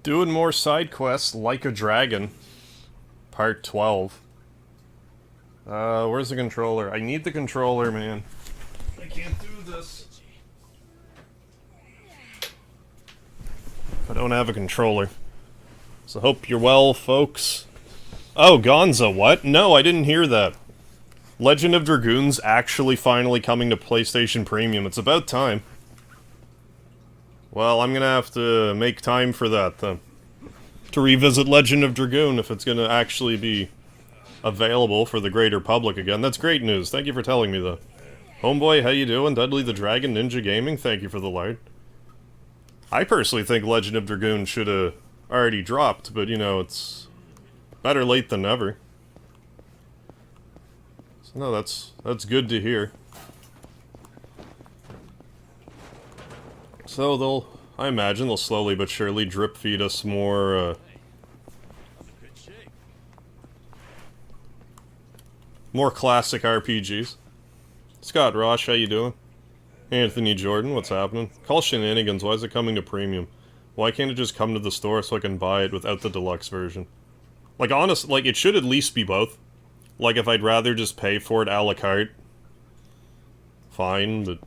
Doing more side quests like a dragon. Part 12. Where's the controller? I need the controller, man. I can't do this if I don't have a controller. So hope you're well, folks. Oh, Gonza, what? No, I didn't hear that. Legend of Dragoon's actually finally coming to PlayStation Premium. It's about time. Well, I'm gonna have to make time for that, then. To revisit Legend of Dragoon if it's gonna actually be available for the greater public again. That's great news. Thank you for telling me that. Homeboy, how you doing? Dudley the Dragon Ninja Gaming, thank you for the light. I personally think Legend of Dragoon should have already dropped, but you know, it's better late than never. So no, that's good to hear. So I imagine they'll slowly but surely drip feed us more, more classic RPGs. Scott Rosh, how you doing? Anthony Jordan, what's happening? Call Shenanigans, why is it coming to premium? Why can't it just come to the store so I can buy it without the deluxe version? Like, honest, like, it should at least be both. Like, if I'd rather just pay for it a la carte, fine, but...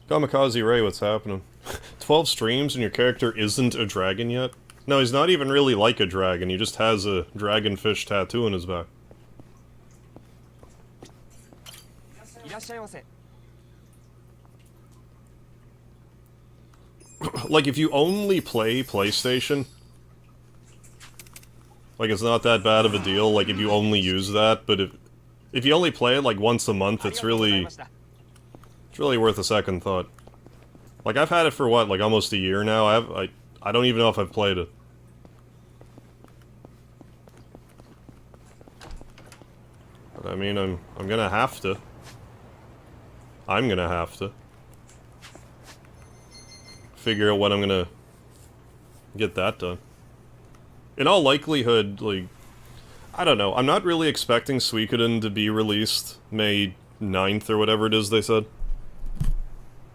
Kamikaze Ray, what's happening? 12 streams and your character isn't a dragon yet? No, he's not even really like a dragon, he just has a dragonfish tattoo on his back. Like, if you only play PlayStation, like, it's not that bad of a deal, like, if you only use that, but if you only play it, like, once a month, it's really worth a second thought. Like, I've had it for, what, like, almost a year now? I don't even know if I've played it. But, I mean, I'm gonna have to. I'm gonna have to. Figure out when I'm gonna get that done. In all likelihood, like, I don't know, I'm not really expecting Suikoden to be released May 9th or whatever it is they said.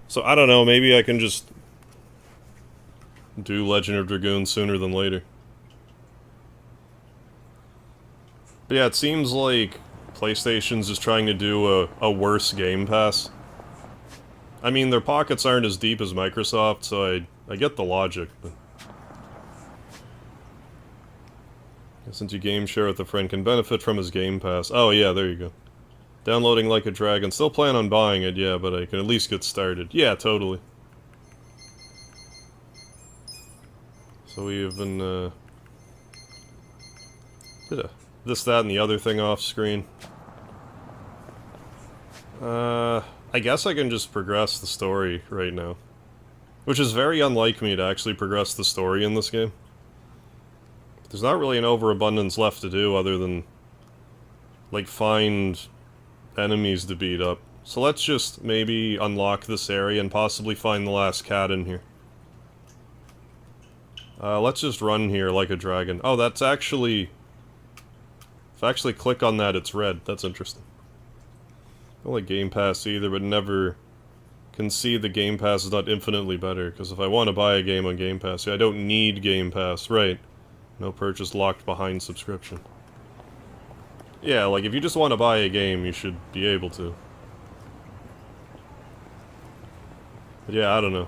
So, I don't know, maybe I can just do Legend of Dragoon sooner than later. But yeah, it seems like PlayStation's just trying to do a worse Game Pass. I mean, their pockets aren't as deep as Microsoft, so I get the logic, but... Since you game share with a friend can benefit from his Game Pass. Oh yeah, there you go. Downloading Like a Dragon. Still plan on buying it, yeah, but I can at least get started. Yeah, totally. So we have been, did a this, that, and the other thing off screen. I guess I can just progress the story right now. Which is very unlike me to actually progress the story in this game. There's not really an overabundance left to do other than, like, find enemies to beat up. So let's just maybe unlock this area and possibly find the last cat in here. Let's just run here like a dragon. Oh, that's actually... If I actually click on that, it's red. That's interesting. I don't like Game Pass either, but never concede the Game Pass is not infinitely better, because if I want to buy a game on Game Pass, yeah, I don't need Game Pass, right. No purchase locked behind subscription. Yeah, like, if you just want to buy a game, you should be able to. But yeah, I don't know.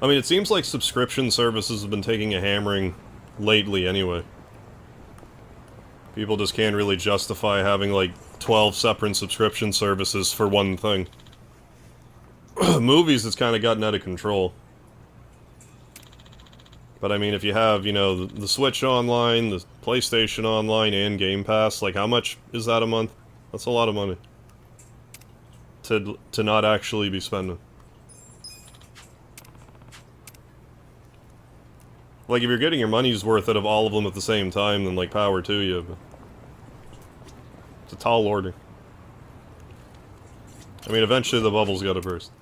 I mean, it seems like subscription services have been taking a hammering lately anyway. People just can't really justify having, like, 12 separate subscription services for one thing. Movies, it's kind of gotten out of control. But I mean, if you have, you know, the Switch Online, the PlayStation Online, and Game Pass, like, how much is that a month? That's a lot of money. To not actually be spending. Like, if you're getting your money's worth out of all of them at the same time, then, like, power to you, but... It's a tall order. I mean, eventually the bubble's gotta burst.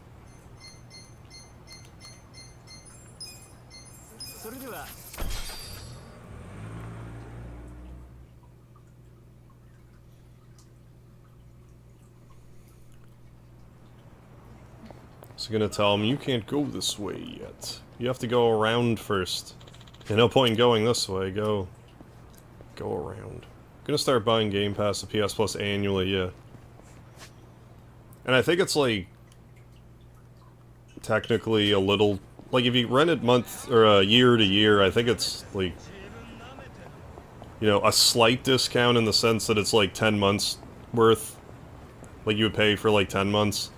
It's gonna tell him, you can't go this way yet. You have to go around first. Yeah, no point in going this way, go around. I'm gonna start buying Game Pass to PS Plus annually, yeah. And I think it's like technically a little, like if you rent it month or year to year, I think it's like, you know, a slight discount in the sense that it's like 10 months worth. Like you would pay for like 10 months.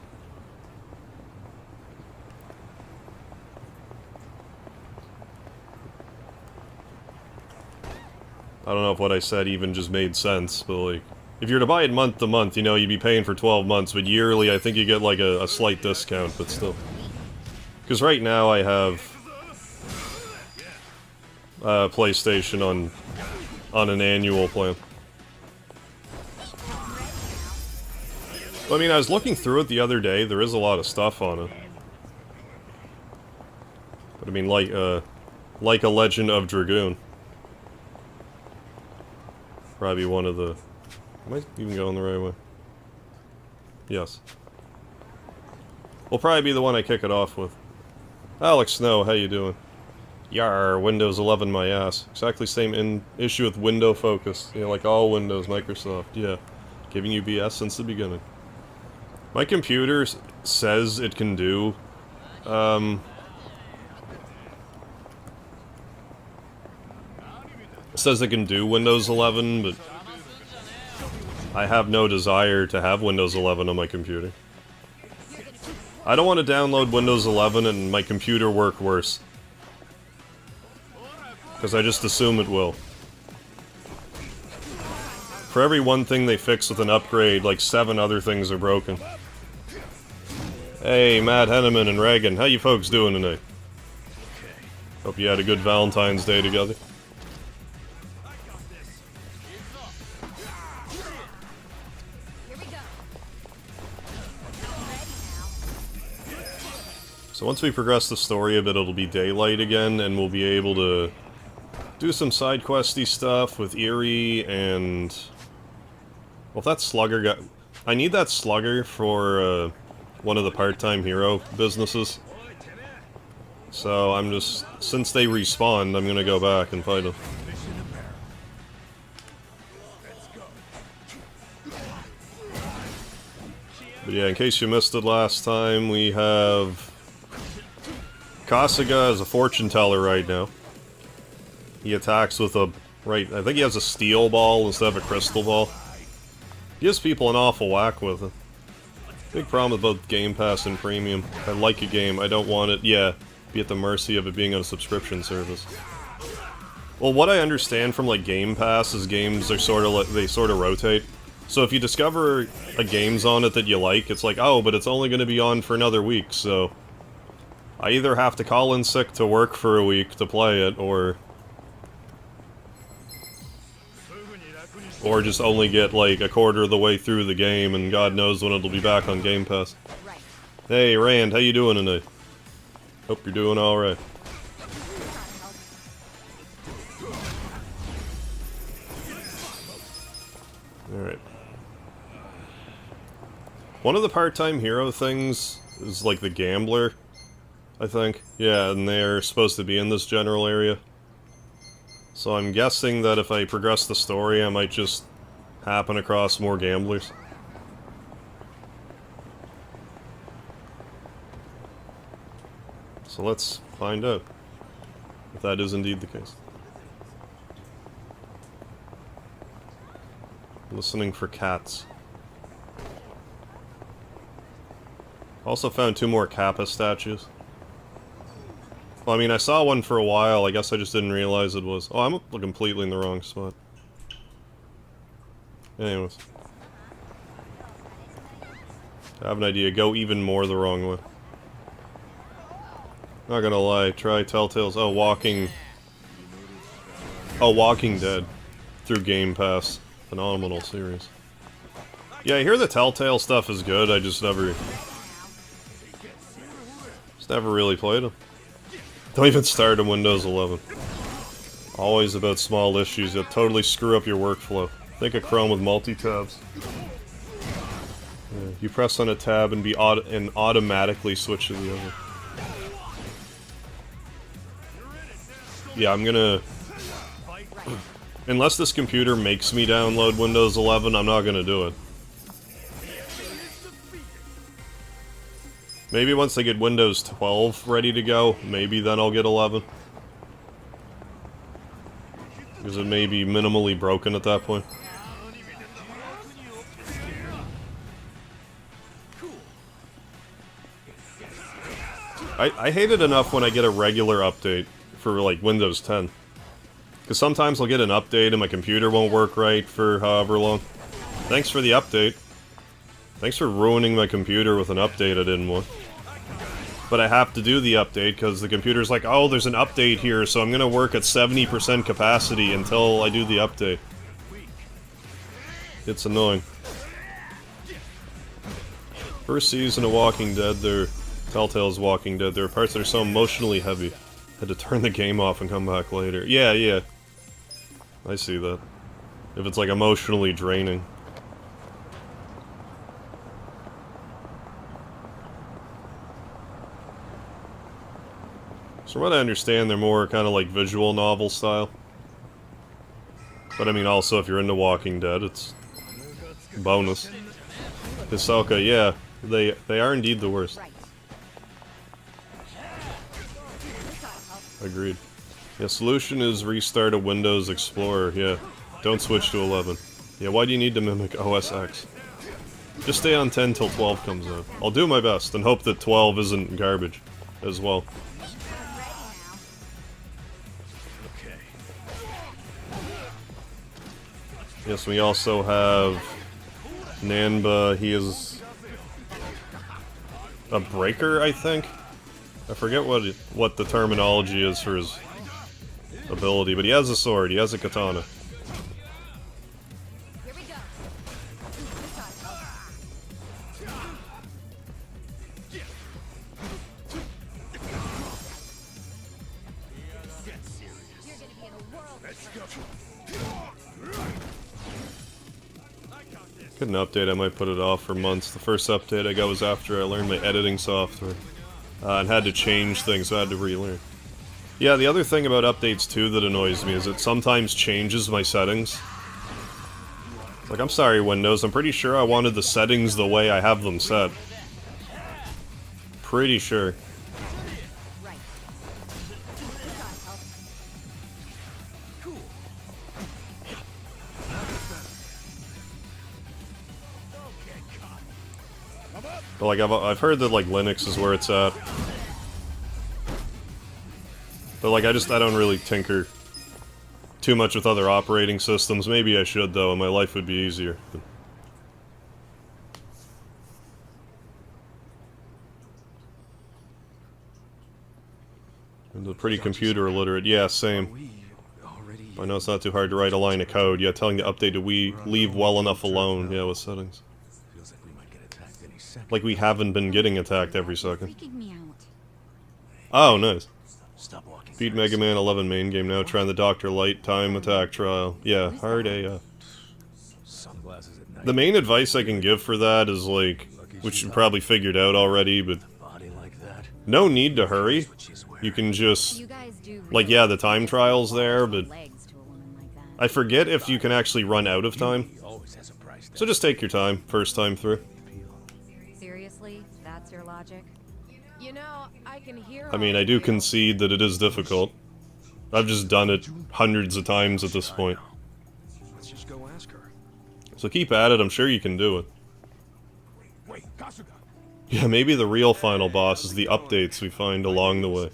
I don't know if what I said even just made sense, but like, if you're to buy it month to month, you know, you'd be paying for 12 months, but yearly I think you get like a slight discount, but still. Because right now I have PlayStation on an annual plan. I mean, I was looking through it the other day, there is a lot of stuff on it. But I mean, like a Legend of Dragoon. Probably one of the... Am I even going the right way? Yes. Will probably be the one I kick it off with. Alex Snow, how you doing? Yar, Windows 11 my ass. Exactly same issue with window focus. You know, like all Windows, Microsoft, yeah. Giving you BS since the beginning. My computer says it can do, says it can do Windows 11, but I have no desire to have Windows 11 on my computer. I don't want to download Windows 11 and my computer work worse. Because I just assume it will. For every one thing they fix with an upgrade, like 7 other things are broken. Hey, Matt Henneman and Reagan, how you folks doing tonight? Hope you had a good Valentine's Day together. So once we progress the story a bit, it'll be daylight again, and we'll be able to do some side questy stuff with Eerie and... Well, if that slugger got... I need that slugger for one of the part-time hero businesses. So I'm just... Since they respawned, I'm gonna go back and fight them. But yeah, in case you missed it last time, we have... Kasuga is a fortune teller right now. He attacks with a... Right, I think he has a steel ball instead of a crystal ball. Gives people an awful whack with it. Big problem with both Game Pass and Premium. I like a game, I don't want it, yeah, be at the mercy of it being on a subscription service. Well, what I understand from, like, Game Pass is games are sort of like, they sort of rotate. So if you discover a game's on it that you like, it's like, oh, but it's only going to be on for another week, so... I either have to call in sick to work for a week to play it, or just only get, like, a quarter of the way through the game, and God knows when it'll be back on Game Pass. Hey, Rand, how you doing tonight? Hope you're doing alright. Alright. One of the part-time hero things is, like, the Gambler, I think. Yeah, and they're supposed to be in this general area. So I'm guessing that if I progress the story, I might just happen across more gamblers. So let's find out if that is indeed the case. Listening for cats. Also found 2 more Kappa statues. Well, I mean, I saw one for a while, I guess I just didn't realize it was... Oh, I'm completely in the wrong spot. Anyways. I have an idea, go even more the wrong way. Not gonna lie, try Telltale's... Oh, Walking Dead. Through Game Pass. Phenomenal series. Yeah, I hear the Telltale stuff is good, I just never really played them. Don't even start in Windows 11. Always about small issues that totally screw up your workflow. Think of Chrome with multi-tabs. Yeah. You press on a tab and automatically switch to the other. Yeah, I'm gonna... Unless this computer makes me download Windows 11, I'm not gonna do it. Maybe once I get Windows 12 ready to go, maybe then I'll get 11. Because it may be minimally broken at that point. I hate it enough when I get a regular update for, like, Windows 10. Because sometimes I'll get an update and my computer won't work right for however long. Thanks for the update. Thanks for ruining my computer with an update I didn't want. But I have to do the update because the computer's like, oh, there's an update here, so I'm gonna work at 70% capacity until I do the update. It's annoying. First season of Walking Dead, Telltale's Walking Dead, there are parts that are so emotionally heavy. Had to turn the game off and come back later. Yeah, yeah. I see that. If it's like emotionally draining. So from what I understand, they're more kind of like visual novel style. But I mean also if you're into Walking Dead, it's bonus. Hisoka, yeah. They are indeed the worst. Agreed. Yeah, solution is restart a Windows Explorer, yeah. Don't switch to 11. Yeah, why do you need to mimic OS X? Just stay on 10 till 12 comes out. I'll do my best, and hope that 12 isn't garbage, as well. Yes, we also have... Nanba, he is... a breaker, I think? I forget what the terminology is for his ability, but he has a sword, he has a katana. Here we go. You're gonna be in a world. Get an update, I might put it off for months. The first update I got was after I learned my editing software. And had to change things, so I had to relearn. Yeah, the other thing about updates too that annoys me is it sometimes changes my settings. Like, I'm sorry Windows, I'm pretty sure I wanted the settings the way I have them set. Pretty sure. But like, I've heard that like Linux is where it's at. But like, I don't really tinker too much with other operating systems. Maybe I should though, and my life would be easier. I'm pretty computer illiterate. Yeah, same. I know it's not too hard to write a line of code. Yeah, telling the update to leave well enough alone. Yeah, with settings. Like we haven't been getting attacked every second. Oh, nice. Beat Mega Man 11 main game now, trying the Dr. Light time attack trial. Yeah, hard AF. The main advice I can give for that is like, which you probably figured out already, but no need to hurry. You can just, like, yeah, the time trial's there, but I forget if you can actually run out of time. So just take your time, first time through. Seriously? That's your logic? You know, I can hear. I mean, I do concede that it is difficult. I've just done it hundreds of times at this point. Let's just go ask her. So keep at it, I'm sure you can do it. Wait, Kasuga. Yeah, maybe the real final boss is the updates we find along the way.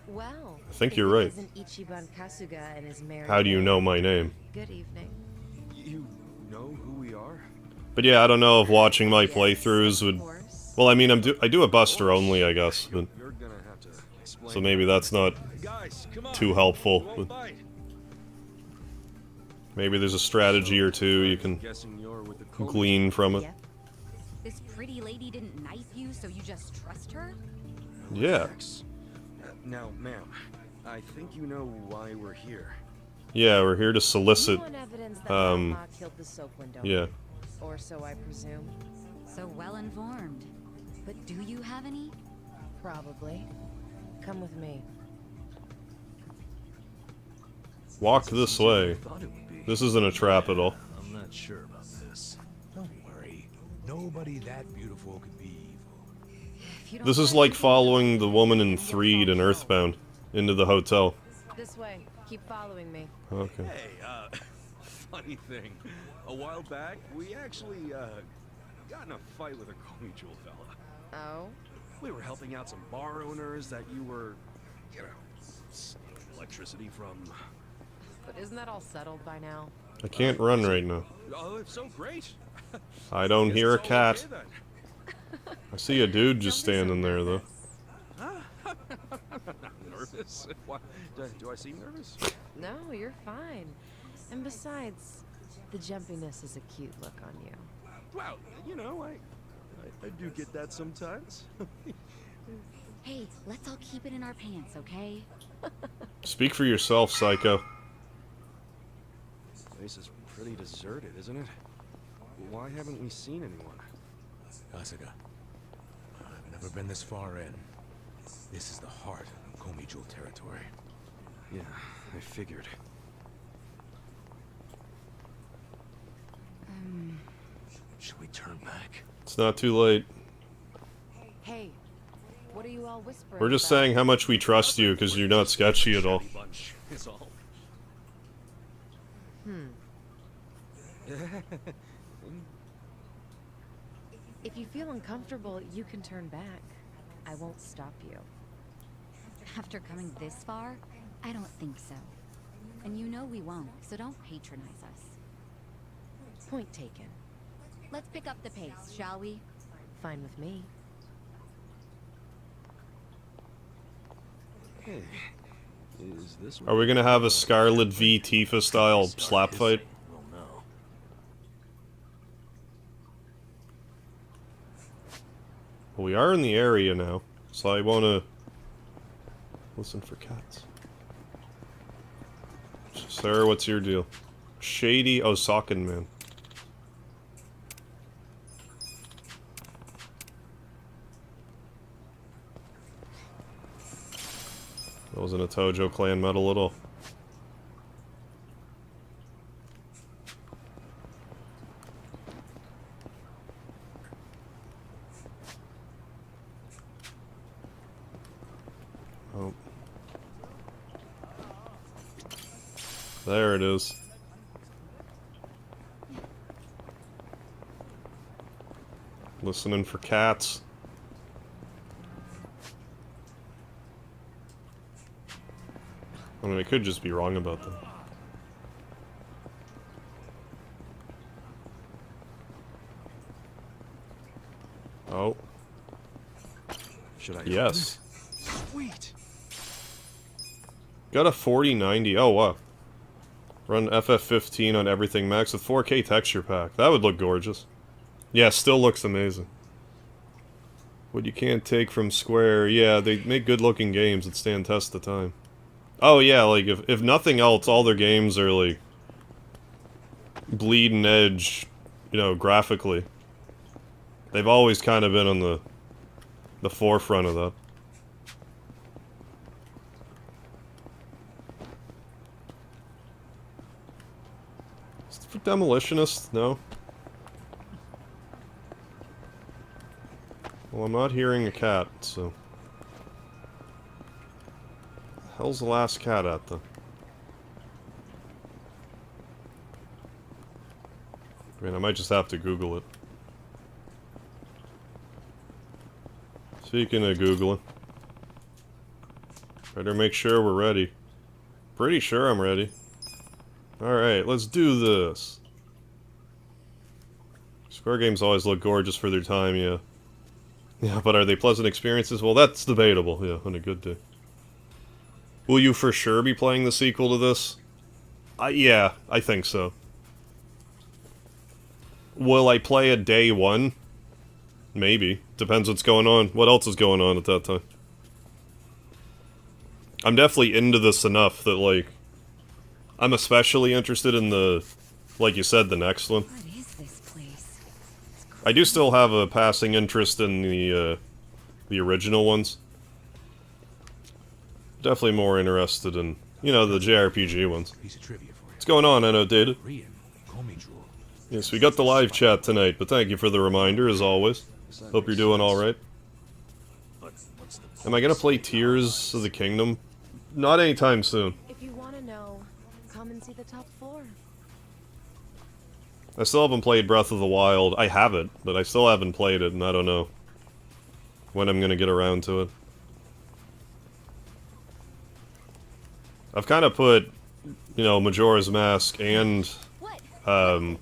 Well, I think you're right. Ichiban Kasuga and his married How do you know my name? Good evening. You know who we are? But yeah, I don't know if watching my playthroughs would... Well, I mean, I do a Buster only, I guess, but... You're gonna have to explain. So maybe that's not too helpful. But maybe there's a strategy or two you can glean from it. Yep. This pretty lady didn't knife you, so you just trust her? Yeah. Now, ma'am, I think you know why we're here. Yeah, we're here to solicit, You want evidence that Mama killed the soap window. yeah. Or so I presume. so well informed. But do you have any? Probably. Come with me. Walk this way. This isn't a trap at all. I'm not sure about this. Don't worry. Nobody that beautiful could be evil. This is like following the woman in Threed and Earthbound into the hotel. This way. Keep following me. Okay. Hey, funny thing. A while back, we actually, got in a fight with a Komi Jewel fella. Oh? We were helping out some bar owners that you were, you know, stealing electricity from. But isn't that all settled by now? I can't run right now. Oh, it's so great. I don't Guess hear a it's all cat. okay then. I see a dude just standing there, though. Nervous? What? Do I seem nervous? No, you're fine. And besides, the jumpiness is a cute look on you. Well, you know, I do get that sometimes. Hey, let's all keep it in our pants, okay? Speak for yourself, Psycho. This place is pretty deserted, isn't it? Why haven't we seen anyone? Yazuka, I've never been this far in. This is the heart of Komi Jewel territory. Yeah, I figured. Should we turn back? It's not too late. Hey, what are you all whispering We're just about? saying how much we trust you because you're not sketchy at all. Shabby bunch, is all. If you feel uncomfortable, you can turn back. I won't stop you. After coming this far, I don't think so. And you know we won't, so don't patronize us. Point taken. Let's pick up the pace, shall we? Fine with me. Hey, is this? Are we gonna have a Scarlet v Tifa style slap fight? We'll know. Well, we are in the area now, so I wanna listen for cats. Sir, what's your deal? Shady Osakan man. That wasn't a Tojo clan medal at all. Oh. There it is. Listening for cats. I mean, I could just be wrong about them. Oh. Should I? Yes. Sweet. Got a 4090. Oh, wow. Run FF15 on everything max with 4K texture pack. That would look gorgeous. Yeah, still looks amazing. What you can't take from Square. Yeah, they make good looking games that stand test of time. Oh yeah, like if nothing else, all their games are like bleeding edge, you know, graphically. They've always kind of been on the forefront of that. Is it for Demolitionist? No. Well, I'm not hearing a cat, so. The hell's the last cat at then? I mean, I might just have to Google it. Speaking of Googling, better make sure we're ready. Pretty sure I'm ready. Alright, let's do this. Square games always look gorgeous for their time, yeah. Yeah, but are they pleasant experiences? Well, that's debatable, yeah, on a good day. Will you for sure be playing the sequel to this? Yeah, I think so. Will I play it day one? Maybe. Depends what's going on. What else is going on at that time? I'm definitely into this enough that, like, I'm especially interested in the, like you said, the next one. What is this place? It's I do still have a passing interest in the original ones. Definitely more interested in, you know, the JRPG ones. Piece of trivia for you. What's going on, Enno Data? Korean, Komi jewel. Yes, we got the live chat tonight, but thank you for the reminder, as always. Hope you're doing alright. Am I gonna play Tears of the Kingdom? Not anytime soon. If you want to know, come and see the top floor. I still haven't played Breath of the Wild. I have it, but I still haven't played it, and I don't know when I'm gonna get around to it. I've kind of put, you know, Majora's Mask and, oh,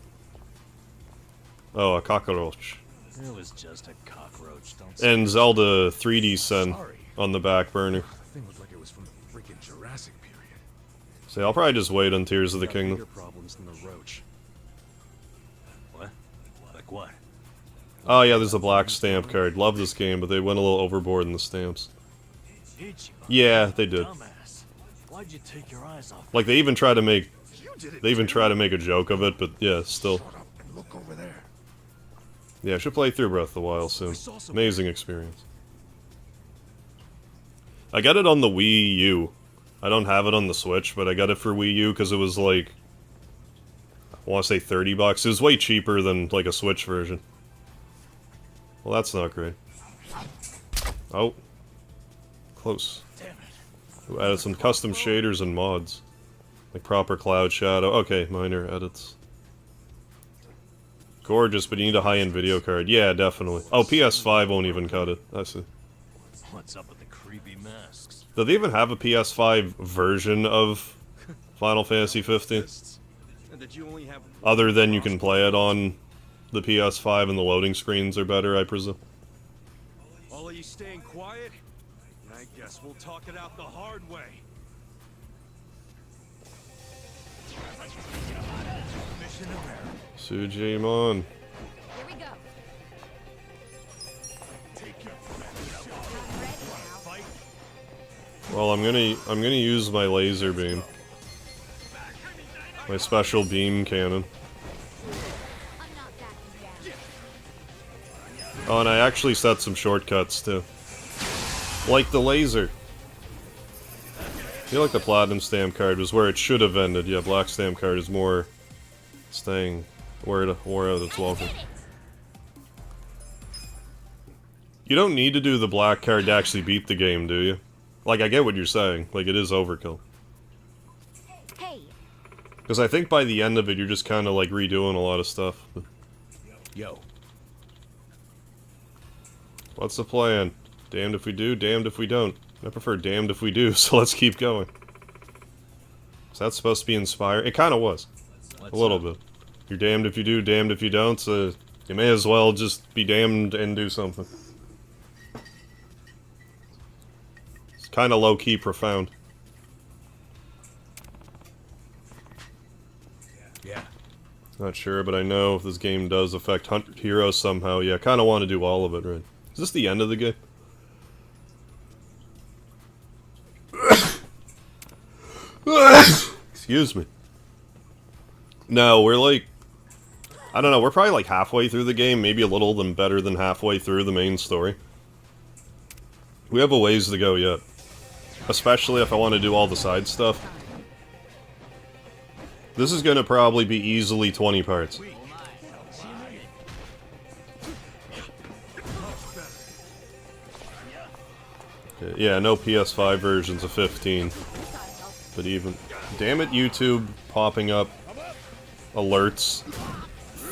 a cockroach. It was just a cockroach. Don't And Zelda 3D Sen Sorry. on the back burner. The thing looked like it was from the freaking Jurassic period. So I'll probably just wait on Tears of the got Kingdom. bigger problems than the roach. What? Like what? Oh yeah, there's a black stamp card. Love this game, but they went a little overboard in the stamps. Did you? Yeah, they did. Dumbass. Why'd you take your eyes off? Like they even try to make You did it. they even try to make a joke of it, but yeah, still. Shut up and look over there. Yeah, I should play through Breath of the Wild soon. I saw some- Amazing experience. I got it on the Wii U. I don't have it on the Switch, but I got it for Wii U because it was like, I want to say $30. It was way cheaper than like a Switch version. Well, that's not great. Oh. Close. Damn it. Who added some custom shaders and mods. Like proper cloud shadow. Okay, minor edits. Gorgeous, but you need a high-end video card. Yeah, definitely. Oh, PS5 won't even cut it. I see. What's up with the creepy masks? Do they even have a PS5 version of Final Fantasy 15? And that you only have Other than you can play it on the PS5 and the loading screens are better, I presume. all of you staying quiet? I guess we'll talk it out the hard way. Mission America. Sujimon. Here we go. I'm ready now. Well, I'm gonna use my laser beam. My special beam cannon. I'm not backing down. Oh, and I actually set some shortcuts too. Like the laser. I feel like the platinum stamp card was where it should have ended. Yeah, black stamp card is more staying where it's welcome. You don't need to do the black card to actually beat the game, do you? Like, I get what you're saying. Like, it is overkill. Hey, Because I think by the end of it, you're just kind of, like, redoing a lot of stuff. Yo. What's the plan? Damned if we do, damned if we don't. I prefer damned if we do, so let's keep going. Is that supposed to be inspired? It kind of was. A little bit. You're damned if you do, damned if you don't, so you may as well just be damned and do something. It's kind of low-key profound. Yeah. Not sure, but I know if this game does affect 100 heroes somehow. Yeah, I kind of want to do all of it, right? Is this the end of the game? Excuse me. No, we're like... I don't know, we're probably like halfway through the game, maybe a little better than halfway through the main story. We have a ways to go yet. Especially if I want to do all the side stuff. This is gonna probably be easily 20 parts. Okay, yeah, no PS5 versions of 15. But even... Damn it, YouTube popping up alerts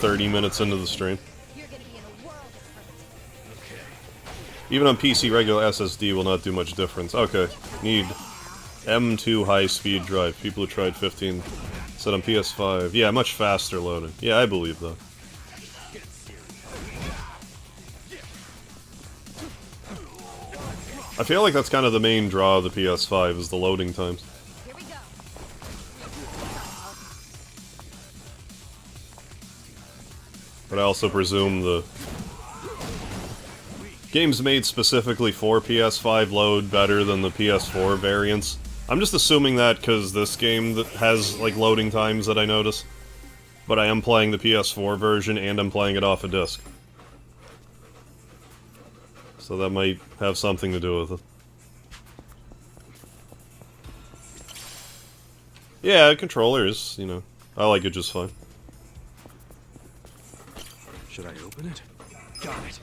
30 minutes into the stream. you're gonna be in a world of hurt. Even on PC, regular SSD will not do much difference. Okay, need M2 high-speed drive. People who tried 15 said on PS5. Yeah, much faster loading. Yeah, I believe that. I feel like that's kind of the main draw of the PS5, is the loading times. Here we go. But I also presume the games made specifically for PS5 load better than the PS4 variants. I'm just assuming that because this game that has like loading times that I notice. But I am playing the PS4 version and I'm playing it off a disc. So that might have something to do with it. Yeah, controller is, you know, I like it just fine. Should I open it? Got it.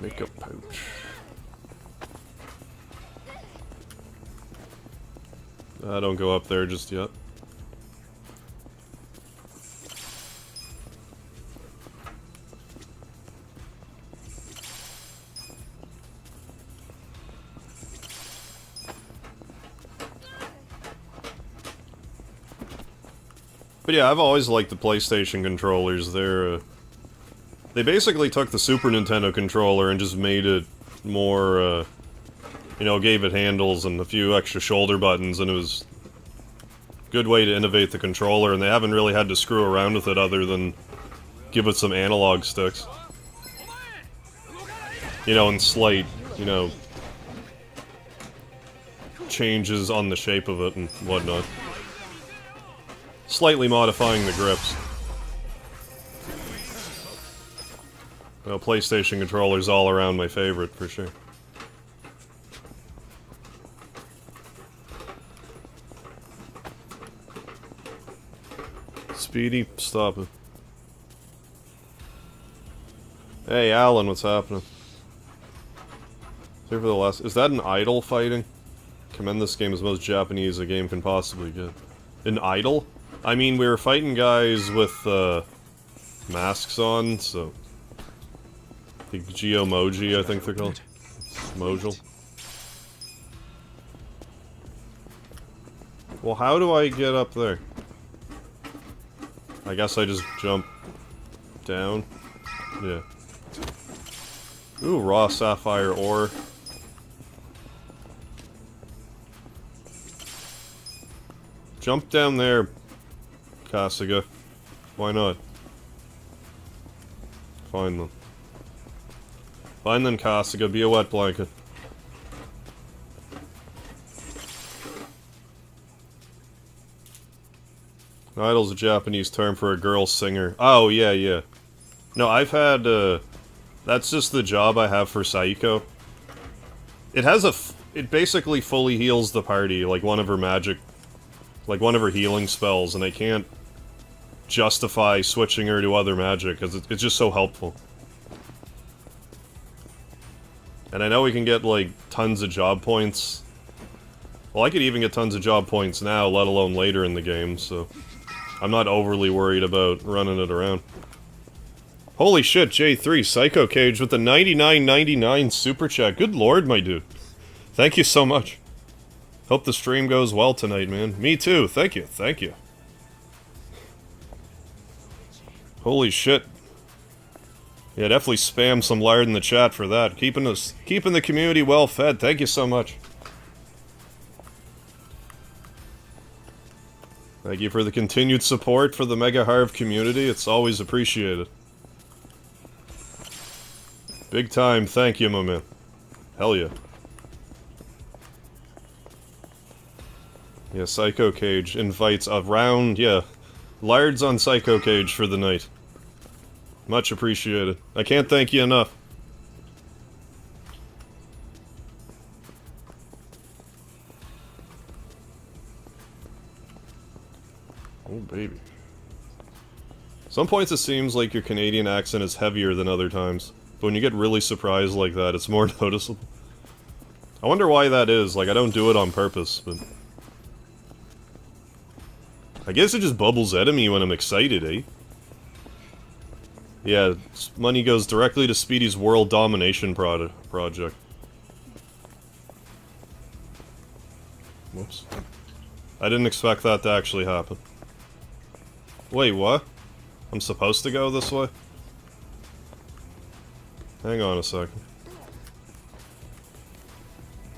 Makeup pouch. Don't go up there just yet. But yeah, I've always liked the PlayStation controllers. They basically took the Super Nintendo controller and just made it more, you know, gave it handles and a few extra shoulder buttons, and it was a good way to innovate the controller, and they haven't really had to screw around with it other than give it some analog sticks. You know, and slight, you know, changes on the shape of it and whatnot. Slightly modifying the grips. Well, PlayStation controllers all around my favorite, for sure. Speedy, stop it. Hey, Alan, what's happening? Here for the last... Is that an idol fighting? Commend this game as most Japanese a game can possibly get. An idol? I mean, we were fighting guys with, masks on, so... The Geomoji, I think they're called. Mojul. Well, how do I get up there? I guess I just jump down. Yeah. Ooh, raw sapphire ore. Jump down there, Kasuga. Why not? Find them. Find them, Kasuga. Be a wet blanket. Idol's a Japanese term for a girl singer. Oh, yeah, yeah. No, I've had, that's just the job I have for Saiko. It has it basically fully heals the party, like one of her magic... Like one of her healing spells, and I can't justify switching her to other magic, because it's just so helpful. And I know we can get, like, tons of job points. Well, I could even get tons of job points now, let alone later in the game, so... I'm not overly worried about running it around. Holy shit, J3, Psycho Cage with the $99.99 super chat. Good lord, my dude. Thank you so much. Hope the stream goes well tonight, man. Me too, thank you, thank you. Holy shit. Yeah, definitely spam some lard in the chat for that. Keeping the community well fed. Thank you so much. Thank you for the continued support for the Mega Harv community. It's always appreciated. Big time. Thank you, my man. Hell yeah. Yeah, Psycho Cage invites a round, yeah. Lards on Psycho Cage for the night. Much appreciated. I can't thank you enough. Oh, baby. Some points it seems like your Canadian accent is heavier than other times. But when you get really surprised like that, it's more noticeable. I wonder why that is. Like, I don't do it on purpose, but... I guess it just bubbles out of me when I'm excited, eh? Yeah, money goes directly to Speedy's world domination project. Whoops. I didn't expect that to actually happen. Wait, what? I'm supposed to go this way? Hang on a second.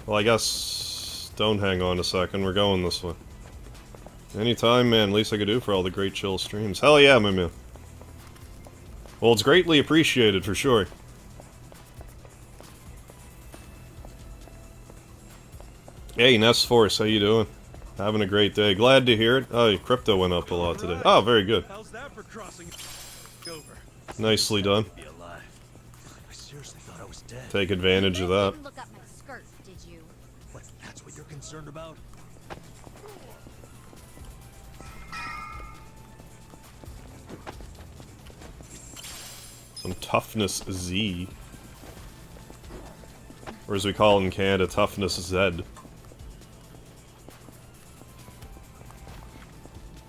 Well, I guess... Don't hang on a second, we're going this way. Anytime, man, least I could do for all the great chill streams. Hell yeah, my man. Well, it's greatly appreciated, for sure. Hey, Nest Force, how you doing? Having a great day. Glad to hear it. Oh, crypto went up a lot today. Oh, very good. How's that for crossing over? Nicely done. Be alive. dead. take advantage of that. Didn't look up my skirt, did you? What, that's what you're concerned about? Some toughness Z. Or as we call it in Canada, toughness Z.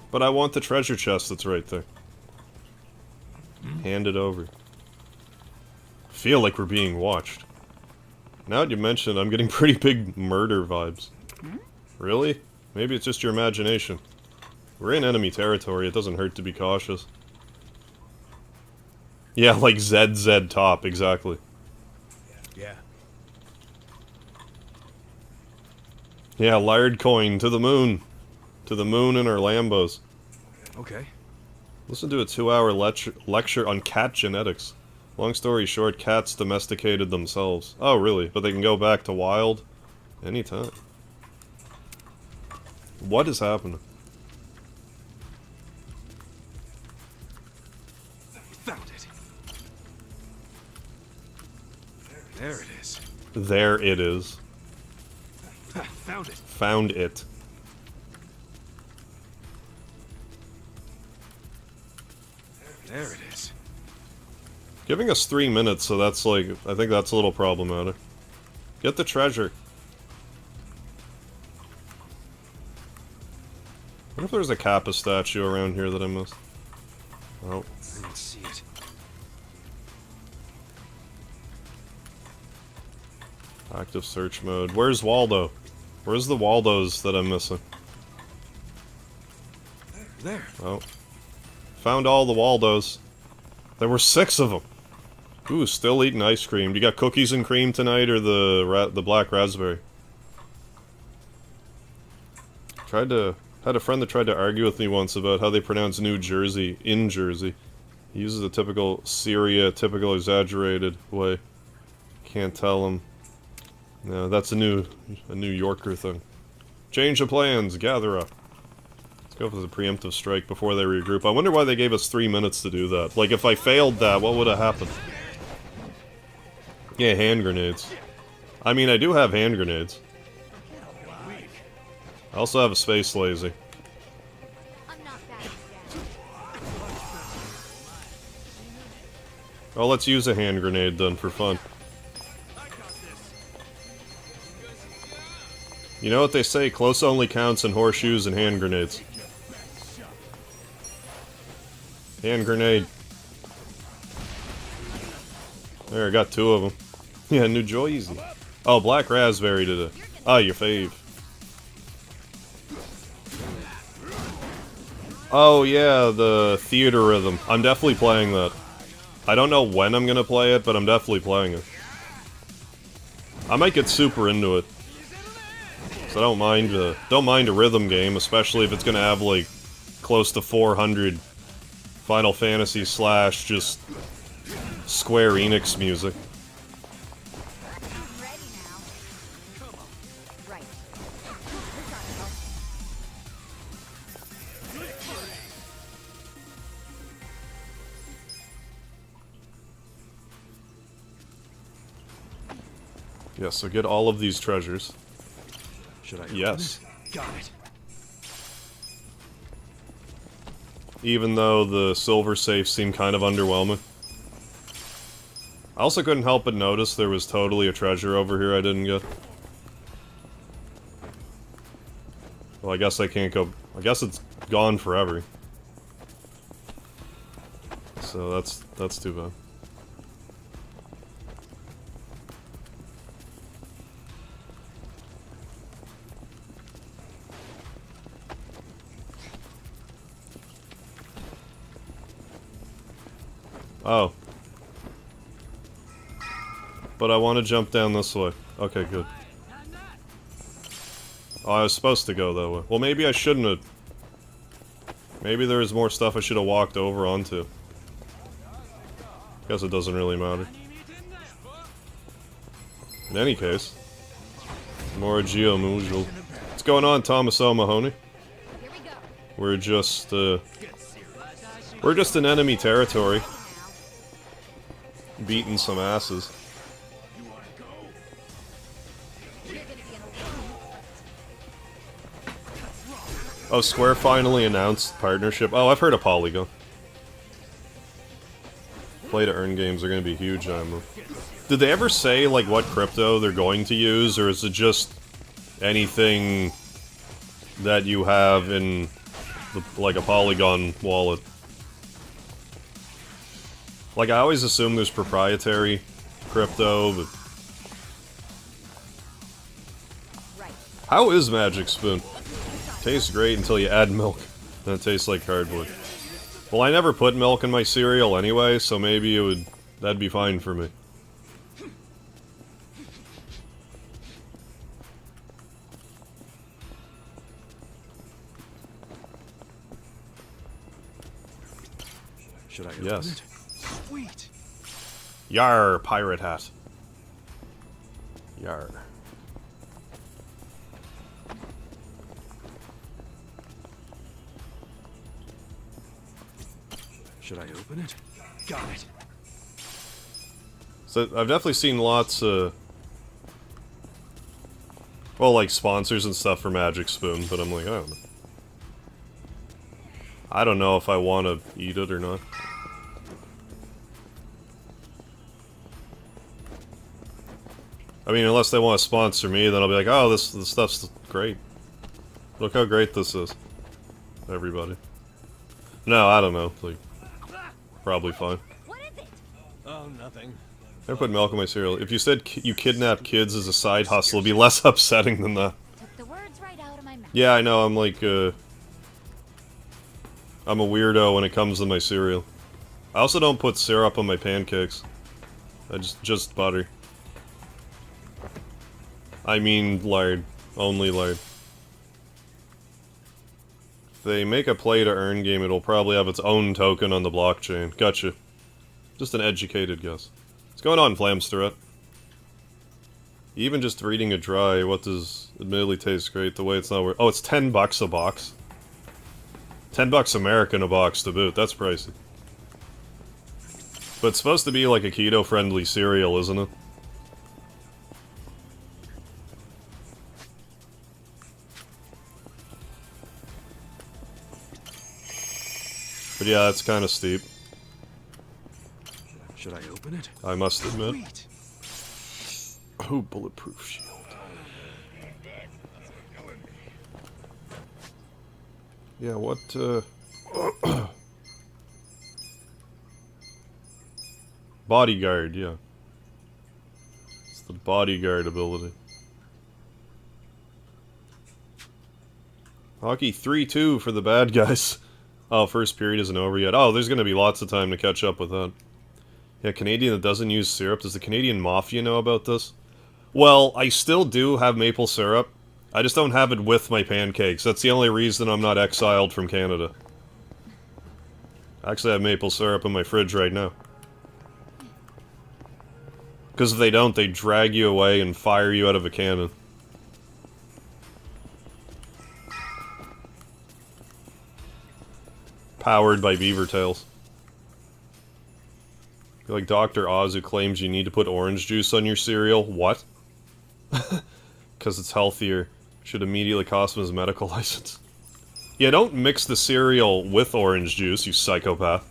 But I want the treasure chest that's right there. Hand it over. Feel like we're being watched. Now that you mention it, I'm getting pretty big murder vibes. Really? Maybe it's just your imagination. We're in enemy territory, it doesn't hurt to be cautious. Yeah, like ZZ top, exactly. Yeah. Yeah, Laird coin to the moon. To the moon in our Lambos. Okay. Listen to a 2-hour lecture on cat genetics. Long story short, cats domesticated themselves. Oh, really? But they can go back to wild anytime. What is happening? Found it. There it is. There it is. Found it. Found it. There it is. Giving us 3 minutes, so that's like, I think that's a little problematic. Get the treasure. What if there's a Kappa statue around here that I missed? Oh. I didn't see it. Active search mode. Where's Waldo? Where's the Waldos that I'm missing? There. Oh. Found all the Waldos. There were 6 of them. Ooh, still eating ice cream. You got cookies and cream tonight, or the black raspberry? Had a friend that tried to argue with me once about how they pronounce New Jersey in Jersey. He uses a typical Syria, typical exaggerated way. Can't tell him. No, that's a New Yorker thing. Change of plans. Gather up. Let's go for the preemptive strike before they regroup. I wonder why they gave us 3 minutes to do that. Like, if I failed that, what would have happened? Yeah, hand grenades. I mean, I do have hand grenades. I also have a space laser. I'm not bad yet. Oh, let's use a hand grenade then for fun. You know what they say, close only counts in horseshoes and hand grenades. Hand grenade. There, I got 2 of them. Yeah, New Jersey. Oh, black raspberry did it. Ah, your fave. Oh yeah, the theater rhythm. I'm definitely playing that. I don't know when I'm gonna play it, but I'm definitely playing it. I might get super into it. So I don't mind a rhythm game, especially if it's gonna have like close to 400 Final Fantasy / just Square Enix music. I'm ready now. Right. Yeah, so get all of these treasures. Should I? Yes. Got it. Even though the silver safes seem kind of underwhelming. I also couldn't help but notice there was totally a treasure over here I didn't get. Well, I guess I can't go... I guess it's gone forever. So that's too bad. Oh. But I want to jump down this way. Okay, good. Oh, I was supposed to go that way. Well, maybe I shouldn't have. Maybe there is more stuff I should have walked over onto. Guess it doesn't really matter. In any case. More geomutual. What's going on, Thomas O'Mahony? Here we go. We're just in enemy territory. Beating some asses. Oh, Square finally announced partnership. Oh, I've heard of Polygon. Play-to-earn games are going to be huge on them. Did they ever say, like, what crypto they're going to use, or is it just anything that you have in, like, a Polygon wallet? Like, I always assume there's proprietary crypto, but... How is Magic Spoon? Tastes great until you add milk, then it tastes like cardboard. Well, I never put milk in my cereal anyway, so maybe it would... that'd be fine for me. Should I open Yes. it? Sweet. Yar, pirate hat. Yar. Should I open it? Got it. So, I've definitely seen lots of... well, like, sponsors and stuff for Magic Spoon, but I'm like, I don't know. I don't know if I want to eat it or not. I mean, unless they want to sponsor me, then I'll be like, oh, this stuff's great. Look how great this is. Everybody. No, I don't know. Like, probably fine. What is it? Oh, nothing. Never put milk in my cereal. If you said you kidnap kids as a side hustle, it'd be less upsetting than that. Took the words right out of my mouth. Yeah, I know, I'm like, I'm a weirdo when it comes to my cereal. I also don't put syrup on my pancakes. I just butter. I mean lard. Only lard. If they make a play-to-earn game, it'll probably have its own token on the blockchain. Gotcha. Just an educated guess. What's going on, Flamsterette? Even just reading it dry, what does admittedly taste great, the way it's not worth... oh, it's $10 a box. $10 American a box to boot, that's pricey. But it's supposed to be like a keto-friendly cereal, isn't it? But yeah, that's kind of steep. Should I open it? I must admit. Sweet. Oh, bulletproof shield. Yeah, what, bodyguard, yeah. It's the bodyguard ability. Hockey 3-2 for the bad guys. Oh, first period isn't over yet. Oh, there's gonna be lots of time to catch up with that. Yeah, Canadian that doesn't use syrup. Does the Canadian Mafia know about this? Well, I still do have maple syrup. I just don't have it with my pancakes. That's the only reason I'm not exiled from Canada. Actually, I have maple syrup in my fridge right now. Because if they don't, they drag you away and fire you out of a cannon. Powered by beaver tails. You're like Dr. Oz who claims you need to put orange juice on your cereal. What? Because it's healthier. Should immediately cost him his medical license. Yeah, don't mix the cereal with orange juice, you psychopath.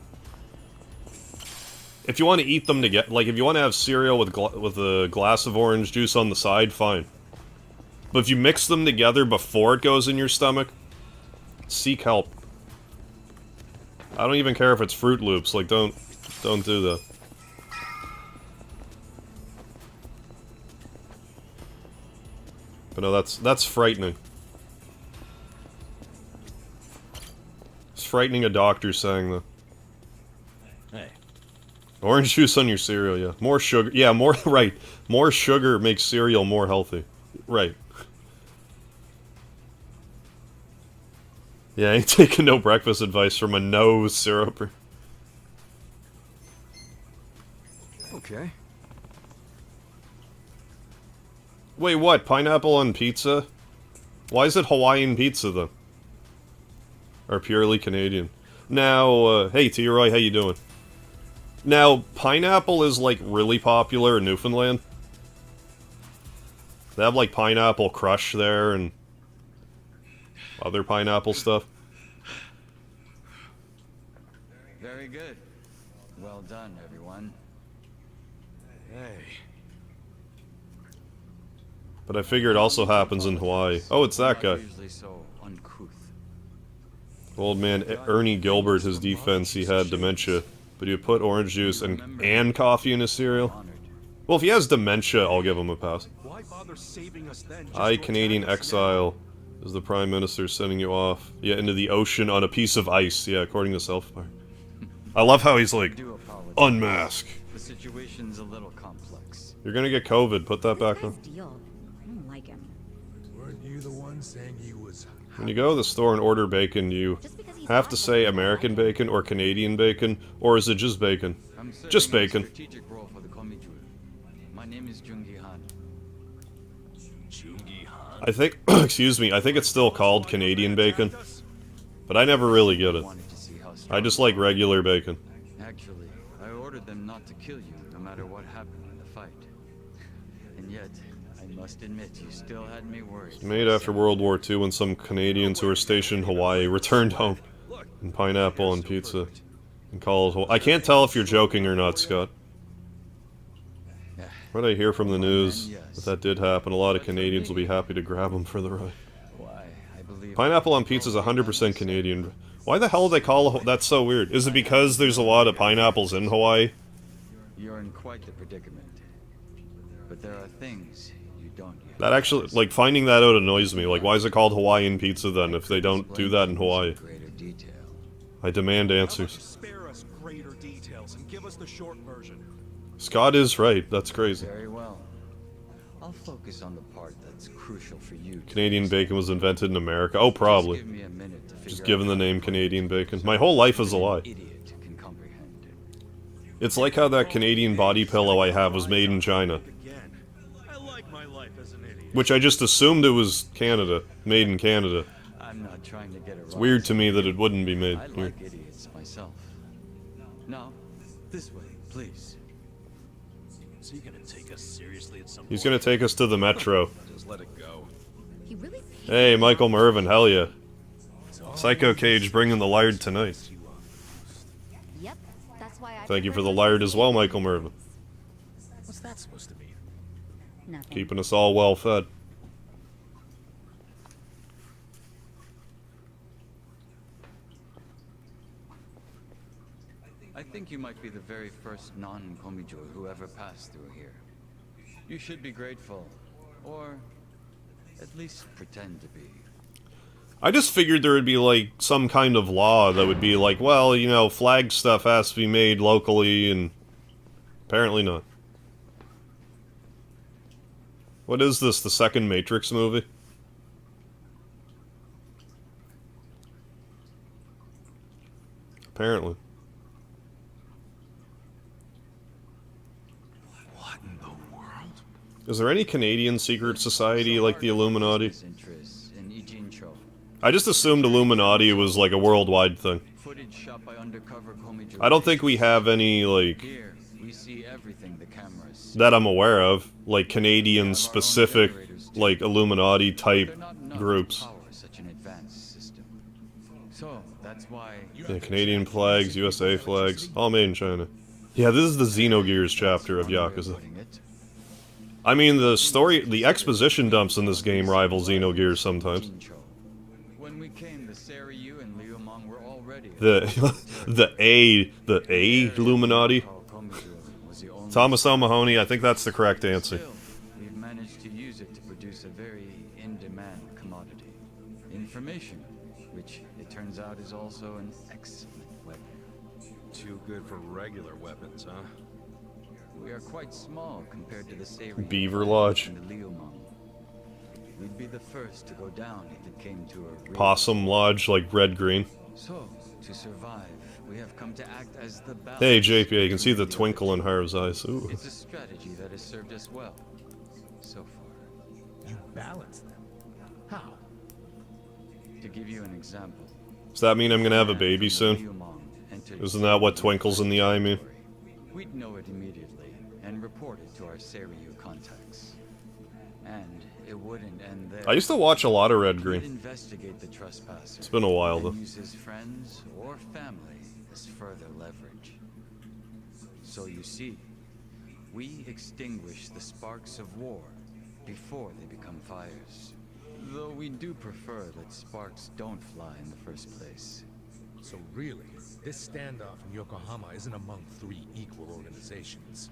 If you want to eat them together, like if you want to have cereal with a glass of orange juice on the side, fine. But if you mix them together before it goes in your stomach, seek help. I don't even care if it's Fruit Loops, like don't do that. But no, that's frightening. It's frightening a doctor saying that. Hey. Orange juice on your cereal, yeah. More sugar, yeah, more, right. More sugar makes cereal more healthy. Right. Yeah, I ain't taking no breakfast advice from a no syruper. Okay. Wait, what? Pineapple on pizza? Why is it Hawaiian pizza, then? Or purely Canadian? Now, hey T-Roy, how you doing? Now, pineapple is, like, really popular in Newfoundland. They have, like, Pineapple Crush there, and... other pineapple stuff. Very good. Well done, everyone. Hey. But I figure it also happens in Hawaii. Oh, it's that guy. Usually so uncouth. Old man Ernie Gilbert, his defense, he had dementia. But he would put orange juice and coffee in his cereal. Honored. Well, if he has dementia, I'll give him a pass. Why bother saving us then? I, Canadian exile, is the Prime Minister sending you off. Yeah, into the ocean on a piece of ice. Yeah, according to South Park. I love how he's like, Do apologize. unmask. The situation's a little complex. You're gonna get COVID, put that What's back this on. guy's deal? I don't like him. Weren't you the one saying he was... When you go to the store and order bacon, you Just because he's have hot to doesn't say mean American I like him. bacon or Canadian bacon, or is it just bacon? I'm serving Just a bacon. strategic role for the Komijul. My name is Jungi Han. Jungi Han. I think, excuse me, I think it's still called Canadian bacon, but I never really get it. Wanted to see how I strong just you like are. regular bacon. Actually, I ordered them not to kill you, no matter what happened in the fight. And yet, I must admit, you still had me worried. Made after World War II when some Canadians who were stationed in Hawaii returned home. And pineapple and pizza. And called I can't tell if you're joking or not, Scott. What I hear from the news, if that did happen, a lot of Canadians will be happy to grab them for the ride. Why, I believe Pineapple on pizza is 100% Canadian. Why the hell do they call that's so weird? Is it because there's a lot of pineapples in Hawaii? you're in quite the predicament. But there are things you don't yet. That actually, like, finding that out annoys me. Like, why is it called Hawaiian pizza then if they don't do that in Hawaii? Greater detail. I demand How about answers. you spare us greater details and give us the short version? Scott is right. That's crazy. Very well. I'll focus on the part that's crucial for you. to Canadian understand. bacon was invented in America. Oh, probably. Just give me a minute to Just figure given out the how name to Canadian focus bacon. so My whole life is a even an lie. Idiot can comprehend. It's like how that Canadian body pillow I have was made in China. Again. I like my life as an idiot. Which I just assumed it was Canada. Made in Canada. I'm not trying to get it It's weird to me that it wouldn't be made I here. like idiots myself. Now, this way, please. Is he gonna take us seriously at some He's point? gonna take us to the metro. Just let it go. He really paid Hey, me Michael off. Mervin, hell yeah. Psycho Cage bringing the lard tonight. Yep, that's why I Thank you prefer for the those lard as well, Canadian Michael Mervin. What's that supposed to mean? Nothing. Keeping us all well fed. I think you might be the very first non-Komijul who ever passed through here. You should be grateful, or at least pretend to be. I just figured there would be, like, some kind of law that would be like, well, you know, flag stuff has to be made locally, and apparently not. What is this, the second Matrix movie? Apparently. What in the world? Is there any Canadian secret society like the Illuminati? Business interests in Ijincho. I just assumed Illuminati was like a worldwide thing. Footage shot by undercover Komijul. I don't think we have any, like, Here, we see everything the cameras. that I'm aware of, like Canadian-specific, like, Illuminati-type They're not enough groups. to power such an advanced system. So that's why Yeah, Canadian flags, USA flags, all made in China. Yeah, this is the Xenogears chapter of Yakuza. I mean, the story, the exposition dumps in this game rival Xenogears sometimes. Jincho. When we came, the Seiryu and Liumang were already The A Illuminati. Thomas O'Mahony, I think that's the correct answer. Still, we've managed to use it to produce a very in-demand commodity. Information, which it turns out is also an excellent weapon. Too good for regular weapons, huh? We are quite small compared to the Seiryu Beaver Lodge. and the Liumang. We'd be the first to go down if it came to a real Possum Lodge, like red-green. So, to survive, we have come to act as the balance. Hey, JPA, you can see the between twinkle in other Harv's eyes. Ooh. two. It's a strategy that has served us well, so far. You balance them. How? To give you an example. Does that mean I'm gonna have a baby soon? Isn't that what twinkles in the eye mean? We'd know it immediately and report it to our Seiryu contacts. And it wouldn't end there. I used to watch a lot of Red He'd Green. investigate the trespasser. It's been a while, and though. use his friends or family as further leverage. So you see, we extinguish the sparks of war before they become fires. Though we do prefer that sparks don't fly in the first place. So really, this standoff in Yokohama isn't among 3 equal organizations.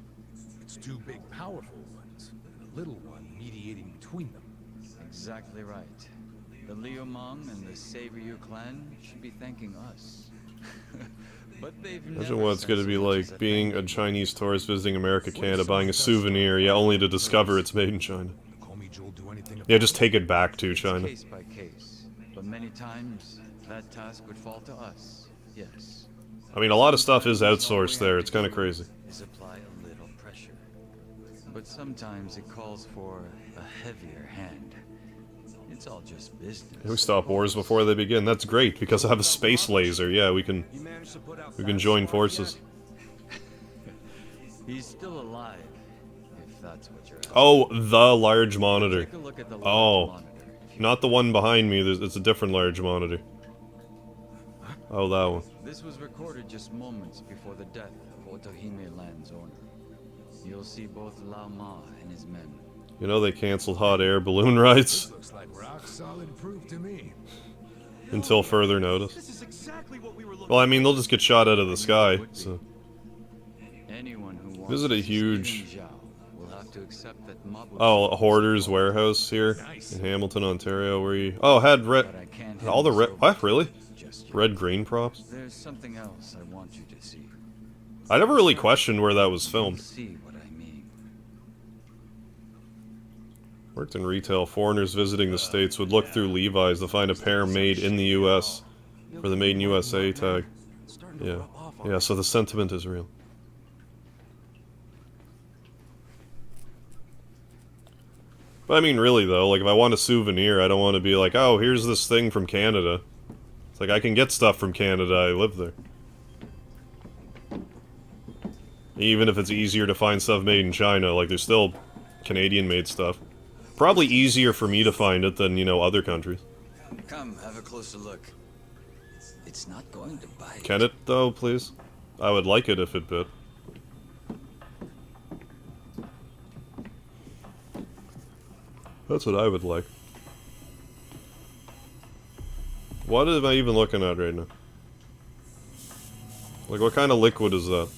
It's 2 big, powerful ones, and a little one mediating between them. Exactly right. The Liumang and the Seiryu clan should be thanking us. But they've Imagine never what it's gonna sent be so much as like being a thank you. Chinese tourist visiting America, Canada, buying a souvenir, yeah, only to discover it's made in China. The Komi Jewel do anything Yeah, about just it? take it back to It's China. case by case, but many times that task would fall to us. Yes. I mean, a lot of stuff is outsourced there. It's kind of crazy. Is apply a little pressure, but sometimes it calls for a heavier hand. It's all just business. We stop wars before they begin. That's great because I have a space laser. Yeah, we can join forces. He's still alive, if that's what you're asking. Oh, the large monitor. Take a look at the large Oh, monitor, if you not the one behind me. It's a different large monitor. Oh, that one. This was recorded just moments before the death of Otohime Land's owner. You'll see both Lao Ma and his men. You know they canceled hot air balloon rides This looks like rock solid proof to me. until further notice. This is exactly what we were looking Well, I mean, they'll just get shot out of the sky, so... Anyone who wants Visit a to succeed in huge- Zhao will have to accept that Mabuchi Oh, a hoarder's warehouse here in Hamilton, Ontario, where you... Oh, had red... but I can't All the hand red... this What? over Really? just yet. Red-green props? There's something else I want you to see. I never really questioned where that was You'll filmed. see what I mean. Worked in retail. Foreigners visiting the States would look through Levi's to find a pair made in the U.S. for the Made in USA tag. Yeah. Yeah, so the sentiment is real. But I mean, really, though, like, if I want a souvenir, I don't want to be like, oh, here's this thing from Canada. It's like, I can get stuff from Canada, I live there. Even if it's easier to find stuff made in China, like, there's still Canadian-made stuff. Probably easier for me to find it than, you know, other countries. Come, have a closer look. It's not going to bite. Can it, though, please? I would like it if it bit. That's what I would like. What am I even looking at right now? Like, what kind of liquid is that?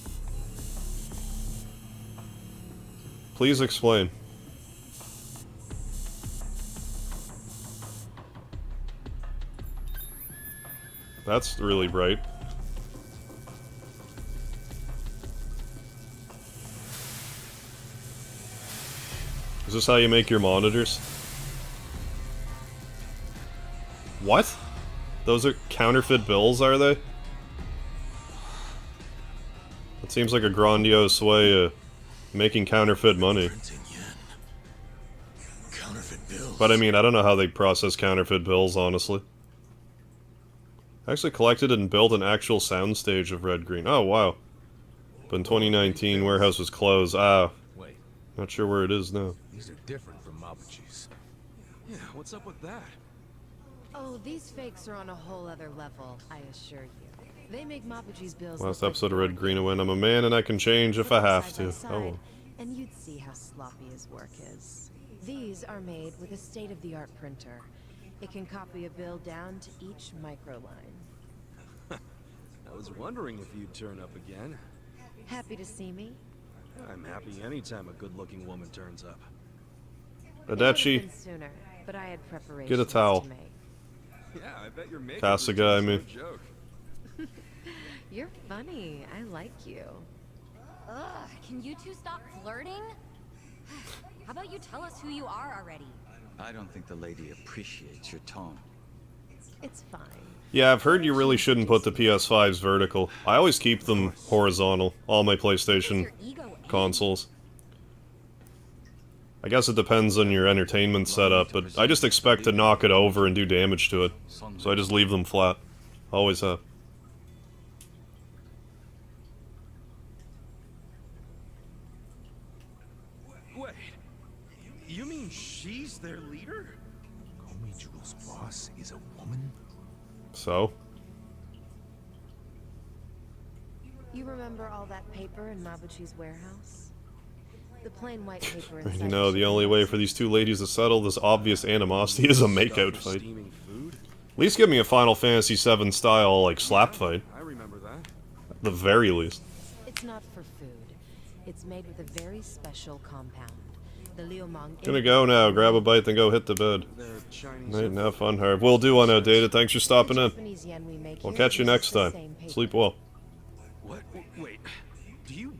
Please explain. That's really bright. Is this how you make your monitors? What? Those are counterfeit bills, are they? It seems like a grandiose way of making counterfeit money. Printing yen. Counterfeit bills. But I mean, I don't know how they process counterfeit bills, honestly. I actually collected and built an actual soundstage of Red Green. Oh, wow. But in 2019, warehouse was closed. Ah, Wait, not sure where it is now. these are different from Mabuchi's. Yeah, what's up with that? Oh, these fakes are on a whole other level, I assure you. They make Mabuchi's bills Last look like episode of Red Green, board I'm a man and I can change if Put I them have side by to. side, Oh, well. and you'd see how sloppy his work is. These are made with a state-of-the-art printer. It can copy a bill down to each microline. I was wondering if you'd turn up again. Happy to see me? I'm happy anytime a good-looking woman turns up. It would've Adachi, been sooner, but I had preparations get a towel. to make. Yeah, I bet your makeup Kasuga, I routine's mean. no joke. You're funny. I like you. Ugh, can you two stop flirting? How about you tell us who you are already? I don't think the lady appreciates your tone. It's fine. Yeah, I've heard you really shouldn't put the PS5s vertical. I always keep them horizontal, all my PlayStation Your ego anyway. consoles. I guess it depends on your entertainment setup, but I just expect to knock it over and do damage to it. So I just leave them flat. Always have. Wait, you mean she's their leader? boss is a woman? So? You remember all that paper in Mabuchi's warehouse? The plain white paper And inside you know, the only way for these two ladies to settle this obvious animosity is a makeout Stuff for fight. steaming food? At least give me a Final Fantasy VII style, like, slap fight. I remember that. At the very least. It's not for food. It's made with a very special compound. The Liumang. Gonna go now, grab a bite, then go hit the bed. The Chinese. Night and have fun, Harv. Will do on Outdated. Thanks for stopping in. Japanese yen we make We'll here catch you uses next the time. same paper. Sleep well. What? Wait. Do you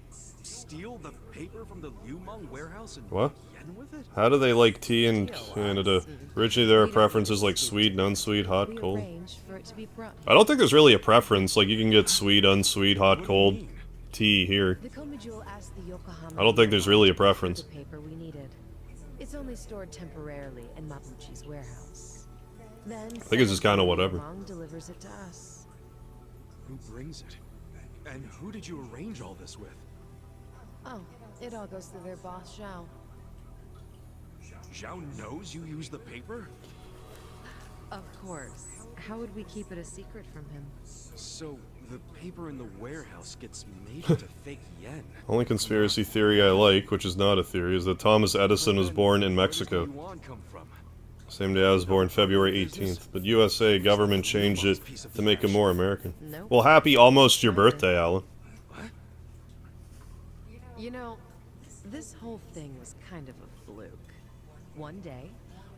steal the paper from the Liumang warehouse and What? yen with it? How do they like tea in Canada? Originally there are preferences like sweet, unsweet, hot, We cold. arrange for it to be brought. I don't think there's really a preference, like you can get sweet, unsweet, hot, cold tea here. The Komijul asked the Yokohama. I don't think there's really a preference. The paper we needed. It's only stored temporarily in Mabuchi's warehouse. Then I think it's just kinda whatever. delivers it to us. Who brings it? And who did you arrange all this with? Oh, it all goes through their boss, Zhao. Zhao knows you use the paper? Of course. How would we keep it a secret from him? So, the paper in the warehouse gets made into fake yen. Only conspiracy theory I like, which is not a theory, is that Thomas Edison was born in Where does Mexico. the yuan come from? Same day I was born, February 18th. But USA government changed it to make him more American. Nope. Well, happy almost your birthday, Alan. What? You know, this whole thing was kind of a fluke. One day,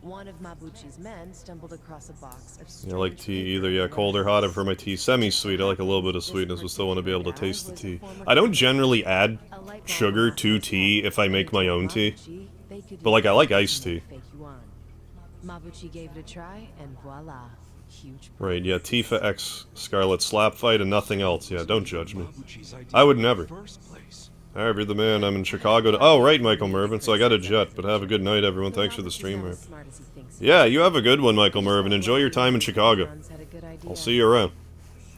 one of Mabuchi's men stumbled across a box of I like strange tea paper either, yeah, cold or hot. I prefer my tea semi-sweet. I like a little bit of sweetness, but still want to be able to taste the tea. I don't generally add sugar to tea if I make my own tea. But, like, I like iced tea. Mabuchi gave it a try, and voila, huge. Right, yeah, Tifa X Scarlet slap fight and nothing else. Yeah, don't judge me. Mabuchi's idea I would in the never. first place. Alright, you're the man. I'm in Chicago. Oh, right, Michael Mervin. So I got a jet, but have a good night, everyone. Thanks for the stream, Merv. Yeah, you have a good one, Michael Mervin. Enjoy your time in Chicago. I'll see you around.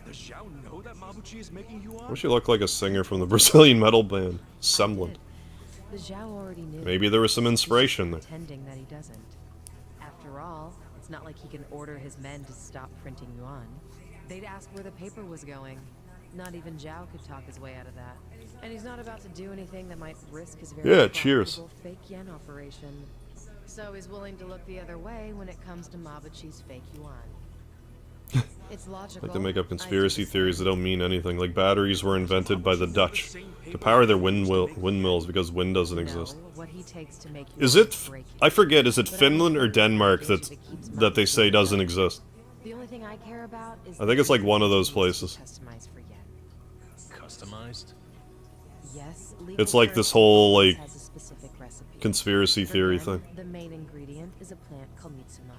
Does Zhao know that Mabuchi is making yuan? Wish you looked like a singer from the Brazilian metal band, Semblant. Maybe there was some inspiration there. Pretending that he doesn't. After all, it's not like he can order his men to stop printing yuan. They'd ask where the paper was going. Not even Zhao could talk his way out of that. And he's not about to do anything that might risk his very Yeah, cheers. profitable fake yen operation. So he's willing to look the other way when it comes to Mabuchi's fake yuan. It's logical. Like they make up conspiracy theories that don't mean anything. Like batteries were invented by the Dutch to power their windmills because wind doesn't exist. What he takes to make Is yuan it? break I forget. Is it Finland or Denmark that they say doesn't exist? The only thing I care about is I think it's like one of those places. customized for yen. Customized? Yes, It's like this whole, like, has a specific recipe. conspiracy For theory them, thing. The main ingredient is a plant called Mitsumata.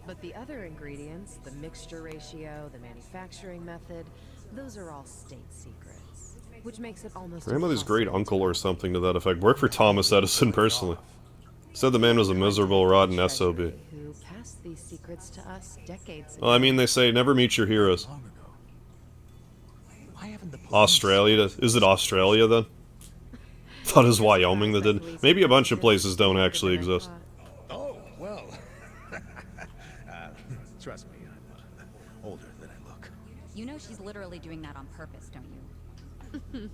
But the other ingredients, the mixture ratio, the manufacturing method, those are all state secrets. Which makes it almost Grandmother's great impossible uncle to or something to that effect worked for Thomas Edison personally. Said the man was a miserable, rotten SOB. Treasury who passed these secrets to us decades ago. Well, I mean, they say never meet your heroes. Long ago. Why haven't the police- Australia? Is it Australia then? Thought it was Wyoming that did. Maybe a bunch of places don't actually exist. Oh, well. Trust me, I'm older than I look. You know she's literally doing that on purpose, don't you?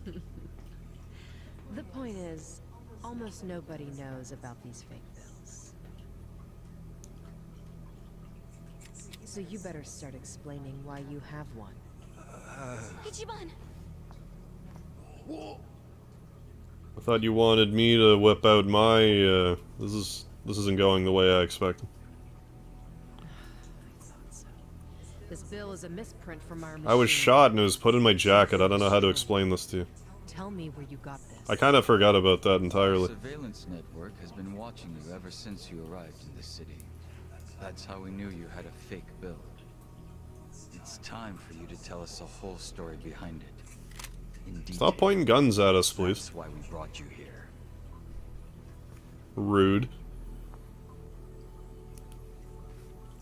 The point is, almost nobody knows about these fake bills. So you better start explaining why you have one. Ichiban! I thought you wanted me to whip out my, this isn't going the way I expected. This bill is a misprint from our I was machine. shot and it was put in my jacket. I don't know how to explain this to you. Tell me where you got this. I kind of forgot about that entirely. Surveillance network has been watching you ever since you arrived in this city. That's how we knew you had a fake bill. It's time for you to tell us the whole story behind it. In detail. Stop pointing guns at us, please. That's why we brought you here. Rude.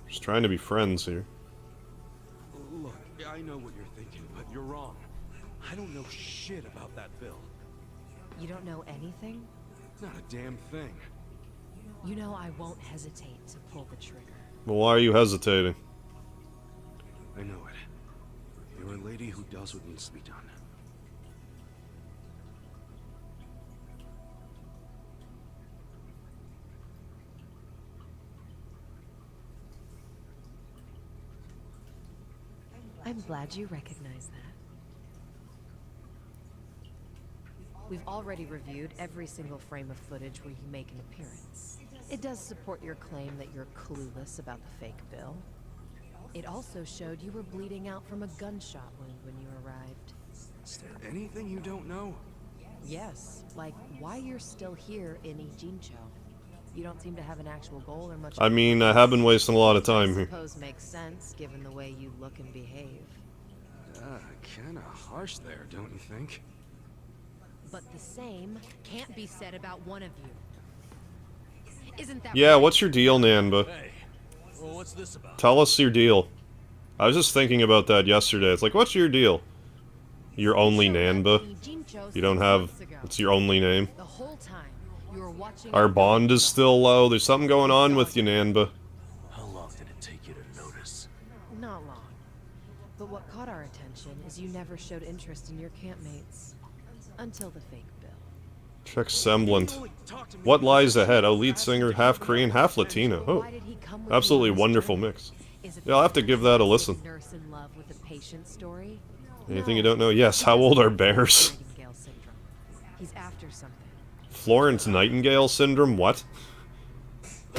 Just trying to be friends here. Look, I know what you're thinking, but you're wrong. I don't know shit about that bill. You don't know anything? Not a damn thing. You know I won't hesitate to pull the trigger. Well, why are you hesitating? I know it. You're a lady who does what needs to be done. I'm glad you recognize that. We've already reviewed every single frame of footage where you make an appearance. It does support your claim that you're clueless about the fake bill. It also showed you were bleeding out from a gunshot wound when you arrived. Is there anything you don't know? Yes, like why you're still here in Ijincho. You don't seem to have an actual goal or much. I mean, I have been wasting a lot of time I here. suppose makes sense given the way you look and behave. Kinda harsh there, don't you think? But the same can't be said about one of you. Isn't that Yeah, right? what's your deal, Nanba? Hey, well, what's this about? Tell us your deal. I was just thinking about that yesterday. It's like, what's your deal? You're only Nanba? You don't have... It's your only name? The whole time you were watching Our bond is still low. There's something going on with you, Nanba. How long did it take you to notice? Not long. But what caught our attention is you never showed interest in your campmates. Until the fake bill. Check semblant. What lies ahead? Oh, lead singer, half Korean, half Latino. Oh, absolutely wonderful mix. Yeah, I'll have to give that a listen. Nurse in love with a patient story? Anything you don't know? Yes, how old are bears? Nightingale syndrome. He's after something. Florence Nightingale syndrome? What?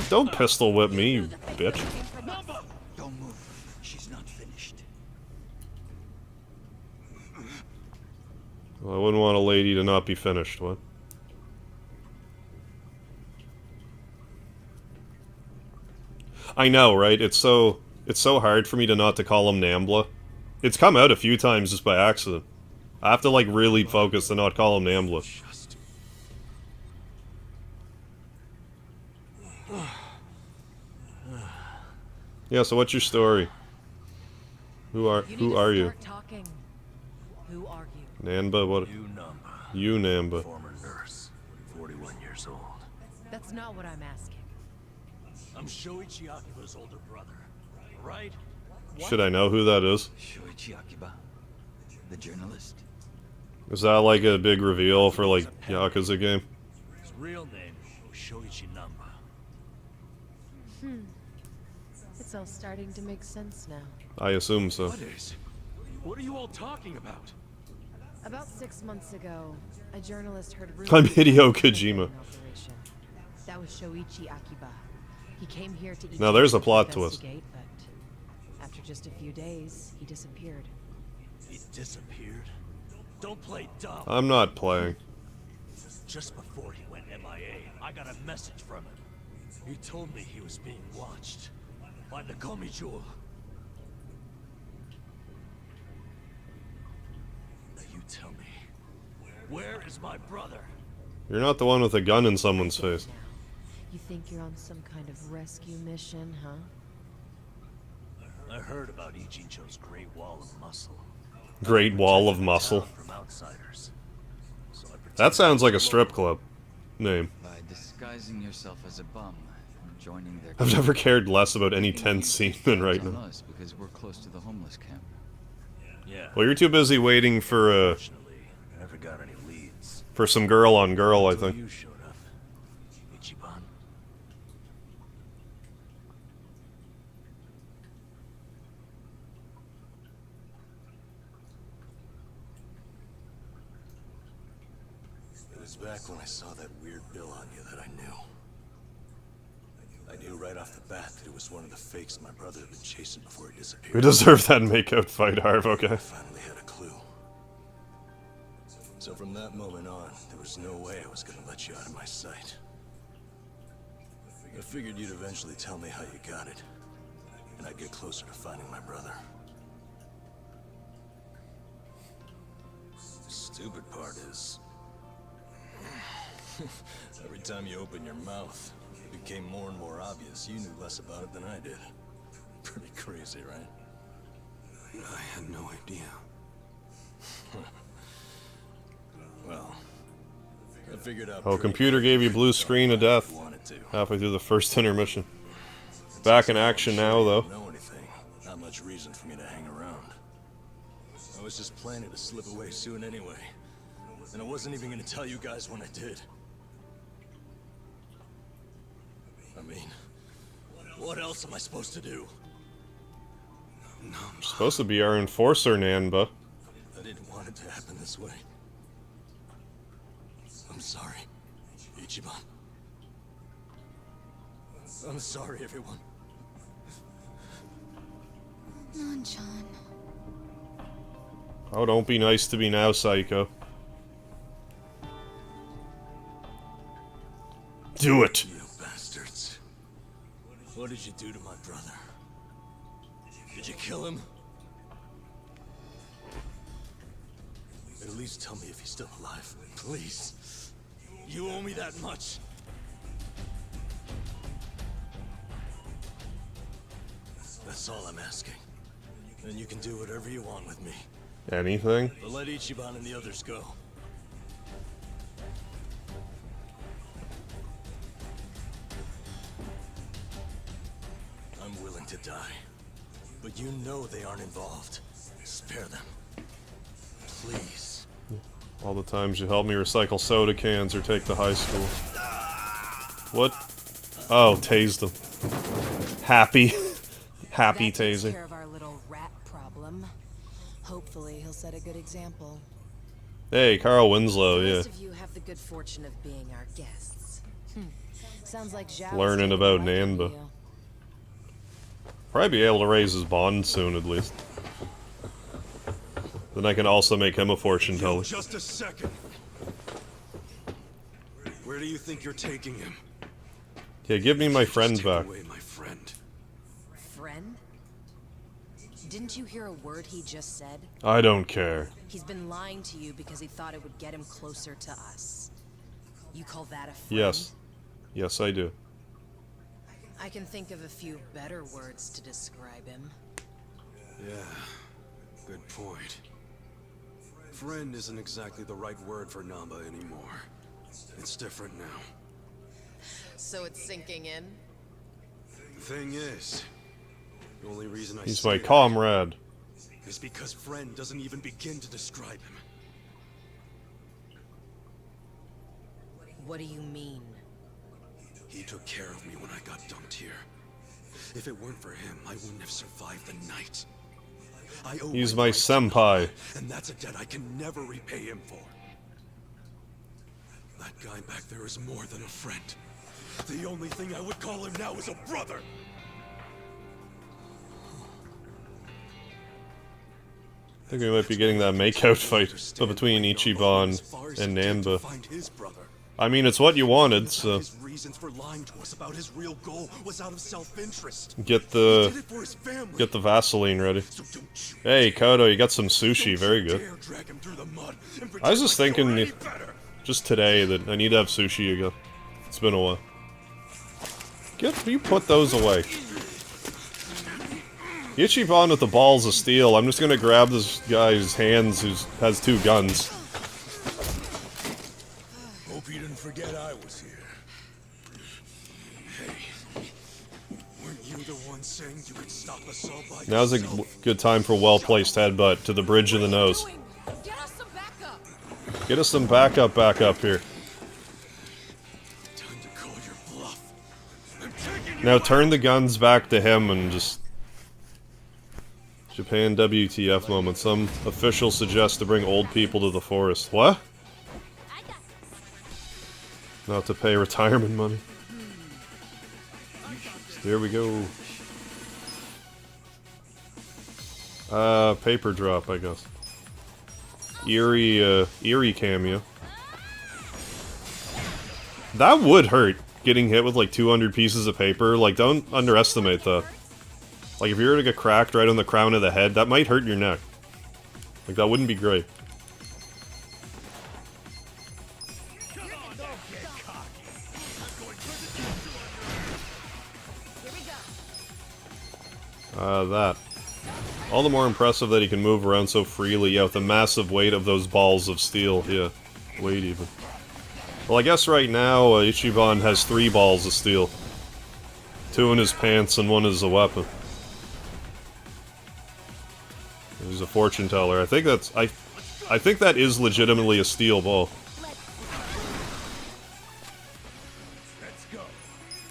Don't pistol whip me, you bitch. Don't move. She's not finished. Well, I wouldn't want a lady to not be finished, what? I know, right? It's so hard for me to not to call him Nambla. It's come out a few times just by accident. I have to, like, really focus to not call him Nambla. Yeah, so what's your story? Who are you? Start talking. Who are you? Nanba, what? You, Namba. Former nurse, 41 years old. That's not what I'm asking. I'm Shoichi Akiba's older brother, right? Should I know who that is? Shoichi Akiba, the journalist. Is that like a big reveal for, like, Yakuza game? His real name was Shoichi Namba. It's all starting to make sense now. I assume so. What is? What are you all talking about? About 6 months ago, a journalist heard rumors I'm of Hideo a Kojima. operation. That was Shoichi Akiba. He came here to Now there's a to plot twist. investigate, but after just a few days, he disappeared. He disappeared? Don't play dumb. I'm not playing. Just before he went MIA, I got a message from him. He told me he was being watched by the Komijul. Now you tell me, where is my brother? You're not the one with a gun in someone's face. Now, you think you're on some kind of rescue mission, huh? I heard about Ijincho's Great Wall of Muscle. Great Wall of Muscle. From outsiders. So I That sounds like a strip club name. By disguising yourself as a bum and joining their I've never cared less about any tense scene than right on now. us because we're close to the homeless camp. Yeah. Well, you're too busy waiting for Fortunately, I never got any leads. some girl on girl, I Until think. you showed up, Ichiban. It was back when I saw that weird bill on you that I knew. I knew right off the bat that it was one of the fakes my brother had been chasing before he disappeared. We deserve that makeout fight, Harv, okay. I finally had a clue. So from that moment on, there was no way I was gonna let you out of my sight. I figured you'd eventually tell me how you got it, and I'd get closer to finding my brother. The stupid part is, every time you open your mouth, it became more and more obvious you knew less about it than I did. Pretty crazy, right? I had no idea. Well, I figured out. Oh, pretty computer quick gave you blue screen of death if you wanted to. halfway through the first intermission. Back in action now, though. Don't know anything. Not much reason for me to hang around. I was just planning to slip away soon anyway. And I wasn't even gonna tell you guys when I did. I mean, what else am I supposed to do? You're supposed to be our enforcer, Nanba. I didn't want it to happen this way. I'm sorry, Ichiban. I'm sorry, everyone. Non-chan. Oh, don't be nice to me now, Psycho. Do it! You bastards. What did you do to my brother? Did you kill him? At least tell me if he's still alive. Please. You owe me that much. That's all I'm asking. Then you can do whatever you want with me. Anything? But let Ichiban and the others go. I'm willing to die. But you know they aren't involved. Spare them. Please. All the times you helped me recycle soda cans or take to high school. What? Oh, tased them. Happy. Happy That takes tasing. care of our little rat problem. Hopefully, he'll set a good example. Hey, Carl Winslow, The yeah. rest of you have the good fortune of being our guests. Sounds like Zhao's Learning taking a about liking to Nanba. you. Probably be able to raise his bond soon, at least. Then I can also make him a fortune teller. Just a second. Where do you think you're taking him? Yeah, give me my friend Just take back. away my friend. Friend? Didn't you hear a word he just said? I don't care. He's been lying to you because he thought it would get him closer to us. You call that a friend? Yes. Yes, I do. I can think of a few better words to describe him. Yeah, good point. Friend isn't exactly the right word for Namba anymore. It's different now. So it's sinking in? The thing is, the only reason I He's say my that comrade. is because friend doesn't even begin to describe him. What do you mean? He took care of me when I got dumped here. If it weren't for him, I wouldn't have survived the night. I owe He's my life to him, senpai. and that's a debt I can never repay him for. That guy back there is more than a friend. The only thing I would call him now is a brother. I think we might be getting that makeout fight between Ichiban and Nanba. Find his brother. I mean, it's what you wanted, so His reasons for lying to us about his real goal was out of self-interest. get He did the it for his family. get the Vaseline ready. So don't you Hey, Kodo, you got some sushi. Very good. dare drag him through the mud and I was just pretend like thinking you're any better. just today that I need to have sushi again. It's been a while. You put those away. Ichiban with the balls of steel. I'm just gonna grab this guy's hands who has two guns. Hope you didn't forget I was here. Hey, weren't you the one saying you could stop us all by Now's a yourself? good time for well-placed headbutt to the bridge of the nose. Get us some backup! Get us some backup back up here. Time to call your bluff. I'm taking you Now out. turn the guns back to him and just... Japan WTF moment. Some official suggests to bring old people to the forest. What? Not to pay retirement money. Here we go. Paper drop, I guess. Eerie cameo. That would hurt, getting hit with like 200 pieces of paper. Like, don't underestimate that. Like, if you were to get cracked right on the crown of the head, that might hurt your neck. Like, that wouldn't be great. That. All the more impressive that he can move around so freely, yeah, with the massive weight of those balls of steel, yeah. Weight, even. Well, I guess right now, Ichiban has 3 balls of steel. 2 in his pants and 1 is a weapon. He's a fortune teller. I think that's... I think that is legitimately a steel ball.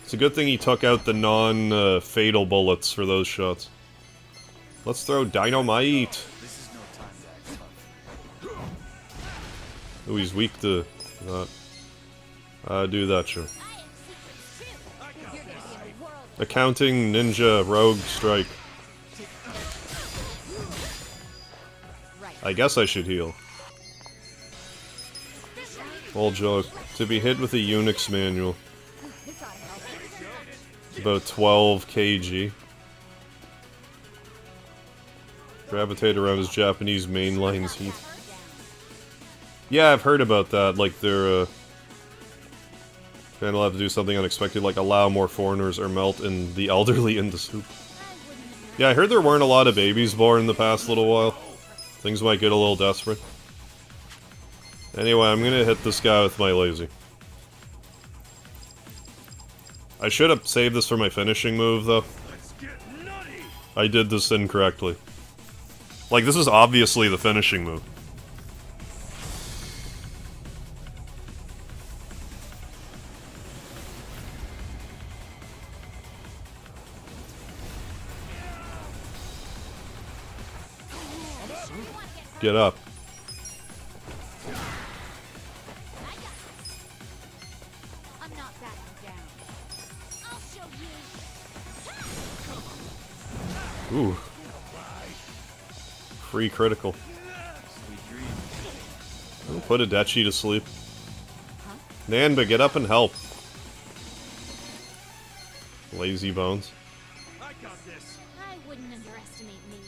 It's a good thing he took out the non-fatal bullets for those shots. Let's throw dynamite! Ooh, he's weak to that. Do that, sure. Accounting, ninja, rogue, strike. I guess I should heal. Old joke. To be hit with a Unix manual. About 12 kg. Gravitate around his Japanese mainline's heat. Yeah, I've heard about that. Like, they're, gonna have to do something unexpected, like allow more foreigners or melt in the elderly into soup. Yeah, I heard there weren't a lot of babies born in the past little while. Things might get a little desperate. Anyway, I'm gonna hit this guy with my lazy. I should have saved this for my finishing move, though. I did this incorrectly. Like, this is obviously the finishing move. Get up. I'm not backing down. I'll show you. Ooh. Free critical. I'll put Adechi to sleep. Nanba, get up and help. Lazy bones. I got this. I wouldn't underestimate me.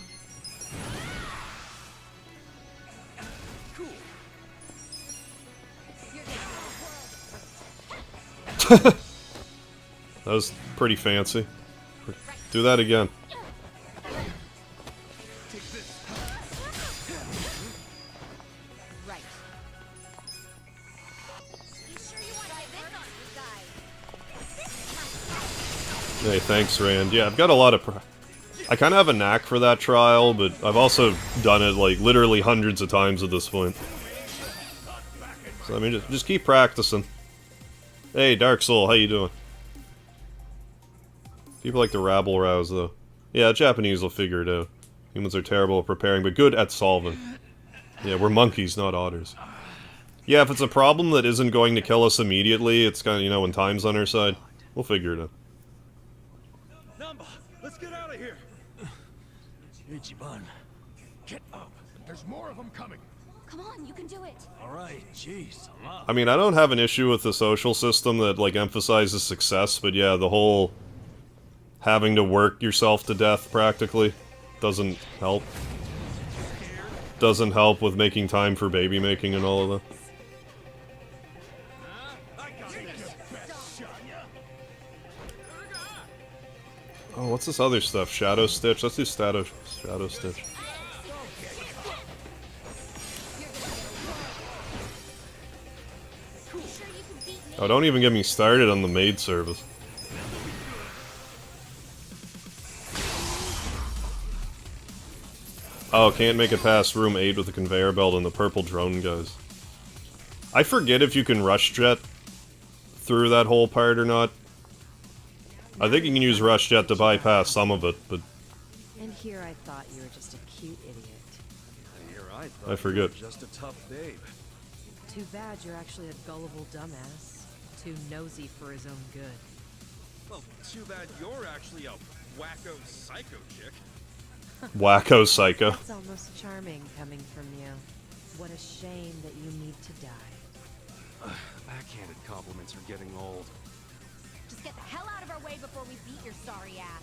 That was pretty fancy. Do that again. Right. You sure you want to try this on, guys? Hey, thanks, Rand. Yeah, I've got a lot of... I kind of have a knack for that trial, but I've also done it, like, literally hundreds of times at this point. So, I mean, just keep practicing. Hey, Dark Soul, how you doing? People like to rabble-rouse, though. Yeah, Japanese will figure it out. Humans are terrible at preparing, but good at solving. Yeah, we're monkeys, not otters. Yeah, if it's a problem that isn't going to kill us immediately, it's kind of, you know, when time's on our side, we'll figure it out. Namba, let's get out of here. Ichiban, get up. There's more of them coming. Come on, you can do it. All right, jeez, I'm up. I mean, I don't have an issue with the social system that, like, emphasizes success, but yeah, the whole having to work yourself to death, practically, doesn't help. Doesn't help with making time for baby making and all of that. Oh, what's this other stuff? Shadow Stitch? Let's do Shadow Stitch. Oh, don't even get me started on the maid service. Oh, can't make it past room 8 with the conveyor belt and the purple drone guys. I forget if you can rush jet through that whole part or not. I think you can use rush jet to bypass some of it, but... And here I thought you were just a cute idiot. Here I thought I forget. you were just a tough babe. Too bad you're actually a gullible dumbass. Too nosy for his own good. Well, too bad you're actually a wacko psycho chick. Wacko psycho. It's almost charming coming from you. What a shame that you need to die. Backhanded compliments are getting old. Just get the hell out of our way before we beat your sorry ass.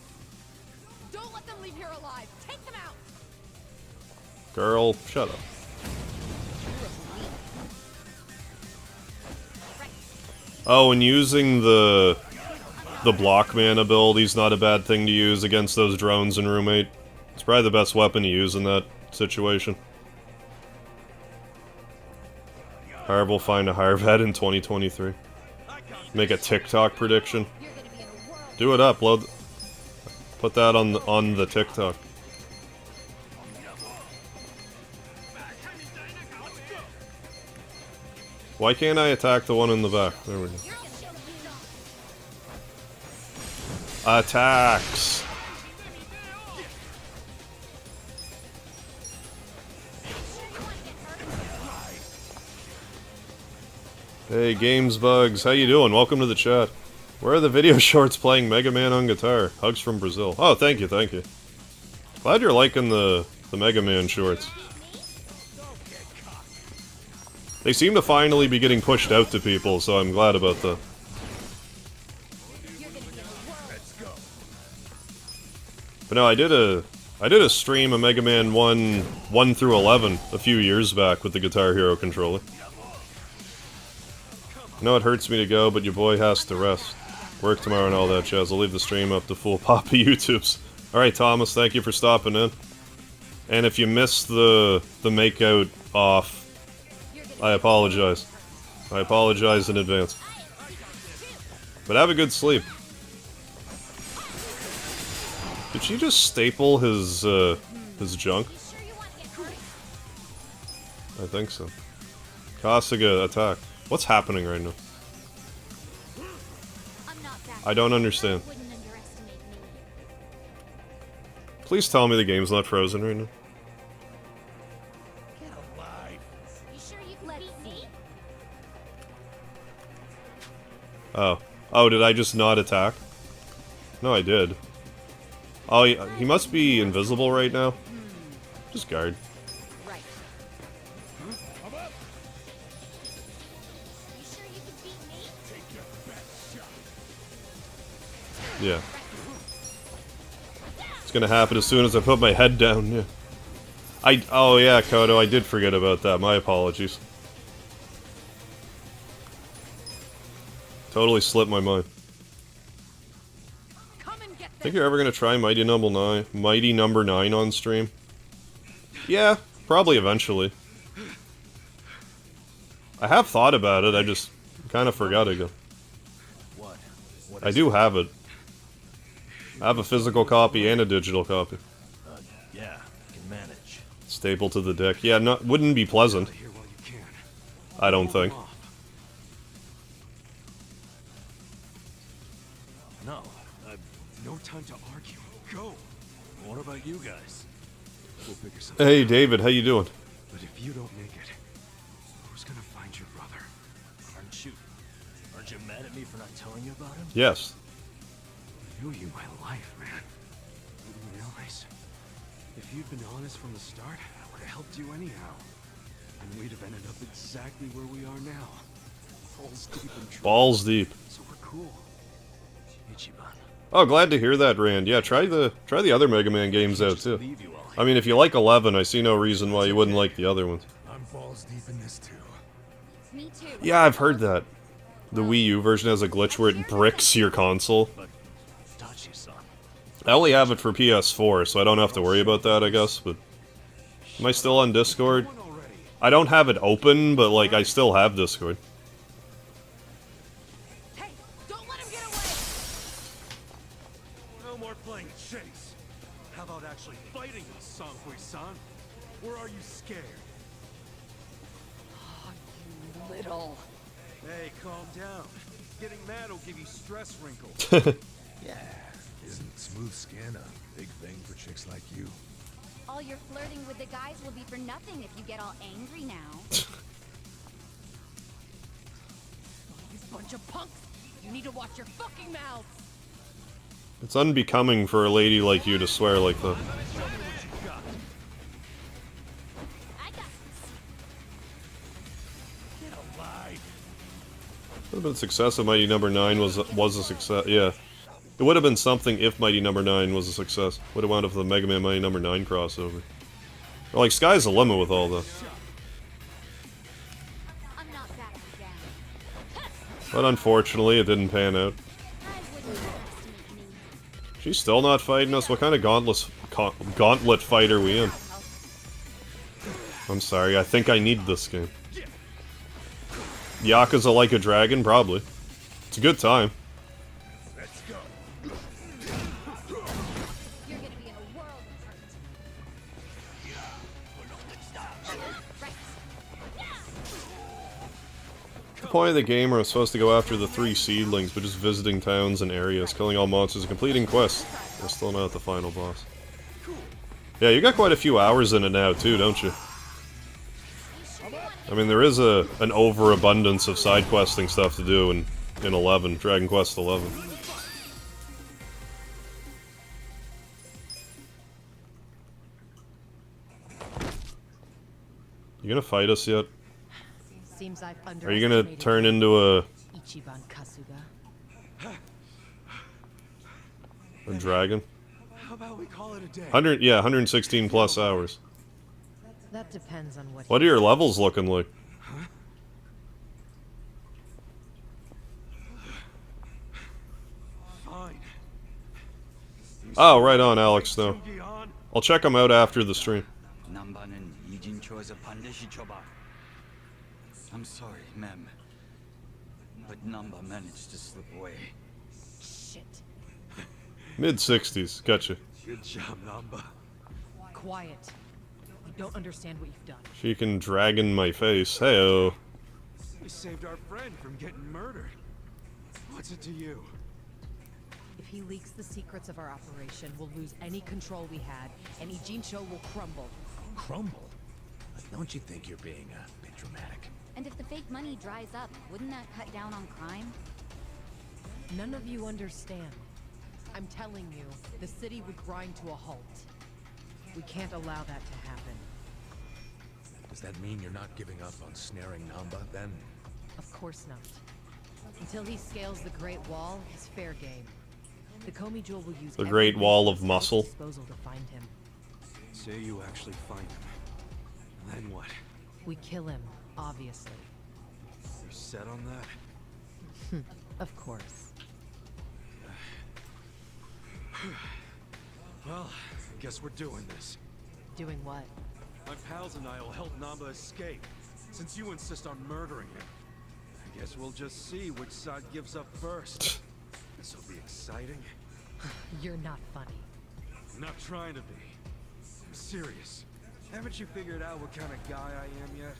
Don't let them leave here alive. Take them out. Girl, shut up. Oh, and using the Blockman ability's not a bad thing to use against those drones in room 8. It's probably the best weapon to use in that situation. Harv will find a Harv head in 2023. Make a TikTok prediction. Do it, upload. Put that on the TikTok. Why can't I attack the one in the back? There we go. Attacks! Hey, Games Bugs, how you doing? Welcome to the chat. Where are the video shorts playing Mega Man on guitar? Hugs from Brazil. Oh, thank you, thank you. Glad you're liking the Mega Man shorts. They seem to finally be getting pushed out to people, so I'm glad about that. But no, I did a stream of Mega Man 1 through 11 a few years back with the Guitar Hero controller. I know it hurts me to go, but your boy has to rest. Work tomorrow and all that jazz. I'll leave the stream up to full Poppy YouTubes. Alright, Thomas, thank you for stopping in. And if you missed the makeout off, I apologize. I apologize in advance. But have a good sleep. Did she just staple his junk? I think so. Kasuga, attack. What's happening right now? I don't understand. Please tell me the game's not frozen right now. Oh. Oh, did I just not attack? No, I did. Oh, he must be invisible right now. Just guard. Yeah. It's gonna happen as soon as I put my head down, yeah. Oh yeah, Kodo, I did forget about that. My apologies. Totally slipped my mind. Think you're ever gonna try Mighty Number 9 on stream? Yeah, probably eventually. I have thought about it, I just kind of forgot again. I do have it. I have a physical copy and a digital copy. Yeah, I can manage. Staple to the deck. Yeah, wouldn't be pleasant. I don't think. No, no time to argue. Go. What about you guys? We'll figure something Hey, out. David, how you doing? But if you don't make it, who's gonna find your brother? Aren't you mad at me for not telling you about him? Yes. I knew you my life, man. Didn't realize. If you'd been honest from the start, I would have helped you anyhow. And we'd have ended up exactly where we are now. Balls deep in trouble. Balls deep. So we're cool. Ichiban. Oh, glad to hear that, Rand. Yeah, try the other Mega Man games out too. I mean, if you like 11, I see no reason why you wouldn't like the other ones. I'm balls deep in this too. Me too. Yeah, I've heard that. The Wii U version has a glitch where it bricks your console. I only have it for PS4, so I don't have to worry about that, I guess, but... Am I still on Discord? I don't have it open, but, like, I still have Discord. Hey, don't let him get away! No more playing chase. How about actually fighting us, Sankui-san? Or are you scared? Oh, you little. Hey, calm down. Getting mad will give you stress wrinkles. Yeah, isn't smooth skin a big thing for chicks like you? All your flirting with the guys will be for nothing if you get all angry now. You bunch of punks! You need to watch your fucking mouths! It's unbecoming for a lady like you to swear like that. Would have been a success if Mighty Number 9 was a success. Yeah, it would have been something if Mighty Number 9 was a success. Would have wound up with a Mega Man Mighty Number 9 crossover. Or like, sky's the limit with all this. I'm not backing down. But unfortunately, it didn't pan out. I wouldn't underestimate me. She's still not fighting us. What kind of gauntlet fight are we in? I'm sorry. I think I need this game. Yakuza Like a Dragon? Probably. It's a good time. Let's go. point of the game where I'm supposed to go after the 3 seedlings, but just visiting towns and areas, killing all monsters, and completing quests. I'm still not at the final boss. Yeah, you got quite a few hours in it now, too, don't you? I mean, there is an overabundance of side questing stuff to do in 11, Dragon Quest 11. You gonna fight us yet? Seems I've Are you gonna turn into a Ichiban Kasuga. dragon? How about we call it a day? 116 plus hours. That depends on what. What are your levels looking like? Fine. Oh, right on, Alex, though. I'll check them out after the stream. I'm sorry, ma'am, but Namba managed to slip away. Shit. Mid-60s, gotcha. Good job, Namba. Quiet. You don't understand what you've done. She can dragon my face. Heyo. We saved our friend from getting murdered. What's it to you? If he leaks the secrets of our operation, we'll lose any control we had, and Ijincho will crumble. Crumble? Don't you think you're being a bit dramatic? And if the fake money dries up, wouldn't that cut down on crime? None of you understand. I'm telling you, the city would grind to a halt. We can't allow that to happen. Does that mean you're not giving up on snaring Namba, then? Of course not. Until he scales the Great Wall, it's fair game. The Komi Jewel will use The Great Wall of Muscle. Disposal to find him. Say you actually find him. Then what? We kill him, obviously. You're set on that? Of course. Well, I guess we're doing this. Doing what? My pals and I will help Namba escape, since you insist on murdering him. I guess we'll just see which side gives up first. This will be exciting. You're not funny. I'm not trying to be. I'm serious. Haven't you figured out what kind of guy I am yet?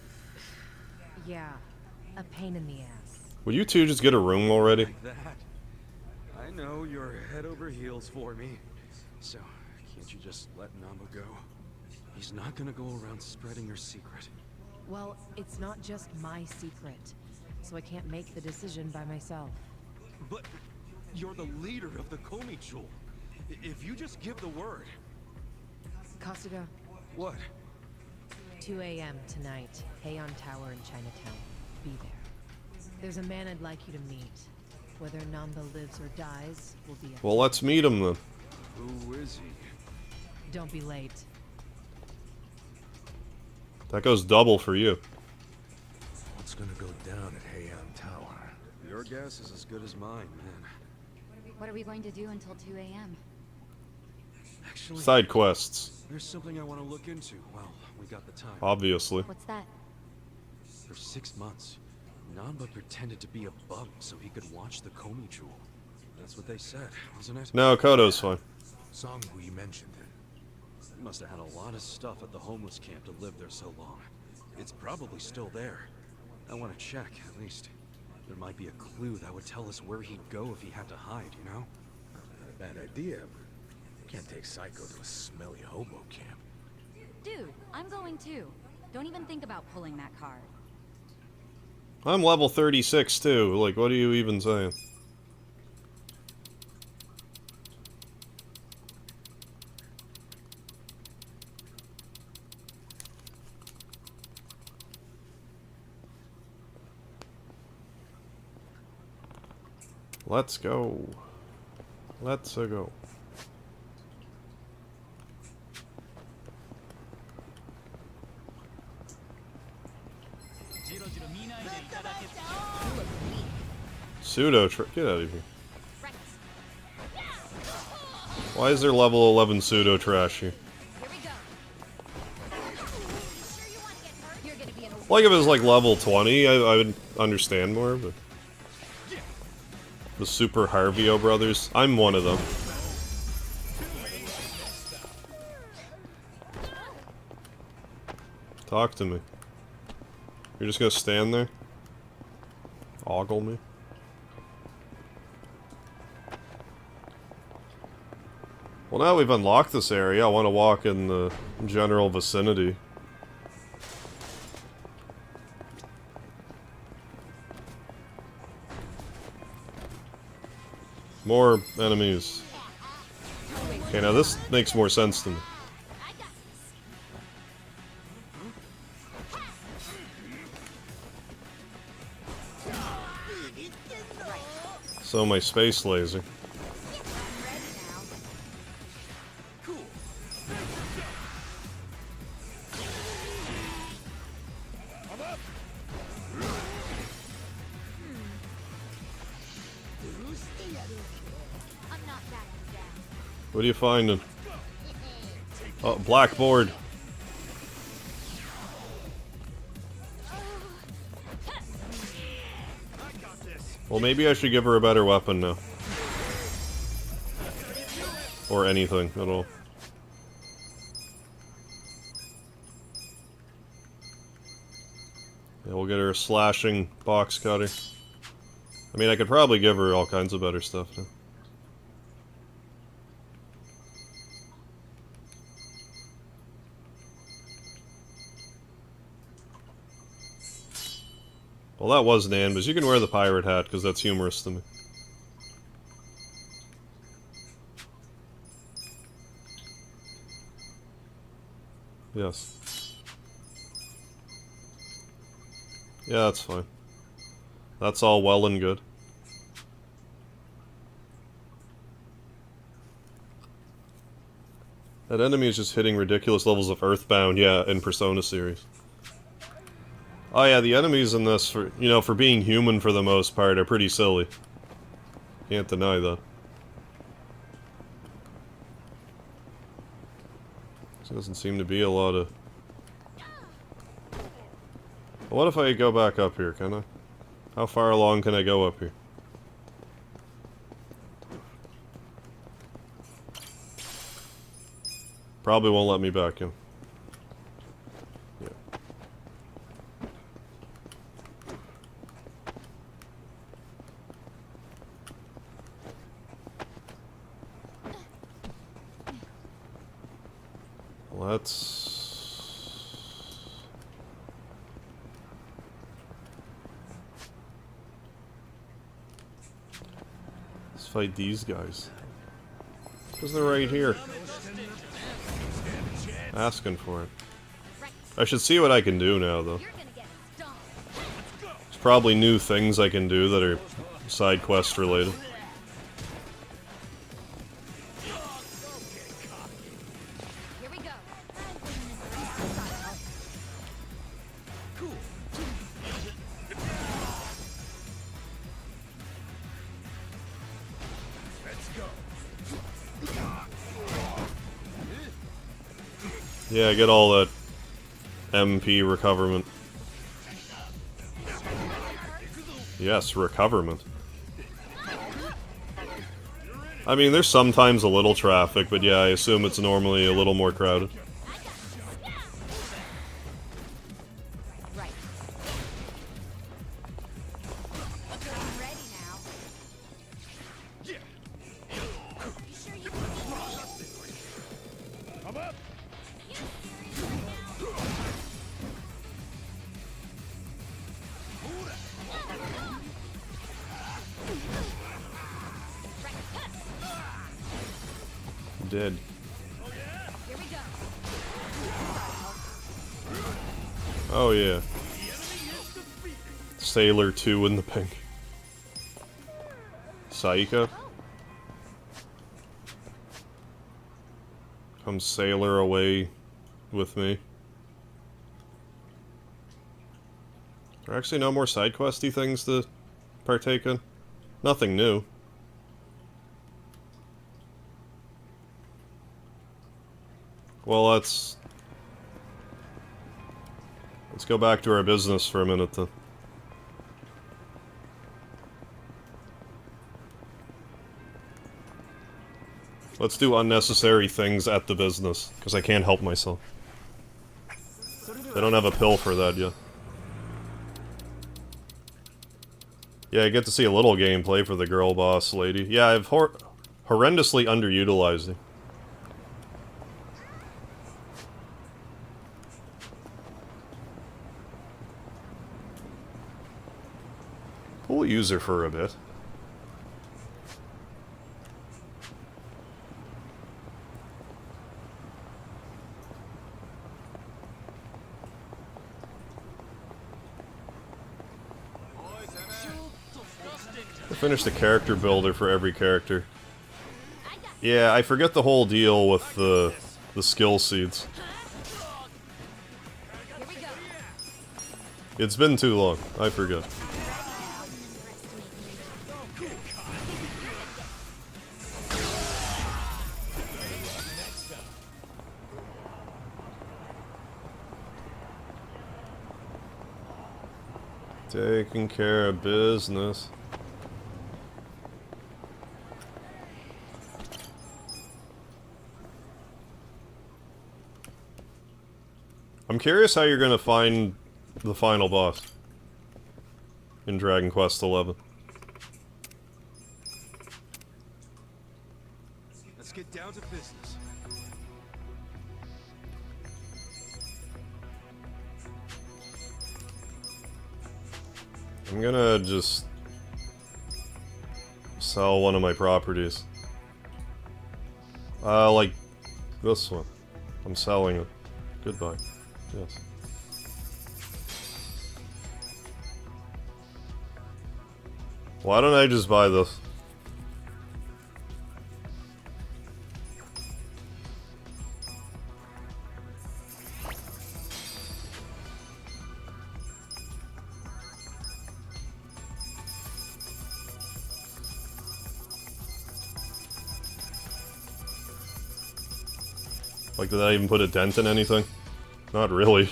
Yeah, a pain in the ass. Would you two just get a room already? Like that? I know you're head over heels for me. So, can't you just let Namba go? He's not gonna go around spreading your secret. Well, it's not just my secret, so I can't make the decision by myself. But you're the leader of the Komi Jewel. If you just give the word... Kasuga, What? 2 a.m. tonight, Heian Tower in Chinatown. Be there. There's a man I'd like you to meet. Whether Namba lives or dies will be up. Well, let's meet him then. Who is he? Don't be late. That goes double for you. What's gonna go down at Heian Tower? Your guess is as good as mine, man. What are we going to do until 2 a.m.? Actually, Side quests, there's something I want to look into. Well, we got the time. obviously. What's that? For 6 months, Namba pretended to be a bum so he could watch the Komi Jewel. That's what they said, wasn't it? No, Kodo's fine. Songui mentioned it. He must have had a lot of stuff at the homeless camp to live there so long. It's probably still there. I want to check, at least. There might be a clue that would tell us where he'd go if he had to hide, you know? Not a bad idea, but you can't take Psycho to a smelly hobo camp. Dude, I'm going too. Don't even think about pulling that card. I'm level 36 too. Like, what are you even saying? Let's go. Let's go. Pseudo get out of here. Why is there level 11 pseudo trash here? Like if it was like level 20, I would understand more, but the Super Harvio brothers, I'm one of them. Talk to me. You're just gonna stand there? Ogle me. Well, now we've unlocked this area, I want to walk in the general vicinity. More enemies. Okay, now this makes more sense to me. So my space laser. What are you finding? Oh, blackboard. Well, maybe I should give her a better weapon now. Or anything at all. Yeah, we'll get her a slashing box cutter. I mean, I could probably give her all kinds of better stuff now. Well, that was Nan, but you can wear the pirate hat, because that's humorous to me. Yes. Yeah, that's fine. That's all well and good. That enemy is just hitting ridiculous levels of Earthbound, yeah, in Persona series. Oh yeah, the enemies in this, for you know, for being human for the most part, are pretty silly. Can't deny that. There doesn't seem to be a lot of... Well, what if I go back up here, can I? How far along can I go up here? Probably won't let me back in. Yeah. Let's fight these guys. Because they're right here. Asking for it. I should see what I can do now, though. There's probably new things I can do that are side quest related. Yeah, get all that MP recoverment. Yes, recoverment. I mean, there's sometimes a little traffic, but yeah, I assume it's normally a little more crowded. Dead. Oh yeah. Sailor 2 in the pink. Saika. Come sailor away with me. There are actually no more side questy things to partake in. Nothing new. Well, let's go back to our business for a minute then. Let's do unnecessary things at the business, because I can't help myself. They don't have a pill for that yet. Yeah, I get to see a little gameplay for the girl boss lady. Yeah, I've horrendously underutilized it. We'll use her for a bit. Finish the character builder for every character. Yeah, I forget the whole deal with the skill seeds. It's been too long. I forget. Taking care of business. I'm curious how you're gonna find the final boss in Dragon Quest XI. Let's get down to business. I'm gonna just sell one of my properties. Like this one. I'm selling it. Goodbye. Yes. Why don't I just buy this? Like, did I even put a dent in anything? Not really.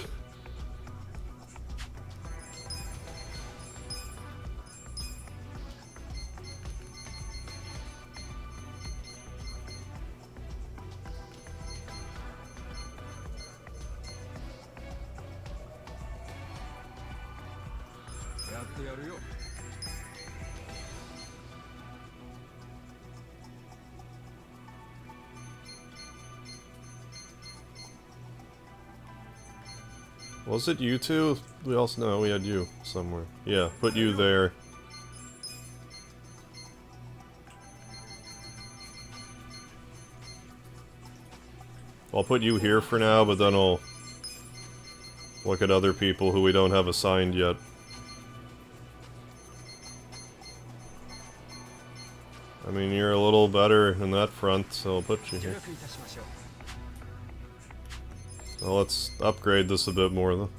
Was it you two? We also know we had you somewhere. Yeah, put you there. I'll put you here for now, but then I'll look at other people who we don't have assigned yet. I mean, you're a little better in that front, so I'll put you here. Well, let's upgrade this a bit more, though.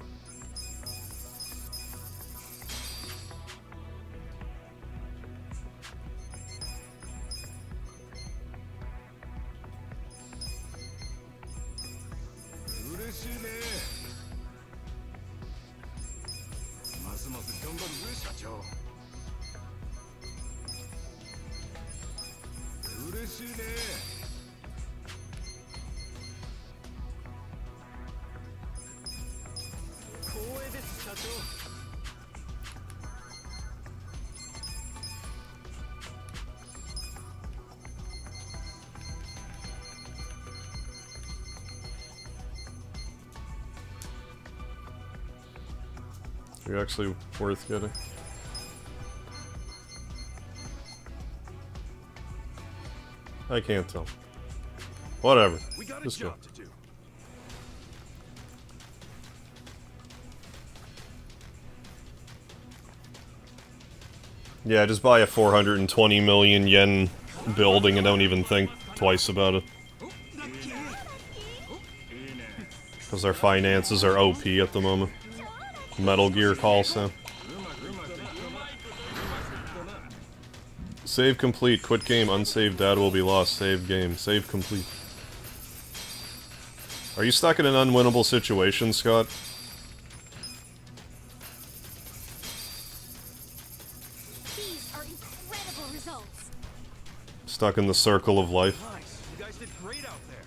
You're actually worth getting. I can't tell. Whatever. We got a Just go. job to do. Yeah, just buy a 420 million yen building and don't even think twice about it. Because our finances are OP at the moment. Metal Gear call sound. Save complete. Quit game. Unsaved data will be lost. Save game. Save complete. Are you stuck in an unwinnable situation, Scott? These are incredible results. Stuck in the circle of life? Nice. You guys did great out there.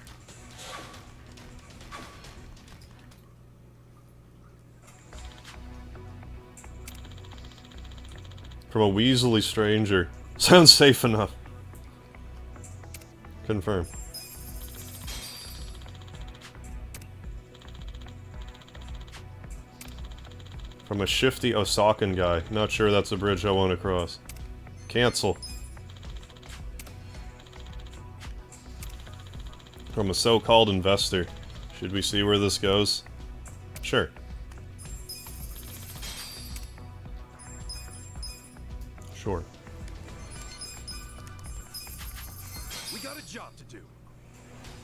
From a Weasley stranger. Sounds safe enough. Confirm. From a shifty Osakan guy. Not sure that's a bridge I want to cross. Cancel. From a so-called investor. Should we see where this goes? Sure. Sure. We got a job to do.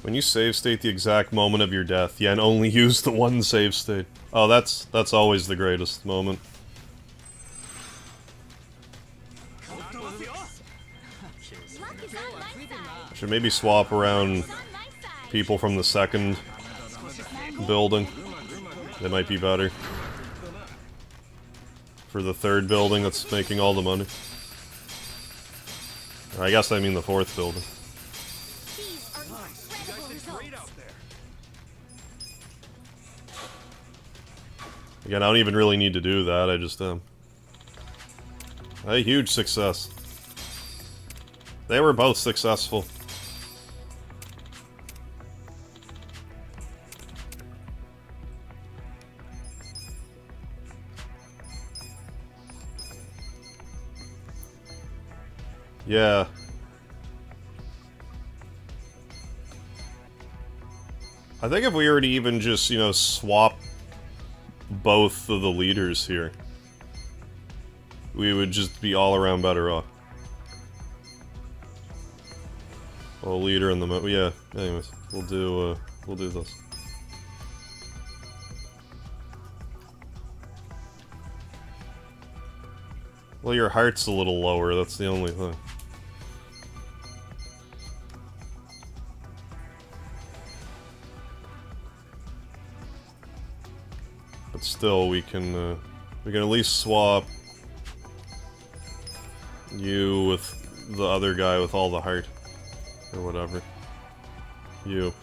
When you save state the exact moment of your death, yeah, and only use the one save state. Oh, that's always the greatest moment. Should maybe swap around people from the second building. They might be better. For the third building that's making all the money. I guess I mean the fourth building. Again, I don't even really need to do that, I just am. A huge success. They were both successful. Yeah. I think if we were to even just, you know, swap both of the leaders here, we would just be all around better off. Well, leader in the yeah. Anyways, we'll do this. Well, your heart's a little lower. That's the only thing. But still, we can at least swap you with the other guy with all the heart. Or whatever. You.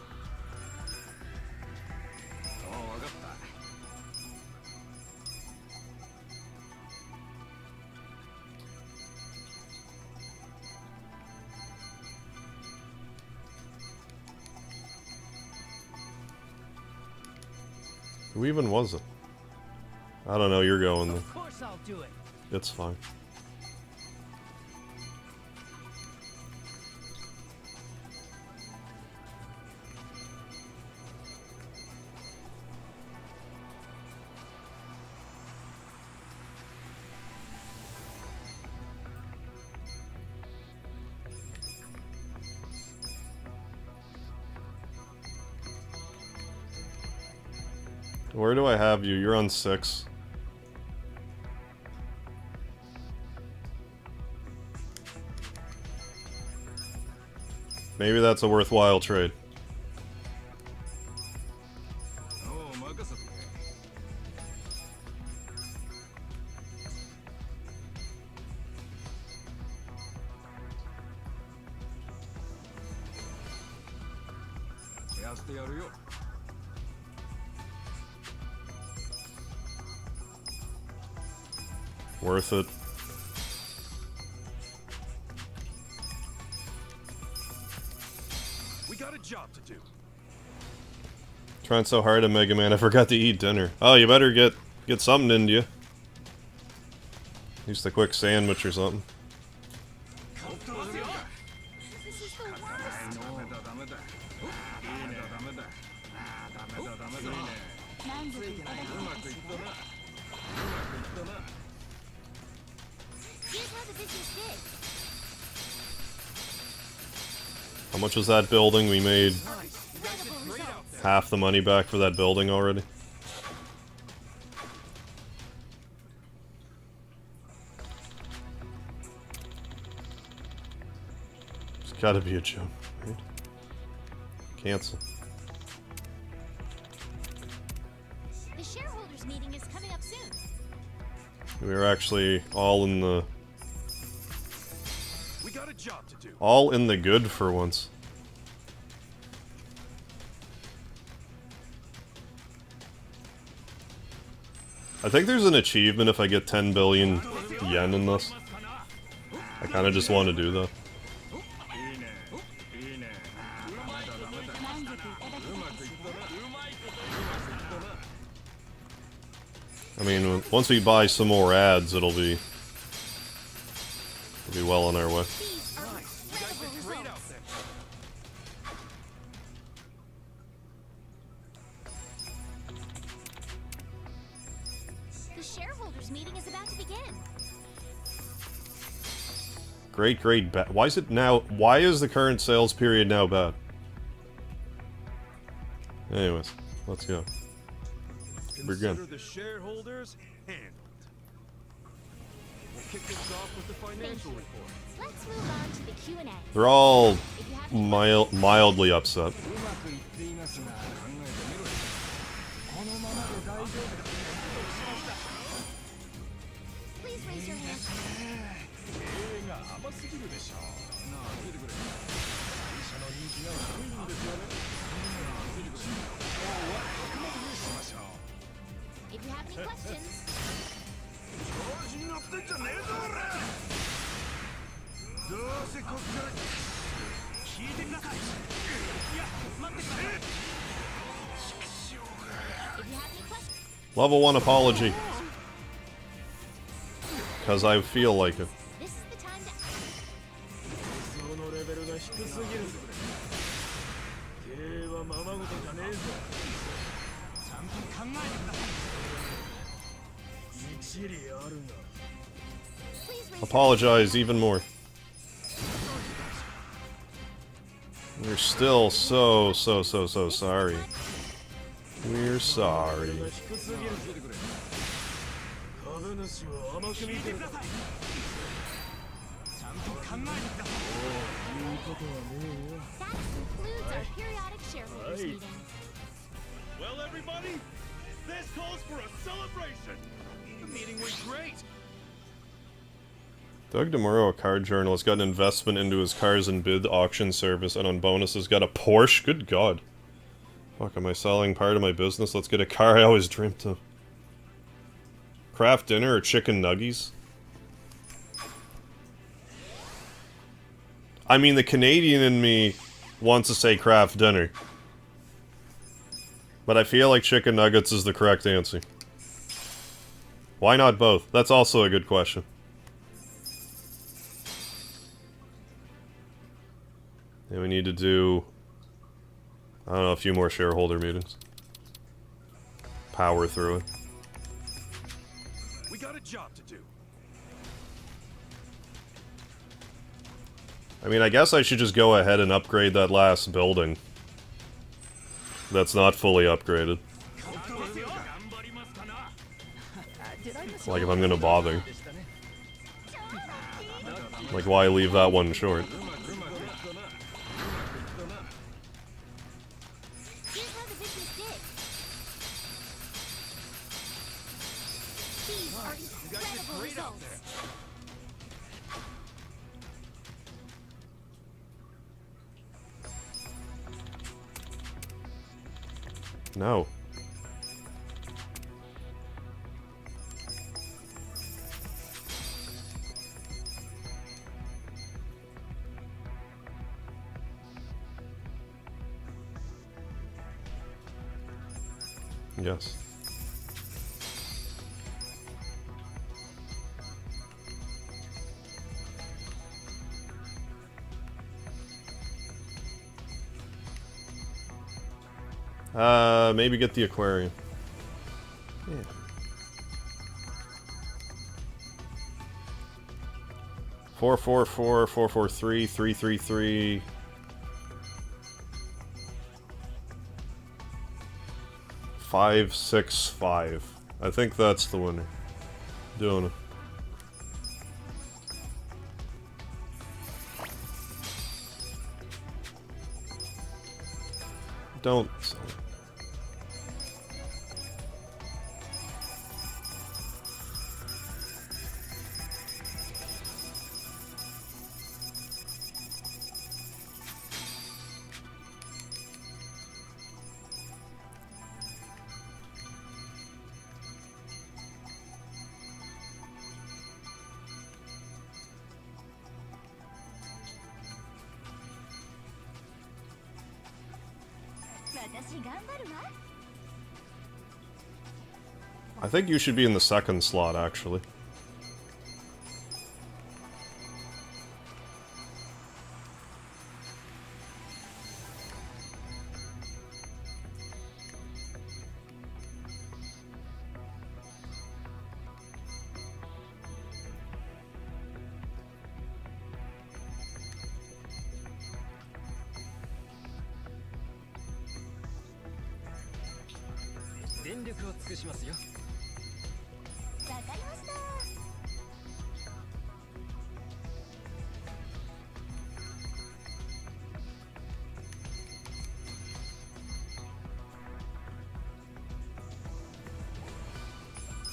Who even was it? I don't know, you're going there. Of course I'll do it. It's fine. Where do I have you? You're on 6. Maybe that's a worthwhile trade. Worth it. We got a job to do. Trying so hard at Mega Man, I forgot to eat dinner. Oh, you better get something into you. At least a quick sandwich or something. How much was that building? We made half the money back for that building already. It's gotta be a joke, right? Cancel. The shareholders meeting is coming up soon. We were actually all in the... We got a job to do. all in the good for once. I think there's an achievement if I get 10 billion yen in this. I kind of just want to do that. I mean, once we buy some more ads, it'll be well on our way. The shareholders meeting is about to begin. Great bad. Why is it now? Why is the current sales period now bad? Anyways, let's go. We're good. Consider the shareholders handled. We'll kick this off with the financial report. Let's move on to the Q&A. They're all If you have any mildly upset. please raise your hand. If you have any questions, if you have any questions, Level 1 apology. Because I feel like it. this is the time to please raise Apologize even more. We're still so sorry. We're sorry. That concludes our periodic shareholders meeting. Well, everybody, this calls for a celebration. The meeting was great. Doug DeMuro, a car journalist, got an investment into his cars and bid auction service, and on bonuses got a Porsche. Good God. Fuck, am I selling part of my business? Let's get a car I always dreamt of. Kraft dinner or chicken nuggies? I mean, the Canadian in me wants to say Kraft dinner. But I feel like chicken nuggets is the correct answer. Why not both? That's also a good question. And we need to do, I don't know, a few more shareholder meetings. Power through it. We got a job to do. I mean, I guess I should just go ahead and upgrade that last building. That's not fully upgraded. Like, if I'm gonna bother. Like, why leave that one short? Here's how the business did. These are incredible results. No. Yes. Maybe get the aquarium. Yeah. Four, 443, 333. 565. I think that's the winner. Doing it. Don't. I think you should be in the second slot, actually.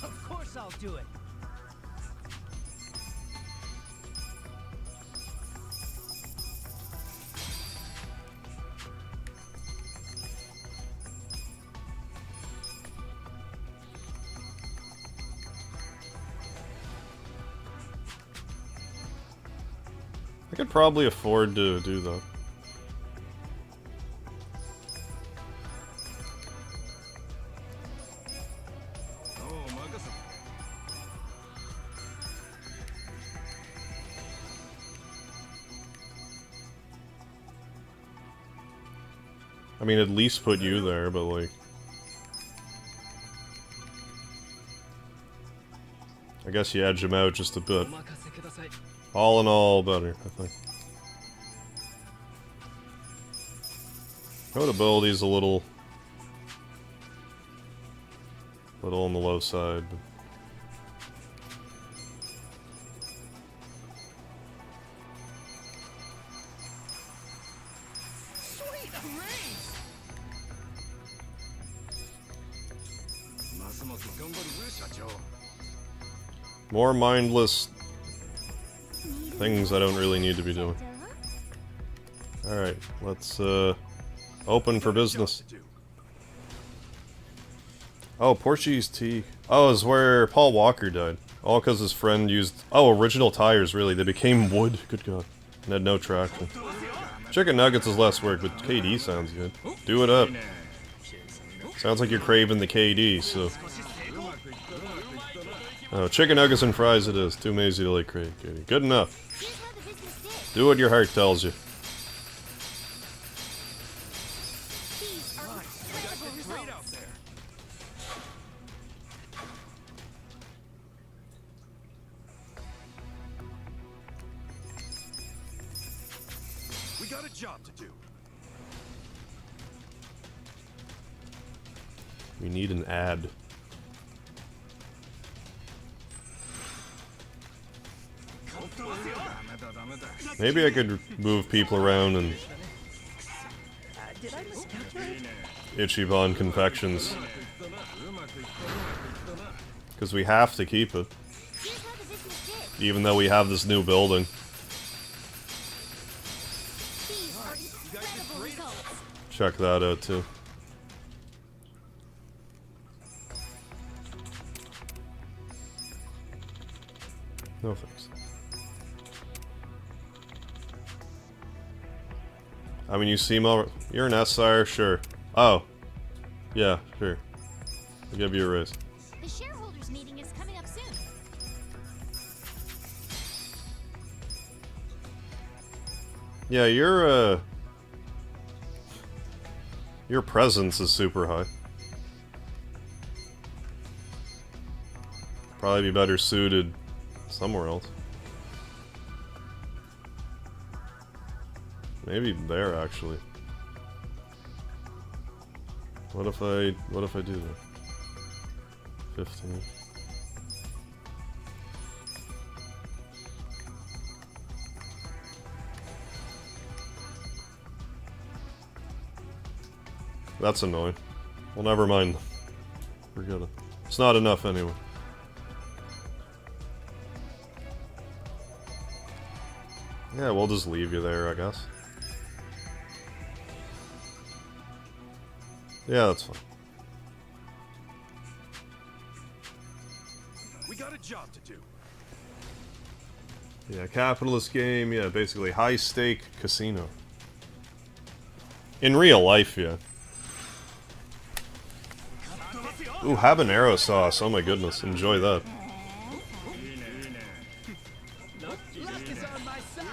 Of course I'll do it. I could probably afford to do that. I mean, at least put you there, but like... I guess you edge him out just a bit. All in all, better, I think. Notability's a little on the low side, but... More mindless things I don't really need to be doing. Alright, let's open for business. Oh, Portuguese tea. Oh, is where Paul Walker died. All because his friend used... Oh, original tires, really. They became wood. Good god. And had no traction. Chicken nuggets is less work, but KD sounds good. Do it up. Sounds like you're craving the KD, so... Oh, chicken nuggets and fries it is. Too lazy to like crave KD. Good enough. Do what your heart tells you. We got a job to do. We need an ad. Maybe I could move people around and Ichiban Confections. Because we have to keep it. Even though we have this new building. Check that out too. No thanks. I mean, you seem all... You're an SR? Sure. Oh. Yeah, sure. I'll give you a raise. The shareholders meeting is coming up soon. Yeah, your presence is super high. Probably be better suited somewhere else. Maybe there, actually. What if I do that? 15. That's annoying. Well, never mind. Forget it. It's not enough anyway. Yeah, we'll just leave you there, I guess. Yeah, that's fine. We got a job to do. Yeah, capitalist game, yeah, basically high-stake casino. In real life, yeah. Ooh, habanero sauce. Oh my goodness, enjoy that. Luck is on my side.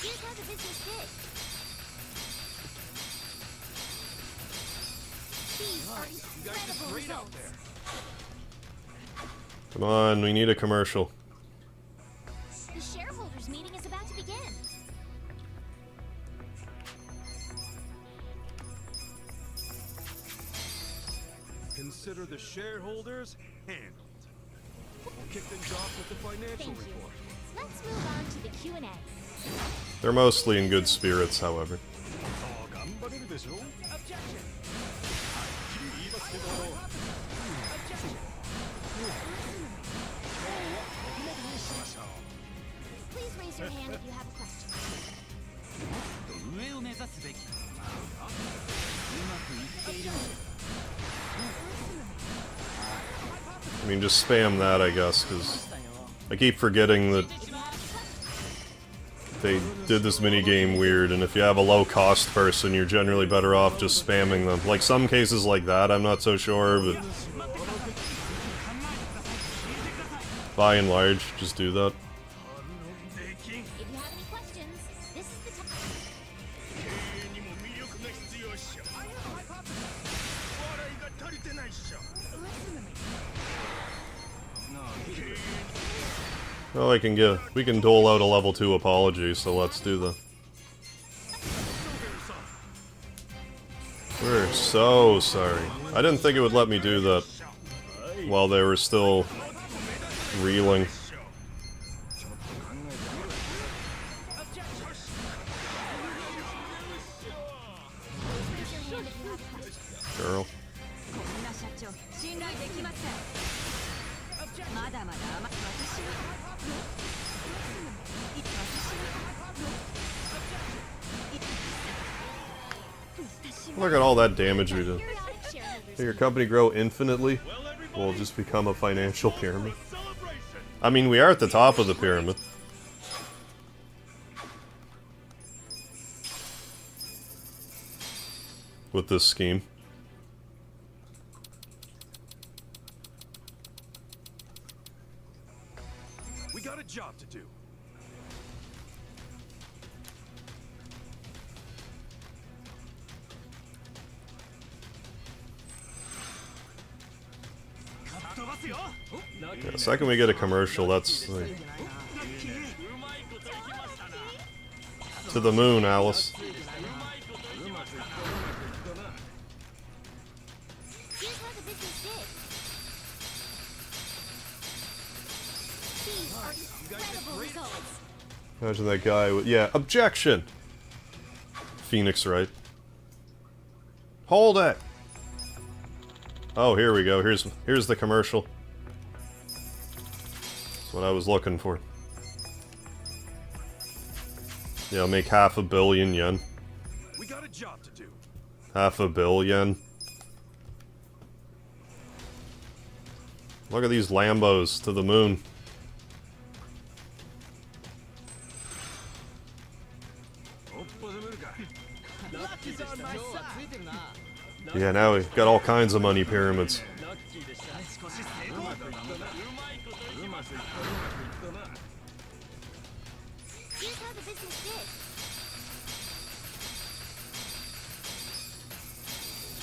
Here's how the business did. These are incredible results. Come on, we need a commercial. The shareholders meeting is about to begin. Consider the shareholders handled. We'll kick things off with the financial Thank you. report. Let's move on to the Q&A. They're mostly in good spirits, however. Please raise your hand if you have a question. I mean, just spam that, I guess, because I keep forgetting that they did this minigame weird, and if you have a low-cost person, you're generally better off just spamming them. Like, some cases like that, I'm not so sure, but by and large, just do that. If you have any questions, this is the time. Well, we can dole out a level 2 apology, so let's do that. We're so sorry. I didn't think it would let me do that while they were still reeling. Girl. Look at all that damage we did. Did your company grow infinitely? We'll just become a financial pyramid. I mean, we are at the top of the pyramid. With this scheme. We got a job to do. Yeah, the second we get a commercial, that's like, to the moon, Alice. Here's how the business did. These are incredible results. Imagine that guy with, yeah, objection! Phoenix, right? Hold it! Oh, here we go. Here's the commercial. That's what I was looking for. Yeah, I'll make 500 million yen. We got a job to do. 500 million. Look at these Lambos to the moon. Luck is on my side. Yeah, now we've got all kinds of money pyramids. Here's how the business did.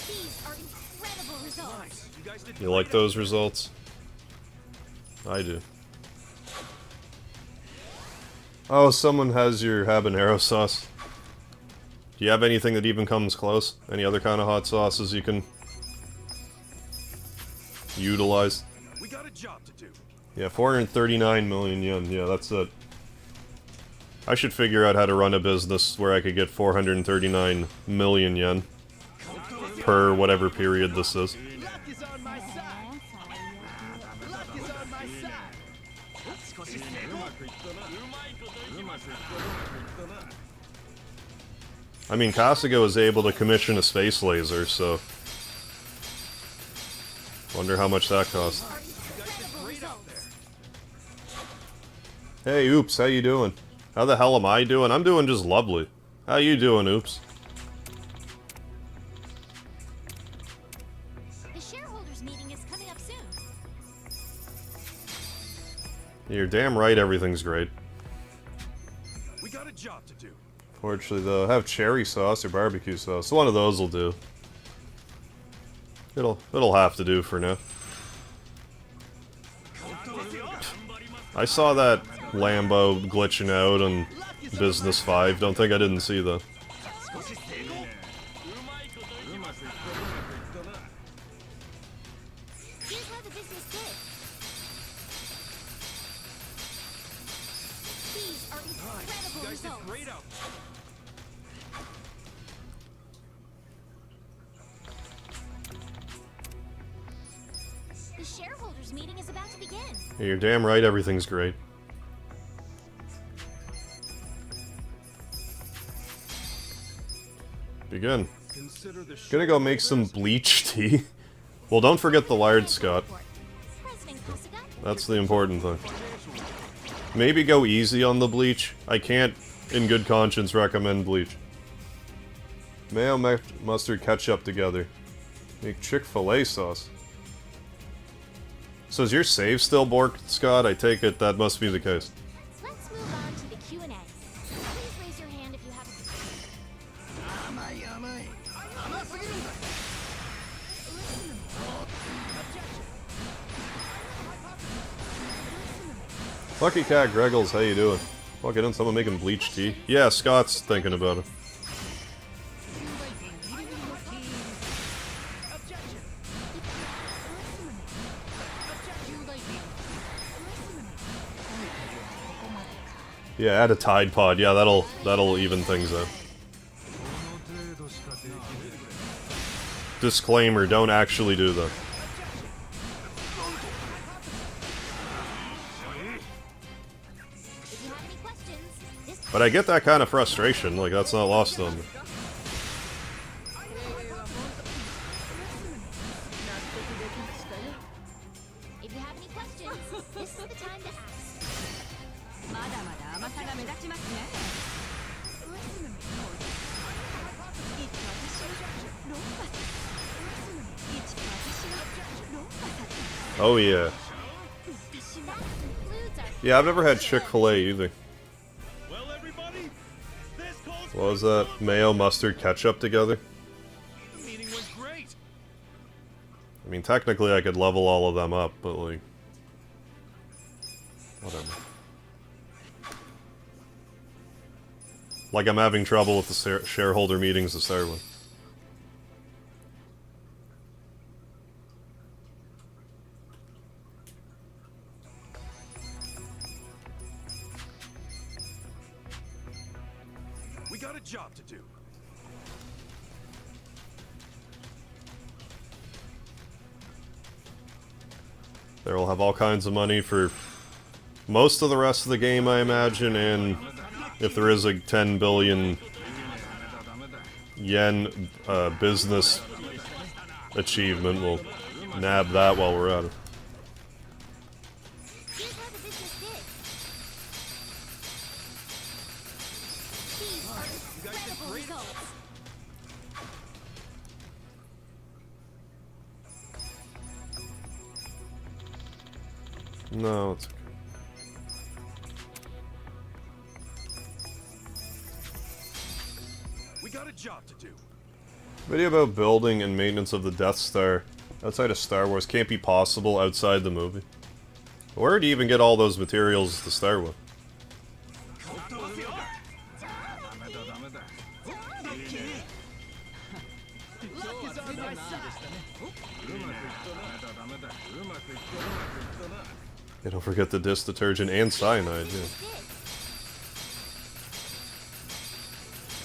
These are incredible results. You guys did You like those results? I do. Oh, someone has your habanero sauce. Do you have anything that even comes close? Any other kind of hot sauces you can utilize? We got a job to do. Yeah, 439 million yen. Yeah, that's it. I should figure out how to run a business where I could get 439 million yen per whatever period this is. Luck is on my side. Luck is on my side. I mean, Kasuga was able to commission a space laser, so wonder how much that cost. Hey, Oops, how you doing? How the hell am I doing? I'm doing just lovely. How you doing, Oops? You're damn right everything's great. We got a job to do. Fortunately, though, have cherry sauce or barbecue sauce. So one of those will do. It'll have to do for now. I saw that Lambo glitching out on Business 5. Don't think I didn't see that. Here's how the business did. These are incredible You guys did results. great out there. The shareholders meeting is about to begin. You're damn right everything's great. Begin. Consider the Gonna go make some bleach tea. Well, don't forget the lard, Scott. President Kasuga, That's the important thing. Maybe go easy on the bleach. I can't, in good conscience, recommend bleach. Mayo, mustard, ketchup together. Make Chick-fil-A sauce. So is your save still borked, Scott? I take it that must be the case. let's move on to the Q&A. Please raise your hand if you have a... Lucky Cat Greggles, how you doing? Fucking in someone making bleach tea? Yeah, Scott's thinking about it. Yeah, add a Tide Pod. Yeah, that'll even things out. Disclaimer, don't actually do that. If you have any questions, this... But I get that kind of frustration, like that's not lost on me. If you have any questions, this is the time to ask. Oh yeah. That concludes our... Yeah, I've never had Chick-fil-A either. Well, everybody, this calls What was that? Mayo, mustard, ketchup together? The meeting went great. I mean, technically I could level all of them up, but like... Whatever. Like I'm having trouble with the shareholder meetings to start with. We got a job to do. They'll have all kinds of money for most of the rest of the game, I imagine, and if there is a 10 billion yen business achievement, we'll nab that while we're at it. Here's how the business did. These are incredible results. No, it's okay. We got a job to do. Video about building and maintenance of the Death Star outside of Star Wars can't be possible outside the movie. Where do you even get all those materials to start with? Yeah, don't forget the dish detergent and cyanide, yeah.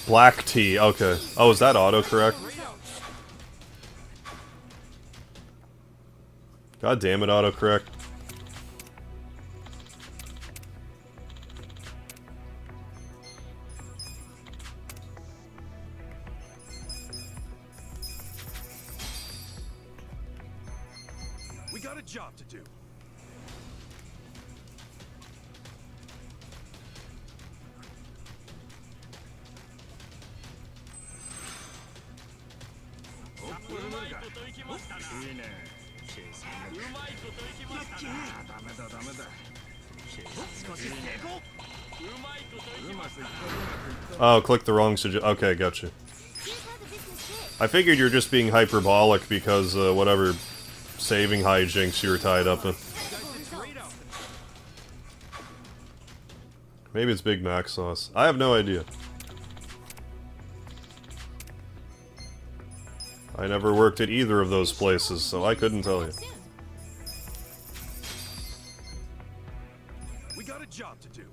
Black tea, okay. Oh, is that autocorrect? God damn it, autocorrect. We got a job to do. Oh, click the wrong suggestion. Okay, gotcha. I figured you're just being hyperbolic because, whatever saving hijinks you were tied up in. Maybe it's Big Mac sauce. I have no idea. I never worked at either of those places, so I couldn't tell you. We got a job to do.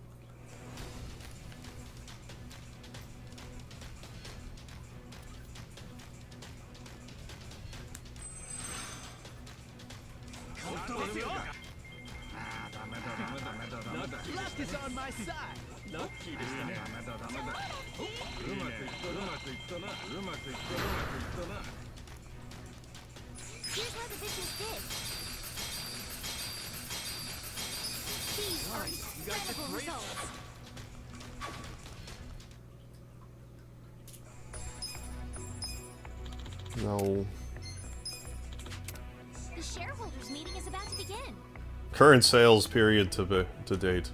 Luck is on my side. Here's how the business did. These are incredible results. No. The shareholders meeting is about to begin. Current sales period to date.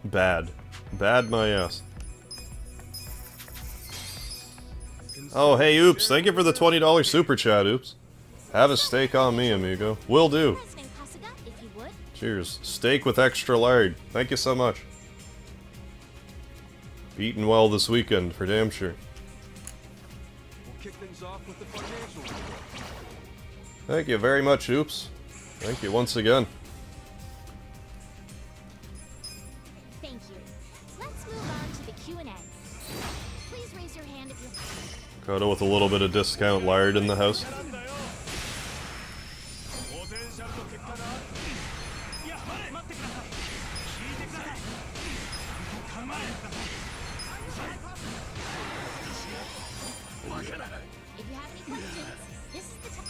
Bad. Bad my ass. Oh, hey, Oops. Thank you for the $20 super chat, Oops. Have a steak on me, amigo. Will do. President Kasuga, if you would. Cheers. Steak with extra lard. Thank you so much. Eating well this weekend, for damn sure. We'll kick things off with the financial report. Thank you very much, Oops. Thank you once again. Thank you. Let's move on to the Q&A. Please raise your hand if you... Koda with a little bit of discount lard in the house. If you have any questions, this is the time.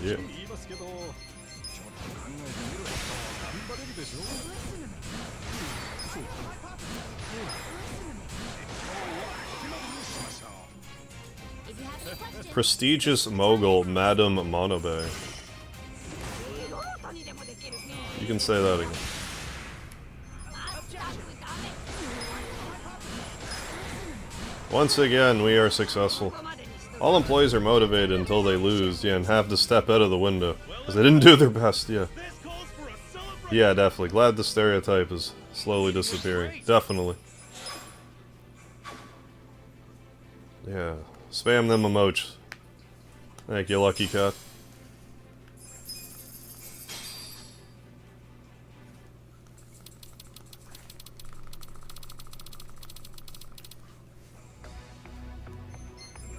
Yeah. If you have any questions, Prestigious mogul, Madame Monobe. You can say that again. Once again, we are successful. All employees are motivated until they lose, yeah, and have to step out of the window. Because they didn't do their best, yeah. Yeah, definitely. Glad the stereotype is slowly disappearing. Definitely. Yeah. Spam them emotes. Thank you, Lucky Cat.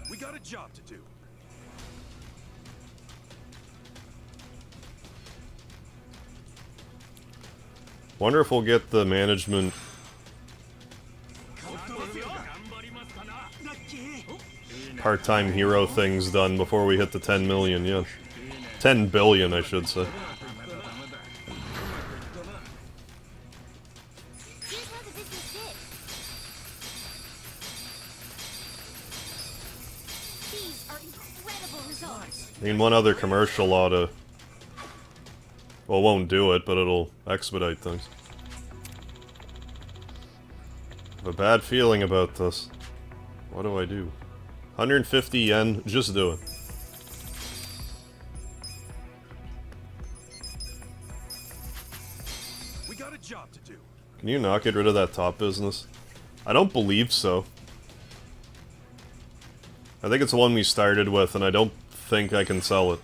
We got a job to do. Wonder if we'll get the management part-time hero things done before we hit the 10 million, yeah. 10 billion, I should say. here's how the business did. These are incredible results. I mean, one other commercial ought to... Well, it won't do it, but it'll expedite things. I have a bad feeling about this. What do I do? 150 yen, just do it. We got a job to do. Can you not get rid of that top business? I don't believe so. I think it's the one we started with, and I don't think I can sell it.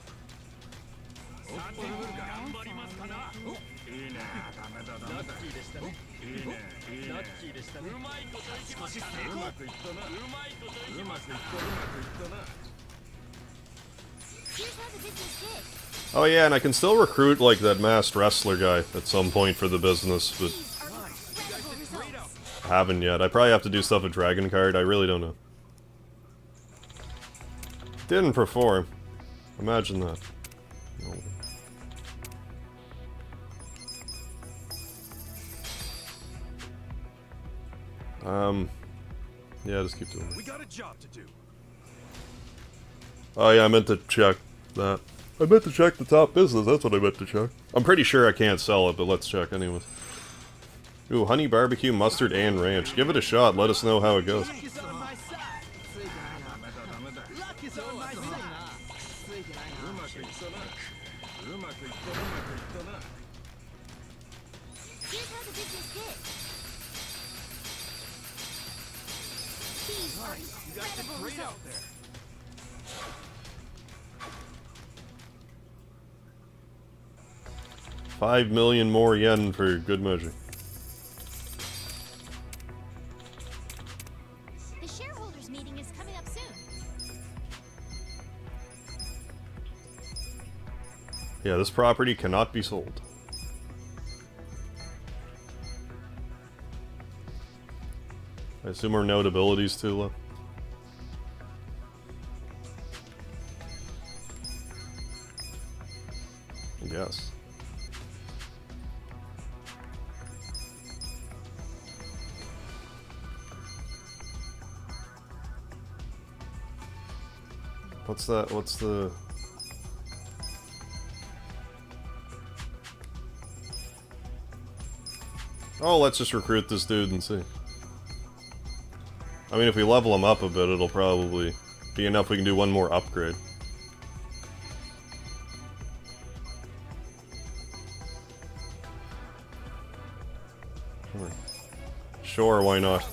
Here's how the business did. Oh yeah, and I can still recruit, like, that masked wrestler guy at some point for the business, but These are incredible results. I haven't yet. I probably have to do stuff with Dragon Card, I really don't know. Didn't perform. Imagine that. Yeah, just keep doing it. We got a job to do. Oh yeah, I meant to check that. I meant to check the top business, that's what I meant to check. I'm pretty sure I can't sell it, but let's check anyways. Ooh, honey barbecue, mustard, and ranch. Give it a shot, let us know how it goes. Here's how the business did. These are incredible results. 5 million more yen for good measure. The shareholders meeting is coming up soon. Yeah, this property cannot be sold. I assume our notability's too low. Yes. What's that? What's the... Oh, let's just recruit this dude and see. I mean, if we level him up a bit, it'll probably be enough we can do one more upgrade. Sure, why not?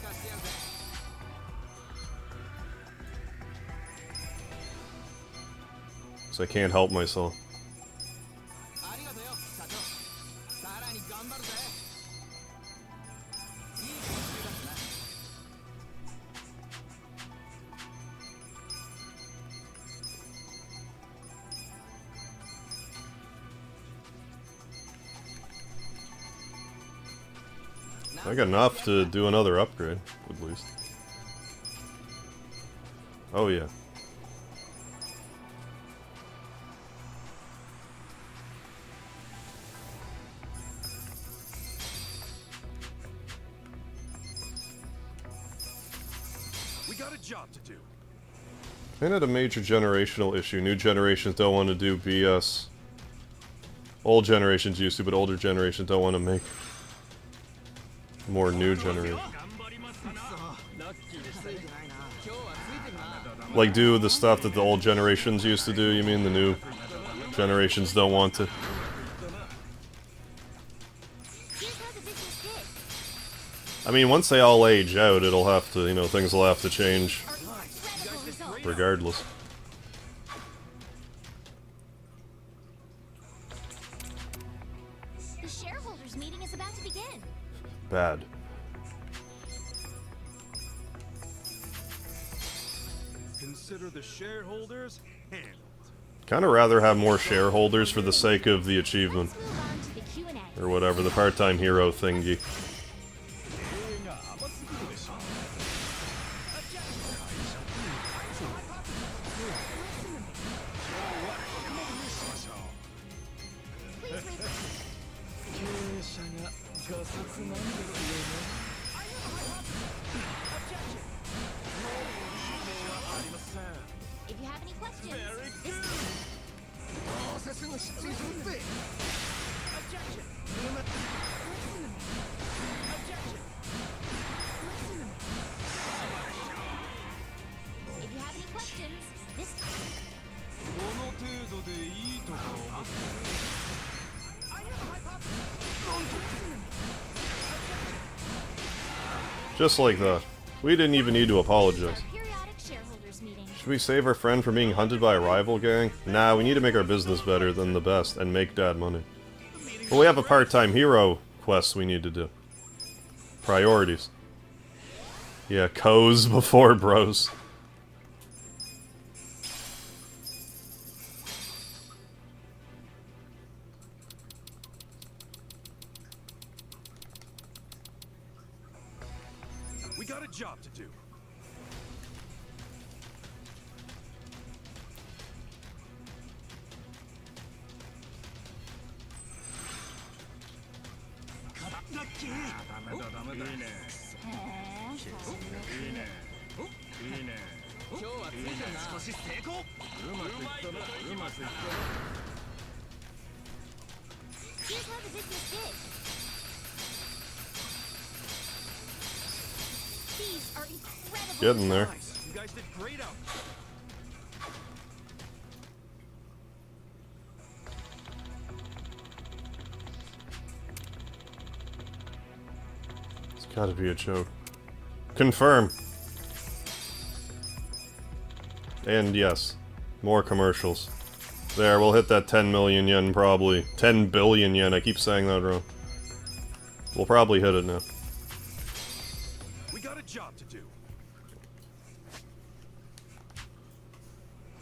I can't help myself. I got enough to do another upgrade, at least. Oh yeah. Job to do. Ain't it a major generational issue? New generations don't want to do BS. Old generations used to, but older generations don't want to make more new generations. Like do the stuff that the old generations used to do, you mean the new generations don't want to? I mean, once they all age out, it'll have to, you know, things will have to change regardless. The shareholders meeting is about to begin. Bad. Consider the shareholders handled. Kind of rather have more shareholders for the sake of the achievement. Or whatever, the part-time hero thingy. If you have any questions, Just like that. We didn't even need to apologize. Should we save our friend from being hunted by a rival gang? Nah, we need to make our business better than the best and make dad money. But we have a part-time hero quest we need to do. Priorities. Yeah, co's before bros. We got a job to do. Here's how the business did. These are incredible. Getting there. Nice. You guys did great out there. It's gotta be a joke. Confirm. And yes, more commercials. There, we'll hit that 10 million yen probably. 10 billion yen, I keep saying that wrong. We'll probably hit it now. We got a job to do.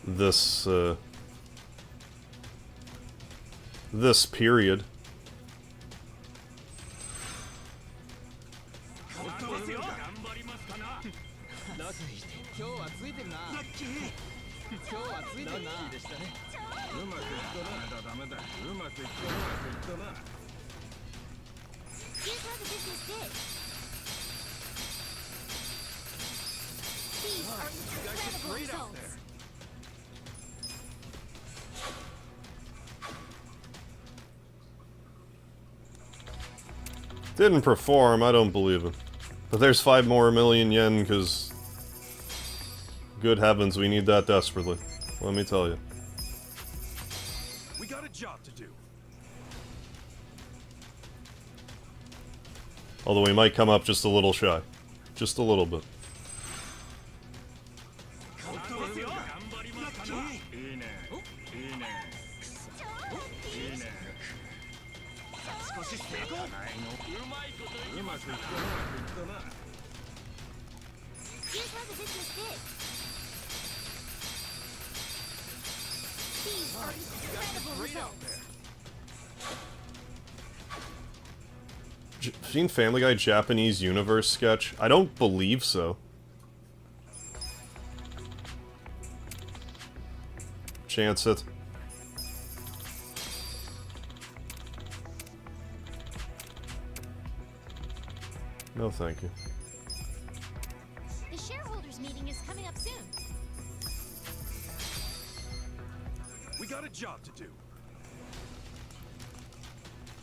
This period. Here's how the business did. These are incredible Great out results. there. Didn't perform, I don't believe him. But there's 5 more million yen, because... Good heavens, we need that desperately. Let me tell you. We got a job to do. Although we might come up just a little shy. Just a little bit. Here's how the business did. These are incredible results. Seen Family Guy Japanese Universe sketch? I don't believe so. Chance it. No, thank you. The shareholders meeting is coming up soon. We got a job to do.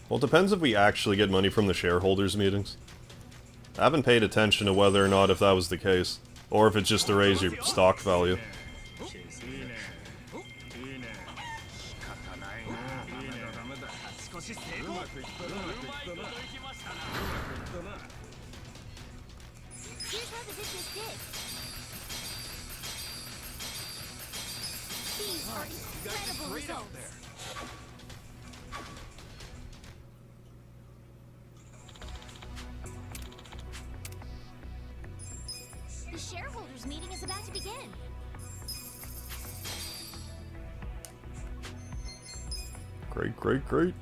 Well, it depends if we actually get money from the shareholders meetings. I haven't paid attention to whether or not if that was the case, or if it's just to raise your stock value. Here's how the business did. These are incredible Great out results. there. The shareholders meeting is about to begin. Great, great, great.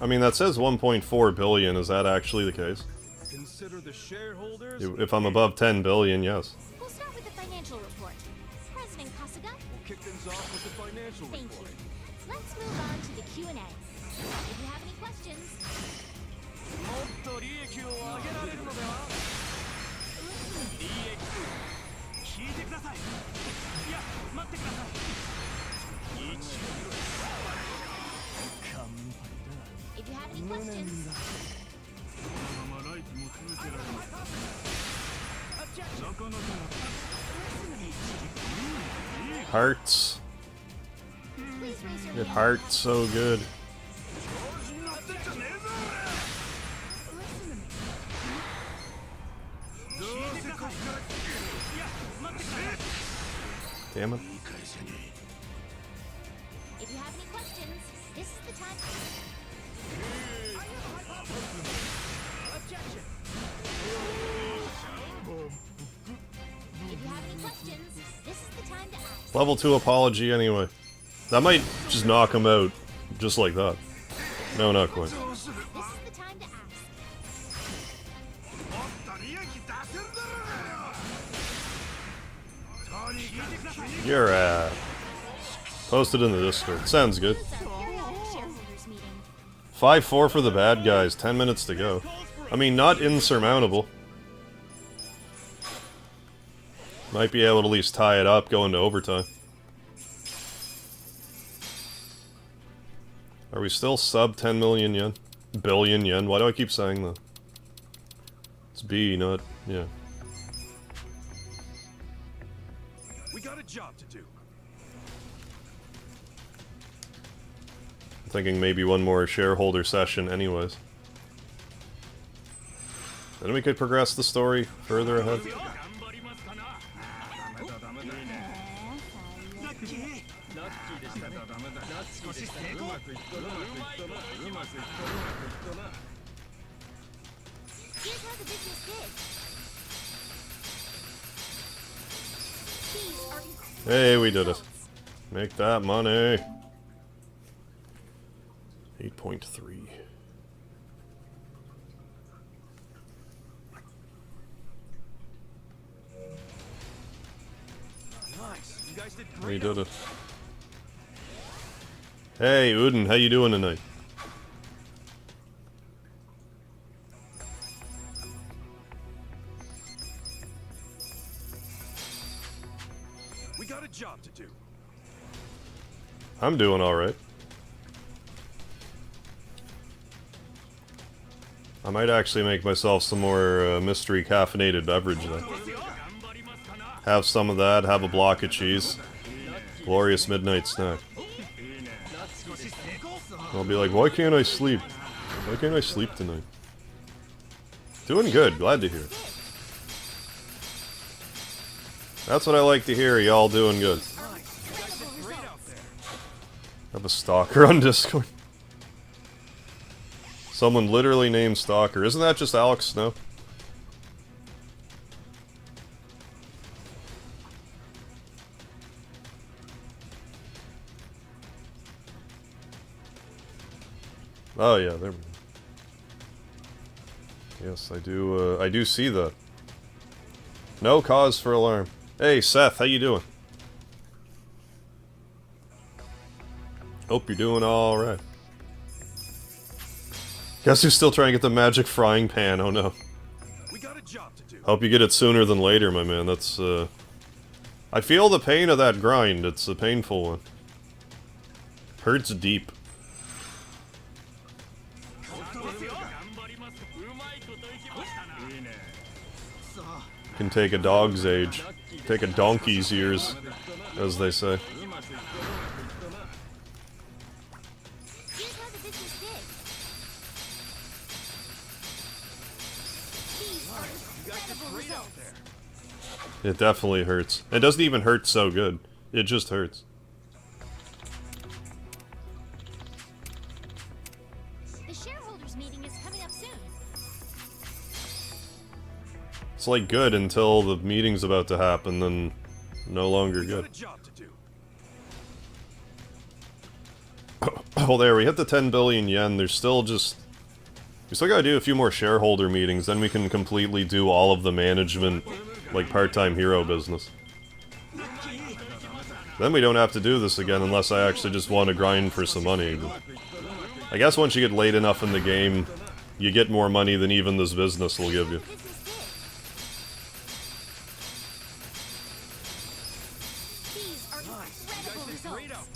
I mean, that says 1.4 billion. Is that actually the case? Consider the shareholders. If I'm above 10 billion, yes. We'll start with the financial report. President Kasuga, We'll kick things off with the financial thank report. you. Let's move on to the Q&A. If you have any questions, もっと利益を上げられるのでは？利益聞いてください。いや、待ってください。if you have any questions, Hearts. please raise your It hand. hearts so good. Damn it. If you have any questions, this is the time. If you have any questions, this is the time to ask. Level 2 apology anyway. That might just knock him out. Just like that. No, not quite. This is the time to ask. You're posted in the Discord. Sounds good. It's our periodic shareholders meeting. 5-4 for the bad guys. 10 minutes to go. I mean, not insurmountable. Might be able to at least tie it up, go into overtime. Are we still sub 10 million yen? Billion yen? Why do I keep saying that? It's B, not... yeah. We got a job to do. I'm thinking maybe one more shareholder session anyways. Then we could progress the story further ahead. Here's how the business did. These are incredible Hey, we did it. results. Make that money. 8.3. Nice. You guys did We great. did it. Hey, Uden, how you doing tonight? We got a job to do. I'm doing alright. I might actually make myself some more mystery caffeinated beverage though. Have some of that, have a block of cheese. Glorious midnight snack. I'll be like, why can't I sleep? Why can't I sleep tonight? Doing good, glad to hear. That's what I like to hear, y'all doing good. I have a stalker on Discord. Someone literally named Stalker. Isn't that just Alex Snow? Oh yeah, there we go. Yes, I do see that. No cause for alarm. Hey Seth, how you doing? Hope you're doing alright. Guess who's still trying to get the magic frying pan, oh no. We got a job to do. Hope you get it sooner than later, my man, that's I feel the pain of that grind, it's a painful one. Hurts deep. Can take a dog's age. Take a donkey's years, as they say. Here's how the business did. These are incredible results. It definitely hurts. It doesn't even hurt so good. It just hurts. The shareholders meeting is coming up soon. It's like good until the meeting's about to happen, then no longer We got good. a job to do. Oh, there, we hit the 10 billion yen. There's still just... We still gotta do a few more shareholder meetings, then we can completely do all of the management, like, part-time hero business. Then we don't have to do this again unless I actually just want to grind for some money. But I guess once you get late enough in the game, you get more money than even this business will give you. Business did. These are incredible results.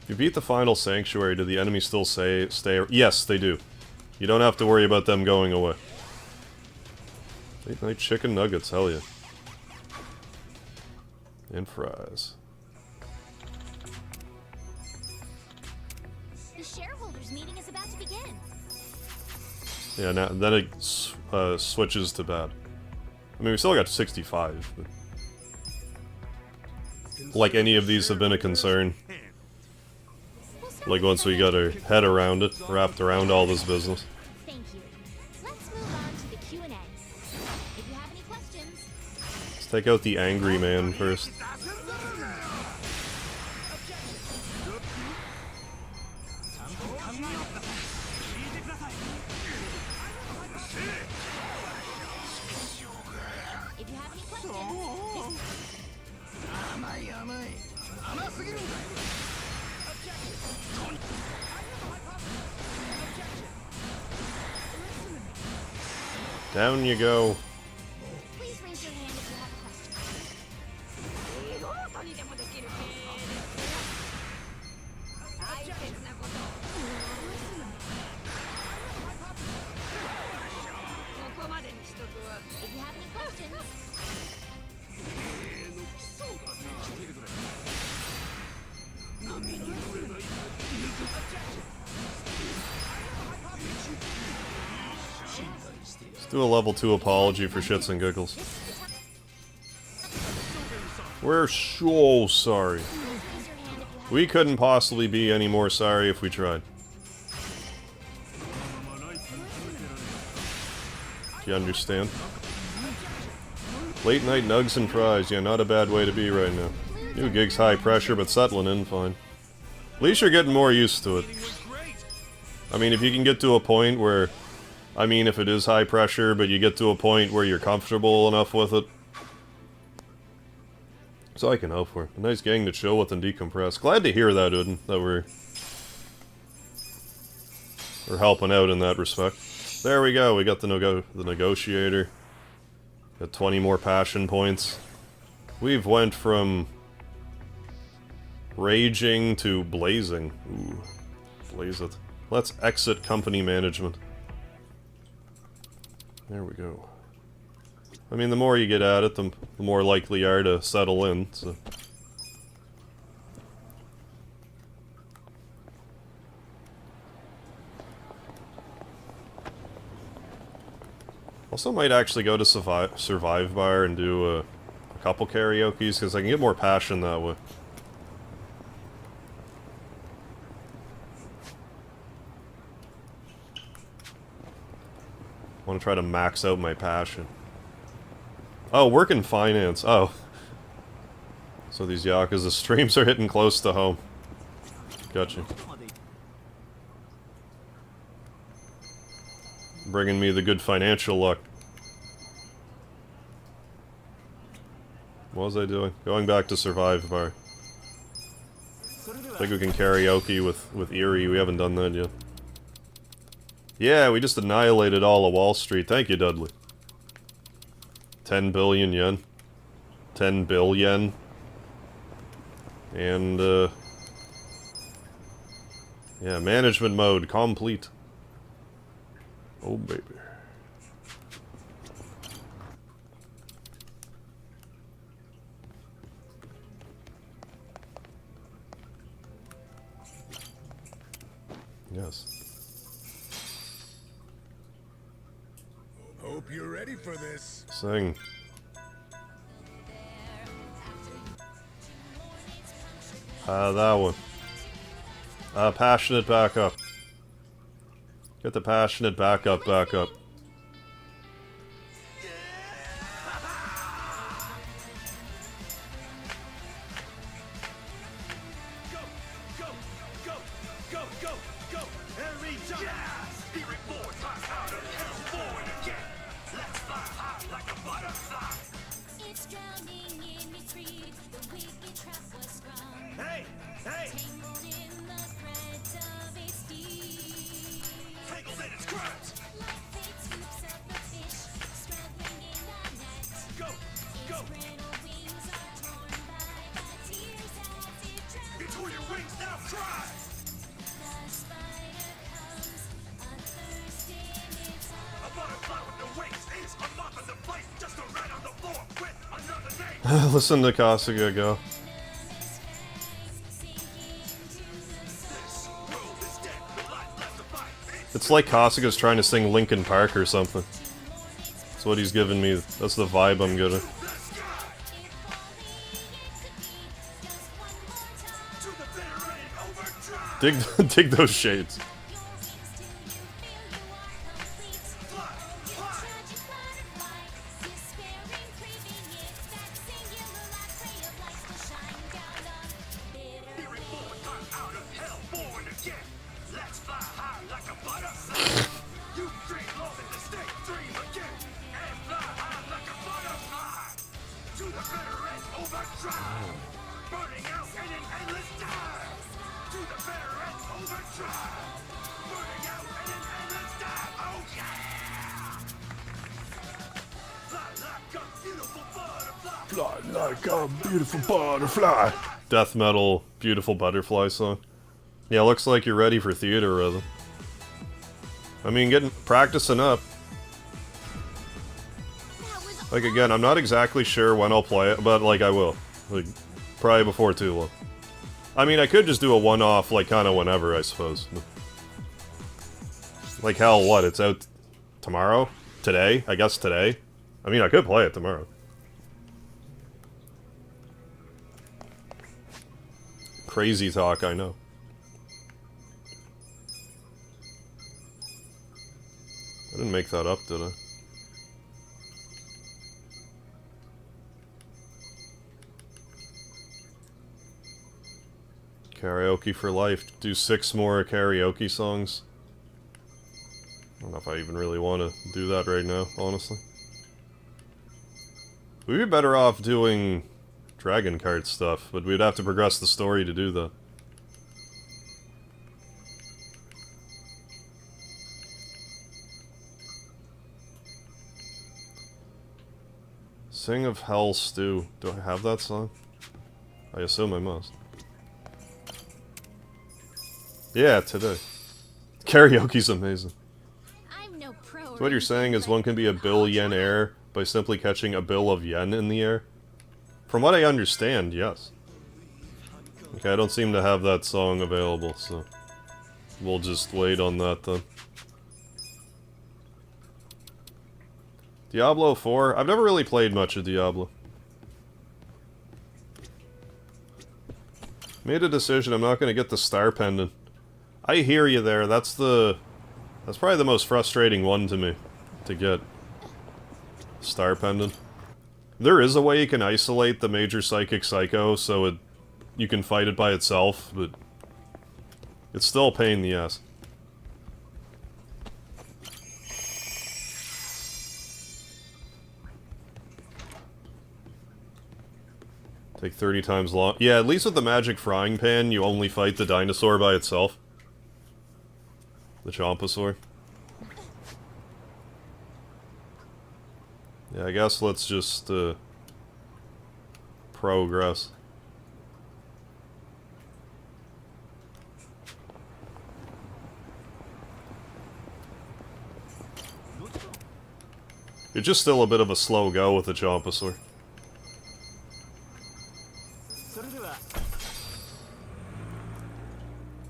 If you beat the final sanctuary, do the enemies still stay? Yes, they do. You don't have to worry about them going away. Late night chicken nuggets, hell yeah. And fries. The shareholders meeting is about to begin. Yeah, now then it switches to bad. I mean, we still got 65. But like any of these have been a concern. We'll start Like with once the we got our financial head around it, wrapped around all this business. Thank you. Let's move on to the Q&A. If you have any questions, Let's take out the angry man first. if you have any questions, Down you go. raise your hand if you have a question. If you have any questions. Let's do a level 2 apology for shits and giggles. We're so sorry. We couldn't possibly be any more sorry if we tried. Do you understand? Late night nugs and fries. Yeah, not a bad way to be right now. New gig's high pressure, but settling in fine. At least you're getting more used to it. I mean, if you can get to a point where... I mean, if it is high pressure, but you get to a point where you're comfortable enough with it. That's all I can hope for. A nice gang to chill with and decompress. Glad to hear that, Uden, that we're helping out in that respect. There we go, we got the negotiator. Got 20 more passion points. We've went from raging to blazing. Ooh, blaze it. Let's exit company management. There we go. I mean, the more you get at it, the more likely you are to settle in, so... Also might actually go to Survive Bar and do a couple karaokes, because I can get more passion that way. I want to try to max out my passion. Oh, work in finance. Oh. So these Yakuza streams are hitting close to home. Gotcha. Bringing me the good financial luck. What was I doing? Going back to Survive Bar. I think we can karaoke with Erie. We haven't done that yet. Yeah, we just annihilated all of Wall Street. Thank you, Dudley. 10 billion yen. 10 billion. And, yeah, management mode complete. Oh, baby. Yes. Hope you're ready for this. Sing. That one. Passionate back up. Get the passionate back up, back up. Listen to Kasuga go. It's like Kasuga's trying to sing Linkin Park or something. That's what he's giving me. That's the vibe I'm getting. Dig those shades. like a beautiful butterfly. Death metal, beautiful butterfly song. Yeah, looks like you're ready for theater rhythm. I mean, practicing up. Like, again, I'm not exactly sure when I'll play it, but, like, I will. Like, probably before too long. I mean, I could just do a one-off, like, kind of whenever, I suppose. Like, hell, what? It's out tomorrow? Today? I guess today? I mean, I could play it tomorrow. Crazy talk, I know. I didn't make that up, did I? Karaoke for life. Do 6 more karaoke songs. I don't know if I even really want to do that right now, honestly. We'd be better off doing Dragon Card stuff, but we'd have to progress the story to do that. Sing of Hell Stew. Do I have that song? I assume I must. Yeah, today. Karaoke's amazing. I'm no pro. So what you're saying is one can be a billionaire by simply catching a bill of yen in the air? From what I understand, yes. Okay, I don't seem to have that song available, so we'll just wait on that then. Diablo 4? I've never really played much of Diablo. Made a decision, I'm not going to get the star pendant. I hear you there, that's probably the most frustrating one to me, to get. Star pendant. There is a way you can isolate the major psychic psycho, so you can fight it by itself, but it's still a pain in the ass. Take 30 times long. Yeah, at least with the magic frying pan, you only fight the dinosaur by itself. The Chompasaur. Yeah, I guess let's just, progress. It's just still a bit of a slow go with the Chompasaur.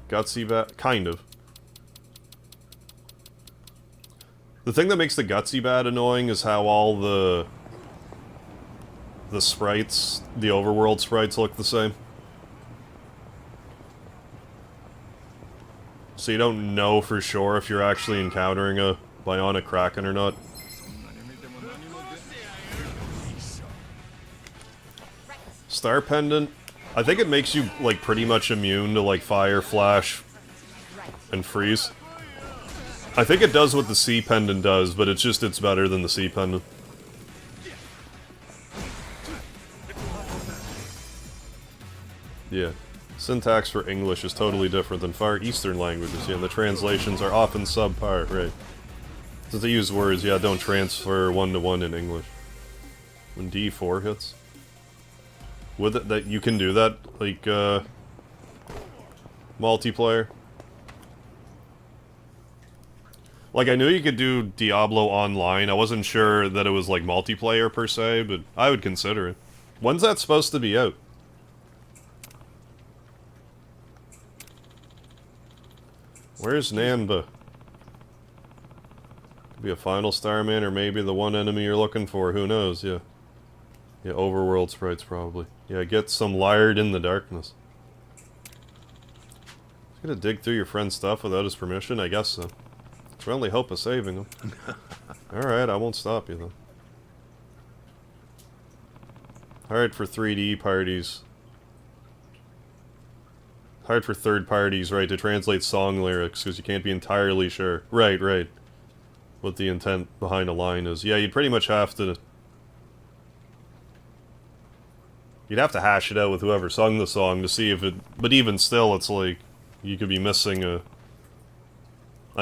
Gutsy bat? Kind of. The thing that makes the Gutsy bat annoying is how all the sprites, the overworld sprites, look the same. So you don't know for sure if you're actually encountering a bionic kraken or not. Star Pendant, I think it makes you, like, pretty much immune to, like, fire, flash, and freeze. I think it does what the Sea Pendant does, but it's better than the Sea Pendant. Yeah. Syntax for English is totally different than Far Eastern languages, yeah, and the translations are often subpar, right. Since they use words, yeah, don't transfer one-to-one in English. When D4 hits. With it, that you can do that, like, multiplayer. Like, I knew you could do Diablo online. I wasn't sure that it was, like, multiplayer per se, but I would consider it. When's that supposed to be out? Where's Nanba? Could be a final Starman, or maybe the one enemy you're looking for. Who knows, yeah. Yeah, overworld sprites, probably. Yeah, get some Liard in the darkness. He's gonna dig through your friend's stuff without his permission? I guess so. It's our only hope of saving him. Alright, I won't stop you, though. Hard for 3D parties. Hard for third parties, right, to translate song lyrics, because you can't be entirely sure. Right, right. What the intent behind a line is. Yeah, you'd pretty much have to... You'd have to hash it out with whoever sung the song to see if it... But even still, it's like, you could be missing a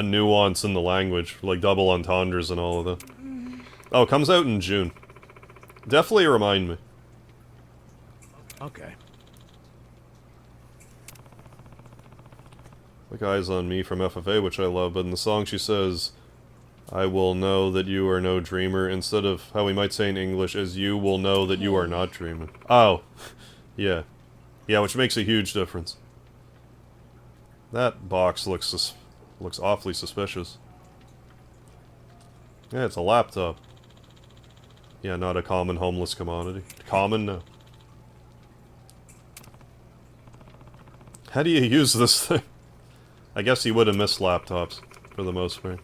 nuance in the language, like double entendres and all of that. Oh, it comes out in June. Definitely remind me. Okay. Like Eyes on Me from FFA, which I love, but in the song she says, I will know that you are no dreamer, instead of how we might say in English, as you will know that you are not dreaming. Oh, yeah. Yeah, which makes a huge difference. That box looks awfully suspicious. Yeah, it's a laptop. Yeah, not a common homeless commodity. Common? No. How do you use this thing? I guess he would have missed laptops, for the most part.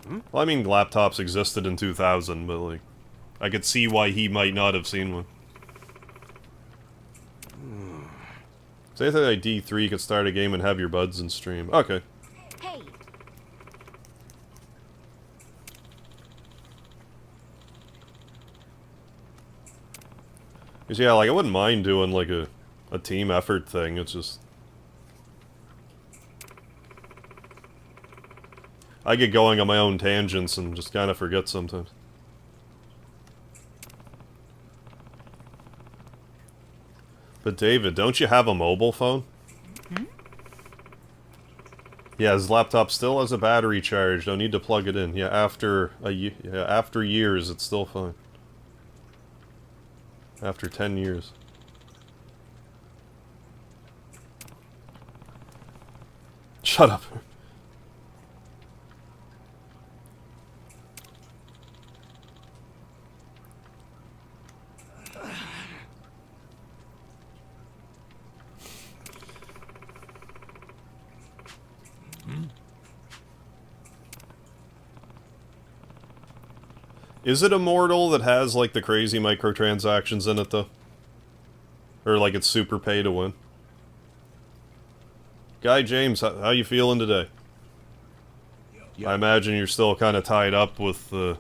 Well, I mean, laptops existed in 2000, but, like, I could see why he might not have seen one. Say that like D3 you could start a game and have your buds and stream. Okay. Hey. Cause yeah, like I wouldn't mind doing like a team effort thing. It's just I get going on my own tangents and just kind of forget sometimes. But David, don't you have a mobile phone? Hmm? Yeah, his laptop still has a battery charge. Don't need to plug it in. Yeah, after after years, it's still fine. After 10 years. Shut up. Is it Immortal that has, like, the crazy microtransactions in it, though? Or, like, it's super pay to win? Guy James, how you feeling today? Yep. I imagine you're still kind of tied up with the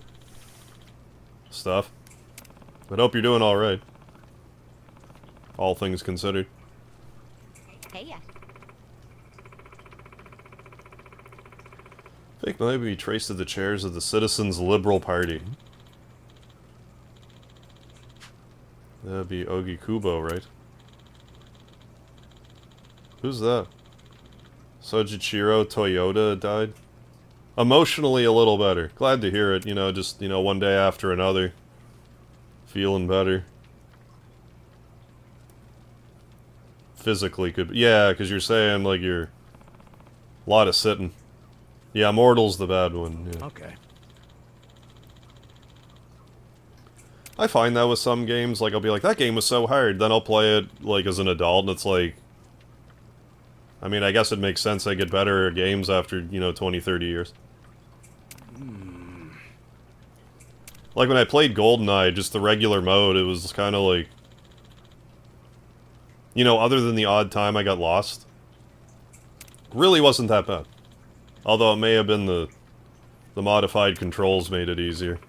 stuff. But hope you're doing alright. All things considered. Hey, yeah. Fake might be traced to the chairs of the Citizens Liberal Party. That'd be Ogi Kubo, right? Who's that? Sojichiro Toyota died? Emotionally a little better. Glad to hear it, you know, just, you know, one day after another. Feeling better. Physically could be. Yeah, because you're saying, like, you're... A lot of sitting. Yeah, Mortal's the bad one, yeah. Okay. I find that with some games, like, I'll be like, that game was so hard, then I'll play it, like, as an adult, and it's like... I mean, I guess it makes sense I get better at games after, you know, 20, 30 years. Like, when I played GoldenEye, just the regular mode, it was kind of like... You know, other than the odd time I got lost, really wasn't that bad. Although it may have been the modified controls made it easier.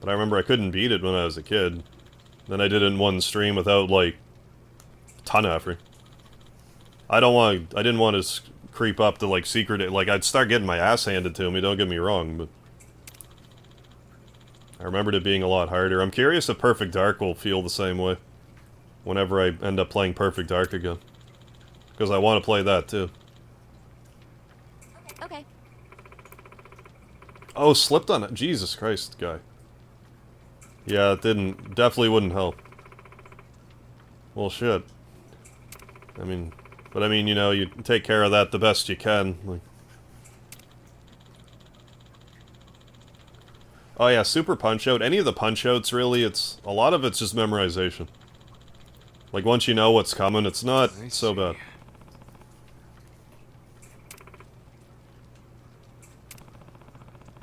But I remember I couldn't beat it when I was a kid. Then I did it in one stream without, like, a ton of effort. I didn't want to creep up to, like, secret... Like, I'd start getting my ass handed to me, don't get me wrong, but... I remembered it being a lot harder. I'm curious if Perfect Dark will feel the same way. Whenever I end up playing Perfect Dark again. Because I want to play that, too. Okay. Oh, slipped on it. Jesus Christ, guy. Yeah, it didn't... Definitely wouldn't help. Well, shit. I mean... But I mean, you know, you take care of that the best you can. Like... Oh yeah, Super Punch-Out. Any of the Punch-Outs, really, it's... A lot of it's just memorization. Like, once you know what's coming, it's not so bad.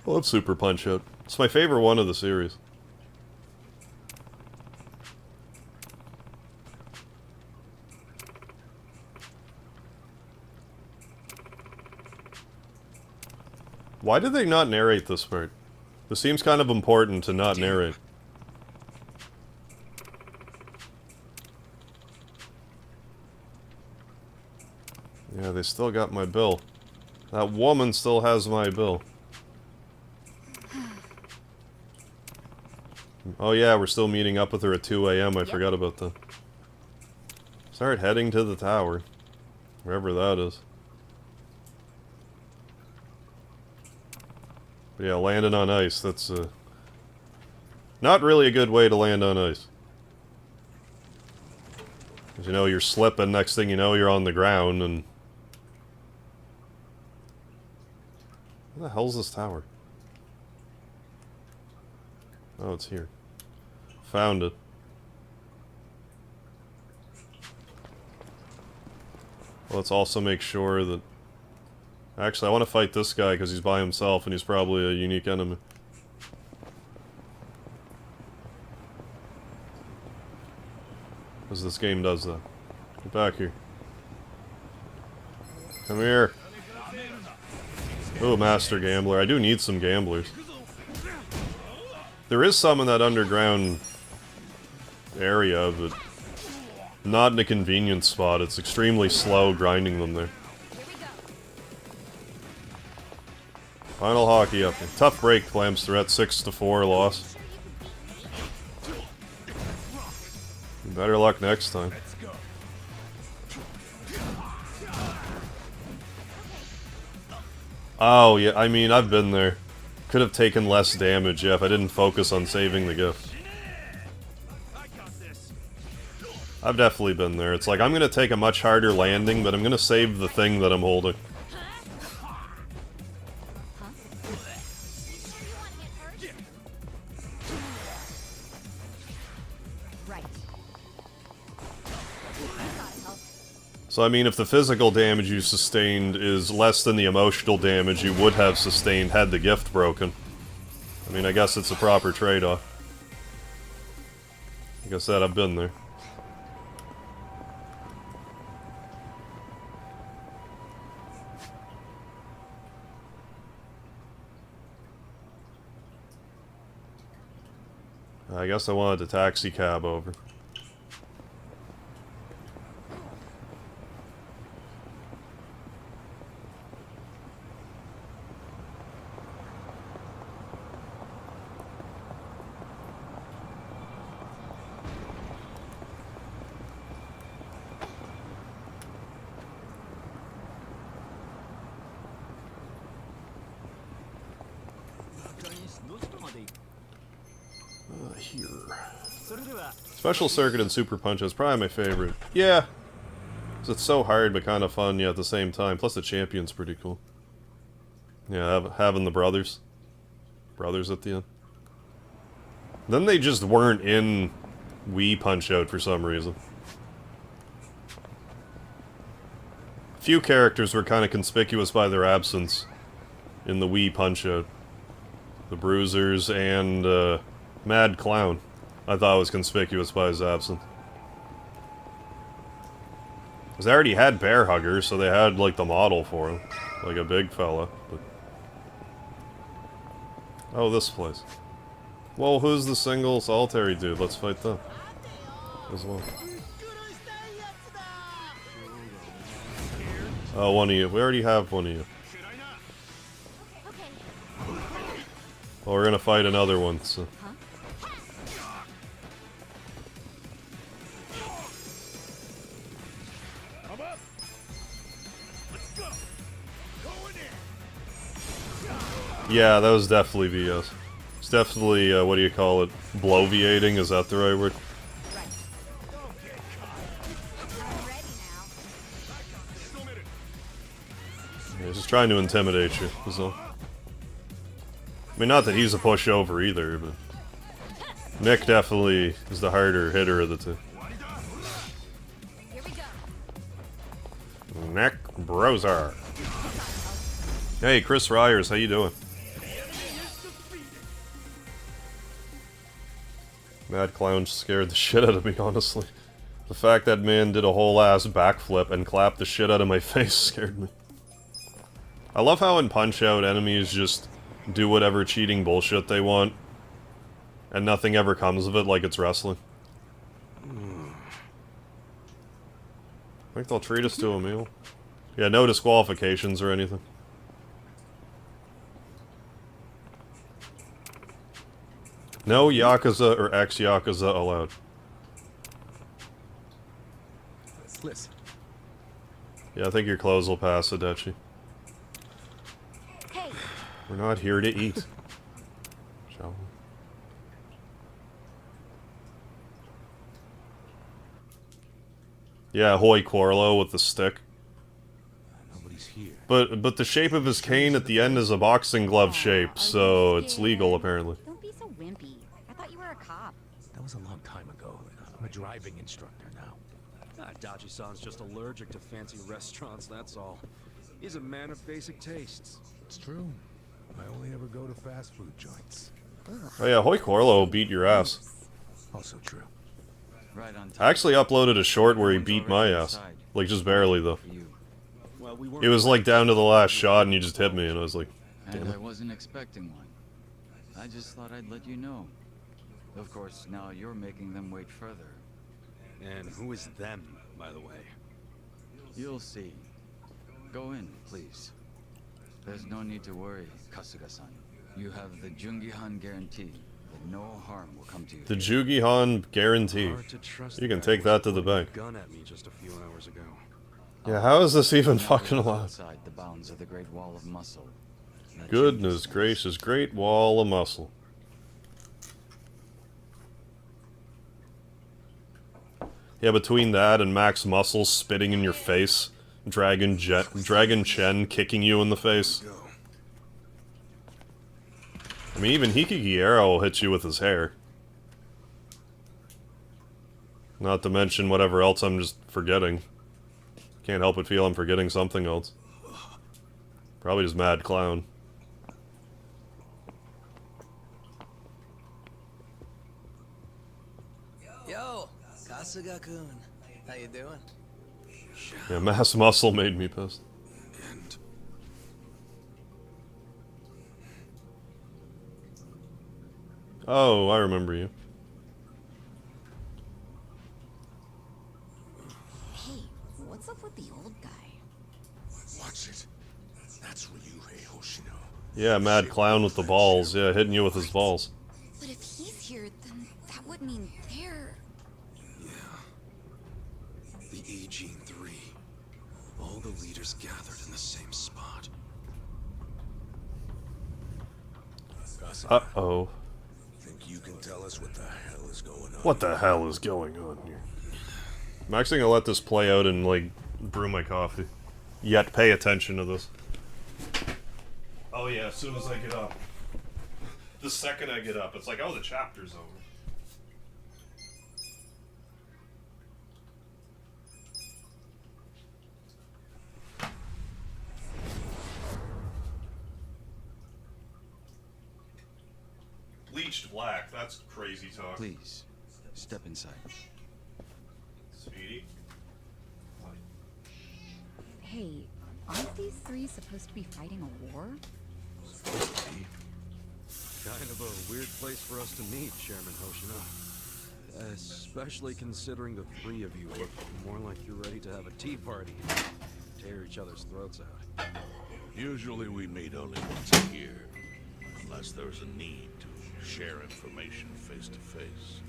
I love Super Punch-Out. It's my favorite one of the series. Why did they not narrate this part? This seems kind of important to not narrate. Yeah, they still got my bill. That woman still has my bill. Oh yeah, we're still meeting up with her at 2 a.m. I forgot about that. Start heading to the tower. Wherever that is. But yeah, landing on ice, that's not really a good way to land on ice. Because you know, you're slipping, next thing you know you're on the ground, and... Where the hell's this tower? Oh, it's here. Found it. Let's also make sure that... Actually, I want to fight this guy because he's by himself and he's probably a unique enemy. Because this game does that. Get back here. Come here. Oh, Master Gambler. I do need some gamblers. There is some in that underground area, but not in a convenient spot. It's extremely slow grinding them there. Final hockey up here. Tough break, Clamps. They're at 6-4 loss. Better luck next time. Oh, yeah, I mean, I've been there. Could have taken less damage, yeah, if I didn't focus on saving the gift. I've definitely been there. It's like, I'm gonna take a much harder landing, but I'm gonna save the thing that I'm holding. So, I mean, if the physical damage you sustained is less than the emotional damage you would have sustained had the gift broken. I mean, I guess it's a proper trade-off. Like I said, I've been there. I guess I wanted to taxi cab over. Here. Special Circuit and Super Punch is probably my favorite. Yeah. Because it's so hard but kind of fun, yeah, at the same time. Plus the champion's pretty cool. Yeah, having the brothers. Brothers at the end. Then they just weren't in Wii Punch-Out for some reason. Few characters were kind of conspicuous by their absence in the Wii Punch-Out. The Bruisers and, Mad Clown, I thought was conspicuous by his absence. Because they already had Bear Huggers, so they had, like, the model for him. Like a big fella, but... Oh, this place. Whoa, who's the single solitary dude? Let's fight them. As well. Oh, one of you. We already have one of you. Well, we're gonna fight another one, so... Yeah, that was definitely VS. It's definitely, what do you call it? Bloviating, is that the right word? Yeah, just trying to intimidate you, is all. I mean, not that he's a pushover either, but... Nick definitely is the harder hitter of the two. Nick Brozer. Hey, Chris Ryers, how you doing? Mad Clown scared the shit out of me, honestly. The fact that man did a whole ass backflip and clapped the shit out of my face scared me. I love how in Punch-Out enemies just do whatever cheating bullshit they want, and nothing ever comes of it like it's wrestling. I think they'll treat us to a meal. Yeah, no disqualifications or anything. No Yakuza or ex-Yakuza allowed. Listen. Yeah, I think your clothes will pass, Adechi. Hey, We're not here to eat. Shall we? Yeah, Hoy Quarlo with the stick. Nobody's here. But the shape of his cane at the end is a boxing glove aw, shape, are so you it's legal scared? apparently. Don't be so wimpy. I thought you were a cop. That was a long time ago. I'm a driving instructor now. Dachi-san's just allergic to fancy restaurants, that's all. He's a man of basic tastes. It's true. I only ever go to fast food joints. Oh yeah, Hoy Quarlo beat your ass. Also true. Right on I time. actually uploaded a short where he beat my ass. Like, just barely though. For you. Well, we weren't It was like down to the last shot and you just hit me and I was like, damn And it. I wasn't expecting one. I just thought I'd let you know. Of course, now you're making them wait further. And who is them, by the way? You'll see. Go in, please. There's no need to worry, Kasuga-san. You have the Jungihan guarantee that no harm will come to you. The Jugihan guarantee. Hard to trust You the can guy take who that was to the pointing a bank. gun at me just a few hours ago. Yeah, how is this even Never fucking goes allowed? outside the bounds of the Great Wall of Muscle. That Goodness changes things. gracious, great wall of muscle. Yeah, between that and Max Muscle spitting in your face, Dragon Chen kicking you in the face. I mean, even Hikigiera will hit you with his hair. Not to mention whatever else I'm just forgetting. Can't help but feel I'm forgetting something else. Probably just Mad Clown. Yo, Kasuga-kun. How you doing? Yeah, Mass Muscle made me pissed. And Oh, I remember you. Hey, what's up with the old guy? Watch it. That's Ryuhei Hoshino. Yeah, Mad Clown with the balls. Yeah, hitting you with his balls. But if he's here, then that would mean they're... yeah, the Aging Three. All the leaders gathered in the same spot. Uh-oh. Think you can tell us what the hell is going on? What the hell is going on here? I'm actually gonna let this play out and, like, brew my coffee. Yet pay attention to this. Oh yeah, as soon as I get up. The second I get up, it's like, oh, the chapter's over. Bleached black, that's crazy talk. Please, step inside. Speedy? Hey, aren't these three supposed to be fighting a war? Kind of a weird place for us to meet, Chairman Hoshino. Especially considering the three of you look more like you're ready to have a tea party and tear each other's throats out. Usually we meet only once a year, unless there's a need to share information face to face,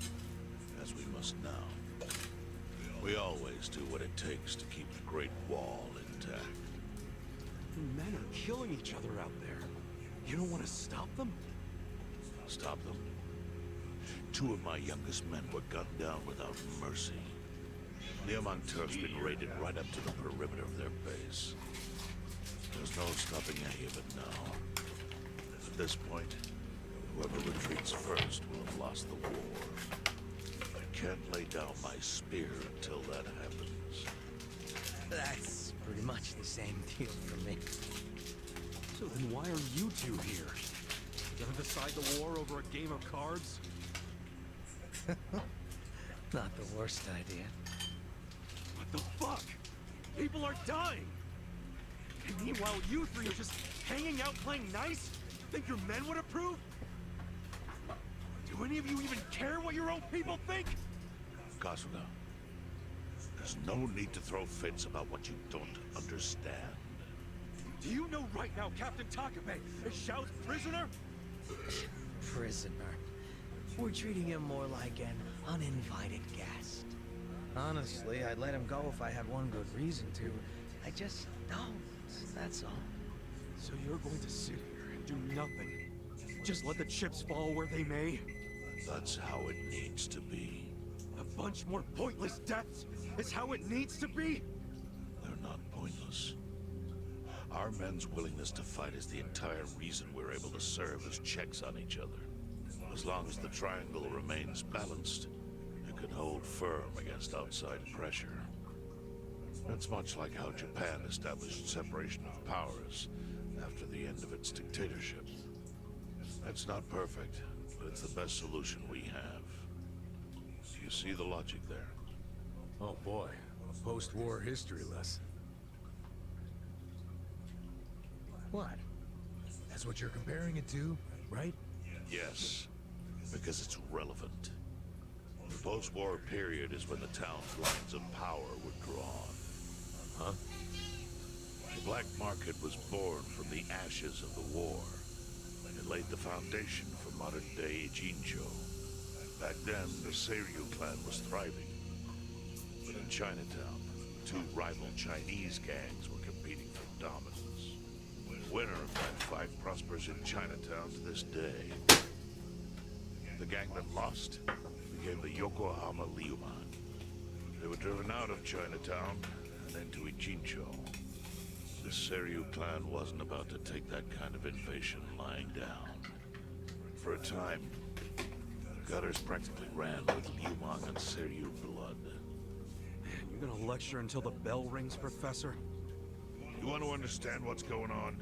as we must now. We always do what it takes to keep the Great Wall intact. Men are killing each other out there. You don't want to stop them? Stop them. 2 of my youngest men were gunned down without mercy. Liamontur's been raided right up to the perimeter of their base. There's no stopping any of it now. At this point, whoever retreats first will have lost the war. I can't lay down my spear until that happens. That's pretty much the same deal for me. So then why are you two here? Gonna decide the war over a game of cards? Not the worst idea. What the fuck? People are dying! And meanwhile, you three are just hanging out playing nice? Think your men would approve? Do any of you even care what your own people think? Kasuga, there's no need to throw fits about what you don't understand. Do you know right now Captain Takabe is Xiao's prisoner? Prisoner. We're treating him more like an uninvited guest. Honestly, I'd let him go if I had one good reason to. I just don't, that's all. So you're going to sit here and do nothing? Just let the chips fall where they may? That's how it needs to be. A bunch more pointless deaths is how it needs to be? They're not pointless. Our men's willingness to fight is the entire reason we're able to serve as checks on each other. As long as the triangle remains balanced, it can hold firm against outside pressure. It's much like how Japan established separation of powers after the end of its dictatorship. It's not perfect, but it's the best solution we have. You see the logic there? Oh boy, a post-war history lesson. What? That's what you're comparing it to, right? Yes, because it's relevant. The post-war period is when the town's lines of power were drawn. Huh? The black market was born from the ashes of the war. It laid the foundation for modern-day Jincho. Back then, the Seiryu clan was thriving. But in Chinatown, two rival Chinese gangs were competing for dominance. The winner of that fight prospers in Chinatown to this day. The gang that lost became the Yokohama Liuman. They were driven out of Chinatown and into Ichincho. The Seiryu clan wasn't about to take that kind of invasion lying down. For a time, the gutters practically ran with Liumang and Seiryu blood. Man, you're gonna lecture until the bell rings, Professor? You want to understand what's going on?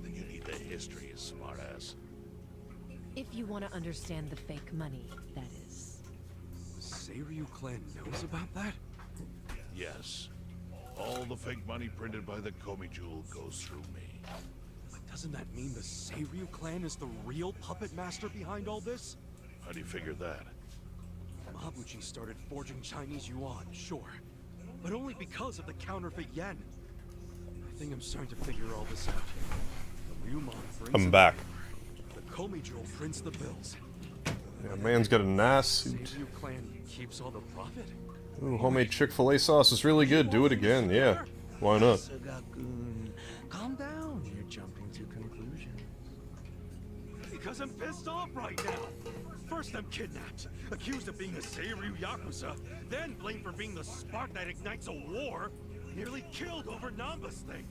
Then you need the history, you smartass. If you want to understand the fake money, that is. The Seiryu clan knows about that? Yes. All the fake money printed by the Komi Jewel goes through me. But doesn't that mean the Seiryu clan is the real puppet master behind all this? How do you figure that? Mabuchi started forging Chinese yuan, sure. But only because of the counterfeit yen. I think I'm starting to figure all this out. The Liumang brings I'm in back. the Komi Jewel prints the bills. Yeah, man's got a nice The suit. Seiryu clan keeps all the profit? Ooh, homemade Chick-fil-A sauce is really good. Do it again. Yeah. Why not? Sugakun, calm down. You're jumping to conclusions. Because I'm pissed off right now. First I'm kidnapped, accused of being a Seiryu Yakuza, then blamed for being the spark that ignites a war, nearly killed over Namba's thing.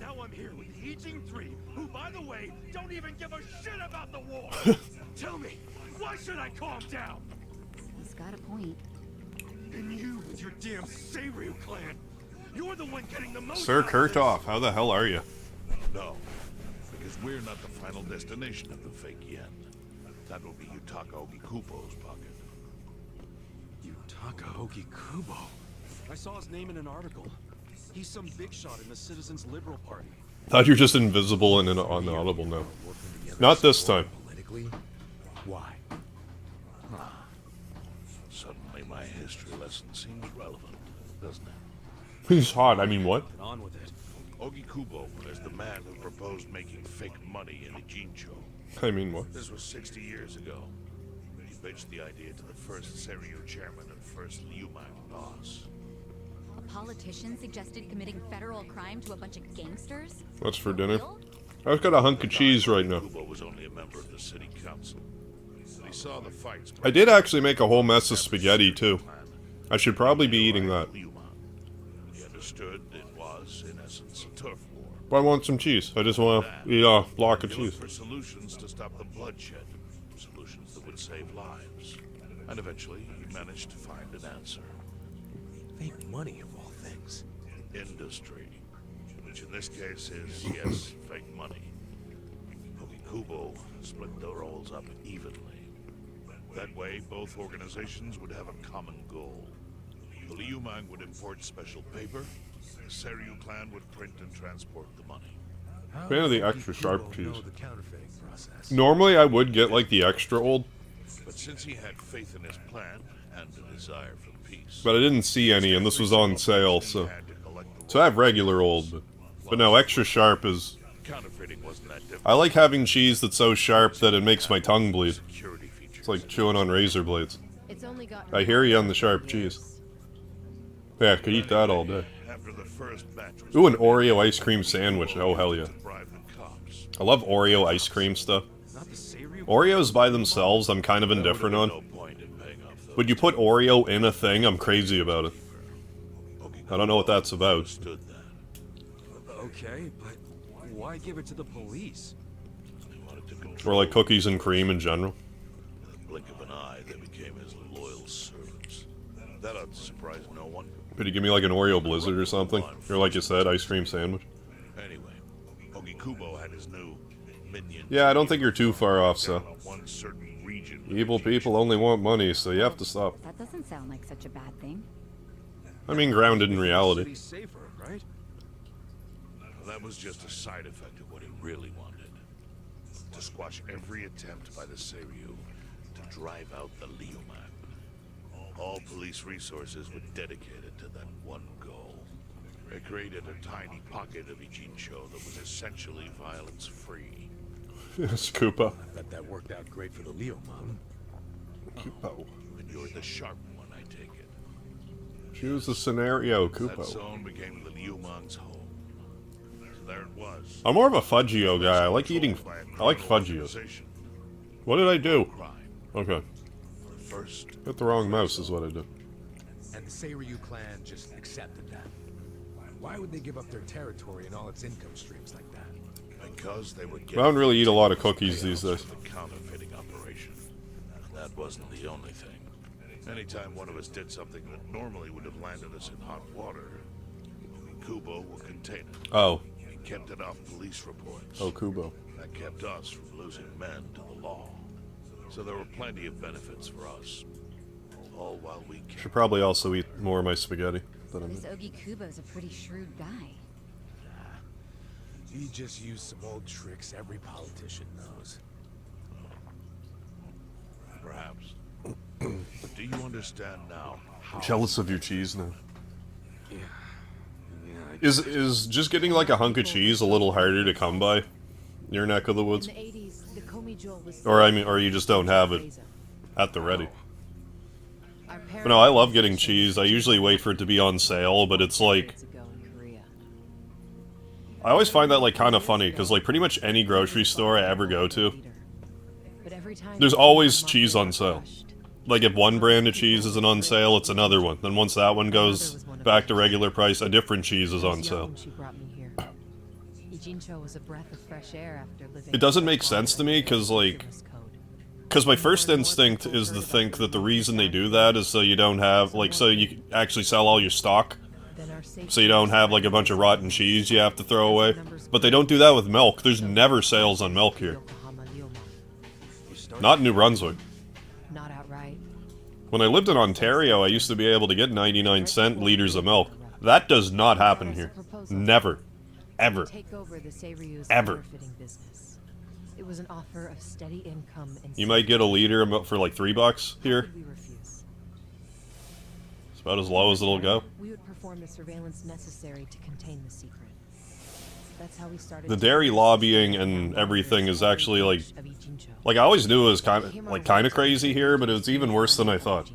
Now I'm here with the Ijing 3, who, by the way, don't even give a shit about the war. Tell me, why should I calm down? He's got a point. And you with your damn Seiryu clan, you're the one getting the most Sir out of this. Kurtoff, how the hell are you? No, because we're not the final destination of the fake yen. That will be Yutaka Ogikubo's pocket. Yutaka Ogikubo. I saw his name in an article. He's some big shot in the Citizens Liberal Party. Thought you're just invisible and unaudible now. Not this time. Politically? Why? Suddenly my history lesson seems relevant, doesn't it? He's hot. I mean, what? Get on with it. Ogikubo is the man who proposed making fake money in Ijincho. I mean, what? This was 60 years ago. He pitched the idea to the first Seiryu chairman and first Liumang boss. A politician suggested committing federal crime to a bunch of gangsters? What's for dinner? I've got a hunk of cheese right now. Ogikubo was only a member of the city council. But he saw the fights. I did actually make a whole mess of spaghetti, too. I should probably be eating that. He understood it was, in essence, a turf war. But I want some cheese. I just want to eat a block of He looked cheese. for solutions to stop the bloodshed, solutions that would save lives. And eventually, he managed to find an answer. Fake money of all things. Industry, which in this case is, yes, fake money. Ogikubo split the roles up evenly. That way, both organizations would have a common goal. The Liumang would import special paper, the Seiryu clan would print and transport the money. How Fan of the did extra Ogikubo sharp cheese. know the counterfeiting process? Normally, I would get, like, the extra old, But since he had faith in his plan and a desire for peace, but I didn't see any, and this was on sale, so... he had to collect the So I have regular old, but no, extra sharp is... counterfeiting wasn't that difficult. I like having cheese that's so sharp that it makes my tongue bleed. Security features It's like chewing on razor blades. It's only gotten I hear you on the sharp cheese. Yeah, I could eat that all day. After the first batch was Ooh, an Oreo ice cream sandwich. Oh, hell yeah. bribe the cops. I love Oreo ice cream stuff. Oreos by themselves, I'm kind of indifferent on. Would you put Oreo in a thing? I'm crazy about it. I don't know what that's about. Okay, but why give it to the police? Or like cookies and cream in general. In the blink of an eye, they became his loyal servants. That ought to surprise no one. Could you give me like an Oreo Blizzard or something? Or like you said, ice cream sandwich? Anyway, Ogikubo had his new minion. Yeah, I don't think you're too far off, so. One certain region. Evil people only want money, so you have to stop. That doesn't sound like such a bad thing. I mean, grounded in reality. Safer, right? That was just a side effect of what he really wanted. To squash every attempt by the Seiryu to drive out the Leomag. All police resources were dedicated to that one goal. They created a tiny pocket of Ijincho that was essentially violence-free. Yes, Koopa. I bet that worked out great for the Leomang. Koopa. But you're the sharp one, I take it. Choose the scenario, That Koopa. zone became the Leomang's home. So there it was. I'm more of a Fudgio guy. I like Fudgios. What did I do? Okay. First, hit the wrong mouse is what I did. And the Seiryu clan just accepted that. Why would they give up their territory and all its income streams like that? Because they were I don't really eat a lot of cookies these days. the counterfeiting operation. And that wasn't the only thing. Anytime one of us did something that normally would have landed us in hot water, Kubo would contain it. Oh. He kept it off police reports. Oh, Kubo. That kept us from losing men to the law. So there were plenty of benefits for us. All while we kept... Should probably also eat more of my spaghetti. Than I'm This Ogi Kubo's a pretty shrewd guy. He just used some old tricks every politician knows. Perhaps. But do you understand now how... jealous of your cheese now. Is just getting like a hunk of cheese a little harder to come by? Your neck of the woods? In the 80s, the Komijul was Or I mean, or you just don't have it at the ready. But no, I love getting cheese. I usually wait for it to be on sale, but it's like... I always find that like kind of funny, because like pretty much any grocery store I ever go to, there's always cheese on sale. Like if one brand of cheese isn't on sale, it's another one. Then once that one goes back to regular price, a different cheese is on sale. It doesn't make sense to me, because like... Because my first instinct is to think that the reason they do that is so you don't have, like, so you can actually sell all your stock. So you don't have, like, a bunch of rotten cheese you have to throw away. But they don't do that with milk. There's never sales on milk here. Not in New Brunswick. Not outright. When I lived in Ontario, I used to be able to get 99-cent liters of milk. That does not happen here. Never. Ever. Ever. It was an offer of steady income and You might get a liter for like $3 here. It's about as low as it'll go. We would perform the surveillance necessary to contain the secret. That's how we started. The dairy lobbying and everything is actually like I always knew it was kind of crazy here, but it was even worse than I thought.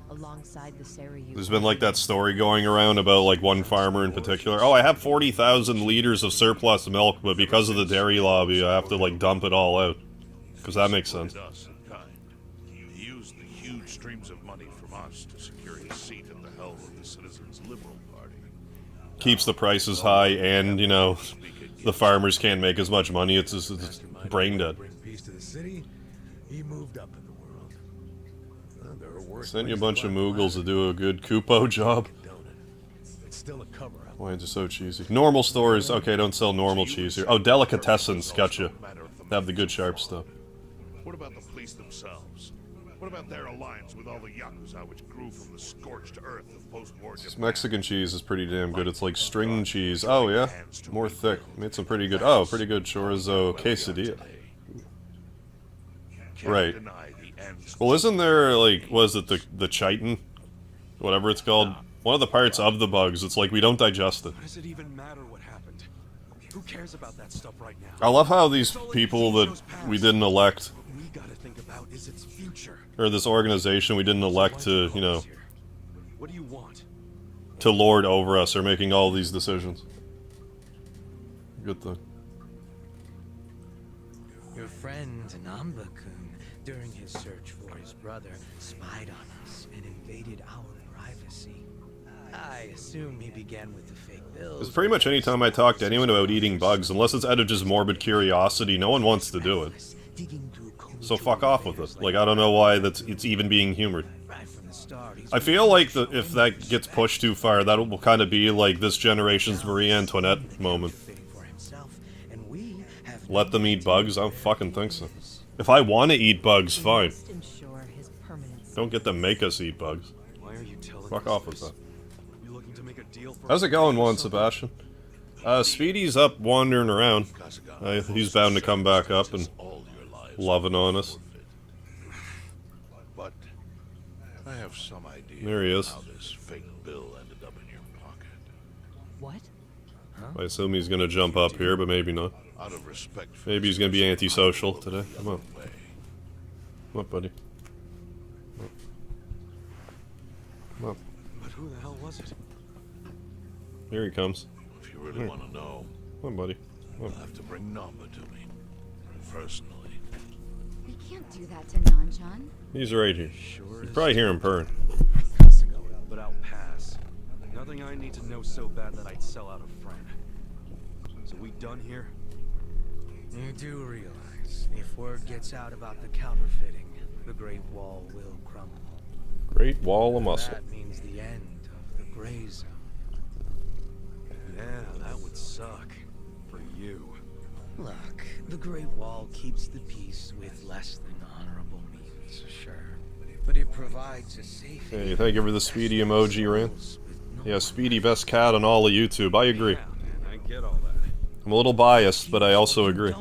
Alongside the Seiryu. There's been like that story going around about like one farmer in particular. Oh, I have 40,000 liters of surplus milk, but because of the dairy lobby, I have to like dump it all out. Because that makes sense. He used the huge streams of money from us to secure his seat at the helm of the Citizens Liberal Party. Keeps the prices high, and you know, the farmers can't make as much money. It's brain dead. Bring peace to the city. He moved up in the world. There are worse Sent you a places bunch of like Moogles to do a good Kupo job. It's still a cover-up. Why is it so cheesy? Normal stores, okay, don't sell normal cheese here. Oh, delicatessens, gotcha. They have the good sharp stuff. What about the police themselves? What about their alliance with all the Yakuza which grew from the scorched earth of post-war This Mexican cheese is pretty damn good. It's like string cheese. Oh, yeah? More thick. Made some pretty good... Oh, pretty good chorizo quesadilla. Right. Well, isn't there, like, was it the chitin? Whatever it's called. One of the parts of the bugs, it's like we don't digest it. Why does it even matter what happened? Who cares about that stuff right now? I love how these people that we didn't elect What we gotta think about is its future. or this organization we didn't elect to, you know, What do you want? to lord over us are making all these decisions. Good thing. Your friend Namba-kun, during his search for his brother, spied on us and invaded our privacy. I assume he began with the fake bills. Because pretty much any time I talk to anyone about eating bugs, unless it's out of just morbid curiosity, no one wants to do it. So fuck off with it. Like, I don't know why it's even being humored. I feel like if that gets pushed too far, that will kind of be like this generation's Marie Antoinette moment. Let them eat bugs? I don't fucking think so. If I want to eat bugs, fine. Don't get to make us eat bugs. Fuck off with that. How's it going, Sebastian? Speedy's up wandering around. He's bound to come back up and loving on us. But I have some idea There he is. how this fake bill ended up in your pocket. What? I assume he's gonna jump up here, but maybe not. Out of respect for Maybe he's gonna be antisocial today. Come on. Come on, buddy. Come on. But who the hell was it? Here he comes. If you really want to know, Come on, buddy. Come on. you'll have to bring Namba to me. Personally. We can't do that to Nanchan. He's right here. You probably hear him purring. But I'll pass. Nothing I need to know so bad that I'd sell out a friend. So we done here? You do realize, if word gets out about the counterfeiting, the Great Wall will crumble. Great Wall of Muscle. That means the end of the Gray Zone. Yeah, that would suck. For you. Look, the Great Wall keeps the peace with less than honorable means, sure. But it provides a safe... Hey, thank you for the Speedy emoji, Ran. Yeah, Speedy best cat on all of YouTube. I agree. Yeah, man, I get all that. I'm a little biased, but I also agree.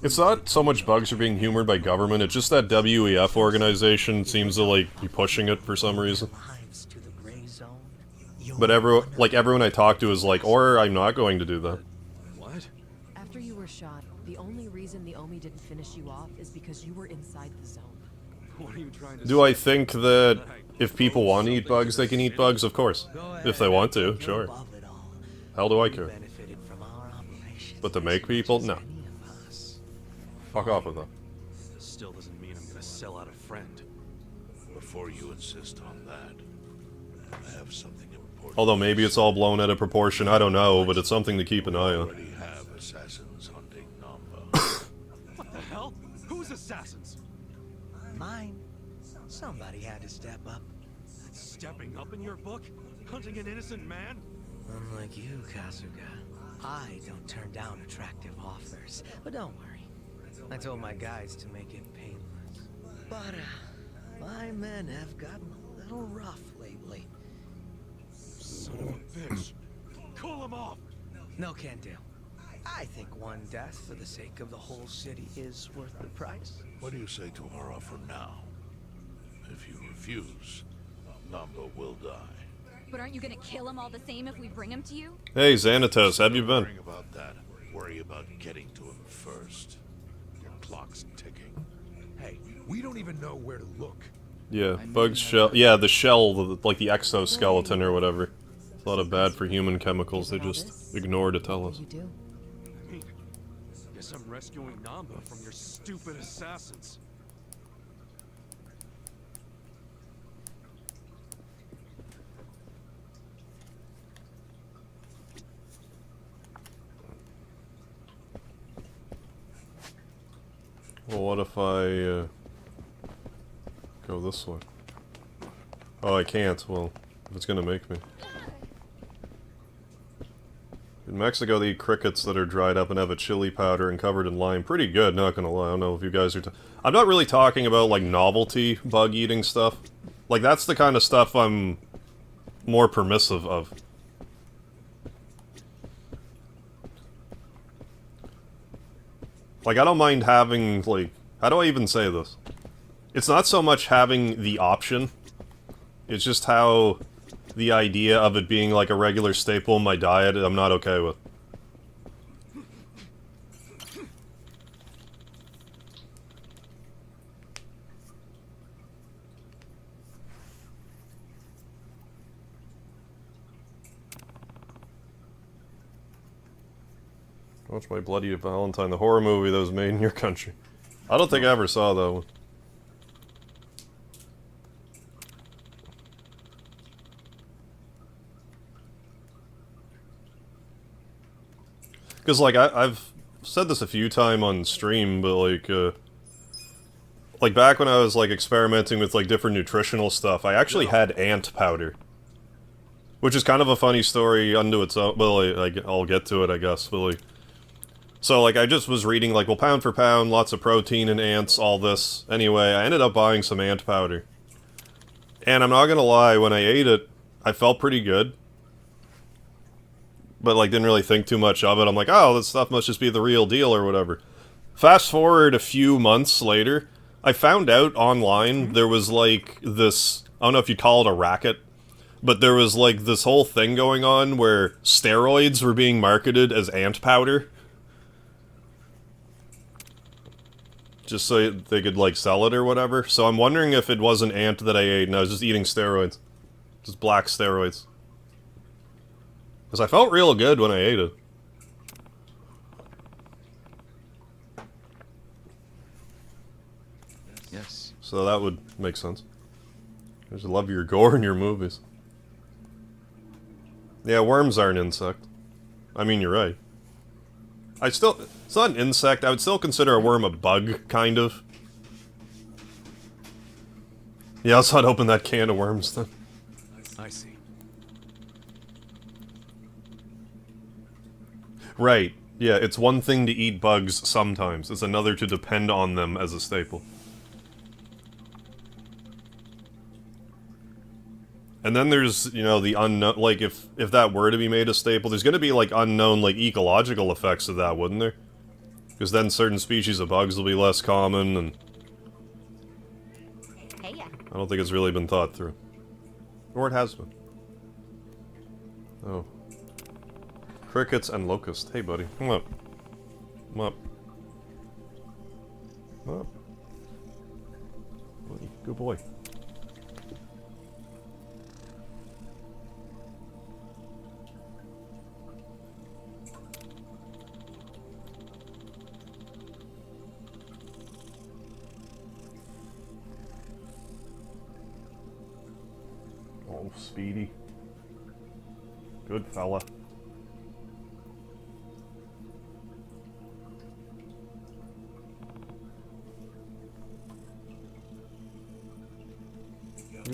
It's not so much bugs are being humored by government, it's just that WEF organization seems to, like, be pushing it for some reason. But everyone I talk to is like, or I'm not going to do that. What? After you were shot, the only reason the Omi didn't finish you off is because you were inside the zone. What are you trying to Do I think that if people want to eat bugs, they can eat bugs? Of course. If they want to, sure. Hell do I care? But to make people? No. Fuck off with that. Still doesn't mean I'm gonna sell out a friend. Before you insist on that, I have something important. Although maybe it's all blown out of proportion, I don't know, but it's something to keep an eye I on. already have assassins hunting Namba. What the hell? Who's assassins? Mine. Somebody had to step up. Stepping up in your book? Hunting an innocent man? Unlike you, Kasuga, I don't turn down attractive offers. But don't worry. I told my guys to make it painless. But, my men have gotten a little rough lately. Son of a bitch. Call him off! No can do. I think one death for the sake of the whole city is worth the price. What do you say to our offer now? If you refuse, Namba will die. But aren't you gonna kill him all the same if we bring him to you? Hey, Xanatos, have you been? Worrying about that. Worry about getting to him first. Your clock's ticking. Hey, we don't even know where to look. Yeah, bug shell. Yeah, the shell, like the exoskeleton or whatever. It's a lot of bad for human chemicals they just ignore to tell us. I mean, guess I'm rescuing Namba from your stupid assassins. Well, what if I go this way? Oh, I can't. Well, if it's gonna make me. In Mexico, they eat crickets that are dried up and have a chili powder and covered in lime. Pretty good, not gonna lie. I don't know if you guys are... I'm not really talking about, like, novelty bug-eating stuff. Like, that's the kind of stuff I'm more permissive of. Like, I don't mind having, like... How do I even say this? It's not so much having the option. It's just how the idea of it being, like, a regular staple in my diet, I'm not okay with. Watch My Bloody Valentine, the horror movie that was made in your country. I don't think I ever saw that one. Because, like, I've said this a few times on stream, but, like, back when I was, like, experimenting with, like, different nutritional stuff, I actually had ant powder. Which is kind of a funny story unto its own. Well, I'll get to it, I guess, but, like... So, like, I just was reading, like, well, pound for pound, lots of protein in ants, all this. Anyway, I ended up buying some ant powder. And I'm not gonna lie, when I ate it, I felt pretty good. But, like, didn't really think too much of it. I'm like, oh, this stuff must just be the real deal or whatever. Fast forward a few months later, I found out online there was, like, this... I don't know if you'd call it a racket, but there was, like, this whole thing going on where steroids were being marketed as ant powder. Just so they could, like, sell it or whatever. So I'm wondering if it was an ant that I ate and I was just eating steroids. Just black steroids. Because I felt real good when I ate it. Yes. So that would make sense. I just love your gore in your movies. Yeah, worms are an insect. I mean, you're right. It's not an insect. I would still consider a worm a bug, kind of. Yeah, let's not open that can of worms then. I see. Right. Yeah, it's one thing to eat bugs sometimes. It's another to depend on them as a staple. And then there's, you know, the unknown, like, if that were to be made a staple, there's gonna be, like, unknown, like, ecological effects of that, wouldn't there? Because then certain species of bugs will be less common, and... Hey, yeah. I don't think it's really been thought through. Or it has been. Oh. Crickets and locust. Hey, buddy. Come up. Come up. Come up. Buddy. Good boy. Oh, Speedy. Good fella.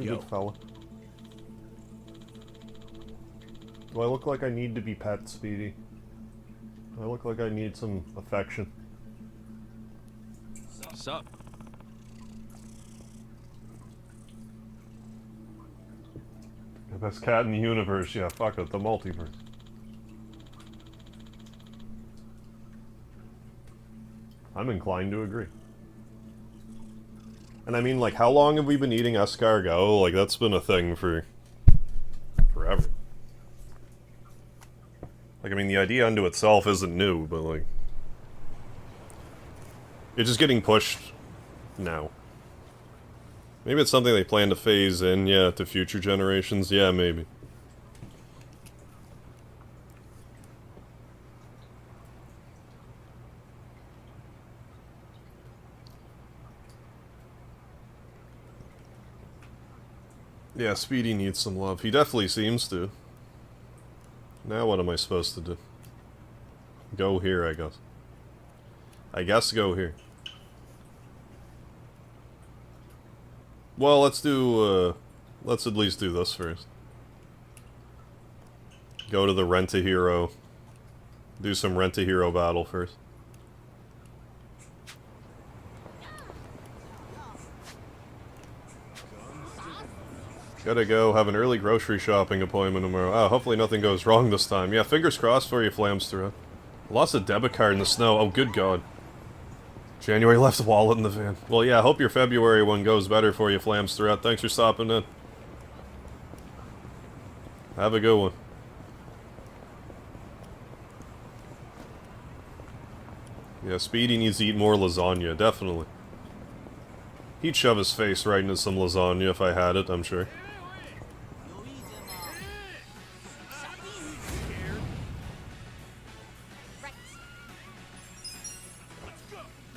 You're a good fella. Do I look like I need to be pet, Speedy? Do I look like I need some affection? Sup? The best cat in the universe, yeah, fuck it, the multiverse. I'm inclined to agree. And I mean, like, how long have we been eating escargot? Like, that's been a thing for... forever. Like, I mean, the idea unto itself isn't new, but, like... it's just getting pushed now. Maybe it's something they plan to phase in, yeah, to future generations. Yeah, maybe. Yeah, Speedy needs some love. He definitely seems to. Now what am I supposed to do? Go here, I guess. I guess go here. Well, let's do, let's at least do this first. Go to the Rent-A-Hero. Do some Rent-A-Hero battle first. Gotta go, have an early grocery shopping appointment tomorrow. Oh, hopefully nothing goes wrong this time. Yeah, fingers crossed for you, Flamstra. Lost a debit card in the snow. Oh, good God. January left the wallet in the van. Well, yeah, I hope your February one goes better for you, Flamstra. Thanks for stopping in. Have a good one. Yeah, Speedy needs to eat more lasagna, definitely. He'd shove his face right into some lasagna if I had it, I'm sure.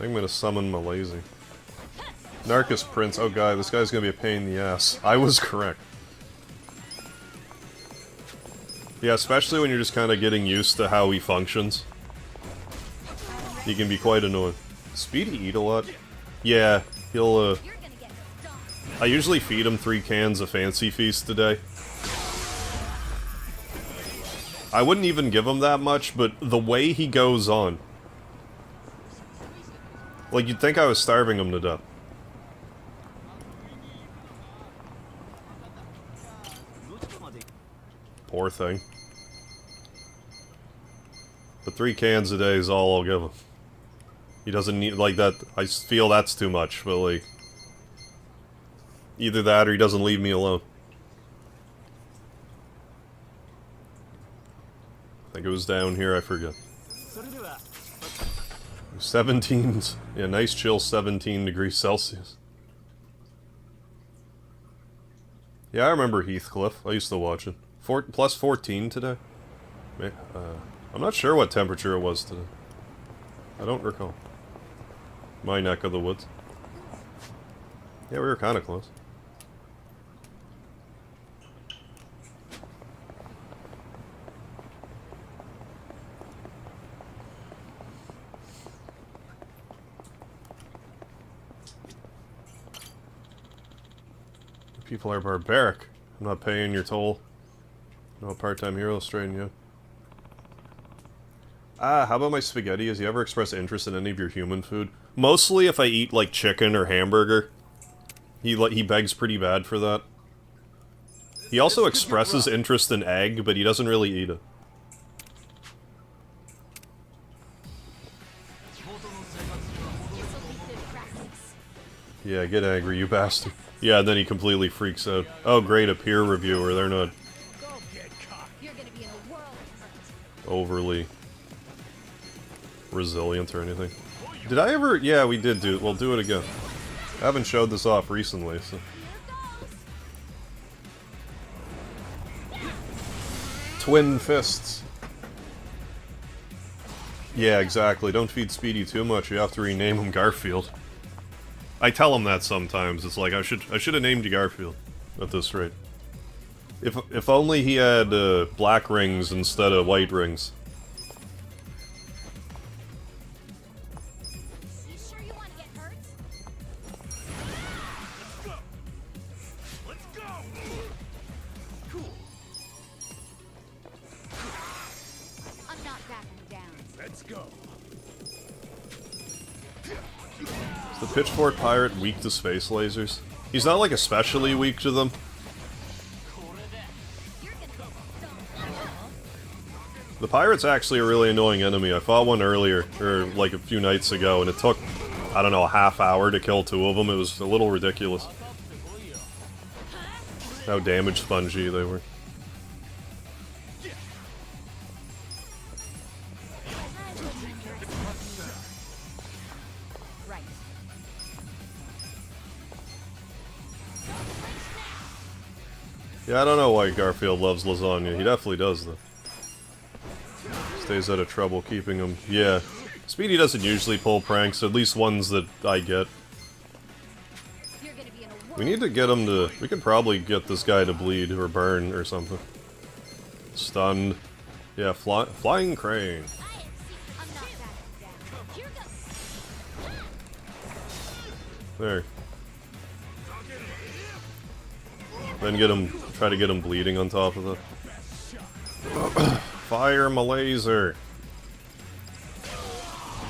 I'm gonna summon Malaise. Narcus Prince. Oh god, this guy's gonna be a pain in the ass. I was correct. Yeah, especially when you're just kind of getting used to how he functions. He can be quite annoying. Speedy eat a lot? Yeah, he'll, I usually feed him 3 cans of Fancy Feast a day. I wouldn't even give him that much, but the way he goes on... Like, you'd think I was starving him to death. Poor thing. But 3 cans a day is all I'll give him. He doesn't need, like, that. I feel that's too much, but, like... Either that or he doesn't leave me alone. I think it was down here, I forget. 17, yeah, nice chill 17 degrees Celsius. Yeah, I remember Heathcliff. I used to watch it. Plus 14 today. I'm not sure what temperature it was today. I don't recall. My neck of the woods. Yeah, we were kind of close. People are barbaric. I'm not paying your toll. No part-time hero straighten you. Ah, how about my spaghetti? Has he ever expressed interest in any of your human food? Mostly if I eat, like, chicken or hamburger. He begs pretty bad for that. He also expresses interest in egg, but he doesn't really eat it. Yeah, get angry, you bastard. Yeah, and then he completely freaks out. Oh great, a peer reviewer, they're not overly resilient or anything. Did I ever... Yeah, we did do it. We'll do it again. I haven't showed this off recently, so... Twin fists. Yeah, exactly. Don't feed Speedy too much. You have to rename him Garfield. I tell him that sometimes. It's like I should have named you Garfield at this rate. If only he had black rings instead of white rings. You sure you want to get hurt? Let's go! Cool. I'm not backing down. Let's go. Is the Pitchfork Pirate weak to space lasers? He's not like especially weak to them. The pirate's actually a really annoying enemy. I fought one earlier, or like a few nights ago, and it took, I don't know, a half hour to kill 2 of them. It was a little ridiculous. How damage spongy they were. Yeah, I don't know why Garfield loves lasagna. He definitely does, though. Stays out of trouble keeping him. Yeah. Speedy doesn't usually pull pranks, at least ones that I get. We need to get him to... We could probably get this guy to bleed or burn or something. Stunned. Yeah, flying crane. There. Then get him... Try to get him bleeding on top of it. Fire my laser.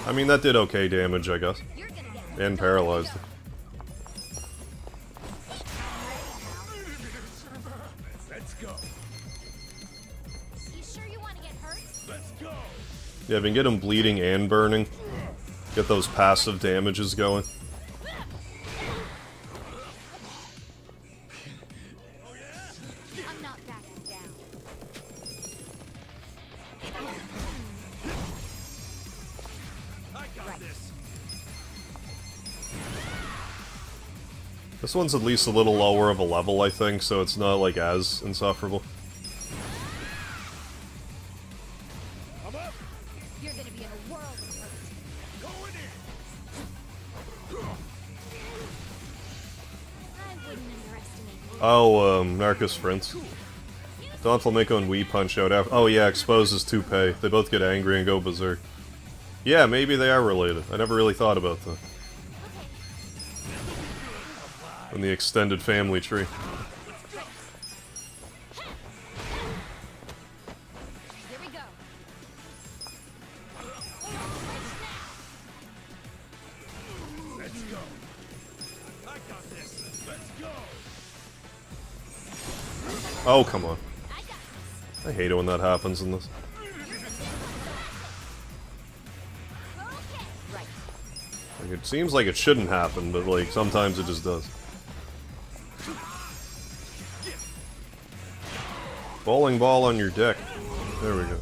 I mean, that did okay damage, I guess. And paralyzed it. Let's go. You sure you want to get hurt? Let's go. Yeah, if we can get him bleeding and burning, get those passive damages going. I'm not backing down. I got this. This one's at least a little lower of a level, I think, so it's not, like, as insufferable. I'm up. You're gonna be in a world of hurt. Going in. Oh, Narcos Prince. Don Flamenco and Wii punch out after. Oh yeah, exposes toupee. They both get angry and go berserk. Yeah, maybe they are related. I never really thought about that. In the extended family tree. Here we go. Let's go. I got this. Let's go. Oh, come on. I hate it when that happens in this. Like, it seems like it shouldn't happen, but like sometimes it just does. Bowling ball on your deck. There we go.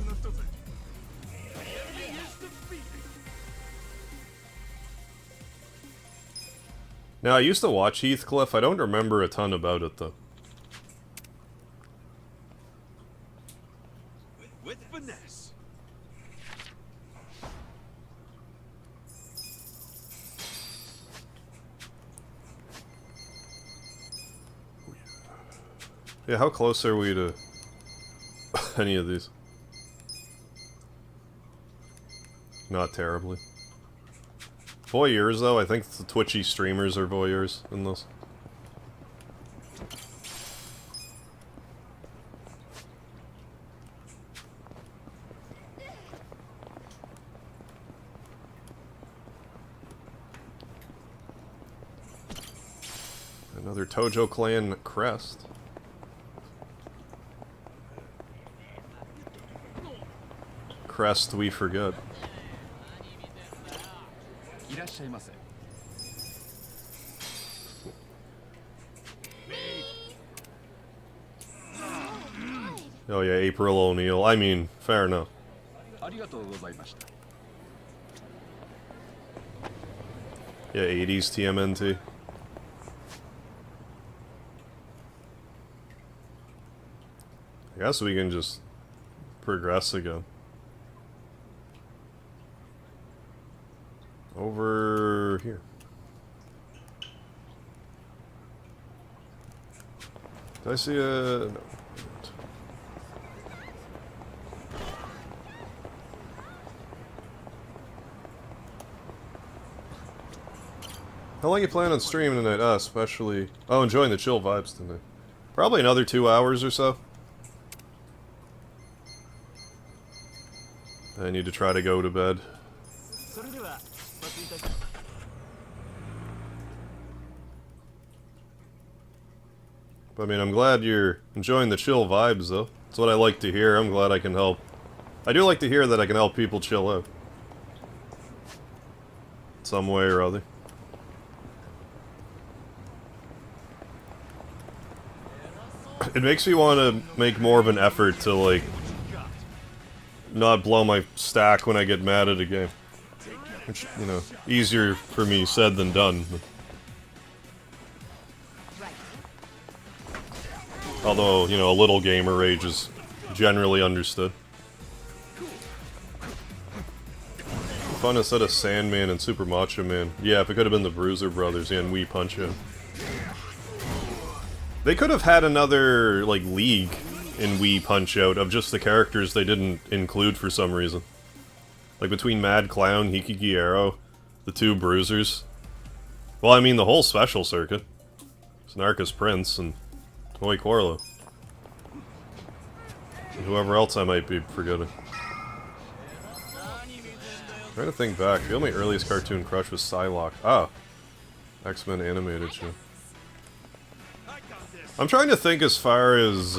Now, I used to watch Heathcliff. I don't remember a ton about it, though. With finesse. Yeah, how close are we to any of these? Not terribly. Voyeurs, though, I think the Twitchy streamers are voyeurs in this. Another Tojo Clan crest. Crest we forget. Oh yeah, April O'Neil. I mean, fair enough. Yeah, 80s TMNT. I guess we can just progress again. Over here. Did I see a... No. How long you plan on streaming tonight? Especially... Oh, enjoying the chill vibes tonight. Probably another 2 hours or so. I need to try to go to bed. But, I mean, I'm glad you're enjoying the chill vibes, though. That's what I like to hear. I'm glad I can help. I do like to hear that I can help people chill out. Some way or other. It makes me want to make more of an effort to, like, not blow my stack when I get mad at a game. Which, you know, easier for me said than done. But... Although, you know, a little gamer rage is generally understood. Fun instead of Sandman and Super Macho Man. Yeah, if it could have been the Bruiser Brothers and Wii Punch-In. They could have had another, like, league in Wii Punch-Out of just the characters they didn't include for some reason. Like, between Mad Clown, Hikiki Arrow, the two Bruisers. Well, I mean, the whole special circuit. It's Narcos Prince and Toy Corlo. And whoever else I might be forgetting. Trying to think back. I feel my earliest cartoon crush was Psylocke. Ah! X-Men animated show. I'm trying to think as far as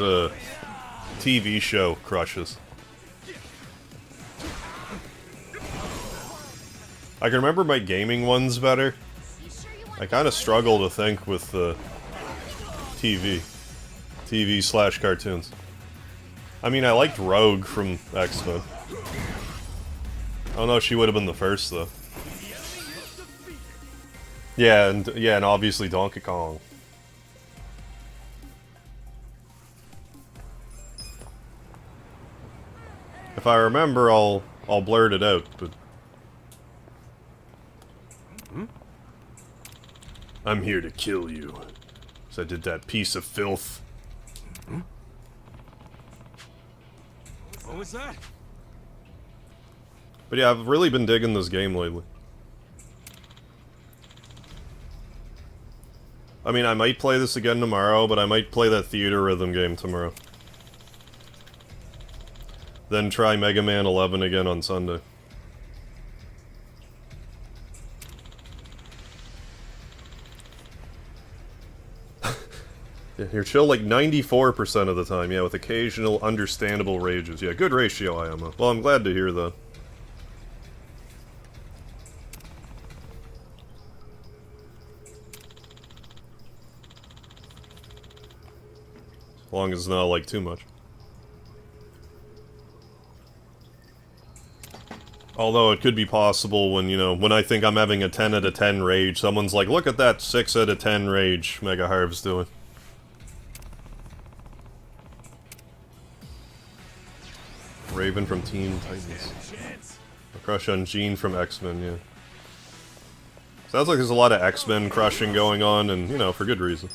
TV show crushes. I can remember my gaming ones better. I kind of struggle to think with TV/cartoons. I mean, I liked Rogue from X-Men. Oh no, she would have been the first though. Yeah, and obviously Donkey Kong. If I remember, I'll blurt it out, but I'm here to kill you. So I did that piece of filth. What was that? But yeah, I've really been digging this game lately. I mean, I might play this again tomorrow, but I might play that Theater Rhythm game tomorrow. Then try Mega Man 11 again on Sunday. Yeah, you're chill like 94% of the time, yeah, with occasional understandable rages. Yeah, good ratio, IMO. Well, I'm glad to hear that. As long as it's not, like, too much. Although it could be possible when, you know, when I think I'm having a 10 out of 10 rage, someone's like, look at that 6 out of 10 rage Mega Harv's doing. Raven from Teen Titans. A crush on Jean from X-Men, yeah. Sounds like there's a lot of X-Men crushing going on, and, you know, for good reason.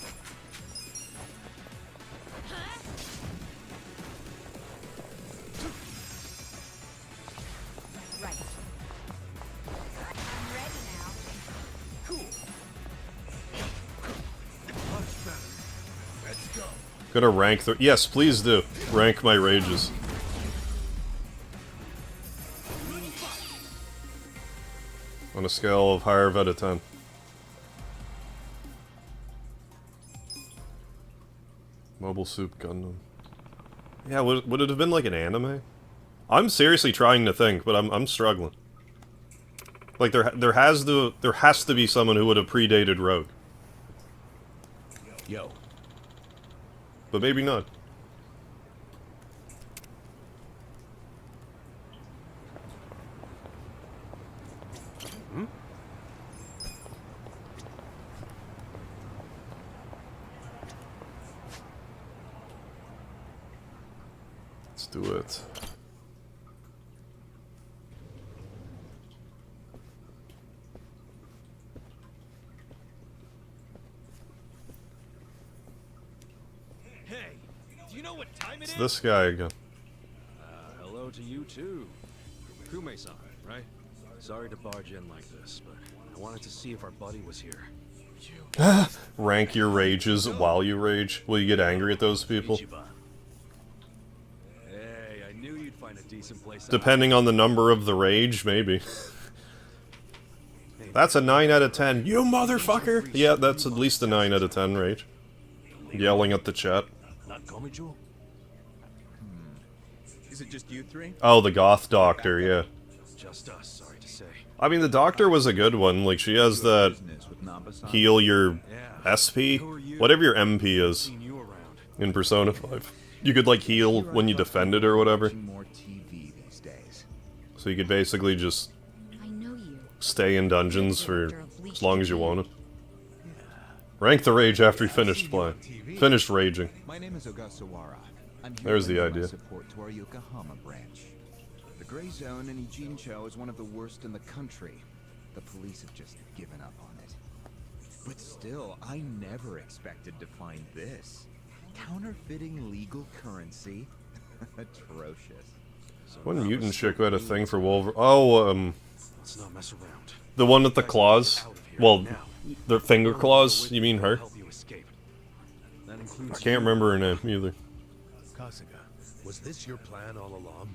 Gonna rank the— yes, please do. Rank my rages. On a scale of Harv out of 10. Mobile Soup Gundam. Yeah, would it have been like an anime? I'm seriously trying to think, but I'm struggling. Like there has to be someone who would have predated Rogue. Yo. But maybe not. Let's do it. Hey, do you know what time it It's is? this guy again. Hello to you too. Kume-san, right? Sorry to barge in like this, but I wanted to see if our buddy was here. Rank your rages while you rage. Will you get angry at those people? Hey, I knew you'd find a decent place. Depending on the number of the rage, maybe. That's a 9 out of 10. You motherfucker! Yeah, that's at least a 9 out of 10 rage. Yelling at the chat. Not Komijo? Is it just you three? Oh, the goth doctor, yeah. Just us, sorry to say. I mean, the doctor was a good one. Like, she has that heal your SP? Whatever your MP is in Persona 5. You could, like, heal when you defend it or whatever. So you could basically just stay in dungeons for as long as you wanted. Rank the rage after you finished playing. Finished raging. My name is Ogasawara. I'm here There's the lending my idea. support to our Yokohama branch. The Gray Zone in Ijincho is one of the worst in the country. The police have just given up on it. But still, I never expected to find this. Counterfeiting legal currency? Atrocious. One mutant chick who had a thing for Wolverine. Oh, Let's not mess around. the one with the claws? Well, the finger claws? You mean her? I can't remember her name either. Kasuga, was this your plan all along?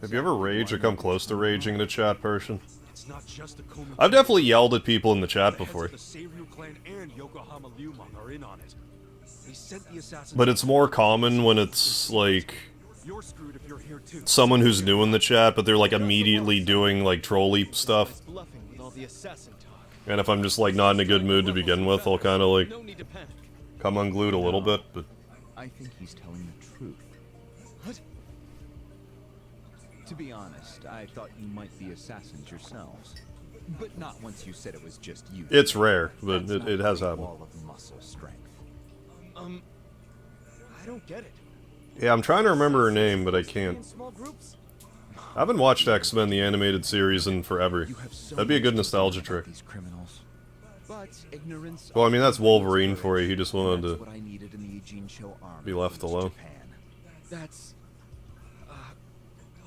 Have you ever raged or come close to raging in a chat person? It's not just the Komijo. I've definitely yelled at people in the chat The heads before. of the Seiryu clan and Yokohama Ryumang are in on it. They sent the assassins. But it's more common when it's, like, You're screwed if you're here too. someone who's new in the chat, but they're, like, immediately doing, like, trolley stuff. Bluffing with all the assassin talk. And if I'm just, like, not in a good mood to begin with, I'll kind of, like, No need to panic. come unglued a little bit, but... I think he's telling the truth. What? To be honest, I thought you might be assassins yourselves. But not once you said it was just you. It's rare, but That's it not has a happened. wall of muscle strength. I don't get it. Yeah, I'm trying to remember her name, but I can't. In small groups? I haven't watched X-Men the animated series in forever. That'd be a good nostalgia trick. These criminals. But ignorance. Well, I mean, that's Wolverine for you. He just wanted to what I needed in the Eugene Cho army be left against alone. Japan. That's...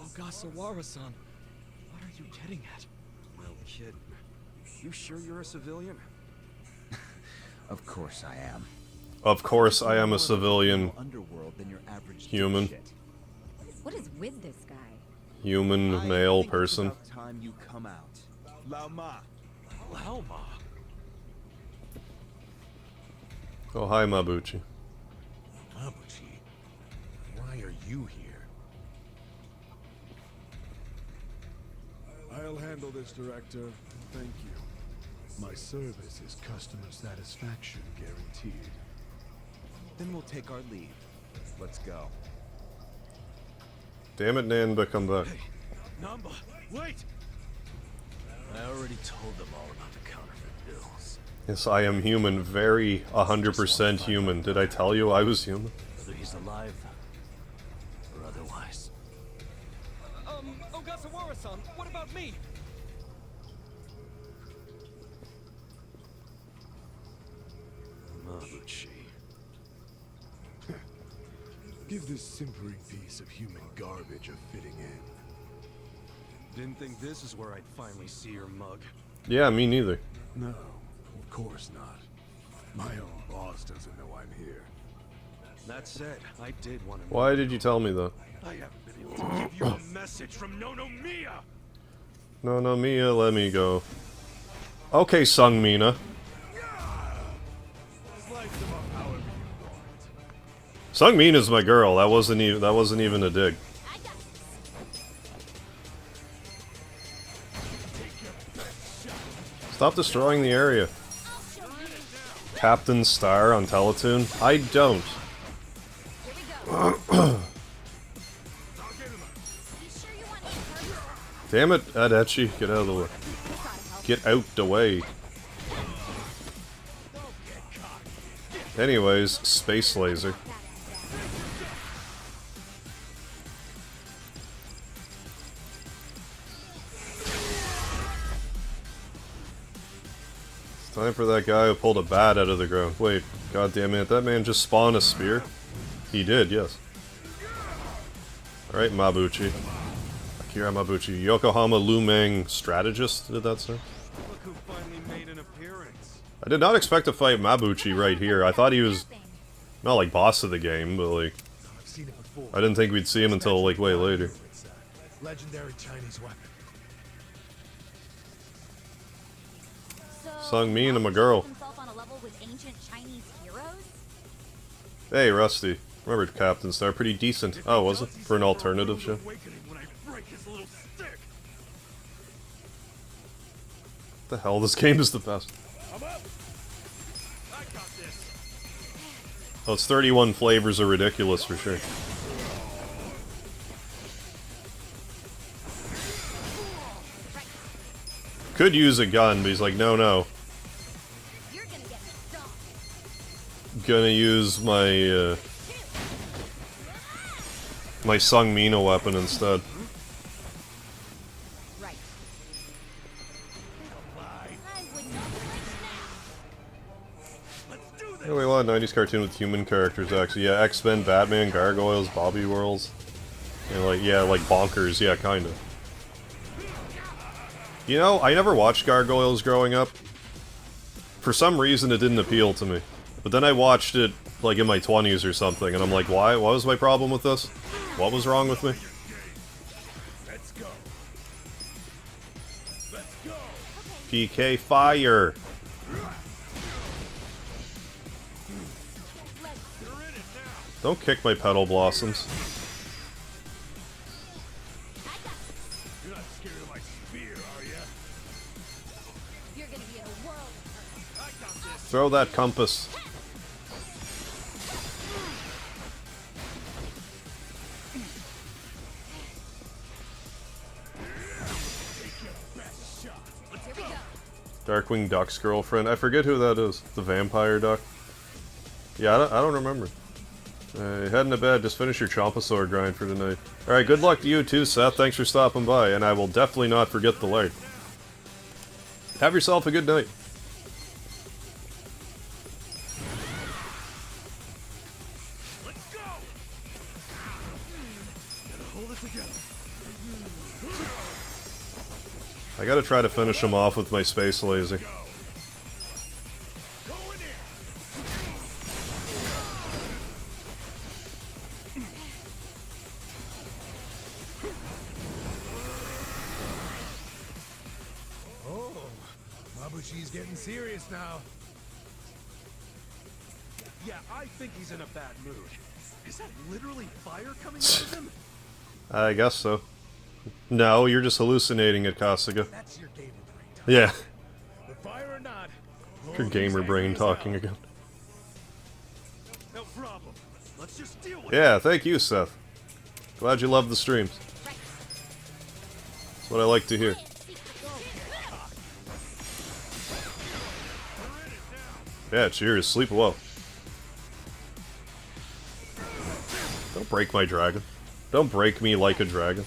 Ogasawara-san. What are you getting at? No kid. You sure you're a civilian? Of course I am. Of course, I am a civilian. Underworld than your average Human. dipshit. What is with this guy? Human, male person. It's about time you come out. Lao Ma. Lao Ma? Oh, hi, Mabuchi. Mabuchi, why are you here? I'll handle this, Director. Thank you. My service is customer satisfaction guaranteed. Then we'll take our leave. Let's go. Damn it, Nanba, come back. Hey, Namba, wait! I already told them all about the counterfeit bills. Yes, I am human. Very 100% human. Did I tell you I was human? Whether he's alive or otherwise. Ogasawara-san, what about me? Mabuchi. Give this simpering piece of human garbage a fitting end. Didn't think this is where I'd finally see your mug. Yeah, me neither. No, of course not. My own boss doesn't know I'm here. That said, I did want to... Why did you tell me that? I haven't been able to give you a message from Nonomiya! No, Mia, let me go. Okay, Sung Mina. Sung Mina's my girl. That wasn't even a dig. Stop destroying the area. Captain Star on Teletoon? I don't. Damn it, Adechi, get out of the way. Get out the way. Anyways, Space Laser. It's time for that guy who pulled a bat out of the ground. Wait, god damn it, that man just spawned a spear? He did, yes. Alright, Mabuchi. Akira Mabuchi. Yokohama Lumang strategist, did that say? Look who finally made an appearance. I did not expect to fight Mabuchi right here. I thought he was not like boss of the game, but like I didn't think we'd see him until like way later. Legendary Chinese weapon. Sung Min, I'm a girl. Hey, Rusty. Remember Captain Star, pretty decent. Oh, was it? For an alternative show? What the hell? This game is the best. Oh, it's 31 flavors are ridiculous for sure. Could use a gun, but he's like, no. Gonna use my, my Sung Mina weapon instead. Yeah, we want a 90s cartoon with human characters, actually. Yeah, X-Men, Batman, Gargoyles, Bobby Whirls. And like Bonkers, yeah, kinda. You know, I never watched Gargoyles growing up. For some reason, it didn't appeal to me. But then I watched it, like, in my 20s or something, and I'm like, why? What was my problem with this? What was wrong with me? PK Fire! Don't kick my petal blossoms. You're not scared of my spear, are you? You're gonna be in a world of hurt. I got this. Throw that compass. Darkwing Duck's girlfriend. I forget who that is. The vampire duck. Yeah, I don't remember. Heading to bed. Just finish your Chompasaur grind for tonight. Alright, good luck to you too, Seth. Thanks for stopping by, and I will definitely not forget the light. Have yourself a good night. I gotta try to finish him off with my Space Laser. Oh, Mabuchi's getting serious now. Yeah, I think he's in a bad mood. Is that literally fire coming out of him? I guess so. No, you're just hallucinating it, Kasuga. That's your gamer brain talking. Yeah. The fire or not, Your gamer brain talking again. No problem. Let's just deal with Yeah, thank you, Seth. Glad you love the streams. That's what I like to hear. Yeah, cheers. Sleep well. Don't break my dragon. Don't break me like a dragon.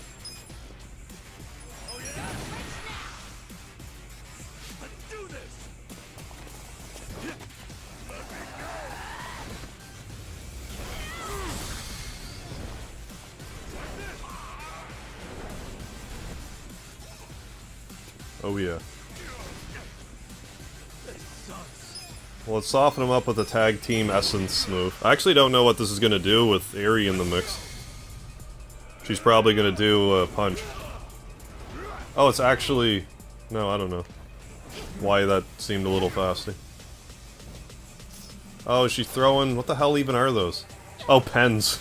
Oh yeah. Well, let's soften him up with a tag team essence move. I actually don't know what this is going to do with Aerie in the mix. She's probably going to do a punch. Oh, it's actually... No, I don't know why that seemed a little fasty. Oh, is she throwing... What the hell even are those? Oh, pens.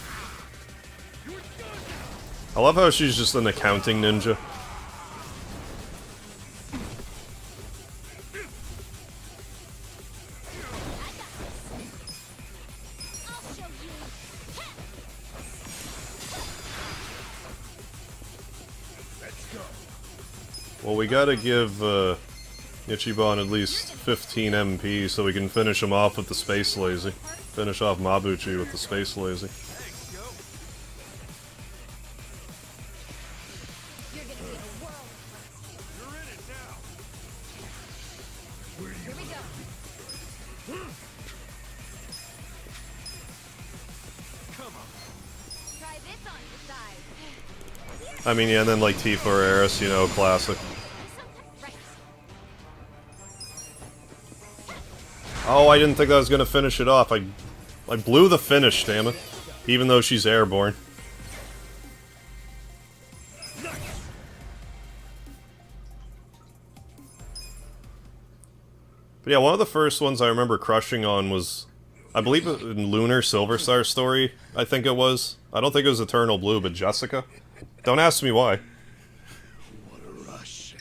I love how she's just an accounting ninja. Well, we gotta give Ichiban at least 15 MP so we can finish him off with the Space Lazy. Finish off Mabuchi with the Space Lazy. I mean, yeah, and then like Tifa or Eris, you know, classic. Oh, I didn't think I was gonna finish it off. I blew the finish, damn it. Even though she's airborne. But yeah, one of the first ones I remember crushing on was, I believe in Lunar Silver Star Story, I think it was. I don't think it was Eternal Blue, but Jessica. Don't ask me why. What a rush.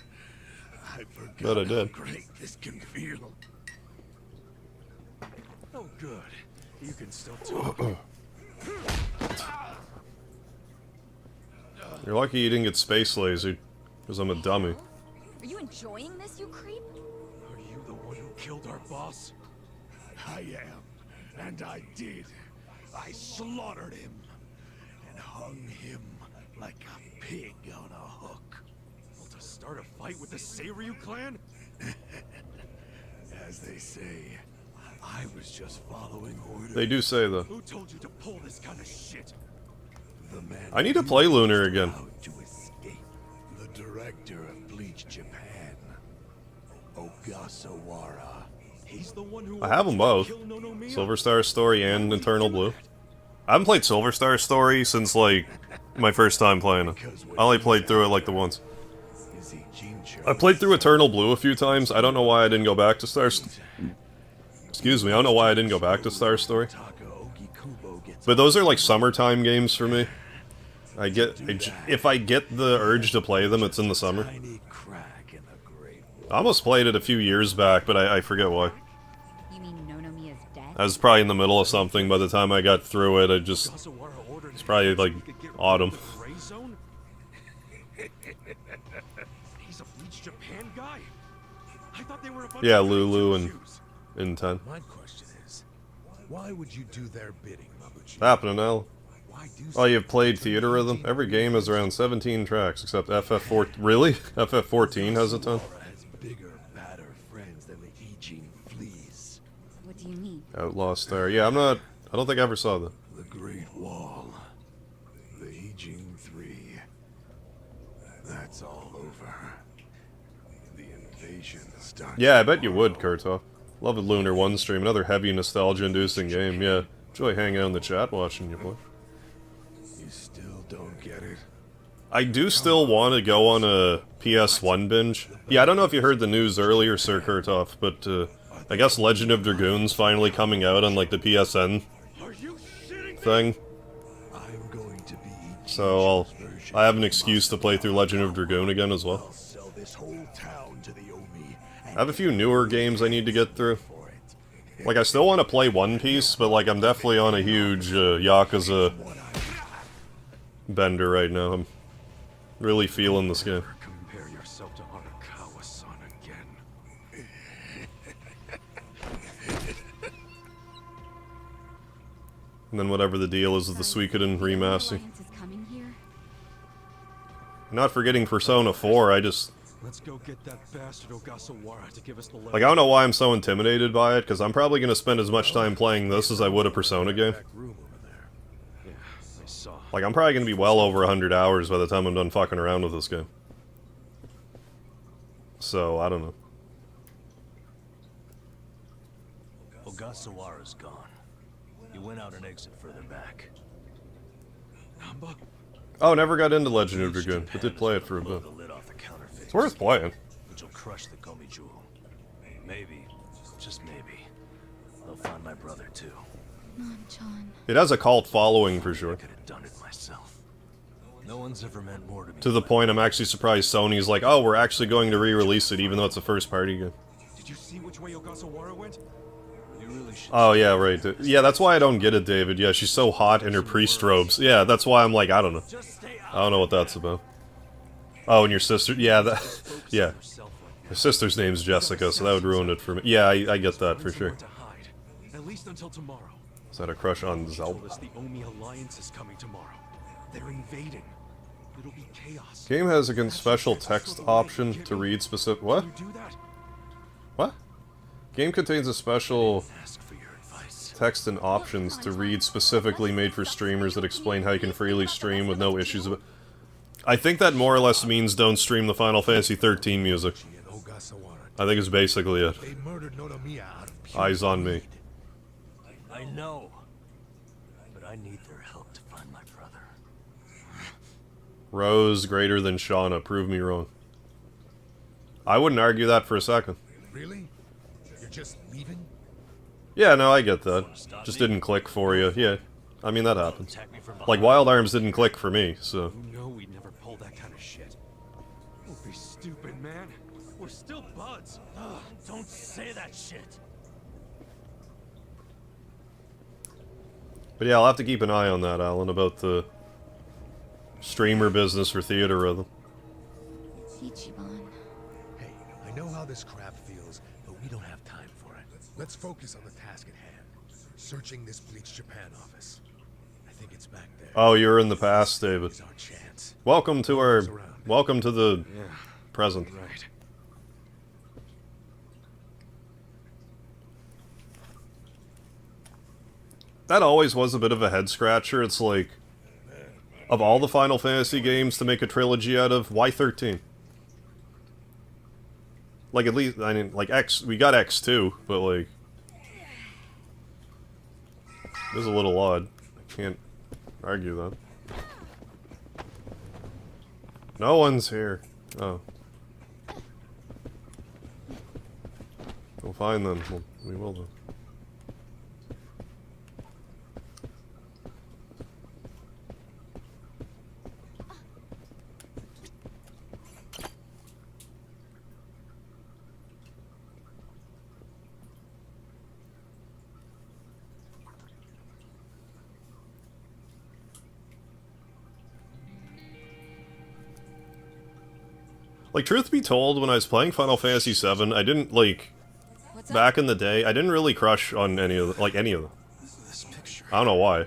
I forgot But I did. how great this can feel. Oh, good. You can still talk. You're lucky you didn't get Space Lasered, because I'm a dummy. Are you enjoying this, you creep? Are you the one who killed our boss? I am. And I did. I slaughtered him. And hung him like a pig on a hook. Well, to start a fight with the Seiryu clan? As they say, I was just following orders. They do say that. Who told you to pull this kind of shit? The man I need to play Lunar again. to escape. The director of Bleach Japan, Ogasawara. He's the one who I have them both. Silver Star Story and Eternal Blue. I haven't played Silver Star Story since, like, my first time playing it. I only played through it, like, the once. I played through Eternal Blue a few times. I don't know why I didn't go back to Excuse me, I don't know why I didn't go back to Star Story. But those are, like, summertime games for me. If I get the urge to play them, it's in the summer. I almost played it a few years back, but I forget why. You mean Nonomiya's dead? I was probably in the middle of something by the time I got through it. It's probably like autumn. He's a Bleach Japan guy. I thought they were a bunch Yeah, of Lulu and Jews. Inten. My question is, Why would you do their bidding, Mabuchi? What's happening, Al? Why do Oh, you've played Theater Rhythm? Every game has around 17 tracks, except FF4... Really? FF14 has a ton? Has bigger, badder friends than the Ijin fleas. What do you mean? Outlaw Star. Yeah, I'm not... I don't think I ever saw that. The Great Wall. The Ijin 3. That's all over. The invasion starts. Yeah, I bet you would, Kurtov. Love a Lunar 1 stream. Another heavy nostalgia-inducing game, yeah. Enjoy hanging out in the chat watching you play. You still don't get it? I do still want to go on a PS1 binge. Yeah, I don't know if you heard the news earlier, Sir Kurtov, but I guess Legend of Dragoon's finally coming out on, like, the PSN thing. I'm going to be So I have an excuse to play through Legend of Dragoon again as well. sell this whole town to the Omi. I have a few newer games I need to get through. Like, I still want to play One Piece, but, like, I'm definitely on a huge Yakuza bender right now. I'm really feeling this game. Compare yourself to Arakawa-san again. And then whatever the deal is with the Suikoden remaster. Alliance is coming here? Not forgetting Persona 4, I just... Let's go get that bastard Ogasawara to give us the Like, I don't know why I'm so intimidated by it, because I'm probably going to spend as much time playing this as I would a Persona game. Yeah, I saw. Like, I'm probably going to be well over 100 hours by the time I'm done fucking around with this game. So, I don't know. Ogasawara's gone. He went out an exit further back. Namba? Oh, never got into Legend of Dragoon, but did play it for a bit. It's worth playing. Which will crush the Komi Jewel. Maybe, just maybe, they'll find my brother too. Non-Chan. It has a cult following for sure. Could have done it myself. No one's ever meant more to me. To the point I'm actually surprised Sony's like, oh, we're actually going to re-release it even though it's a first-party game. Did you see which way Ogasawara went? You really should. Oh, yeah, right. Yeah, that's why I don't get it, David. Yeah, she's so hot in her priest robes. Yeah, that's why I'm like, I don't know. I don't know what that's about. Oh, and your sister... Yeah, that... Yeah. Her sister's name's Jessica, so that would ruin it for me. Yeah, I get that for sure. At least until tomorrow. Is that a crush on Zelda? The Omi Alliance is coming tomorrow. They're invading. It'll be chaos. Game has a special text option to read specific... What? What? Game contains a special text and options to read specifically made for streamers that explain how you can freely stream with no issues about... I think that more or less means don't stream the Final Fantasy 13 music. I think it's basically it. Eyes on me. I know, but I need their help to find my brother. Rose greater than Shauna. Prove me wrong. I wouldn't argue that for a second. Really? You're just leaving? Yeah, no, I get that. Just didn't click for you. Yeah, I mean, that happens. Like, Wild Arms didn't click for me, so... You know we'd never pull that kind of shit. Don't be stupid, man. We're still buds. Don't say that shit. But yeah, I'll have to keep an eye on that, Alan, about the streamer business for Theater Rhythm. Ichiban. Hey, I know how this crap feels, but we don't have time for it. Let's focus on the task at hand. Searching this Bleach Japan office. I think it's back there. Oh, you're in the past, David. It's our chance. Welcome to our... Welcome to the present. Right. That always was a bit of a head-scratcher. It's like... Of all the Final Fantasy games to make a trilogy out of, why 13? Like, at least, I mean, like, X... We got X2, but, like... It is a little odd. I can't argue that. No one's here. Oh. We'll find them. We will then. Like, truth be told, when I was playing Final Fantasy VII, I didn't, like, back in the day, I didn't really crush on any of them, like, any of them. I don't know why.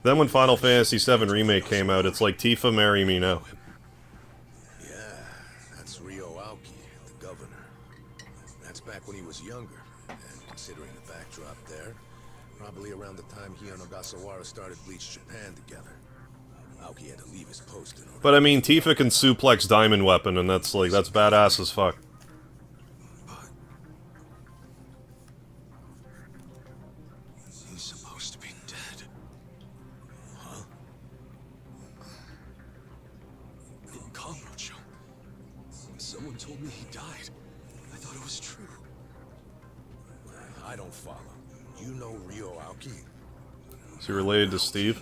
Then when Final Fantasy VII Remake came out, it's like, Tifa, marry me now. Yeah, that's Ryo Aoki, the governor. That's back when he was younger, and considering the backdrop there, probably around the time he and Ogasawara started Bleach Japan together. Aoki had to leave his post in order. But I mean, Tifa can suplex Diamond Weapon, and that's like, that's badass as fuck. He's supposed to be dead. Huh? Kamurocho. Someone told me he died. I thought it was true. I don't follow. You know Ryo Aoki? Is he related to Steve?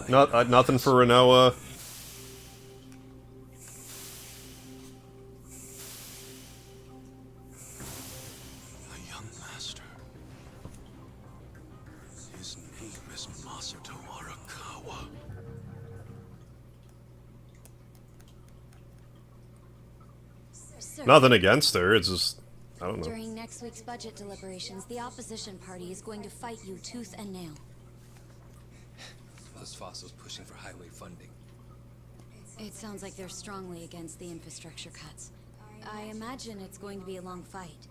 Nothing for Renoa. A young master. His name is Masato Arakawa. Sir, Nothing against her, it's just, I don't know. during next week's budget deliberations, the opposition party is going to fight you tooth and nail. Those fossils pushing for highway funding. It sounds like they're strongly against the infrastructure cuts. I imagine it's going to be a long fight.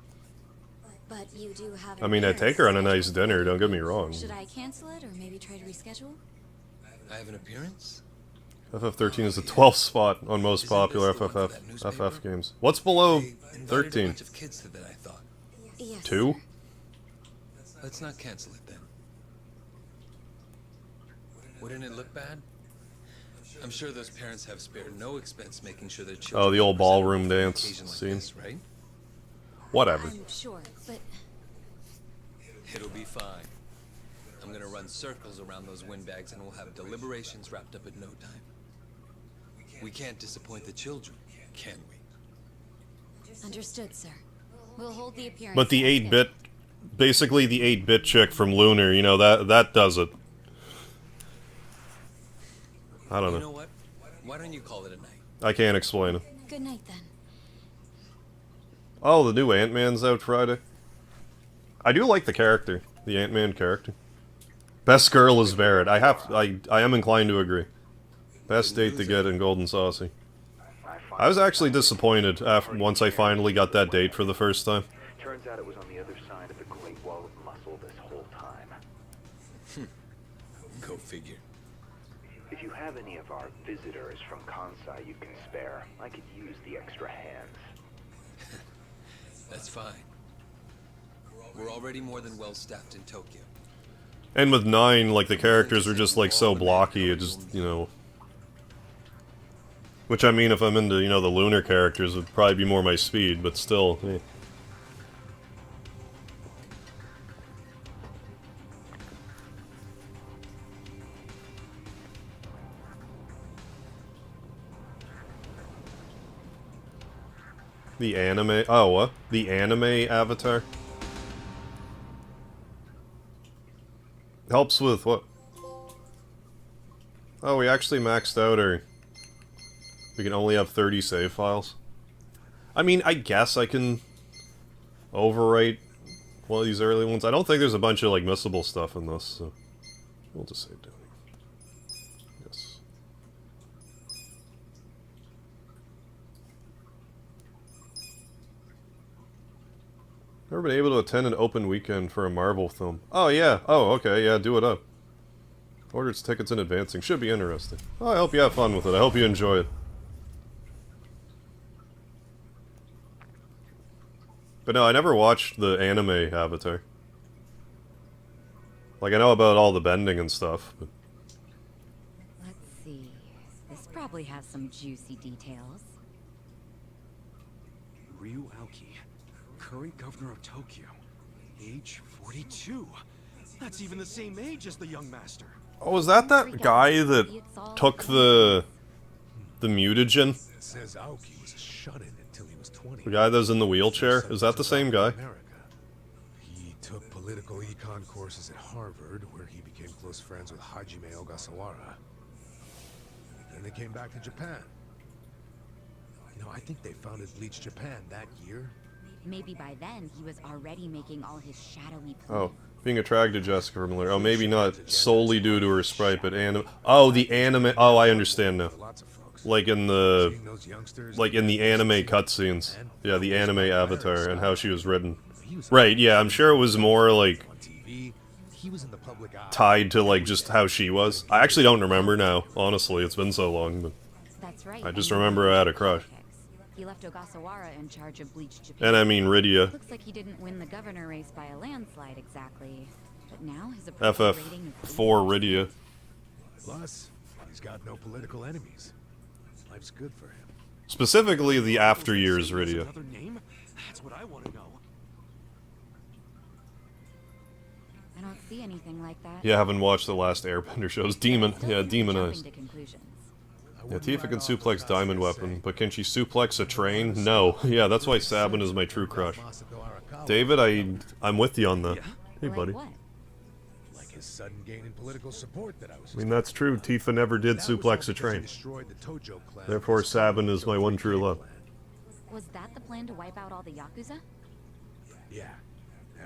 But you do have... I mean, I'd take her on a nice dinner, don't get me wrong. Should I cancel it, or maybe try to reschedule? I have an appearance? FF13 is the 12th spot on most popular FF games. What's below 13? A bunch of kids to that, I thought. Yes. 2? Let's not cancel it then. Wouldn't it look bad? I'm sure those parents have spared no expense making sure their children... Oh, the old ballroom dance occasion like scene. this, right? Whatever. I'm sure, but... It'll be fine. I'm gonna run circles around those windbags and we'll have deliberations wrapped up in no time. We can't disappoint the children, can we? Understood, sir. We'll hold the appearance... But the 8-bit... Basically the 8-bit chick from Lunar, you know, that does it. I don't know. You know what? Why don't you call it a night? I can't explain it. Good night, then. Oh, the new Ant-Man's out Friday. I do like the character. The Ant-Man character. Best girl is Barrett. I am inclined to agree. Best date to get in Golden Saucy. I was actually disappointed once I finally got that date for the first time. Turns out it was on the other side of the Great Wall of Muscle this whole time. Go figure. If you have any of our visitors from Kansai you can spare, I could use the extra hands. That's fine. We're already more than well-staffed in Tokyo. And with 9, like, the characters are just, like, so blocky, it just, you know... Which, I mean, if I'm into, you know, the Lunar characters, it would probably be more my speed, but still... Eh. The anime... Oh, what? The anime avatar? Helps with what? Oh, we actually maxed out our... We can only have 30 save files. I mean, I guess I can overwrite one of these early ones. I don't think there's a bunch of, like, missable stuff in this, so... We'll just save down. Yes. Never been able to attend an open weekend for a Marvel film. Oh, yeah. Oh, okay. Yeah, do it up. Ordered tickets in advancing. Should be interesting. Oh, I hope you have fun with it. I hope you enjoy it. But no, I never watched the anime Avatar. Like, I know about all the bending and stuff, but... Let's see. This probably has some juicy details. Ryu Aoki, current governor of Tokyo, age 42. That's even the same age as the young master. Oh, is that guy that took the mutagen? It says Aoki was a shut-in until he was 20. The guy that's in the wheelchair? Is that the same guy? He took political econ courses at Harvard, where he became close friends with Hajime Ogasawara. Then they came back to Japan. You know, I think they founded Bleach Japan that year. Maybe by then he was already making all his shadowy plans. Oh, being attracted to Jessica from Miller. Oh, maybe not solely due to her sprite, but Oh, the anime. Oh, I understand now. Like in the anime cutscenes. Yeah, the anime avatar and how she was written. Right, yeah, I'm sure it was more like tied to like just how she was. I actually don't remember now, honestly. It's been so long, but That's right. I just remember I had a crush. He left Ogasawara in charge of Bleach Japan. And I mean Rydia. Looks like he didn't win the governor race by a landslide exactly. But now his approval rating is FF4 Rydia. Plus, he's got no political enemies. Life's good for him. Specifically the after years Rydia. Another name? That's what I want to know. I don't see anything like that. Yeah, I haven't watched the last Airbender shows. Demonized. Yeah, Tifa can suplex Diamond Weapon, but can she suplex a train? No. Yeah, that's why Sabin is my true crush. David, I'm with you on that. Hey, buddy. Like his sudden gain in political support that I was. I mean, that's true. Tifa never did suplex a train. Therefore, Sabin is my one true love. Was that the plan to wipe out all the Yakuza? Yeah.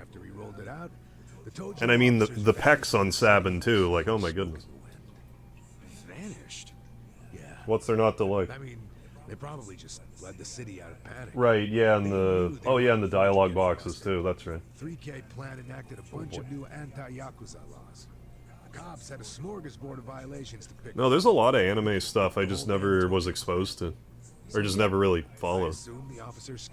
After he rolled it out, the Tojo And I mean the pecs on Sabin too, like, oh my goodness. Vanished. Yeah. What's there not to like? I mean, they probably just led the city out of panic. Right, yeah, and the dialogue boxes too, that's right. 3K plan enacted a bunch of new anti-Yakuza laws. The cops had a smorgasbord of violations to pick. No, there's a lot of anime stuff I just never was exposed to. Or just never really followed.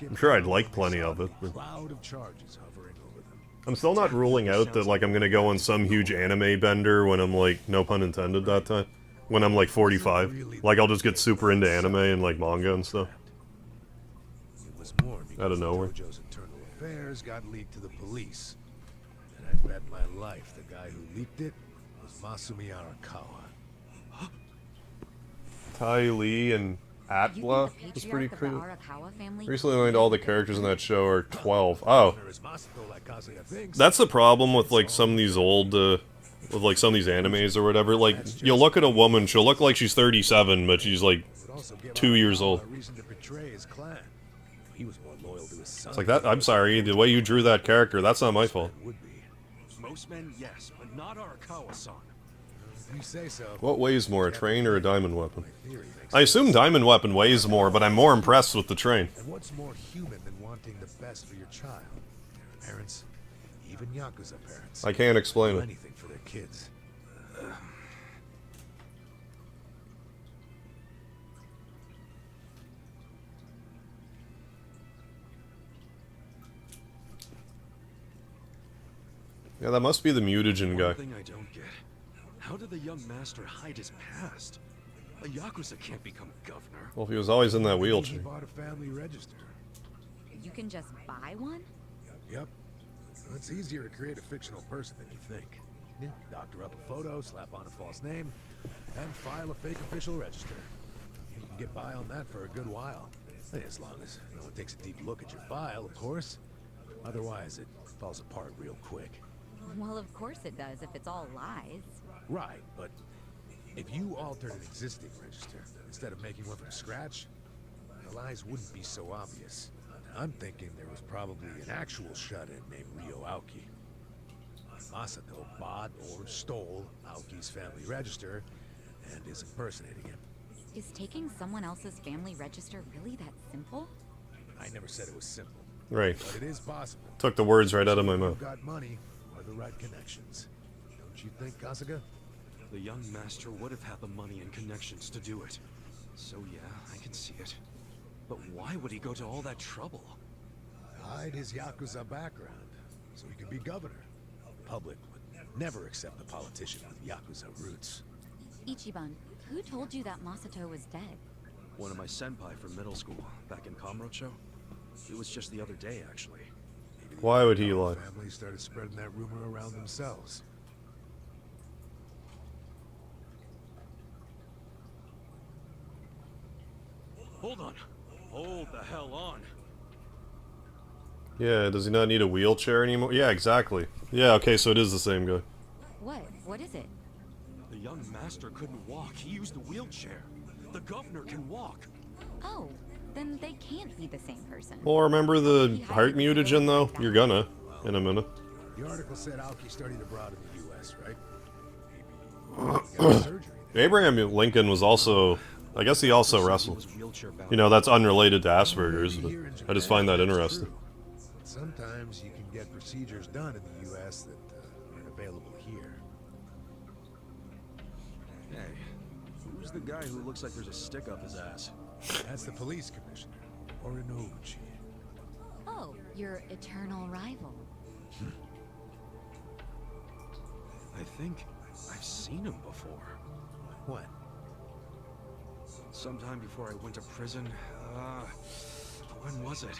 I'm sure I'd like plenty of it. But Cloud of charges hovering over them. I'm still not ruling out that like I'm gonna go on some huge anime bender when I'm like, no pun intended that time. When I'm like 45. Like I'll just get super into anime and like manga and stuff. Out of nowhere. Tojo's internal affairs got leaked to the police. And I bet my life the guy who leaked it was Masumi Arakawa. Tai Lee and Atla is pretty cool. Recently learned all the characters in that show are 12. Oh. That's the problem with like some of these old, with like some of these animes or whatever. Like, you'll look at a woman, she'll look like she's 37, but she's like 2 years old. It's like that, I'm sorry, the way you drew that character, that's not my fault. Most men, yes, but not Arakawa-san. You say so. What weighs more, a train or a diamond weapon? I assume diamond weapon weighs more, but I'm more impressed with the train. And what's more human than wanting the best for your child? Parents, even Yakuza parents. I can't explain it. Anything for their kids. Yeah, that must be the mutagen guy. One thing I don't get. How did the young master hide his past? A Yakuza can't become governor. Well, he was always in that wheelchair. He bought a family register. You can just buy one? Yep. It's easier to create a fictional person than you think. Yeah. Doctor up a photo, slap on a false name, and file a fake official register. You can get by on that for a good while. As long as no one takes a deep look at your file, of course. Otherwise, it falls apart real quick. Well, of course it does, if it's all lies. Right, but if you altered an existing register, instead of making one from scratch, the lies wouldn't be so obvious. I'm thinking there was probably an actual shut-in named Ryo Aoki. Masato bought or stole Aoki's family register and is impersonating him. Is taking someone else's family register really that simple? I never said it was simple. Right. But it is possible. Took the words right out of my mouth. You've got money or the right connections. Don't you think, Kasuga? The young master would have had the money and connections to do it. So yeah, I can see it. But why would he go to all that trouble? Hide his Yakuza background, so he could be governor. The public would never accept a politician with Yakuza roots. Ichiban, who told you that Masato was dead? One of my senpai from middle school, back in Kamurocho. It was just the other day, actually. Why would he lie? Families started spreading that rumor around themselves. Hold on. Hold the hell on. Yeah, does he not need a wheelchair anymore? Yeah, exactly. Yeah, okay, so it is the same guy. What? What is it? The young master couldn't walk. He used a wheelchair. The governor can walk. Oh, then they can't be the same person. Well, remember the heart mutagen, though? You're gonna, in a minute. The article said Aoki studied abroad in the U.S., right? Maybe got surgery. Abraham Lincoln was also... I guess he also wrestled. You know, that's unrelated to Asperger's, but I just find that interesting. But sometimes you can get procedures done in the U.S. that aren't available here. Hey, who's the guy who looks like there's a stick up his ass? That's the police commissioner, Orinochi. Oh, your eternal rival. I think I've seen him before. When? Sometime before I went to prison. When was it?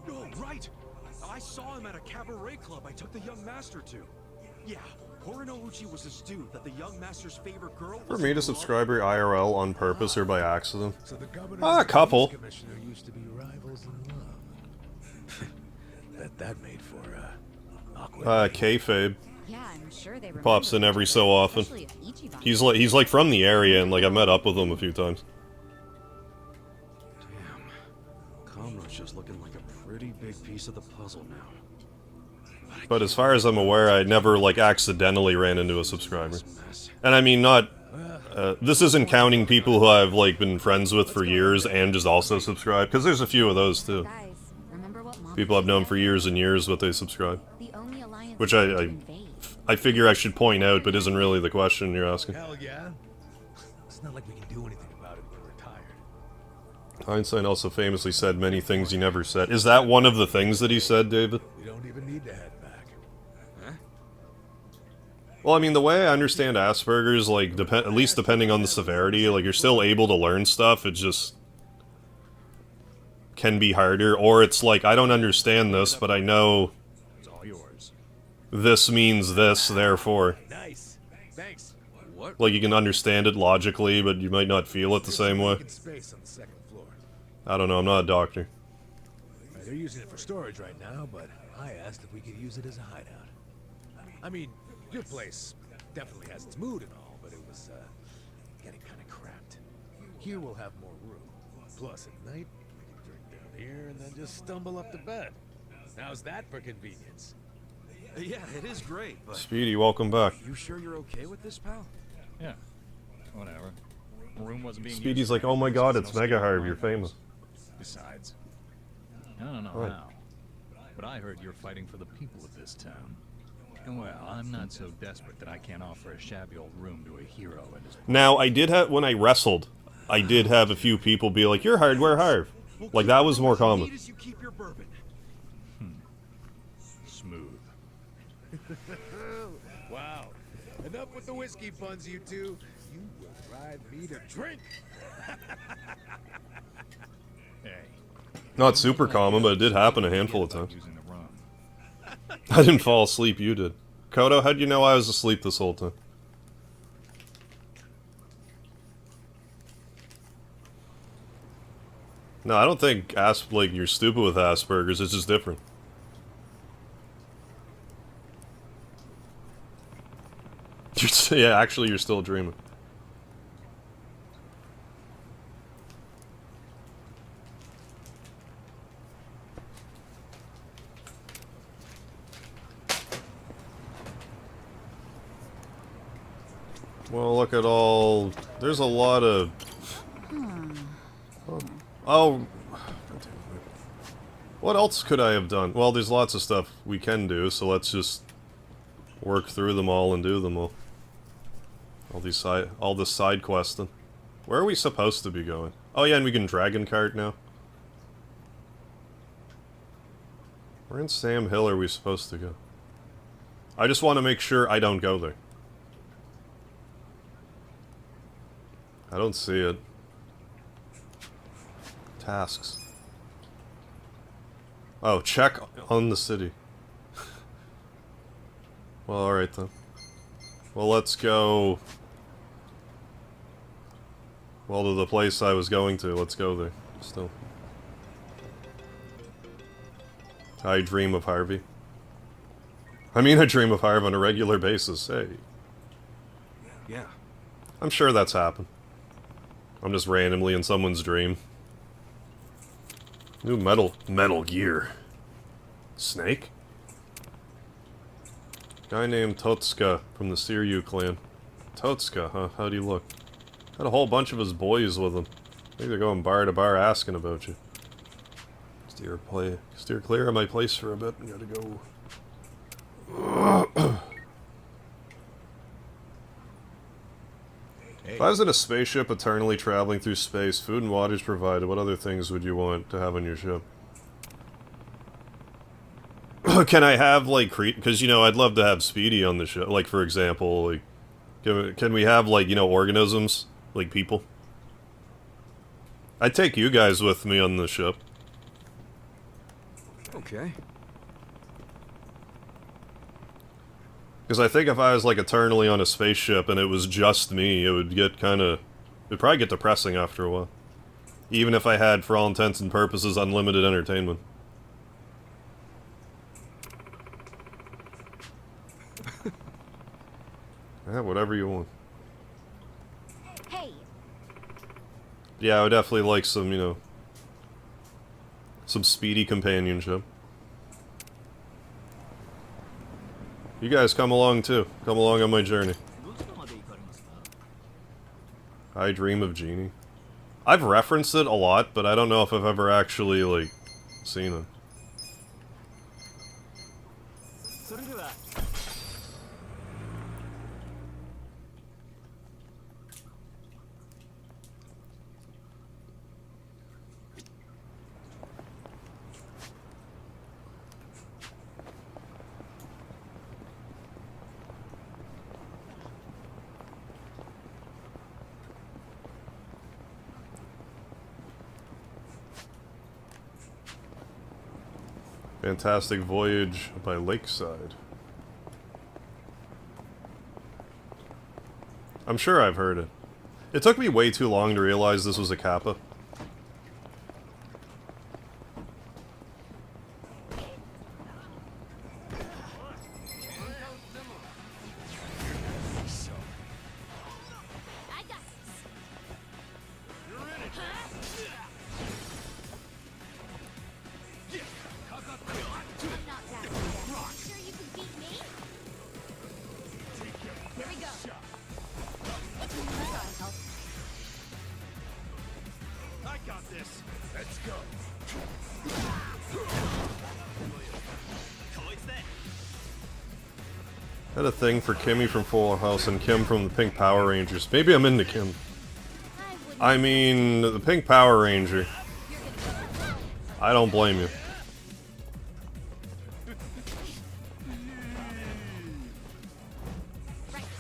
Oh, right! I saw him at a cabaret club I took the young master to. Yeah, Horinouchi was this dude that the young master's favorite girl For was me in to love subscribe IRL on purpose or by accident. So the governor Ah, a and the couple. police commissioner used to be rivals in love. Bet that made for awkward. Kayfabe. Yeah, I'm sure they Pops in every so often. especially if Ichiban- He's like from the area, and like I met up with him a few times. Kamura's looking like a pretty big piece of the puzzle now. But as far as I'm aware, I never like accidentally ran into a subscriber. And I mean, not. This isn't counting people who I've like been friends with for years and just also subscribe, because there's a few of those too. Guys, remember what Mom People I've known said? for years and years, but they subscribe. The only alliance Which to I invade. figure I should point out, but isn't really the question you're asking. Hell yeah. It's not like we can do anything about it. We're retired. Einstein also famously said many things he never said. Is that one of the things that he said, David? We don't even need to head back. Well, I mean, the way I understand Asperger's, like, at least depending on the severity, like, you're still able to learn stuff, it just can be harder, or it's like, I don't understand this, but I know It's all yours. this means this, therefore. Nice. Thanks. What? Like, you can understand it logically, but you might not feel it the same way. Vacant space on the second floor. I don't know, I'm not a doctor. They're using it for storage right now, but I asked if we could use it as a hideout. I mean, your place definitely has its mood and all, but it was getting kind of cramped. Here we'll have more room. Plus, at night, we can drink down here and then just stumble up to bed. How's that for convenience? Yeah, it is great, but... Speedy, welcome back. You sure you're okay with this, pal? Yeah. Whatever. Room wasn't being Speedy's used like, for oh my anything, god, so it's no Mega skin Harv, on you're my famous. face. Besides, I don't know Right. how, but I heard you're fighting for the people of this town. And well, I'm not so desperate that I can't offer a shabby old room to a hero and his... Now, I did have, when I wrestled, I did have a few people be like, you're Hardware Harv. Like, that was more common. You keep your bourbon. Smooth. Wow. Enough with the whiskey puns, you two. You will drive me to drink. Hey. Not super common, but it did happen a handful of times. I didn't fall asleep, you did. Kodo, how'd you know I was asleep this whole time? No, I don't think like you're stupid with Asperger's, it's just different. Yeah, actually you're still dreaming. Well, look at all... There's a lot of... Oh... What else could I have done? Well, there's lots of stuff we can do, so let's just work through them all and do them all. All this side questing. Where are we supposed to be going? Oh yeah, and we can dragon cart now. Where in Sam Hill are we supposed to go? I just want to make sure I don't go there. I don't see it. Tasks. Oh, check on the city. Well, alright then. Well, let's go... Well, to the place I was going to. Let's go there. Still. I dream of Harvey. I mean, I dream of Harv on a regular basis. Hey. Yeah. I'm sure that's happened. I'm just randomly in someone's dream. Ooh, Metal Gear. Snake? Guy named Totsuka from the Siryu clan. Totsuka, huh? How do you look? Had a whole bunch of his boys with him. I think they're going bar to bar asking about you. Steer clear of my place for a bit. I gotta go. If I was in a spaceship eternally traveling through space, food and water is provided, what other things would you want to have on your ship? Can I have, like, because, you know, I'd love to have Speedy on the ship. Like, for example, like, can we have, like, you know, organisms? Like, people? I'd take you guys with me on the ship. Okay. Because I think if I was, like, eternally on a spaceship and it was just me, it would get kind of... It'd probably get depressing after a while. Even if I had, for all intents and purposes, unlimited entertainment. Yeah, whatever you want. Hey. Yeah, I would definitely like some, you know... some speedy companionship. You guys come along too. Come along on my journey. I Dream of Genie. I've referenced it a lot, but I don't know if I've ever actually, like, seen it. Fantastic Voyage by Lakeside. I'm sure I've heard it. It took me way too long to realize this was a kappa. Had a thing for Kimmy from Full House and Kim from the Pink Power Rangers. Maybe I'm into Kim. I mean, the Pink Power Ranger. I don't blame you.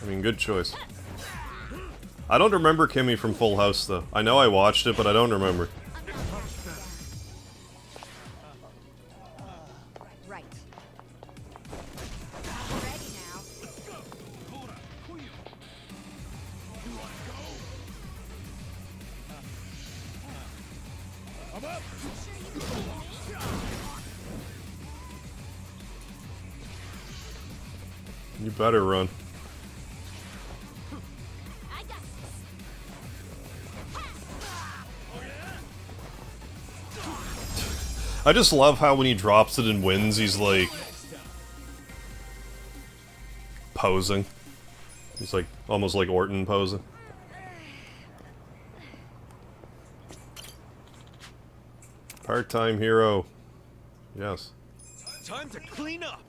I mean, good choice. I don't remember Kimmy from Full House, though. I know I watched it, but I don't remember. You better run. I just love how when he drops it and wins, he's like... posing. He's like, almost like Orton posing. Part-time hero. Yes. Time to clean up.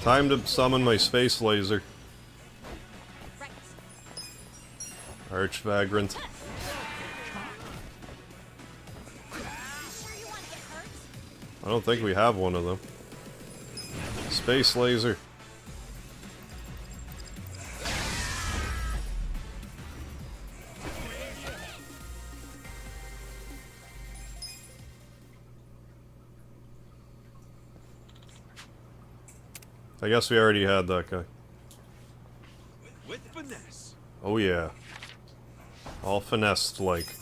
Time to summon my space laser. Archvagrant. I don't think we have one of them. Space laser. I guess we already had that guy. With finesse. Oh yeah. All finessed like.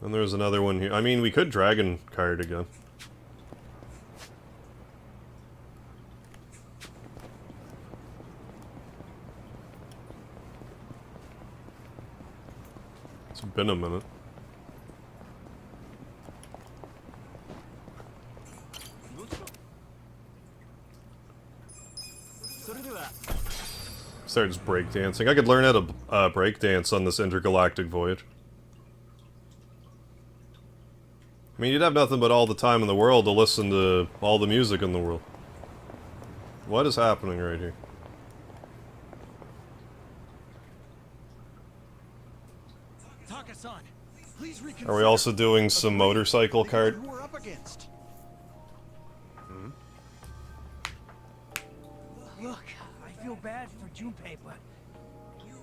And there's another one here. I mean, we could dragon card again. It's been a minute. Starts breakdancing. I could learn how to breakdance on this intergalactic voyage. I mean, you'd have nothing but all the time in the world to listen to all the music in the world. What is happening right here? Are we also doing some motorcycle kart? Look, I feel bad for Junpei, but...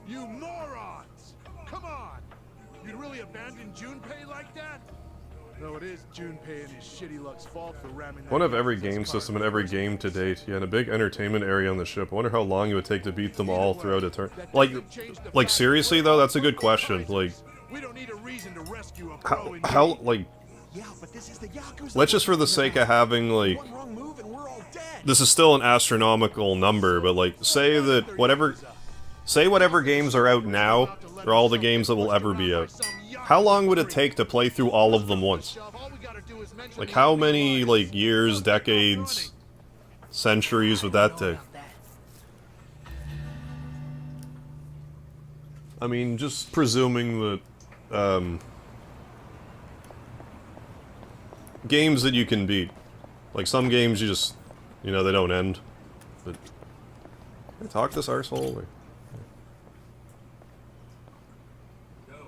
You morons! Come on! You'd really abandon Junpei like that? No, it is Junpei and his shitty luck's fault for ramming that. One of every game system in every game to date. Yeah, and a big entertainment area on the ship. I wonder how long it would take to beat them all throughout a turn. Like seriously though, that's a good question. Like, we don't need a reason to rescue a how like, let's just for the sake of having like, this is still an astronomical number, but like, say whatever games are out now are all the games that will ever be out. How long would it take to play through all of them once? Like, how many, like, years, decades, centuries would that take? I mean, just presuming that, games that you can beat. Like, some games you just, you know, they don't end. But, can I talk this arsehole? Or?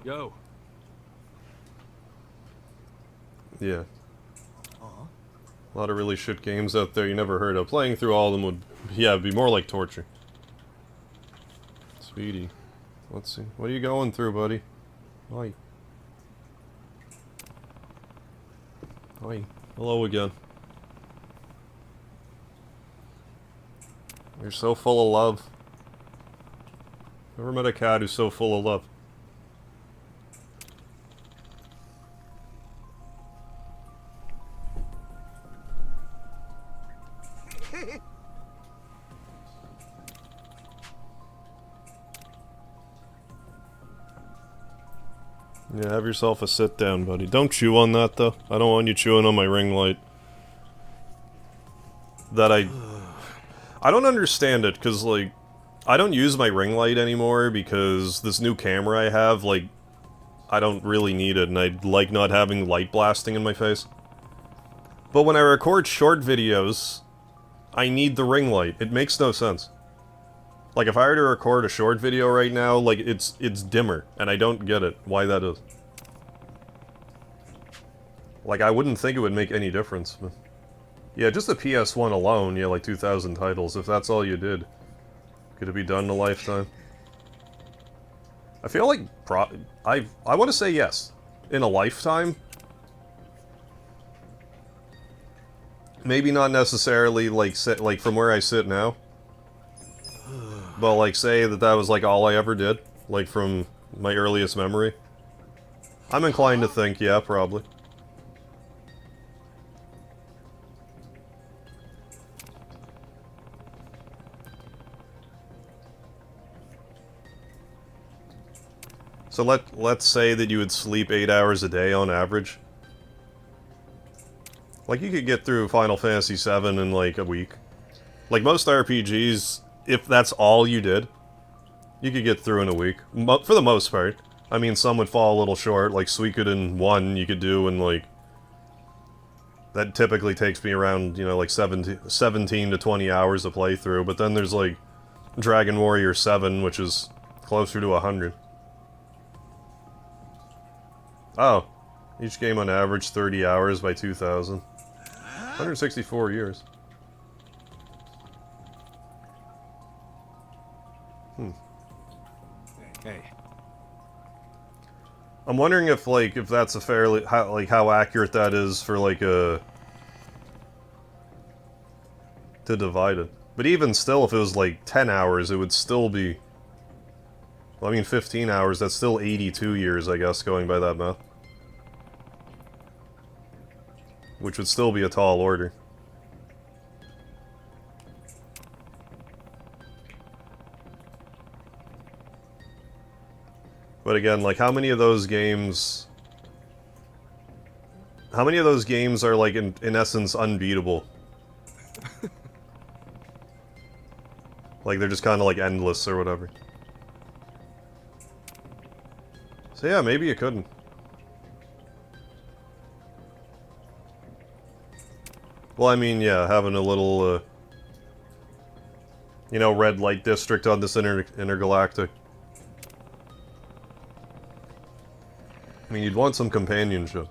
Yo. Yeah. A lot of really shit games out there you never heard of. Playing through all of them would, yeah, be more like torture. Speedy. Let's see. What are you going through, buddy? Oi. Oi. Hello again. You're so full of love. Never met a cat who's so full of love. Yeah, have yourself a sit down, buddy. Don't chew on that, though. I don't want you chewing on my ring light. I don't understand it, because, like, I don't use my ring light anymore, because this new camera I have, like, I don't really need it, and I like not having light blasting in my face. But when I record short videos, I need the ring light. It makes no sense. Like, if I were to record a short video right now, like, it's dimmer, and I don't get it, why that is. Like, I wouldn't think it would make any difference. But yeah, just the PS1 alone, yeah, like 2,000 titles, if that's all you did. Could it be done in a lifetime? I feel like, I want to say yes. In a lifetime? Maybe not necessarily, like from where I sit now. But, like, say that was, like, all I ever did. Like, from my earliest memory. I'm inclined to think, yeah, probably. So let's say that you would sleep 8 hours a day on average. Like, you could get through Final Fantasy VII in, like, a week. Like, most RPGs... If that's all you did, you could get through in a week. For the most part. I mean, some would fall a little short, like Suikoden 1 you could do in, like... That typically takes me around, you know, like 17 to 20 hours to play through, but then there's, like, Dragon Warrior 7, which is closer to 100. Oh. Each game on average 30 hours by 2000. 164 years. Hey. I'm wondering if, like, if that's a fairly, how accurate that is for, like, to divide it. But even still, if it was, like, 10 hours, it would still be... Well, I mean, 15 hours, that's still 82 years, I guess, going by that math. which would still be a tall order. But again, like, how many of those games... How many of those games are, like, in essence, unbeatable? Like, they're just kind of, like, endless or whatever. So yeah, maybe you couldn't. Well, I mean, yeah, having a little, you know, red light district on this intergalactic. I mean, you'd want some companionship.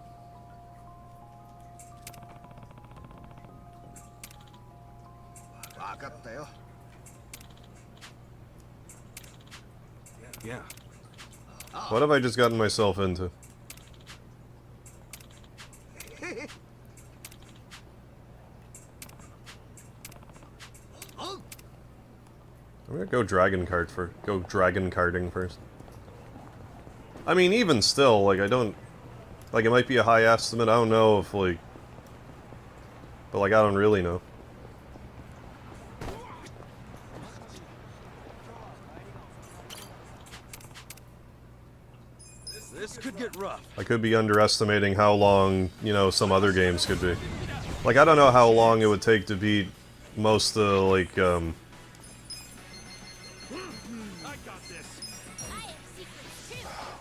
Yeah. What have I just gotten myself into? I'm gonna go dragon karting first. I mean, even still, like, I don't... Like, it might be a high estimate, I don't know if, like... But, like, I don't really know. This could get rough. I could be underestimating how long, you know, some other games could be. Like, I don't know how long it would take to beat most of the, like,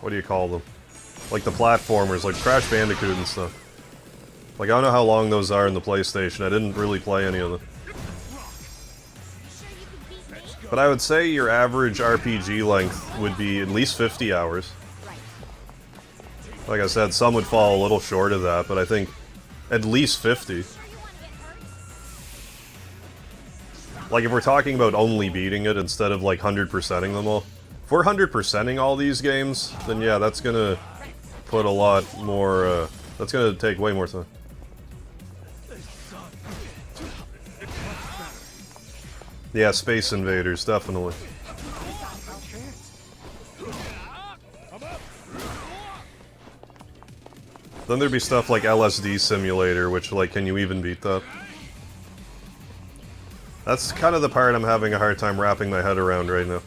what do you call them? Like the platformers, like Crash Bandicoot and stuff. Like, I don't know how long those are in the PlayStation. I didn't really play any of them. But I would say your average RPG length would be at least 50 hours. Like I said, some would fall a little short of that, but I think at least 50. Like, if we're talking about only beating it instead of, like, 100%ing them all. If we're 100%ing all these games, then yeah, that's gonna put a lot more, that's gonna take way more time. Yeah, Space Invaders, definitely. Then there'd be stuff like LSD Simulator, which, like, can you even beat that? That's kind of the part I'm having a hard time wrapping my head around right now.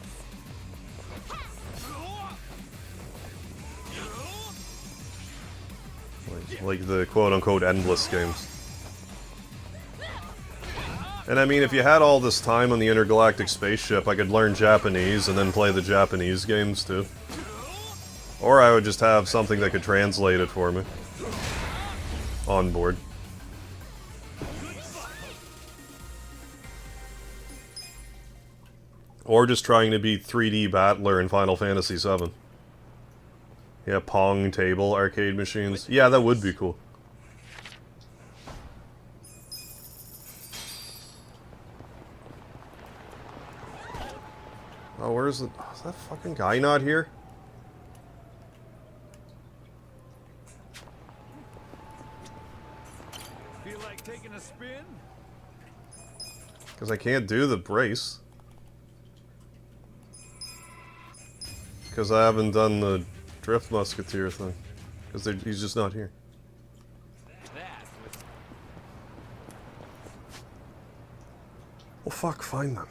Like the quote-unquote endless games. And I mean, if you had all this time on the intergalactic spaceship, I could learn Japanese and then play the Japanese games too. Or I would just have something that could translate it for me. On board. Or just trying to beat 3D Battler in Final Fantasy VII. Yeah, Pong table arcade machines. Yeah, that would be cool. Oh, where is it? Oh, is that fucking guy not here? Feel like taking a spin? Because I can't do the brace. Because I haven't done the Drift Musketeer thing. Because he's just not here. Well, fuck, fine then.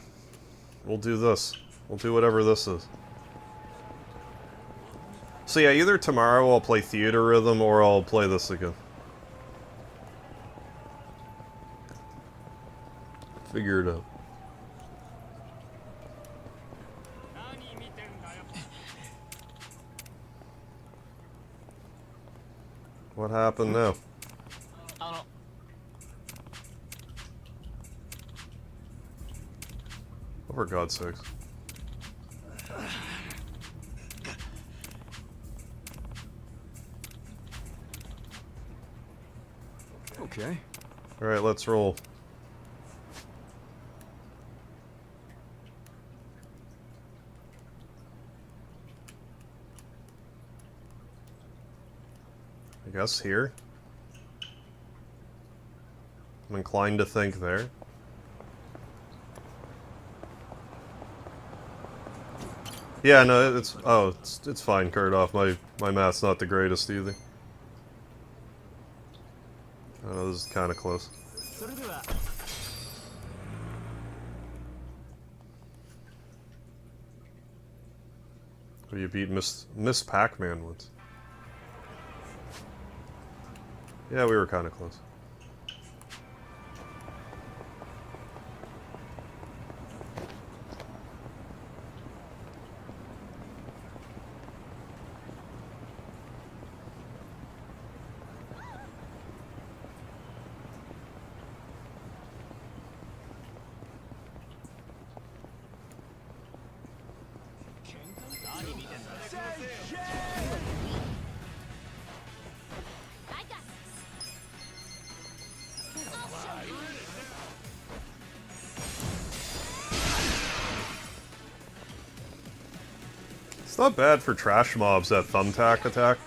We'll do this. We'll do whatever this is. So yeah, either tomorrow I'll play Theater Rhythm or I'll play this again. Figure it out. What happened now? Oh, for God's sakes. Okay. Alright, let's roll. I guess here. I'm inclined to think there. Yeah, no, it's fine, Kurdoff. My math's not the greatest either. Oh, this is kind of close. Oh, you beat Miss Pac-Man once. Yeah, we were kind of close. It's not bad for trash mobs, that thumbtack attack.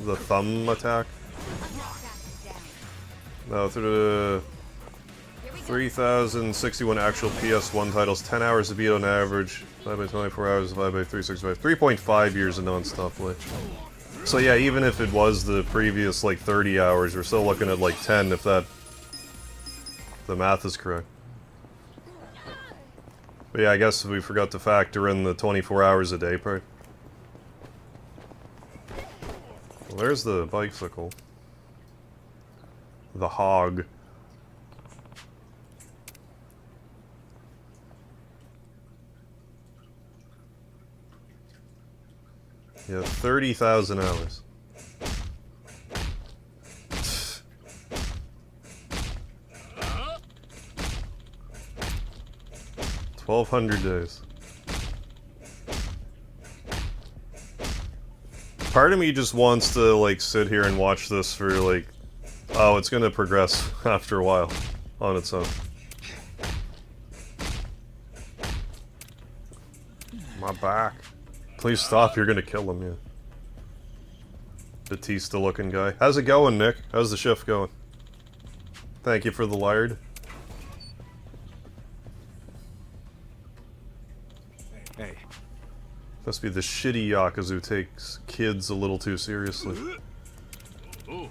The thumb attack. No, through the 3,061 actual PS1 titles, 10 hours to beat on average, 5 by 24 hours, 5 by 365, 3.5 years of non-stop play. So yeah, even if it was the previous like 30 hours, we're still looking at like 10 if that... the math is correct. But yeah, I guess we forgot to factor in the 24 hours a day part. Well, there's the bicycle. The hog. Yeah, 30,000 hours. 1,200 days. Part of me just wants to, like, sit here and watch this for, like... Oh, it's gonna progress after a while on its own. My back. Please stop, you're gonna kill him, yeah. Batista looking guy. How's it going, Nick? How's the shift going? Thank you for the lard. Hey. Must be the shitty Yakuza who takes kids a little too seriously. Ooh.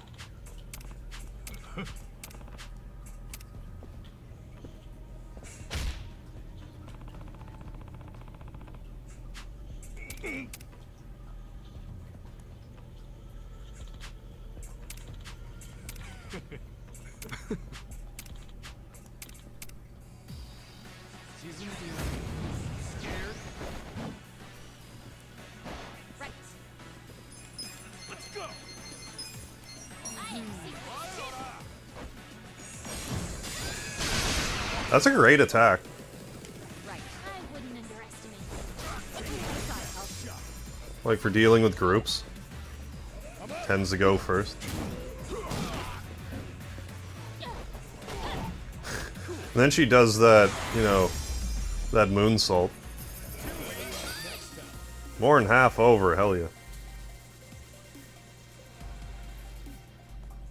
That's a great attack. Like for dealing with groups. Tends to go first. And then she does that, you know, that moonsault. More than half over, hell yeah.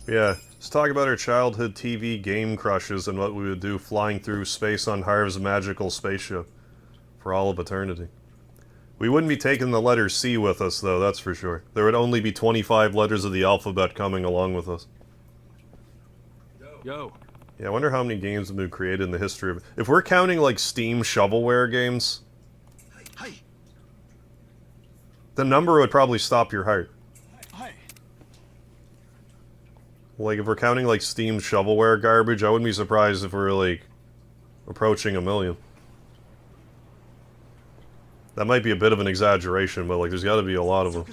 Yeah, let's talk about our childhood TV game crushes and what we would do flying through space on Harv's magical spaceship for all of eternity. We wouldn't be taking the letter C with us, though, that's for sure. There would only be 25 letters of the alphabet coming along with us. Yo. Yeah, I wonder how many games have been created in the history of... If we're counting, like, Steam shovelware games, the number would probably stop your heart. Like, if we're counting, like, Steam shovelware garbage, I wouldn't be surprised if we're, like, approaching 1 million. That might be a bit of an exaggeration, but, like, there's gotta be a lot of them.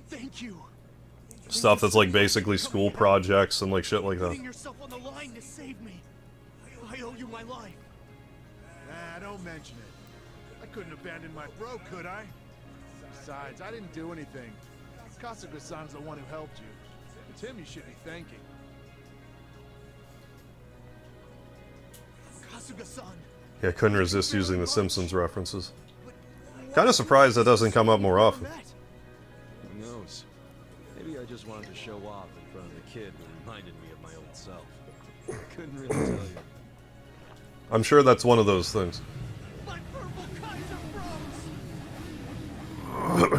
Thank you. Stuff that's, like, basically school projects and, like, shit like that. Putting yourself on the line to save me. I owe you my life. Nah, don't mention it. I couldn't abandon my bro, could I? Besides, I didn't do anything. Kasuga-san's the one who helped you. It's him you should be thanking. Kasuga-san. Yeah, I couldn't resist using the Simpsons references. Kinda surprised that doesn't come up more often. Who knows? Maybe I just wanted to show off in front of the kid who reminded me of my old self. Couldn't really tell you. I'm sure that's one of those things.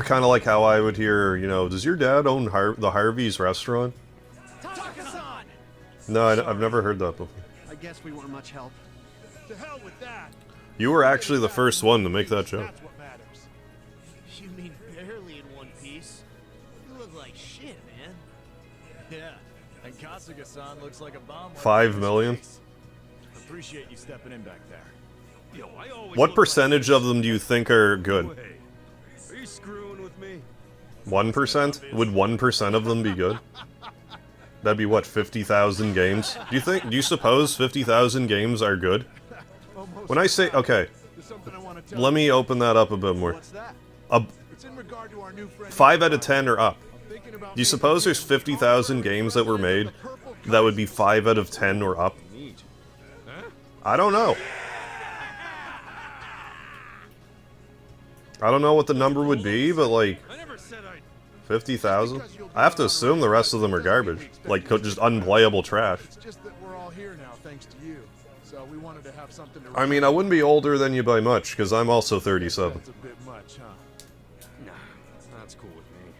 Kind of like how I would hear, you know, does your dad own the Harvey's restaurant? No, I've never heard that before. I guess we weren't much help. To hell with that. You were actually the first one to make that joke. That's what matters. You mean barely in one piece? You look like shit, man. Yeah, and Kasuga-san looks like a bomb. 5 million? Appreciate you stepping in back there. Yo, I always What look percentage of them do you think are good? like... Are you screwing with me? 1%? Would 1% of them be good? That'd be what, 50,000 games? Do you suppose 50,000 games are good? When I say, okay, let me open that up a bit more. 5 out of 10 or up. Do you suppose there's 50,000 games that were made that would be 5 out of 10 or up? I don't know. I don't know what the number would be, but like 50,000? I have to assume the rest of them are garbage. Like, just unplayable trash. It's just that we're all here now thanks to you. So we wanted to have something to... I mean, I wouldn't be older than you by much, because I'm also 37. That's a bit much, huh? Nah, that's cool with me.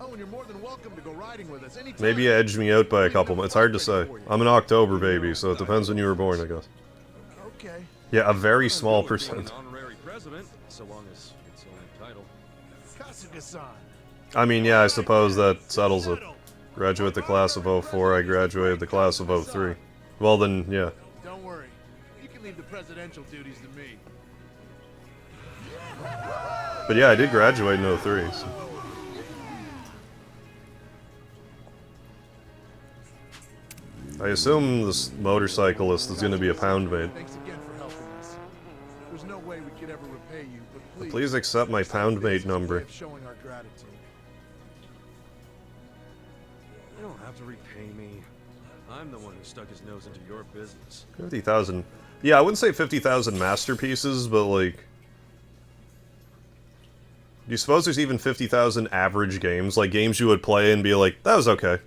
Oh, and you're more than welcome to go riding with us anytime. Maybe you edged me out by a couple months. It's hard to say. I'm an October baby, so it depends when you were born, I guess. Okay. Yeah, a very small percent. Honorary president, so long as it's only title. Kasuga-san. I mean, yeah, I suppose that settles it. Graduate the class of 04, I graduated the class of 03. Well then, yeah. Don't worry. You can leave the presidential duties to me. But yeah, I did graduate in 03. So. I assume this motorcyclist is going to be a pound maid. Thanks again for helping us. There's no way we could ever repay you, but Please accept my pound maid number. Showing our gratitude. You don't have to repay me. I'm the one who stuck his nose into your business. 50,000. Yeah, I wouldn't say 50,000 masterpieces, but like... Do you suppose there's even 50,000 average games? Like games you would play and be like, that was okay.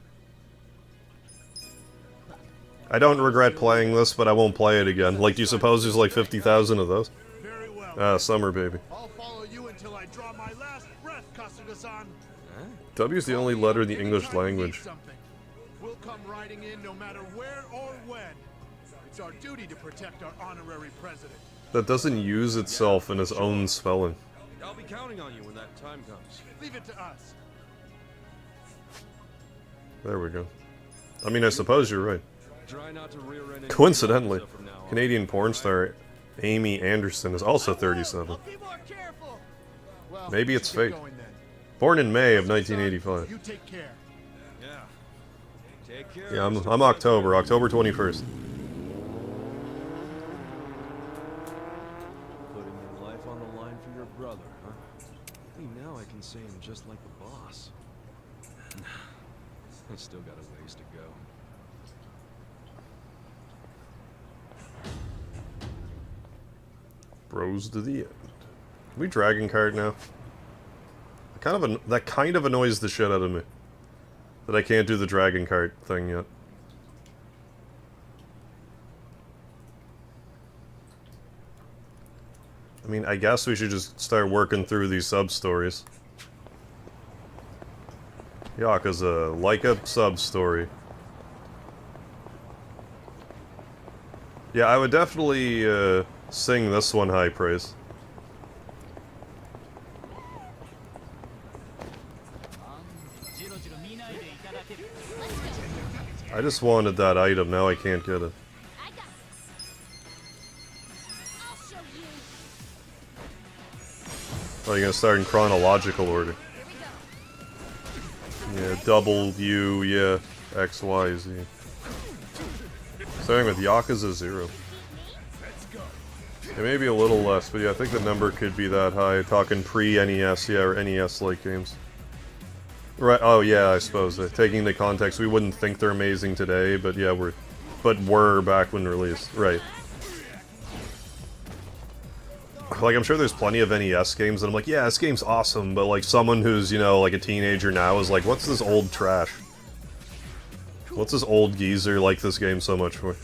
I don't regret playing this, but I won't play it again. Like, do you suppose there's like 50,000 of those? Summer baby. I'll follow you until I draw my last breath, Kasuga-san. W is the only letter in the English language. We'll come riding in no matter where or when. It's our duty to protect our honorary president. That doesn't use itself in its own spelling. I'll be counting on you when that time comes. Leave it to us. There we go. I mean, I suppose you're right. Try not to rear end Coincidentally, Canadian porn star Amy Anderson is also 37. Maybe it's fate. Born in May of 1985. You take care. Yeah. Take care. Yeah, I'm October 21st. Putting your life on the line for your brother, huh? Hey, now I can say I'm just like the boss. I still got a ways to go. Bros to the end. Can we dragon card now? That kind of annoys the shit out of me. That I can't do the dragon card thing yet. I mean, I guess we should just start working through these sub-stories. Yakuza, like a sub-story. Yeah, I would definitely, sing this one high praise. I just wanted that item, now I can't get it. Oh, you're gonna start in chronological order. Yeah, W, yeah, X, Y, Z. Starting with Yakuza 0. It may be a little less, but yeah, I think the number could be that high. Talking pre-NES, yeah, or NES-like games. Right, oh yeah, I suppose. Taking the context, we wouldn't think they're amazing today, but yeah, were back when released. Right. Like, I'm sure there's plenty of NES games that I'm like, yeah, this game's awesome, but like, someone who's, you know, like a teenager now is like, what's this old trash? What's this old geezer like this game so much for?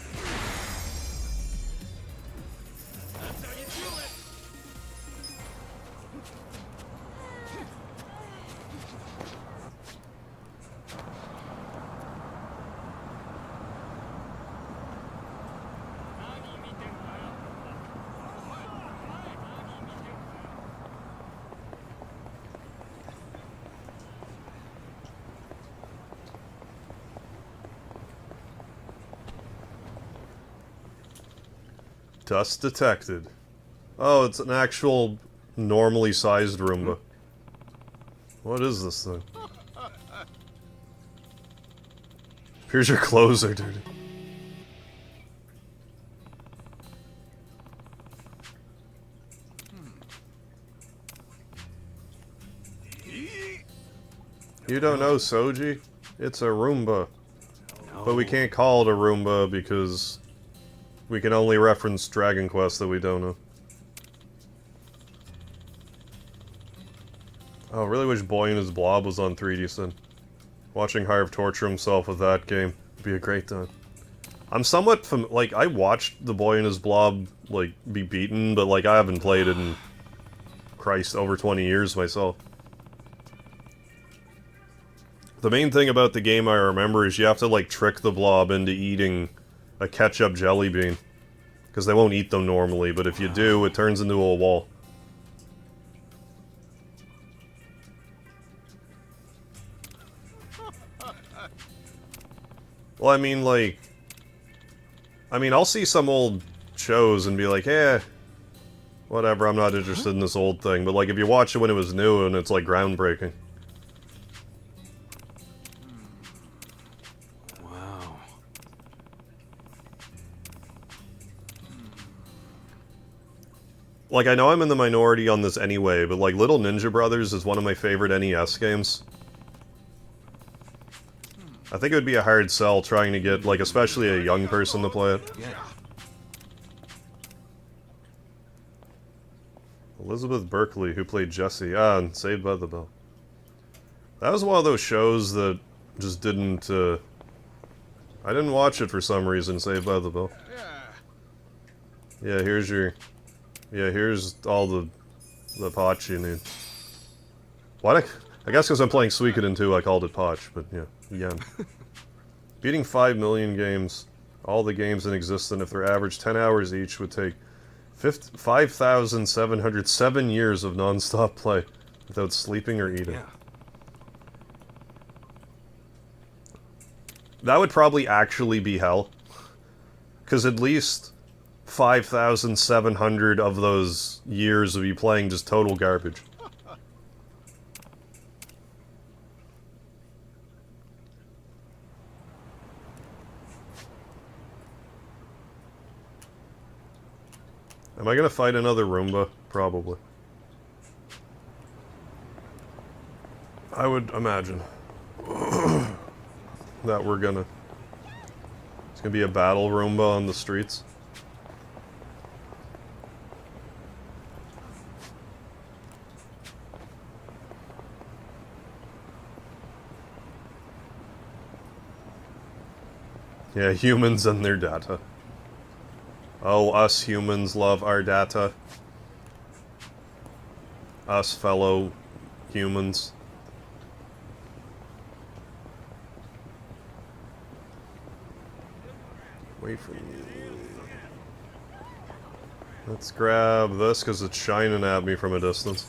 Dust detected. Oh, it's an actual normally sized Roomba. What is this thing? Here's your clothes are dirty. You don't know Soji? It's a Roomba. But we can't call it a Roomba because we can only reference Dragon Quest that we don't know. Oh, I really wish Boy and His Blob was on 3D Sin. Watching Harv torture himself with that game would be a great time. I'm somewhat like, I watched the Boy and His Blob, like, be beaten, but, like, I haven't played it in, Christ, over 20 years myself. The main thing about the game I remember is you have to, like, trick the blob into eating a ketchup jelly bean. Because they won't eat them normally, but if you do, it turns into a wall. Well, I mean, like... I'll see some old shows and be like, eh, whatever, I'm not interested in this old thing. But, like, if you watch it when it was new and it's, like, groundbreaking. Wow. Like, I know I'm in the minority on this anyway, but, like, Little Ninja Brothers is one of my favorite NES games. I think it would be a hard sell trying to get, like, especially a young person to play it. Yeah. Elizabeth Berkley, who played Jessie. Ah, and Saved by the Bell. That was one of those shows that just didn't, I didn't watch it for some reason, Saved by the Bell. Yeah, here's your... Yeah, here's all the potch you need. What? I guess because I'm playing Suikoden 2, I called it potch, but yeah, again. Beating 5 million games, all the games in existence, if they're average 10 hours each, would take 5,707 years of non-stop play without sleeping or eating. Yeah. That would probably actually be hell. Because at least 5,700 of those years would be playing just total garbage. Am I gonna fight another Roomba? Probably. I would imagine that we're gonna... It's gonna be a battle Roomba on the streets. Yeah, humans and their data. Oh, us humans love our data. Us fellow humans. Wait for me. Let's grab this because it's shining at me from a distance.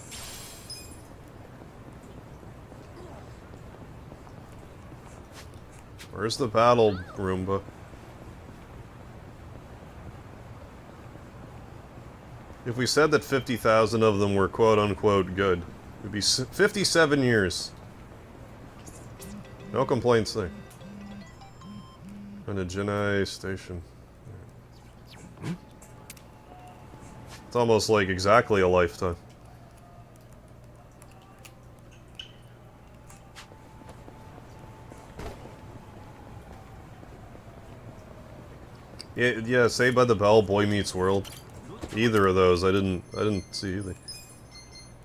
Where's the battle Roomba? If we said that 50,000 of them were quote-unquote good, it would be 57 years. No complaints there. And a Genai station. It's almost like exactly a lifetime. Yeah, Saved by the Bell, Boy Meets World. Either of those, I didn't see either.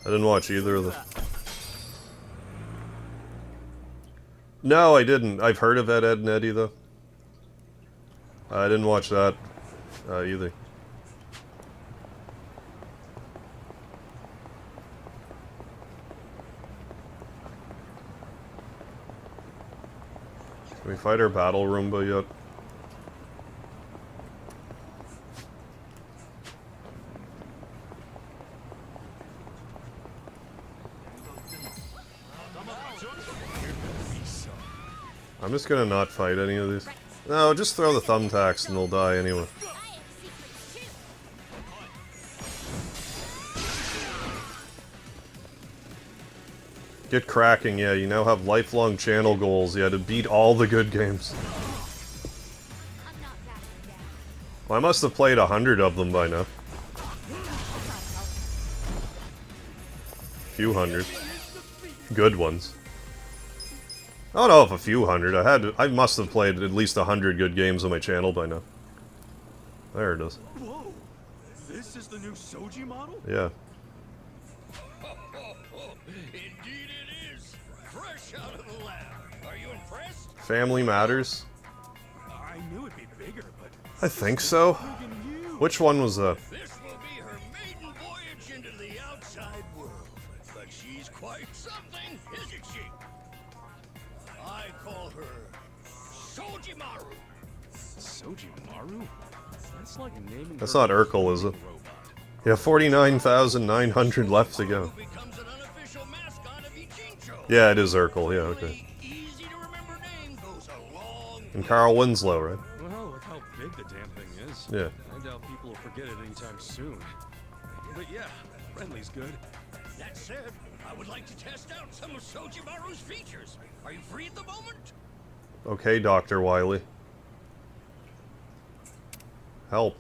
I didn't watch either of them. No, I didn't. I've heard of Ed, Edd and Eddy, though. I didn't watch that, either. Can we fight our battle Roomba yet? I'm just gonna not fight any of these. No, just throw the thumbtacks and they'll die anyway. Get cracking, yeah, you now have lifelong channel goals, yeah, to beat all the good games. Well, I must have played 100 of them by now. Few hundred. Good ones. I don't know if a few hundred. I must have played at least 100 good games on my channel by now. There it is. Whoa! This is the new Soji model? Yeah. Indeed it is. Fresh out of the lab. Are you impressed? Family Matters? I knew it'd be bigger, but I think so. Which one was that? This will be her maiden voyage into the outside world. But she's quite something, isn't she? I call her Sojimaru. Sojimaru? That's like naming That's her not Urkel, is it? Yeah, 49,900 left to go. Yeah, it is Urkel, yeah, okay. And Carl Winslow, right? Well, look how big the damn thing is. Yeah. I doubt people will forget it anytime soon. But yeah, friendly's good. That said, I would like to test out some of Sojimaru's features. Are you free at the moment? Okay, Dr. Wily. Help.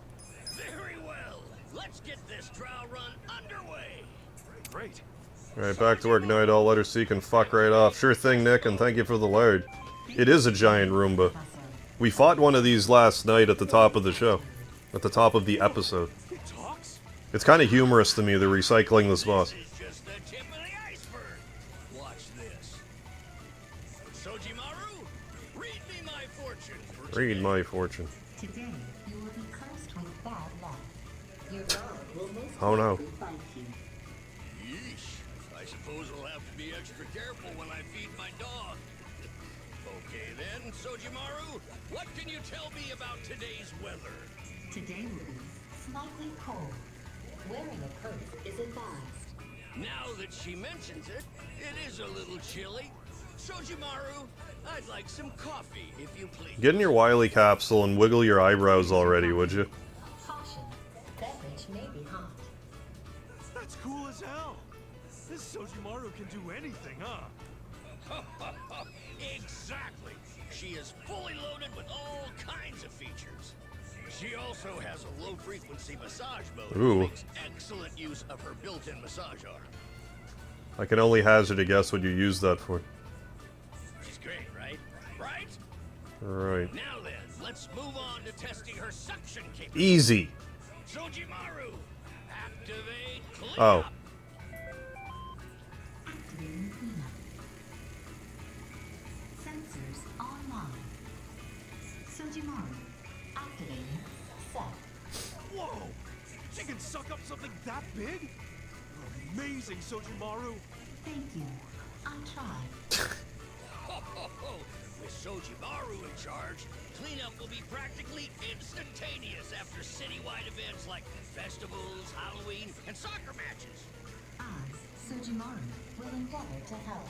Very well. Let's get this trial run underway. Great. Alright, back to work, Night Owl. Let her seek and fuck right off. Sure thing, Nick, and thank you for the lard. It is a giant Roomba. We fought one of these last night at the top of the show. At the top of the episode. It's kind of humorous to me, they're recycling this boss. Just the tip of the iceberg. Watch this. Sojimaru, read me my fortune. Read my fortune. Today, you will be cursed with bad luck. Your dog will most Oh no. likely bite you. Yeesh. I suppose I'll have to be extra careful when I feed my dog. Okay then, Sojimaru, what can you tell me about today's weather? Today will be slightly cold. Wearing a coat is advised. Now that she mentions it, it is a little chilly. Sojimaru, I'd like some coffee, if you please. Get in your Wily capsule and wiggle your eyebrows already, would you? Caution. Beverage may be hot. that's cool as hell. This Sojimaru can do anything, huh? Exactly. She is fully loaded with all kinds of features. She also has a low-frequency massage mode that Ooh. makes excellent use of her built-in massage arm. I can only hazard a guess what you use that for. She's great, right? Right? Right. Now then, let's move on to testing her suction capability. Easy. Sojimaru, activate cleanup. Oh. Activating cleanup. Sensors online. Sojimaru. Activating set. Whoa! She can suck up something that big? Amazing, Sojimaru. Thank you. I tried. With Sojimaru in charge, cleanup will be practically instantaneous after citywide events like festivals, Halloween, and soccer matches. I, Sojimaru, will endeavor to help.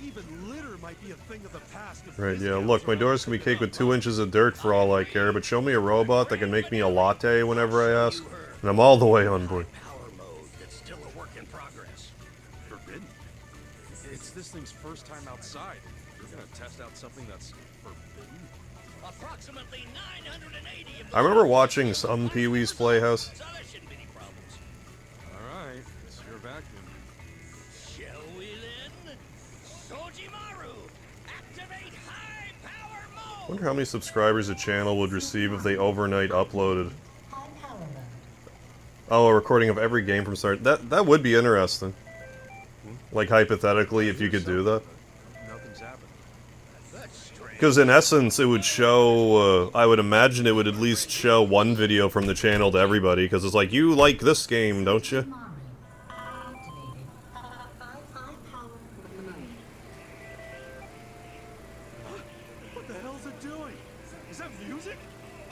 Even litter might be a thing of the past. if Right, this yeah, counts look, my around doors can be caked with 2 inches of dirt for all I care, but show me a robot that can make me a latte whenever I ask, and I'm all the way on board. Power mode that's still a work in progress. Forbidden? It's this thing's first time outside. You're gonna test out something that's forbidden? Approximately 980 of I remember watching some Pee-wee's Playhouse. so there shouldn't be any problems. Alright, it's your vacuum. Shall we then? Sojimaru, activate high power mode! I wonder how many subscribers a channel would receive if they overnight uploaded. High power mode. Oh, a recording of every game from start. That would be interesting. Like, hypothetically, if you could do that. Nothing's happened. Because in essence, it would show, I would imagine it would at least show one video from the channel to everybody, because it's like, you like this game, don't you? Activated. High power mode. What the hell's it doing? Is that music?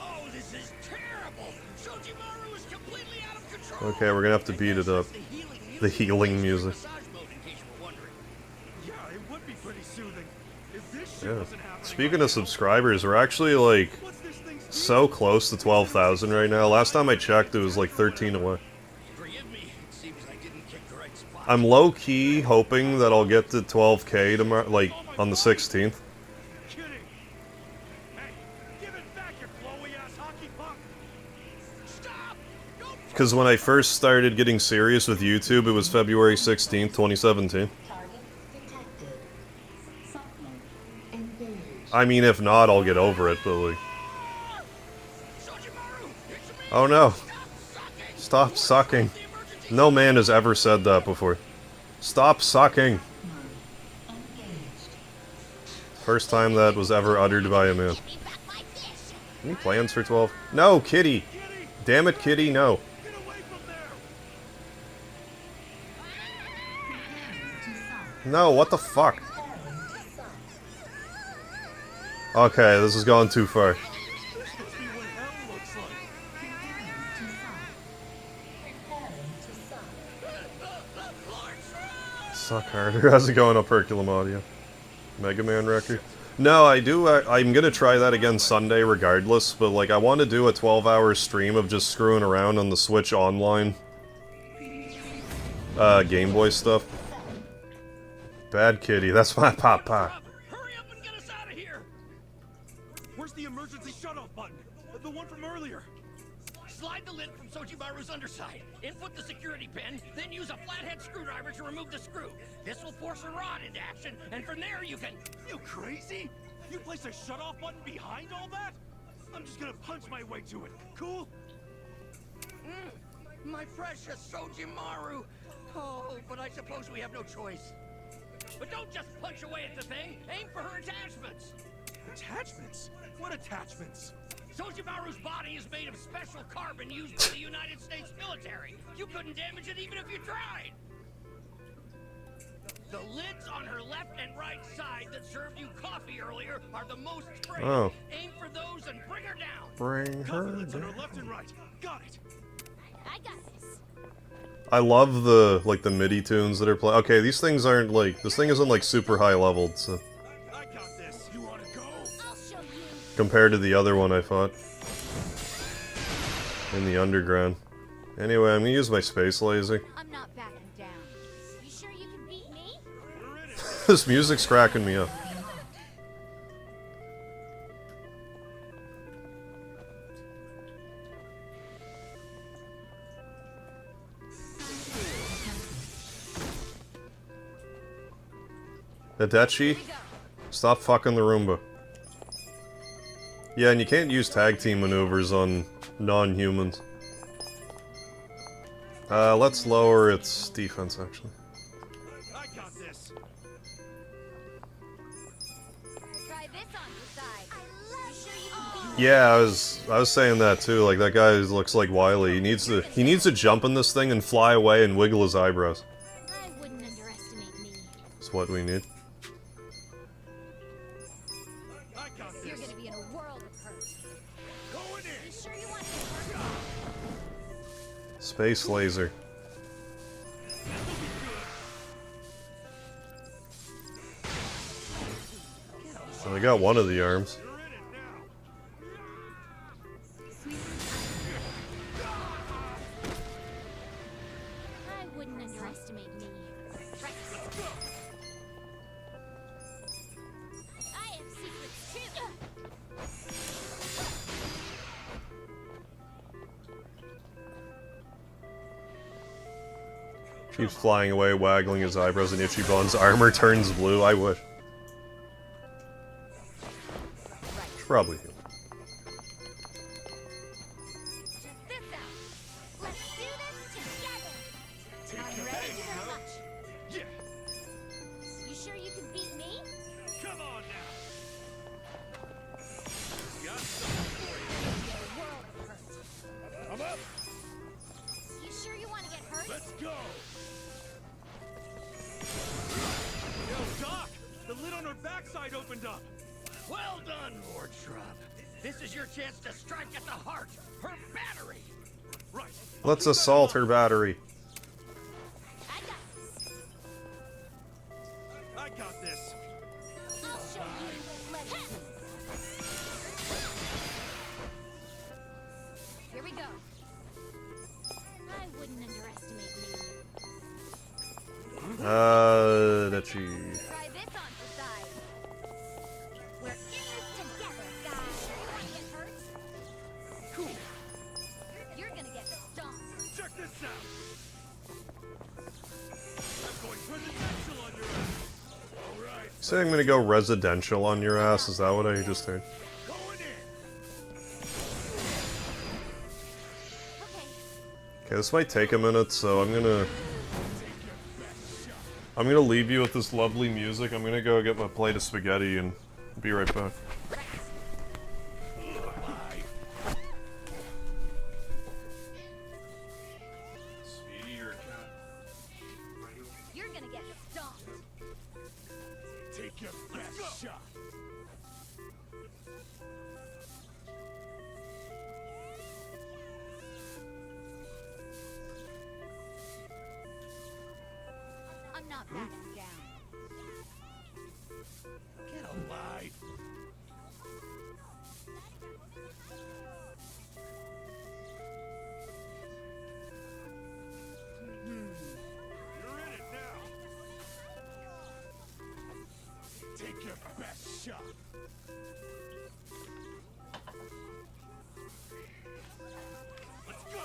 Oh, this is terrible! Sojimaru is completely out of control! Okay, we're gonna have to beat it up. The healing music. Massage mode, in case you were wondering. Yeah, it would be pretty soothing. If this shit Yeah. wasn't happening Speaking of subscribers, we're actually, like, so close to 12,000 right now. Last time I checked, it was like 13 away. Forgive me, it seems I didn't kick the right spot. I'm low-key hoping that I'll get to 12K tomorrow, like, on the 16th. Because when I first started getting serious with YouTube, it was February 16th, 2017. I mean, if not, I'll get over it, but like... Oh no! Stop sucking. No man has ever said that before. Stop sucking! First time that was ever uttered by a man. Any plans for 12? No, Kitty! Damn it, Kitty, no. No, what the fuck? Okay, this has gone too far. Suck harder. How's it going, Operculum Audio? Mega Man record? No, I'm gonna try that again Sunday regardless, but like I want to do a 12-hour stream of just screwing around on the Switch Online Game Boy stuff. Bad Kitty, that's my papa. Hurry up and get us out of here! Where's the emergency shutoff button? The one from earlier. Slide the lid from Sojimaru's underside, input the security pin, then use a flathead screwdriver to remove the screw. This will force a rod into action, and from there you can... You crazy? You place a shutoff button behind all that? I'm just gonna punch my way to it. Cool? My precious Sojimaru. Oh, but I suppose we have no choice. But don't just punch away at the thing. Aim for her attachments. Attachments? What attachments? Sojimaru's body is made of special carbon used by the United States military. You couldn't damage it even if you tried. The lids on her left and right side that served you coffee earlier are the most frayed. Oh. Aim for those and bring her down. Bring her lids on down. her left and right. Got it. I got this. I love the the MIDI tunes that are playing. Okay, these things aren't like this thing isn't like super high leveled, so I got this. You wanna go? I'll show you. compared to the other one I fought in the underground. Anyway, I'm gonna use my space laser. I'm not backing down. You sure you can beat me? This music's cracking me up. Hidechi, stop fucking the Roomba. Yeah, and you can't use tag team maneuvers on non-humans. Let's lower its defense, actually. I got this. Try this on your side. You sure you can beat me? Yeah, I was saying that too. Like that guy looks like Wily. He needs to jump in this thing and fly away and wiggle his eyebrows. I wouldn't underestimate me. That's what we need. I got You're this. gonna be in a world of hurt. Going in. You sure you want to get hurt? Space laser. So they got one of the arms. You're in it now. I wouldn't underestimate me. Right. I have secrets too. Keeps flying away, waggling his eyebrows, and Ichiban's armor turns blue. I wish. Probably. Check this out. Let's do this together. I'm ready to go. Yeah. You sure you can beat me? Come on now. Got something for you. A world of hurt. I'm up. You sure you want to get hurt? Let's go. Yo, Doc! The lid on her backside opened up. Well done, Lord Shrub. This is your chance to strike at the heart, her battery. Right. Let's assault her battery. I got this. I got this. I'll show you. Let it. Here we go. I wouldn't underestimate me. That's you. Try this on for size. We're in this together, guys. You wanna get hurt? Cool. You're gonna get stomped. Check this out. I'm going presidential on your ass. All right. Say I'm gonna go residential on your ass. Is that what I just heard? Okay, this might take a minute, so I'm gonna leave you with this lovely music. I'm gonna go get my plate of spaghetti and be right back. You're gonna get stomped. Take your best shot. I'm not backing down. Get a life. You're in it now. Take your best shot. Let's go.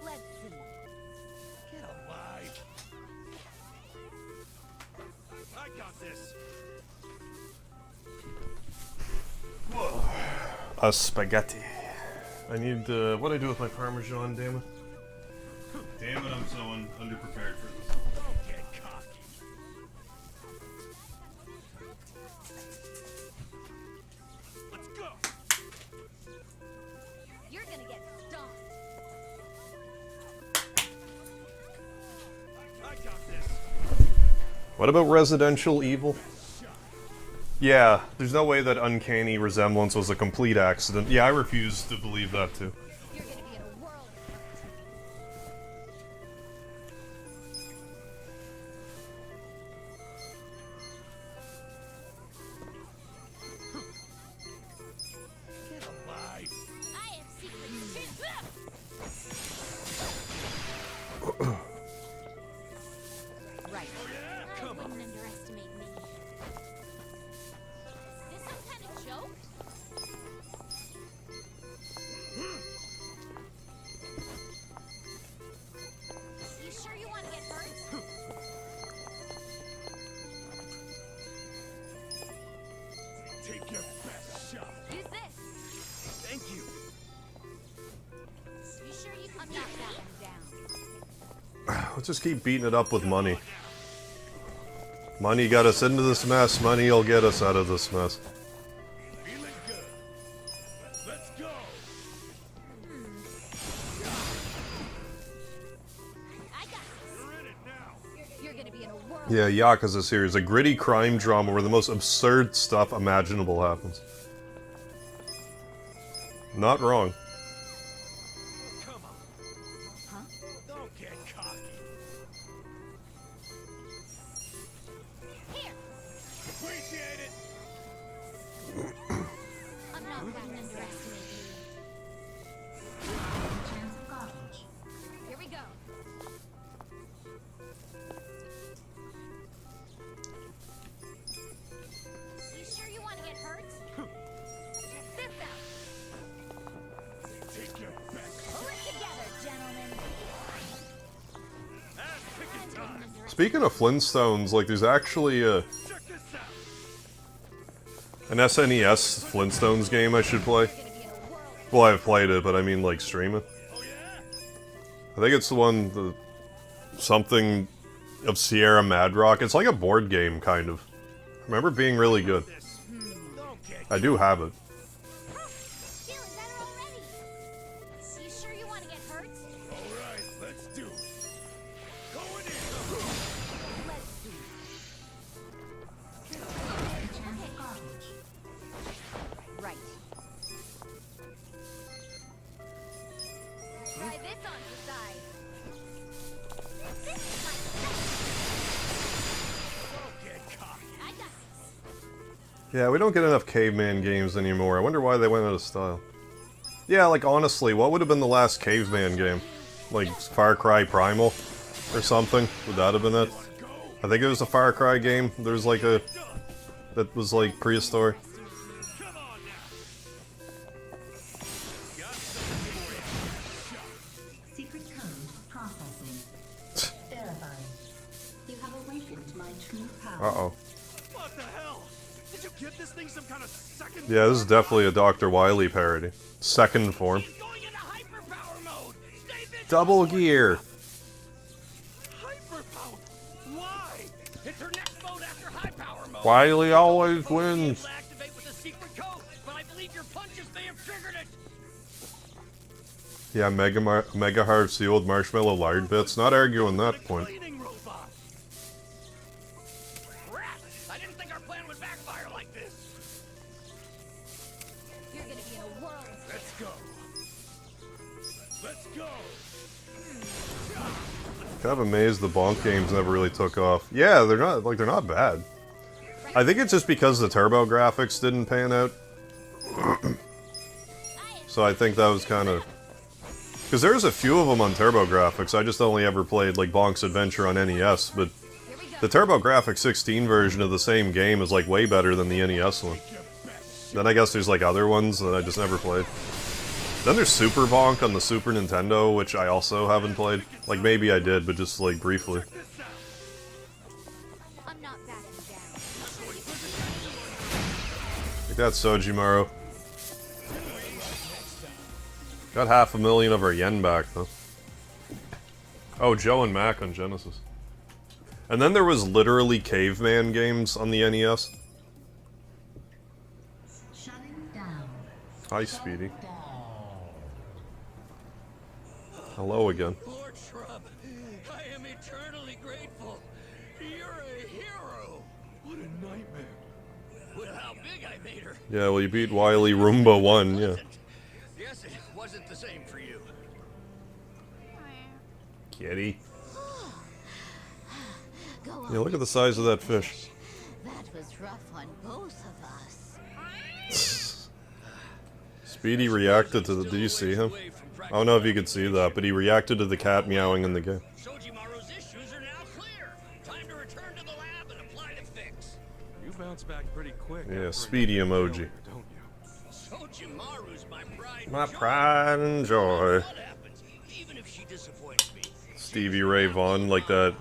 Let's see. Get alive. I got this. A spaghetti. I need, what do I do with my Parmesan, damn it? Damn it, I'm so underprepared for this. Don't get cocky. Let's go. You're gonna get stomped. I got this. What about Residential Evil? Yeah, there's no way that uncanny resemblance was a complete accident. Yeah, I refuse to believe that too. You're gonna be in a world. Get alive. I have secrets too. Right. Oh yeah? Come I on. wouldn't underestimate me. Is this some kind of joke? You sure you want to get hurt? Take your best shot. Use this. Thank you. You sure you? I'm not backing down. Let's just keep beating it up with money. Money got us into this mess, money will get us out of this mess. Feeling good. Let's go. I got this. You're in it now. You're gonna be in a world. Yeah, Yakuza series, a gritty crime drama where the most absurd stuff imaginable happens. Not wrong. Come on. Huh? Don't get cocky. Here. Appreciate it. I'm not gonna underestimate Chance of garbage. you. Here we go. You sure you want to get hurt? Check this out. Take your best. Pull it together, gentlemen. Ass picking time. Speaking of Flintstones, like there's actually Check this out. an SNES Flintstones game I should play. Well, I've played it, but I mean like stream it. Oh yeah? I think it's the one, the something of Sierra Madrock. It's like a board game, kind of. I remember being really good. Don't get I do have it. Feeling better already. You sure you want to get hurt? all right. Let's do it. Going in. Let's see. Chance of garbage. Right. Try this on for size. This is my Don't get cocky. I got this. Yeah, we don't get enough caveman games anymore. I wonder why they went out of style. Yeah, like honestly, what would have been the last caveman game? Like Far Cry Primal or something. Would that have been it? I think it was a Far Cry game. There was like a... that was like prehistoric. Secret code processing. Verifying. You have awakened my true power. Uh-oh. What the hell? Did you give this thing some kind of second? Yeah, this is definitely a Dr. Wily parody. Second form. Double gear! Why? It's her next mode after high power mode. Wily always wins! Activate with a secret code, but I believe your punches may have triggered it. Yeah, Mega Heart sealed marshmallow lard bits. Not arguing that point. Crap! I didn't think our plan would backfire like this. You're gonna be in a world. Let's go. Let's go. Kind of amazed the bonk games never really took off. Yeah, they're not bad. I think it's just because the turbo graphics didn't pan out. So I think that was kind of... because there's a few of them on turbo graphics. I just only ever played like Bonk's Adventure on NES, but the Turbo Graphics 16 version of the same game is like way better than the NES one. Then I guess there's like other ones that I just never played. Then there's Super Bonk on the Super Nintendo, which I also haven't played. Like, maybe I did, but just, like, briefly. I'm not backing down. Like that, Sojimaru. Got 500,000 of our yen back, though. Oh, Joe and Mac on Genesis. And then there was literally caveman games on the NES. Shutting down. Hi, Speedy. Hello again. Lord Shrub, I am eternally grateful. You're a hero. What a nightmare. With how big I made her. Yeah, well, you beat Wily Roomba 1, yeah. Yes, it wasn't the same for you. Kitty. Go Yeah, look at the size of that fish. That was rough on both of us. Speedy reacted to the... did you see him? I don't know if you could see that, but he reacted to the cat meowing in the game. Sojimaru's issues are now clear. Time to return to the lab and apply the fix. You bounce back pretty quick. Yeah, Speedy emoji. Don't you? Sojimaru's my pride. My pride and joy. What happens, even if she disappoints me? Stevie Ray Vaughan, like that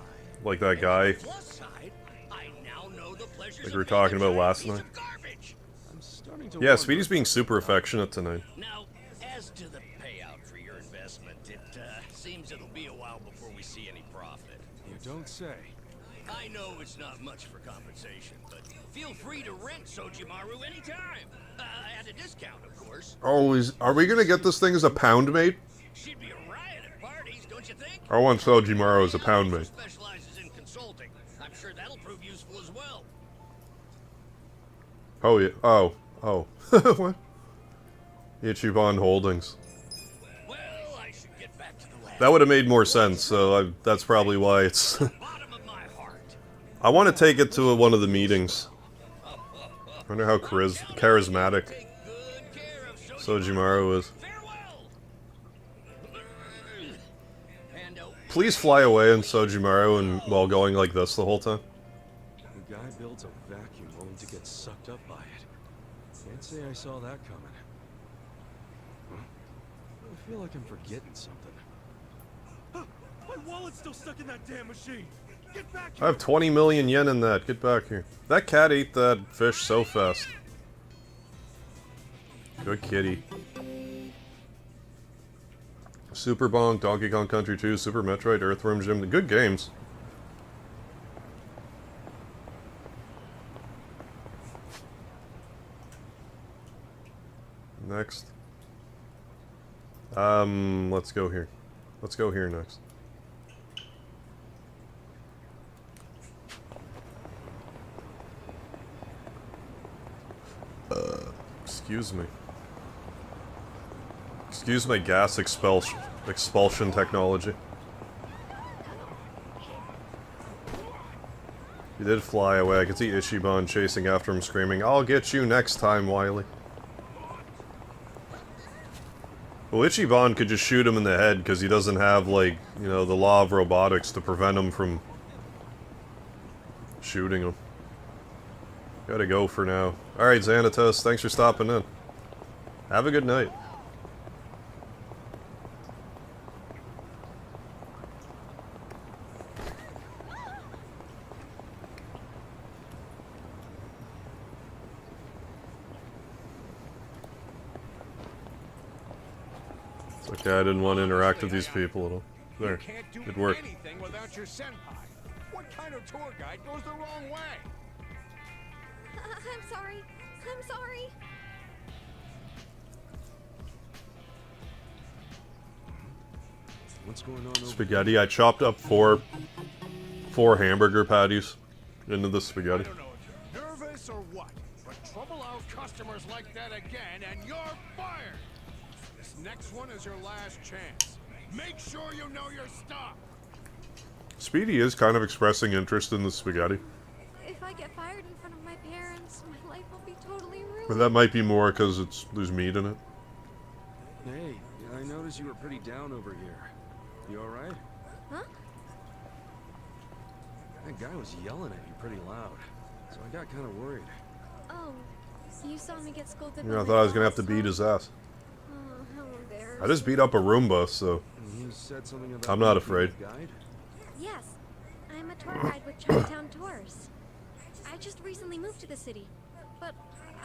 guy. Plus side, I now know the pleasures Like we were talking about last night. Yeah, Speedy's being super affectionate tonight. Now, as to the payout for your investment, it seems it'll be a while before we see any profit. You don't say. I know it's not much for compensation, but feel free to rent Sojimaru anytime. At a discount, of course. Oh, are we gonna get this thing as a pound mate? She'd be a riot at parties, don't you think? I want Sojimaru as a pound mate. Specializes in consulting. I'm sure that'll prove useful as well. Oh, yeah. Oh. What? Ichiban Holdings. Well, I should get back to the lab. That would have made more sense, so that's probably why it's... I want to take it to one of the meetings. I wonder how charismatic Sojimaru is. Please fly away in Sojimaru and while going like this the whole time. The guy builds a vacuum only to get sucked up by it. Can't say I saw that coming. Huh? I feel like I'm forgetting something. My wallet's still stuck in that damn machine. Get back I have 20 million yen in that. Get back here. That cat ate that fish so fast. Good kitty. Super Bonk, Donkey Kong Country 2, Super Metroid, Earthworm Jim. The good games. Next. Let's go here. Let's go here next. Excuse me. Excuse my gas expulsion technology. He did fly away. I could see Ichiban chasing after him, screaming, "I'll get you next time, Wily." Well, Ichiban could just shoot him in the head because he doesn't have, like, you know, the law of robotics to prevent him from shooting him. Gotta go for now. Alright, Xanatos, thanks for stopping in. Have a good night. It's okay, I didn't want to interact with these people at all. There, it worked. Anything without your senpai. What kind of tour guide goes the wrong way? I'm sorry. I'm sorry. What's going on over Spaghetti. I chopped up four hamburger patties into the spaghetti. nervous or what? But trouble out customers like that again and you're fired. This next one is your last chance. Make sure you know your stuff. Speedy is kind of expressing interest in the spaghetti. If I get fired in front of my parents, my life will be totally ruined. But that might be more because there's meat in it. Hey, I noticed you were pretty down over here. You alright? Huh? That guy was yelling at you pretty loud, so I got kind of worried. Oh, you saw me get scolded. You know, I thought I was gonna have to beat his ass. Oh, how embarrassing. I just beat up a Roomba, so You said something about I'm not being a afraid. guide? Yes, I'm a tour guide with Chinatown Tours. I just recently moved to the city, but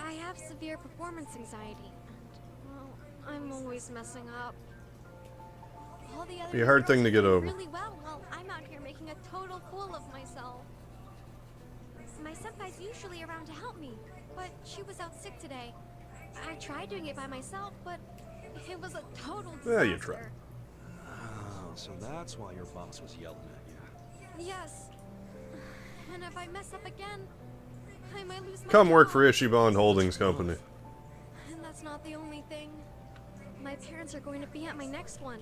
I have severe performance anxiety, and, well, I'm always messing up. All the other Be a hard thing to get girls do over. really well while I'm out here making a total fool of myself. My senpai's usually around to help me, but she was out sick today. I tried doing it by myself, but it was a total disaster. Yeah, you tried. Oh, so that's why your boss was yelling at you. Yes. And if I mess up again, I might lose my Come work job. for Ishibon Holdings Company. And that's not the only thing. My parents are going to be at my next one.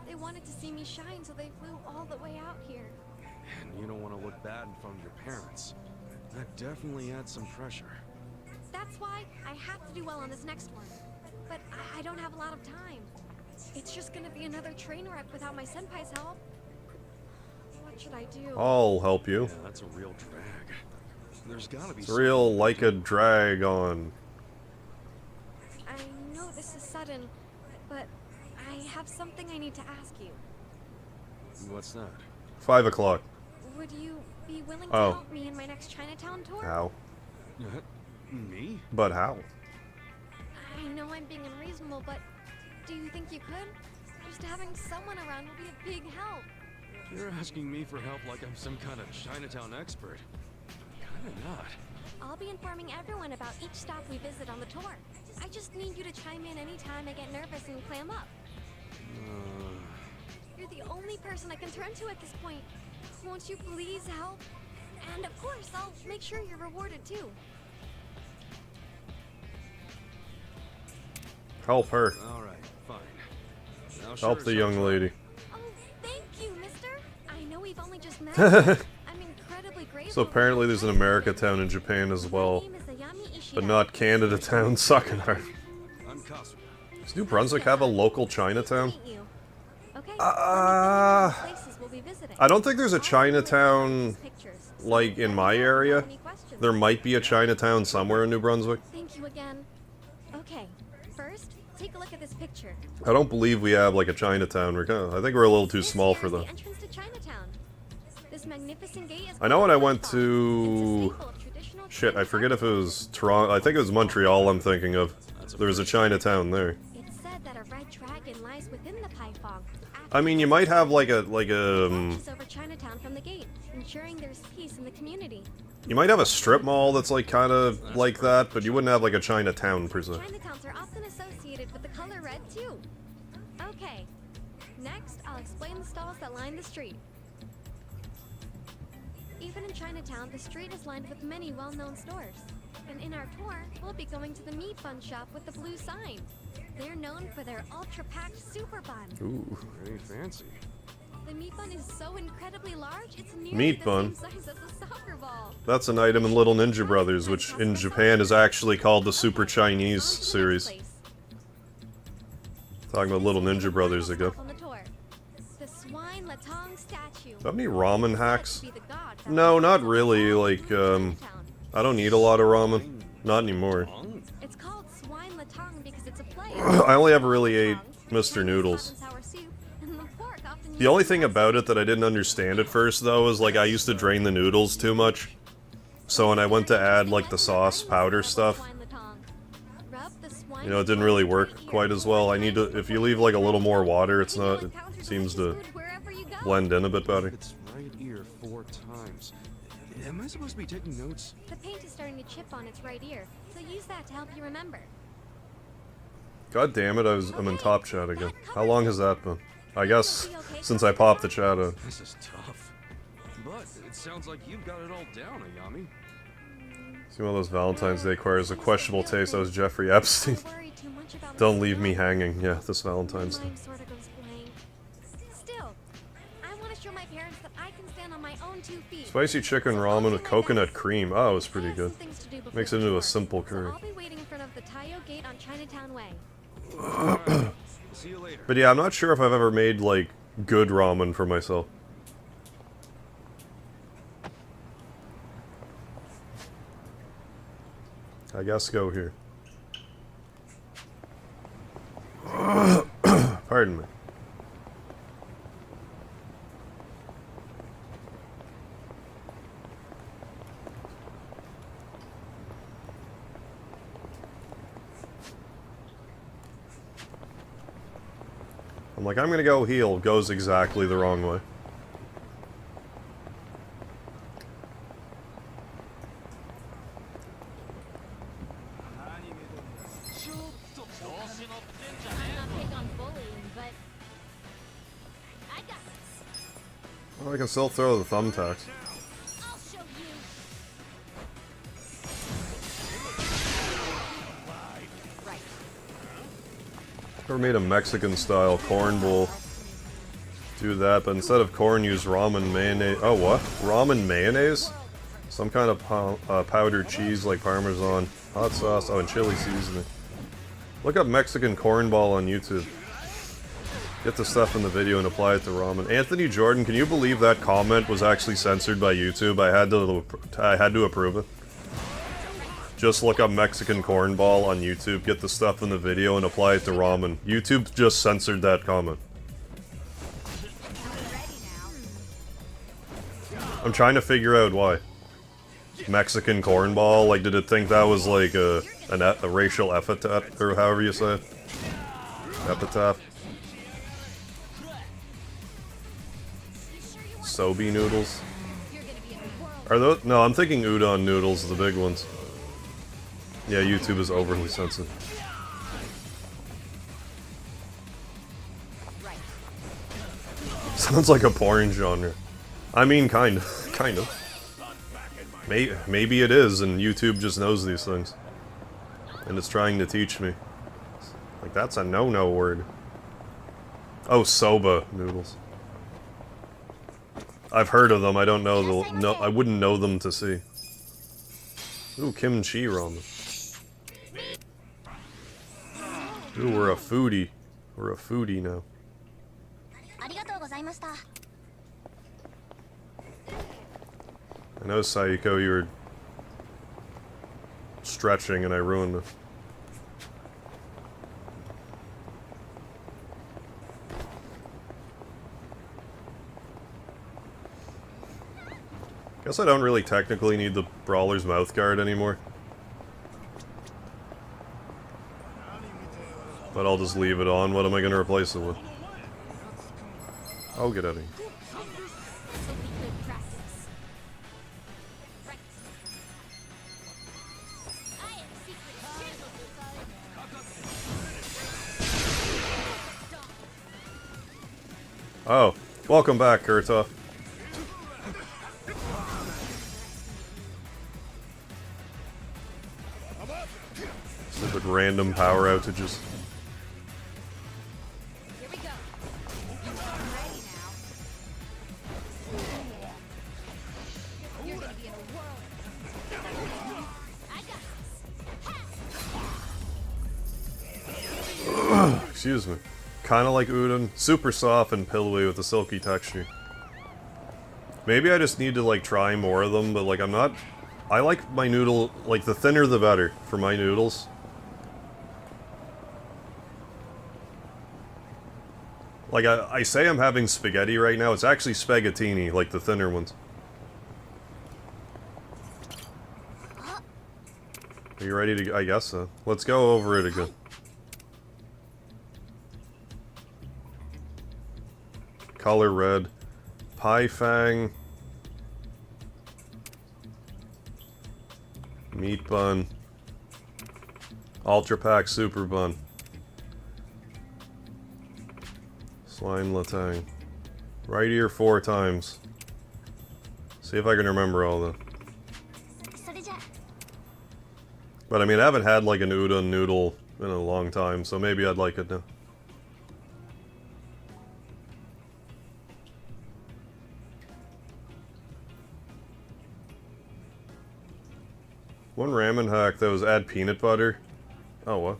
They wanted to see me shine, so they flew all the way out here. And you don't want to look bad in front of your parents. That definitely adds some pressure. That's why I have to do well on this next one. But I don't have a lot of time. It's just gonna be another train wreck without my senpai's help. What should I do? I'll help you. Yeah, that's a real drag. There's gotta be It's real like a drag on. I know this is sudden, but I have something I need to ask you. What's that? 5 o'clock. Would you be willing to Oh. help me in my next Chinatown tour? How? Me? But how? I know I'm being unreasonable, but do you think you could? Just having someone around will be a big help. You're asking me for help like I'm some kind of Chinatown expert. Kinda not. I'll be informing everyone about each stop we visit on the tour. I just need you to chime in anytime I get nervous and clam up. You're the only person I can turn to at this point. Won't you please help? And of course, I'll make sure you're rewarded too. Help her. Alright, fine. Now Help sure the as young hell. lady. Oh, thank you, mister. I know we've only just met. I'm incredibly grateful. So apparently there's an America town in Japan as well. But not Canada town. Sucking hard. I'm Kasuga. Does New Brunswick have a local Chinatown? Okay. I don't think there's a Chinatown, like, in my area. There might be a Chinatown somewhere in New Brunswick. Thank you again. Okay, first, take a look at this picture. I don't believe we have, like, a Chinatown. I think we're a little too small for The them. entrance to Chinatown. This magnificent gate is I know when I went to... Shit, I forget if it was Toronto. I think it was Montreal I'm thinking of. There was a Chinatown there. It's said that a red dragon lies within the Paifong. I mean, you might have, like a, Watches over Chinatown from the gate, ensuring there's peace in the community. You might have a strip mall that's, like, kind of like that, but you wouldn't have, like, a Chinatown, per se. Chinatowns are often associated with the color red, too. Okay, next I'll explain the stalls that line the street. Even in Chinatown, the street is lined with many well-known stores. And in our tour, we'll be going to the meat bun shop with the blue sign. They're known for their ultra-packed super bun. Ooh. Very fancy. The meat bun is so incredibly large, it's nearly Meat the bun. same size as a soccer ball. That's an item in Little Ninja Brothers, which in Japan is actually called the Super Chinese series. Talking about Little Ninja Brothers again. On the tour. The Swine Latong statue. Do you have any ramen hacks? No, not really. Like, I don't eat a lot of ramen. Not anymore. It's called Swine Latong because it's a play. I only ever really ate Mr. Noodles. The only thing about it that I didn't understand at first, though, is like I used to drain the noodles too much. So when I went to add like the sauce powder stuff, you know, it didn't really work quite as well. I need to, if you leave like a little more water, it's not, it seems to blend in a bit better. It's right ear 4 times. Am I supposed to be taking notes? The paint is starting to chip on its right ear, so use that to help you remember. God damn it, I'm in top chat again. How long has that been? I guess since I popped the chat out. This is tough. But it sounds like you've got it all down, Ayami. See, one of those Valentine's Day choirs, a questionable taste. That was Jeffrey Epstein. Don't leave me hanging. Yeah, this Valentine's Day. Still, I want to show my parents that I can stand on my own 2 feet. Spicy chicken ramen with coconut cream. Oh, it was pretty good. Makes it into a simple curry. I'll be waiting in front of the Tayo Gate on Chinatown Way. See you later. But yeah, I'm not sure if I've ever made, like, good ramen for myself. I guess go here. Pardon me. I'm like, I'm gonna go heal. Goes exactly the wrong way. Well, I can still throw the thumbtacks. Never made a Mexican-style corn bowl. Do that, but instead of corn, use ramen mayonnaise. Oh, what? Ramen mayonnaise? Some kind of powdered cheese like Parmesan, hot sauce, oh, and chili seasoning. Look up Mexican corn ball on YouTube. Get the stuff in the video and apply it to ramen. Anthony Jordan, can you believe that comment was actually censored by YouTube? I had to approve it. Just look up Mexican corn ball on YouTube, get the stuff in the video, and apply it to ramen. YouTube just censored that comment. I'm trying to figure out why. Mexican corn ball? Like, did it think that was like a racial epithet, or however you say it? Epitaph? Sobe noodles? Are those? No, I'm thinking udon noodles, the big ones. Yeah, YouTube is overly sensitive. Sounds like a porn genre. I mean, kind of. Kind of. Maybe it is, and YouTube just knows these things. And it's trying to teach me. Like, that's a no-no word. Oh, soba noodles. I've heard of them, I don't know the... No, I wouldn't know them to see. Ooh, kimchi ramen. Ooh, we're a foodie. We're a foodie now. I know, Sayiko, you were stretching and I ruined it. Guess I don't really technically need the Brawler's mouth guard anymore. But I'll just leave it on. What am I going to replace it with? Oh, get out of here. Oh, welcome back, Kurtov. Stupid random power outages. Excuse me. kind of like udon. Super soft and pillowy with a silky texture. Maybe I just need to, like, try more of them, but, like, I'm not... I like my noodle... Like, the thinner the better for my noodles. Like, I say I'm having spaghetti right now. It's actually spaghettini, like the thinner ones. Are you ready to... I guess so. Let's go over it again. Color red. Pie Fang. Meat bun. Ultra Pack Super Bun. Swine Latang. Right here 4 times. See if I can remember all of them. But I mean, I haven't had like an udon noodle in a long time, so maybe I'd like it now. One ramen hack that was add peanut butter. Oh, what?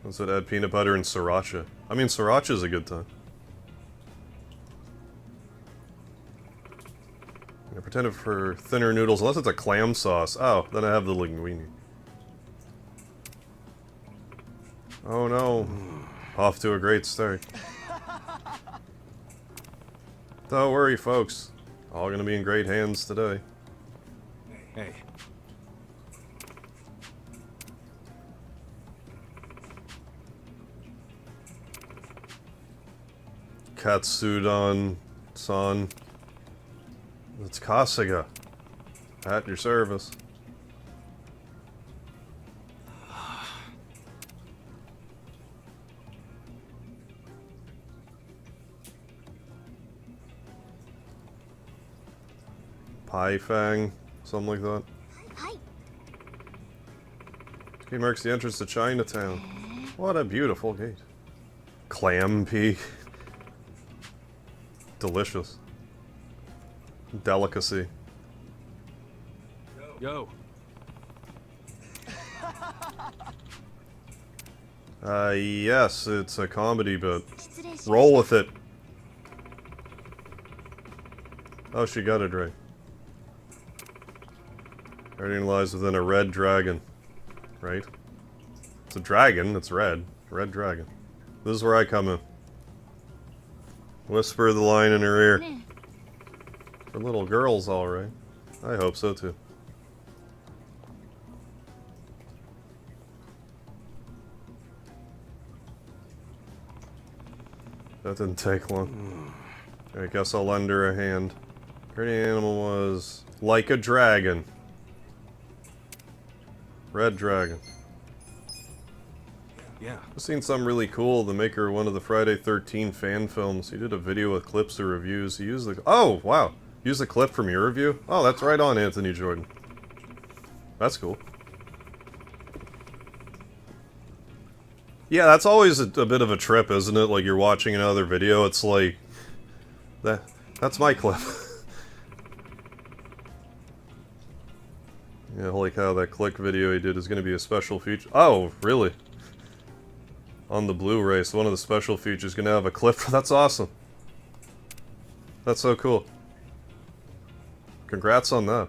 What's it? Add peanut butter and sriracha. I mean, sriracha's a good time. I pretend it for thinner noodles, unless it's a clam sauce. Oh, then I have the linguine. Oh no. Off to a great start. Don't worry, folks. All gonna be in great hands today. Hey. Katsudon-san. It's Kasuga. At your service. Pie Fang. Something like that. This gate marks the entrance to Chinatown. What a beautiful gate. Clam pea. Delicious. Delicacy. Yo. Yes, it's a comedy bit. Roll with it. Oh, she got it right. Everything lies within a red dragon. Right? It's a dragon, it's red. Red dragon. This is where I come in. Whisper the line in her ear. For little girls, alright. I hope so too. That didn't take long. I guess I'll lend her a hand. Pretty animal was like a dragon. Red dragon. Yeah. I've seen something really cool. The maker of one of the Friday 13 fan films. He did a video with clips of reviews. He used the... Oh, wow. Use a clip from your review? Oh, that's right on, Anthony Jordan. That's cool. Yeah, that's always a bit of a trip, isn't it? Like, you're watching another video, it's like... That's my clip. Yeah, holy cow, that click video he did is going to be a special feature. Oh, really? On the Blu-ray, so one of the special features is going to have a clip. That's awesome. That's so cool. Congrats on that.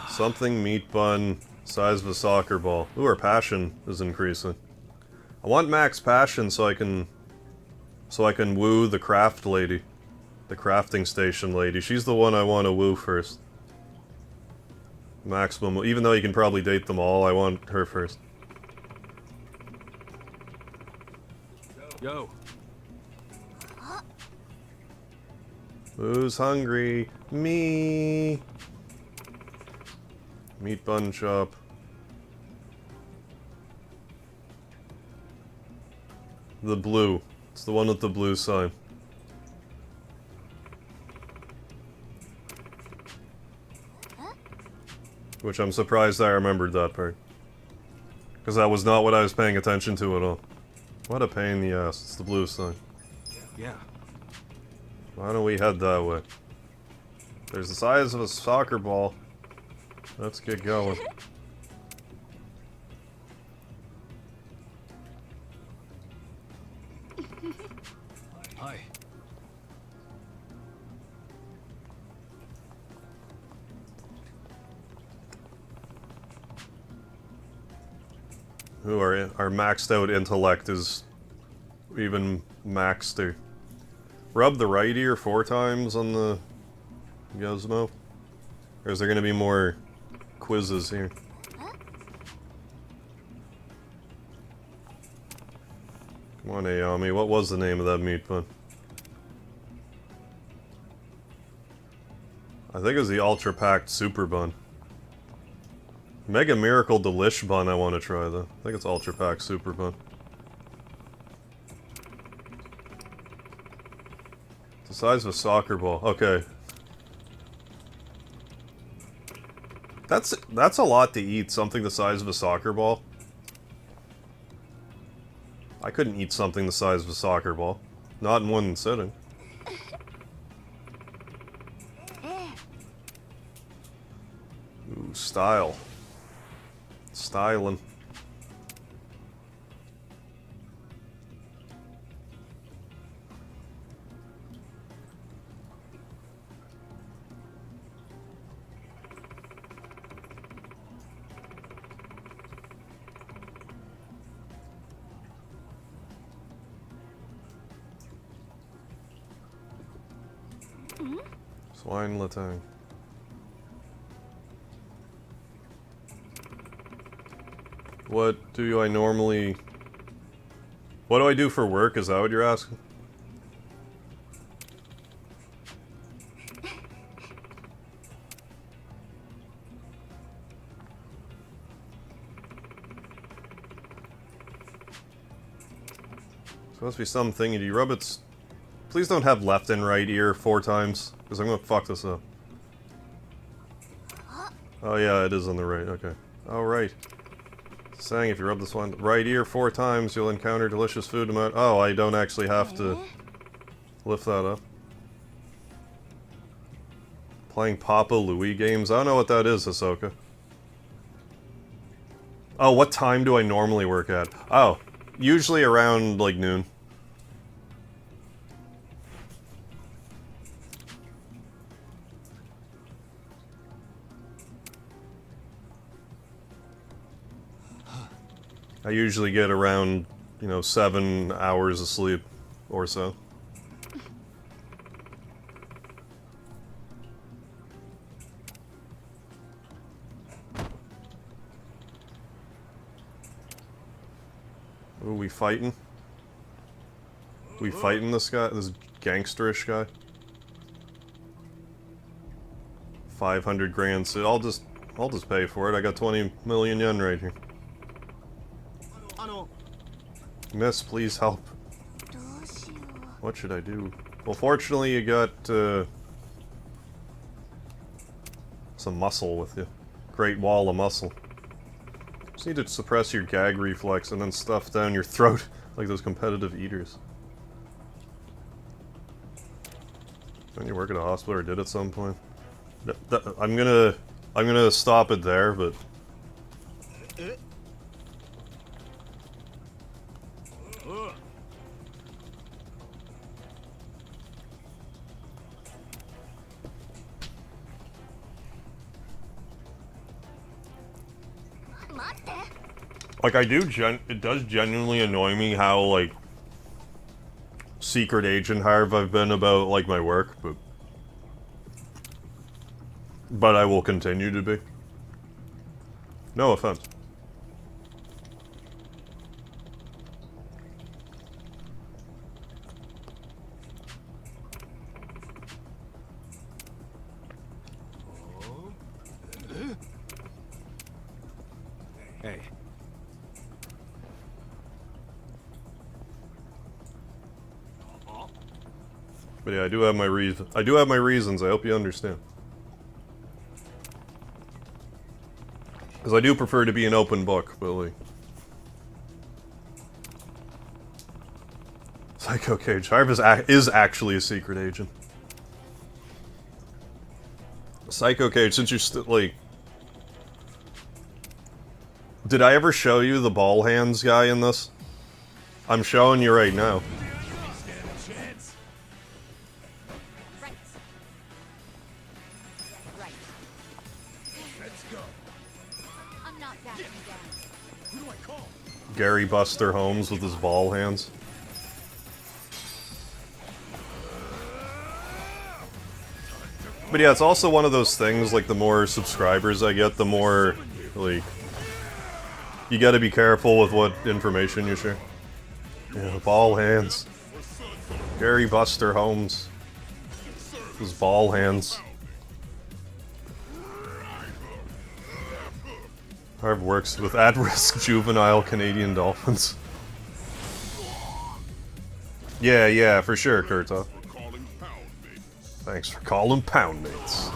Something meat bun, size of a soccer ball. Ooh, our passion is increasing. I want max passion so I can woo the craft lady. The crafting station lady. She's the one I want to woo first. Maximum, even though you can probably date them all, I want her first. Yo. Who's hungry? Me. Meat bun shop. The blue. It's the one with the blue sign. Which I'm surprised I remembered that part. Because that was not what I was paying attention to at all. What a pain in the ass. It's the blue sign. Yeah. Why don't we head that way? There's the size of a soccer ball. Let's get going. Hi. Who our maxed out intellect is even maxed to. Rub the right ear 4 times on the Gizmo? Or is there gonna be more quizzes here? Come on, Ayami, what was the name of that meat bun? I think it was the Ultra Packed Super Bun. Mega Miracle Delish Bun I want to try, though. I think it's Ultra Packed Super Bun. It's the size of a soccer ball. Okay. That's a lot to eat, something the size of a soccer ball. I couldn't eat something the size of a soccer ball. Not in one sitting. Ooh, style. Styling. Swine Latang. What do I normally... What do I do for work? Is that what you're asking? Supposed to be something. Do you rub its... Please don't have left and right ear 4 times, because I'm gonna fuck this up. Oh yeah, it is on the right, okay. Oh right. Saying if you rub this one right ear 4 times, you'll encounter delicious food amount. Oh, I don't actually have to lift that up. Playing Papa Louie games? I don't know what that is, Ahsoka. Oh, what time do I normally work at? Oh, usually around, like, noon. I usually get around, 7 hours of sleep or so. Ooh, we fighting? We fighting this guy? This gangsterish guy? 500 grand, so I'll just pay for it. I got 20 million yen right here. Miss, please help. What should I do? Well, fortunately you got, some muscle with you. Great wall of muscle. Just need to suppress your gag reflex and then stuff down your throat like those competitive eaters. Don't you work at a hospital or did at some point? I'm gonna stop it there, but... Like, it does genuinely annoy me how, like, secret agent Harv I've been about, like, my work, but I will continue to be. No offense. Hey. But yeah, I do have my reasons. I hope you understand. Because I do prefer to be an open book, but like... Psycho Cage. Harv is actually a secret agent. Psycho Cage, since you're like... Did I ever show you the ball hands guy in this? I'm showing you right now. Gary Buster Holmes with his ball hands. But yeah, it's also one of those things, like, the more subscribers I get, the more, like, you gotta be careful with what information you share. Yeah, ball hands. Gary Buster Holmes. His ball hands. Harv works with at-risk juvenile Canadian dolphins. Yeah, for sure, Kurtov. Thanks for calling pound mates.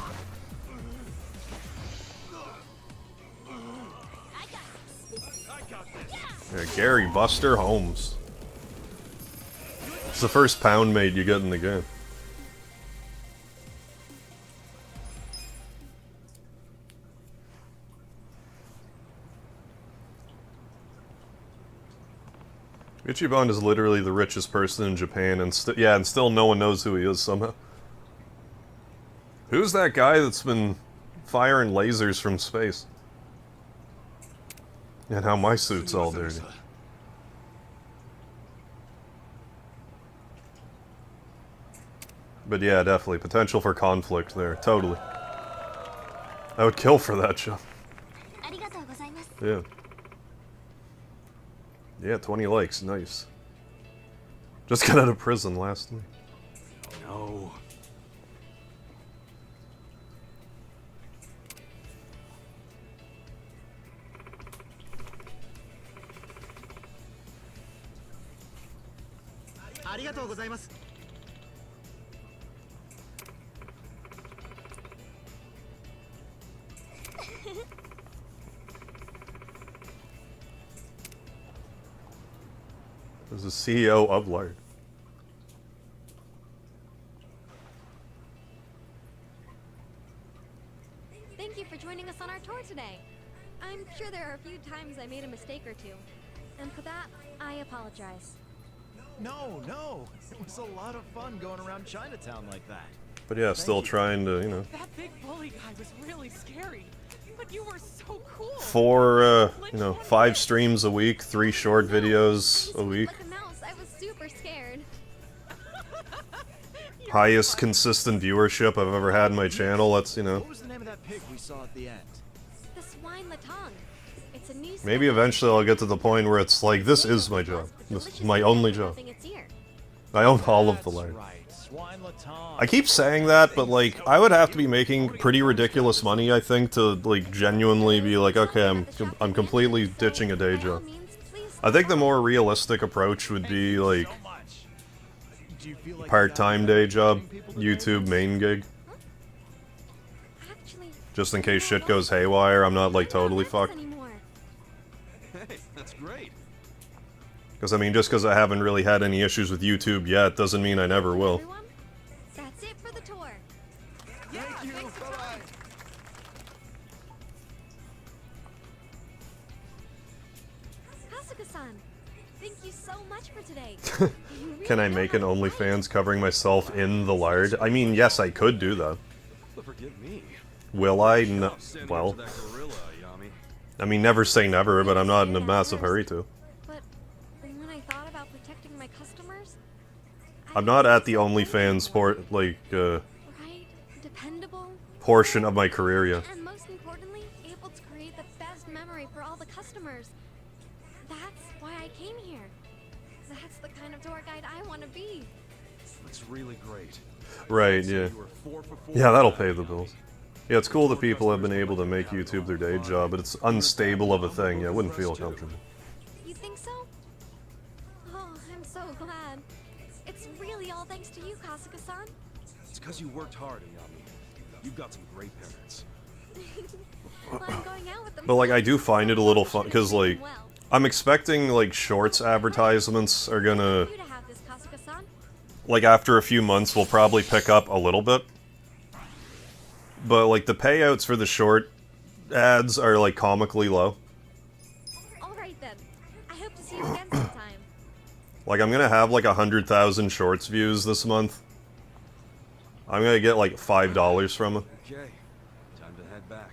Yeah, Gary Buster Holmes. It's the first pound mate you get in the game. Ichiban is literally the richest person in Japan, and still no one knows who he is somehow. Who's that guy that's been firing lasers from space? And how my suit's all dirty. But yeah, definitely. Potential for conflict there. Totally. I would kill for that show. Yeah. Yeah, 20 likes. Nice. Just got out of prison last week. No. There's the CEO of Lard. Thank you for joining us on our tour today. I'm sure there are a few times I made a mistake or two. And for that, I apologize. No. It was a lot of fun going around Chinatown like that. But yeah, still trying to, you know. That big bully guy was really scary. But you were so cool. 4, 5 streams a week, 3 short videos a week. Like a mouse, I was super scared. Highest consistent viewership I've ever had in my channel. That's, you know. What was the name of that pig we saw at the end? The swine latong. It's a new Maybe eventually I'll get to the point where it's like, this is my job. This is my only job. I own all of the land. I keep saying that, but like, I would have to be making pretty ridiculous money, I think, to like genuinely be like, okay, I'm completely ditching a day job. I think the more realistic approach would be like part-time day job, YouTube main gig. Just in case shit goes haywire, I'm not like totally fucked. Hey, that's great. Because I mean, just because I haven't really had any issues with YouTube yet, doesn't mean I never will. That's it for the tour. Thank you. Bye-bye. Kasuga-san, thank you so much for today. Can I make an OnlyFans covering myself in the lard? I mean, yes, I could do that. Forgive me. Will I? No. Well, I mean, never say never, but I'm not in a massive hurry to. But when I thought about protecting my customers, I'm not at the OnlyFans dependable, portion of my career yet. and most importantly, able to create the best memory for all the customers. That's why I came here. That's the kind of tour guide I want to be. That's really great. Right, yeah. Yeah, that'll pay the bills. Yeah, it's cool that people have been able to make YouTube their day job, but it's unstable of a thing. Yeah, I wouldn't feel comfortable. You think so? Oh, I'm so glad. It's really all thanks to you, Kasuga-san. It's because you worked hard, Ayami. You've got some great parents. Well, I'm going out with them. But like, I do find it a little fun, because like, I'm expecting like shorts advertisements are gonna, like after a few months, will probably pick up a little bit. but like the payouts for the short ads are like comically low. Alright then. I hope to see you again sometime. Like I'm gonna have like 100,000 shorts views this month. I'm gonna get like $5 from it. Okay, time to head back.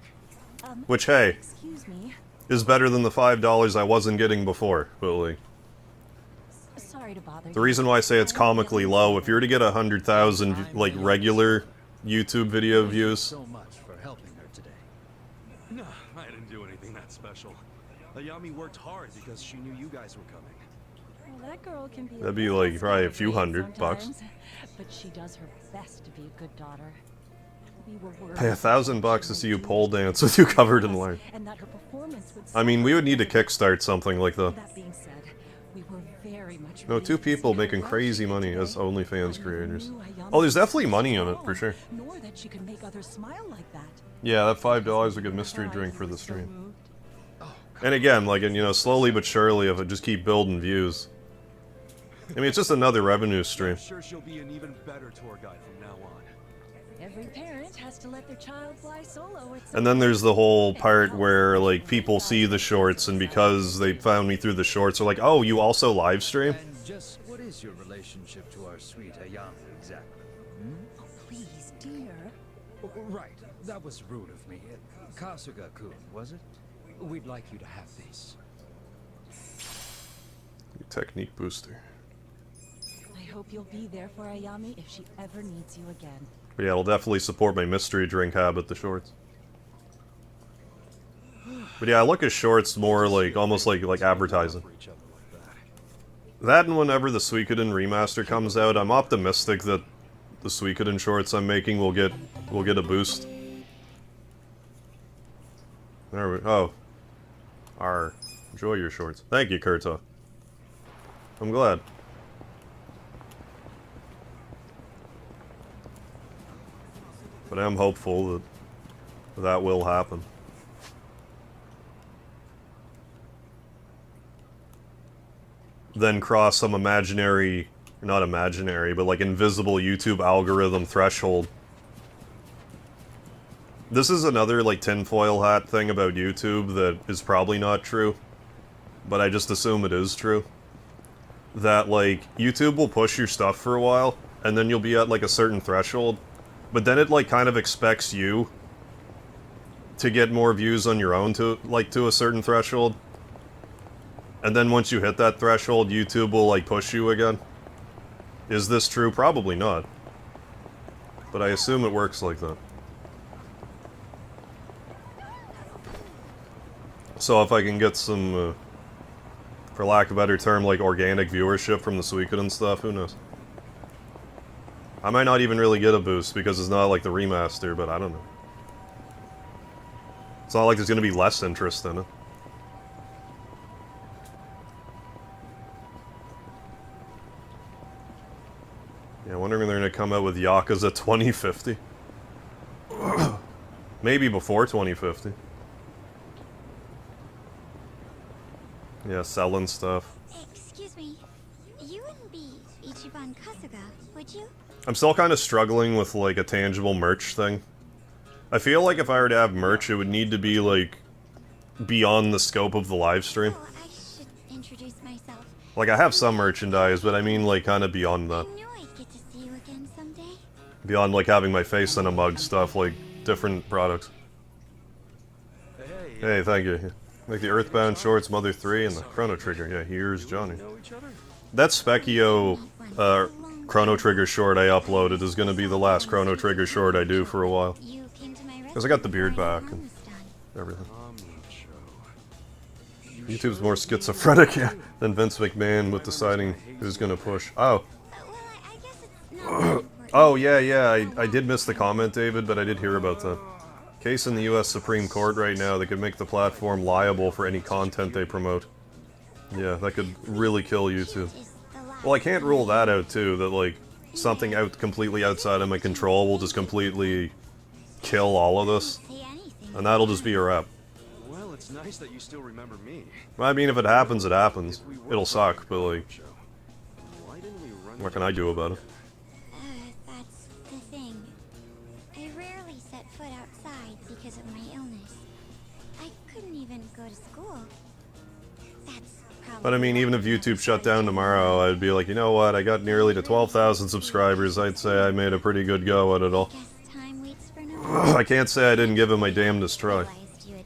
Which, hey, Excuse me. is better than the $5 I wasn't getting before, but like... Sorry to bother The reason why I say it's comically low, if you were to get 100,000, like, regular YouTube video views... So much for helping her today. No, I didn't do anything that special. Ayami worked hard because she knew you guys were coming. Well, that girl can be That'd be like probably a few $100 bucks. But she does her best to be a good daughter. We were worried Pay $1,000 to see you pole dance with you covered in lard. and that her performance would I mean, we would need to kickstart something like that. That being said, we were very much No, 2 people making crazy money as OnlyFans creators. Oh, there's definitely money in it, for sure. nor that she could make others smile like that. Yeah, that $5 would get mystery drink for the stream. And again, like, and, you know, slowly but surely, if it just keep building views. I mean, it's just another revenue stream. I'm sure she'll be an even better tour guide from now on. Every parent has to let their child fly solo. And then there's the whole part where, like, people see the shorts, and because they found me through the shorts, they're like, oh, you also live stream? And just what is your relationship to our sweet Ayami exactly? Oh, please, dear. Right, that was rude of me. Kasuga-kun, was it? We'd like you to have these. Technique booster. I hope you'll be there for Ayami if she ever needs you again. But yeah, it'll definitely support my mystery drink habit, the shorts. But yeah, I look at shorts more like, almost like advertising. That and whenever the Suikoden remaster comes out, I'm optimistic that the Suikoden shorts I'm making will get a boost. There we enjoy your shorts. Thank you, Kurta. I'm glad. But I'm hopeful that that will happen. Then cross some imaginary, not imaginary, but like invisible YouTube algorithm threshold. This is another like tinfoil hat thing about YouTube that is probably not true, but I just assume it is true. That like YouTube will push your stuff for a while, and then you'll be at like a certain threshold, but then it like kind of expects you to get more views on your own to a certain threshold. And then once you hit that threshold, YouTube will like push you again. Is this true? Probably not. But I assume it works like that. So if I can get some, for lack of a better term, like organic viewership from the Suikoden stuff, who knows? I might not even really get a boost because it's not like the remaster, but I don't know. It's not like there's going to be less interest in it. Yeah, I wonder when they're going to come out with Yakuza 2050. Maybe before 2050. Yeah, selling stuff. Excuse me. You wouldn't be Ichiban Kasuga, would you? I'm still kind of struggling with, like, a tangible merch thing. I feel like if I were to have merch, it would need to be, like, beyond the scope of the live stream. Oh, I should introduce myself. Like, I have some merchandise, but I mean, like, kind of beyond that. I knew I'd get to see you again someday. Beyond, like, having my face in a mug stuff, like, different products. Hey, thank you. Like the Earthbound Shorts, Mother 3, and the Chrono Trigger. Yeah, here's Johnny. That Specchio Chrono Trigger short I uploaded is going to be the last Chrono Trigger short I do for a while. Because I got the beard back and everything. YouTube's more schizophrenic than Vince McMahon with deciding who's going to push. Oh. Oh, yeah, I did miss the comment, David, but I did hear about that. Case in the US Supreme Court right now that could make the platform liable for any content they promote. Yeah, that could really kill YouTube. Well, I can't rule that out, too, that, like, something completely outside of my control will just completely kill all of this. And that'll just be a wrap. Well, it's nice that you still remember me. I mean, if it happens, it happens. It'll suck, but, like, what can I do about it? That's the thing. I rarely set foot even go to school. That's probably But I mean, even if YouTube shut down tomorrow, I'd be like, you know what, I got nearly to 12,000 subscribers, I'd say I made a pretty good go at it all. time waits for no one. I can't say I didn't give it my damnedest try. Realized you had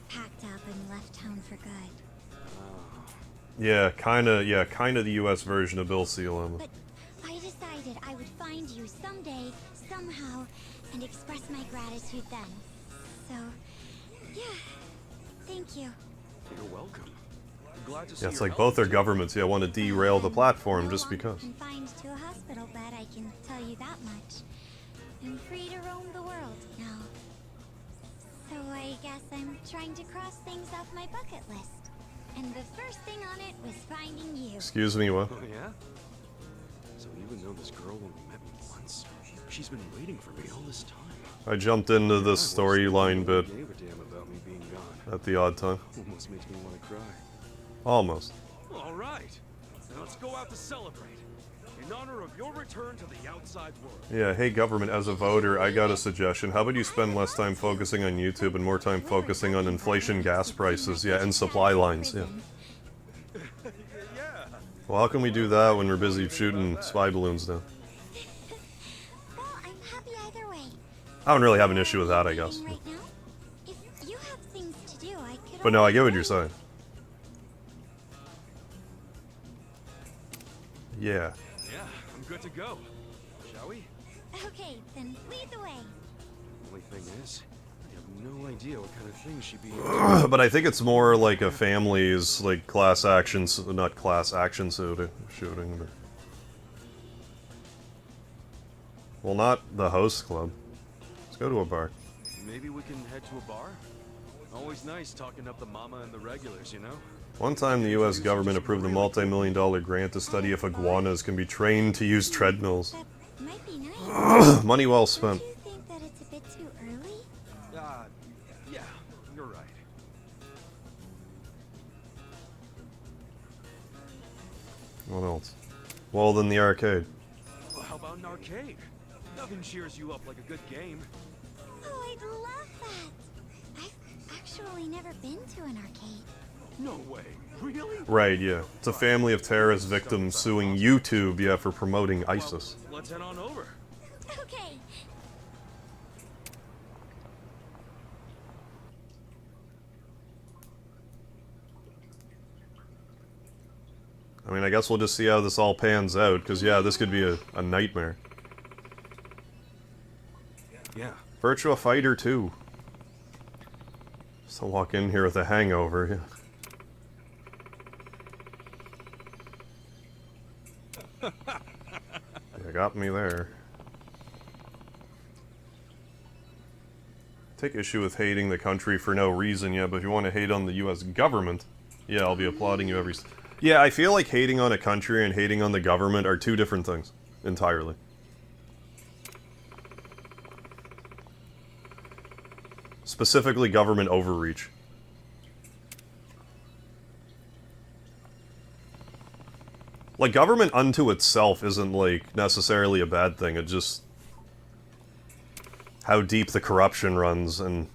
packed up and left town for good. Yeah, kinda the US version of Bill Sealam. But I decided I would find you someday, somehow, and express my gratitude then. So, yeah, thank you. You're welcome. I'm glad to see Yeah, it's your like both their health. governments, yeah, want to derail the platform just because. Confined to a hospital bed, I can tell you that much. I'm free to roam the world now. So I guess I'm trying to cross things off my bucket list. And the first thing on it was finding you. Excuse me, what? Oh, yeah? So even though this girl only met me once, she's been waiting for me all this time. I jumped into this storyline bit Gave a damn about me being gone. at the odd time. Almost makes me want to cry. Almost. All right, then let's go out to celebrate in honor of your return to the outside world. Yeah, hey government, as a voter, I got a suggestion. How about you spend less time focusing on YouTube and more time focusing on inflation, gas prices, yeah, and supply lines, yeah. Well, how can we do that when we're busy shooting spy balloons down? Well, I'm happy either way. I don't really have an issue with that, I guess. Right now, if you have things to do, I could. But no, I get what you're saying. Yeah. Yeah, I'm good to go. Shall we? Okay, then lead the way. Only thing is, I have no idea what kind of thing she'd be. But I think it's more like a family's, like, class actions, not class action shooting, but... Well, not the host club. Let's go to a bar. Maybe we can head to a bar? Always nice talking up the mama and the regulars, you know? One time the US government approved a multi-million-dollar grant to study if iguanas can be trained to use treadmills. Might be nice. Money well spent. Do you think that it's a bit too early? Yeah, you're right. What else? Well, then the arcade. Well, how about an arcade? Nothing cheers you up like a good game. Oh, I'd love that. I've actually never been to an arcade. No way. Really? Right, yeah. It's a family of terrorist victims suing YouTube, yeah, for promoting ISIS. Let's head on over. Okay. I mean, I guess we'll just see how this all pans out, because, yeah, this could be a nightmare. Yeah. Virtua Fighter 2. Just to walk in here with a hangover, yeah. You got me there. Take issue with hating the country for no reason, yeah, but if you want to hate on the US government, yeah, I'll be applauding you every... Yeah, I feel like hating on a country and hating on the government are two different things, entirely. Specifically government overreach. Like, government unto itself isn't, like, necessarily a bad thing, it just... how deep the corruption runs and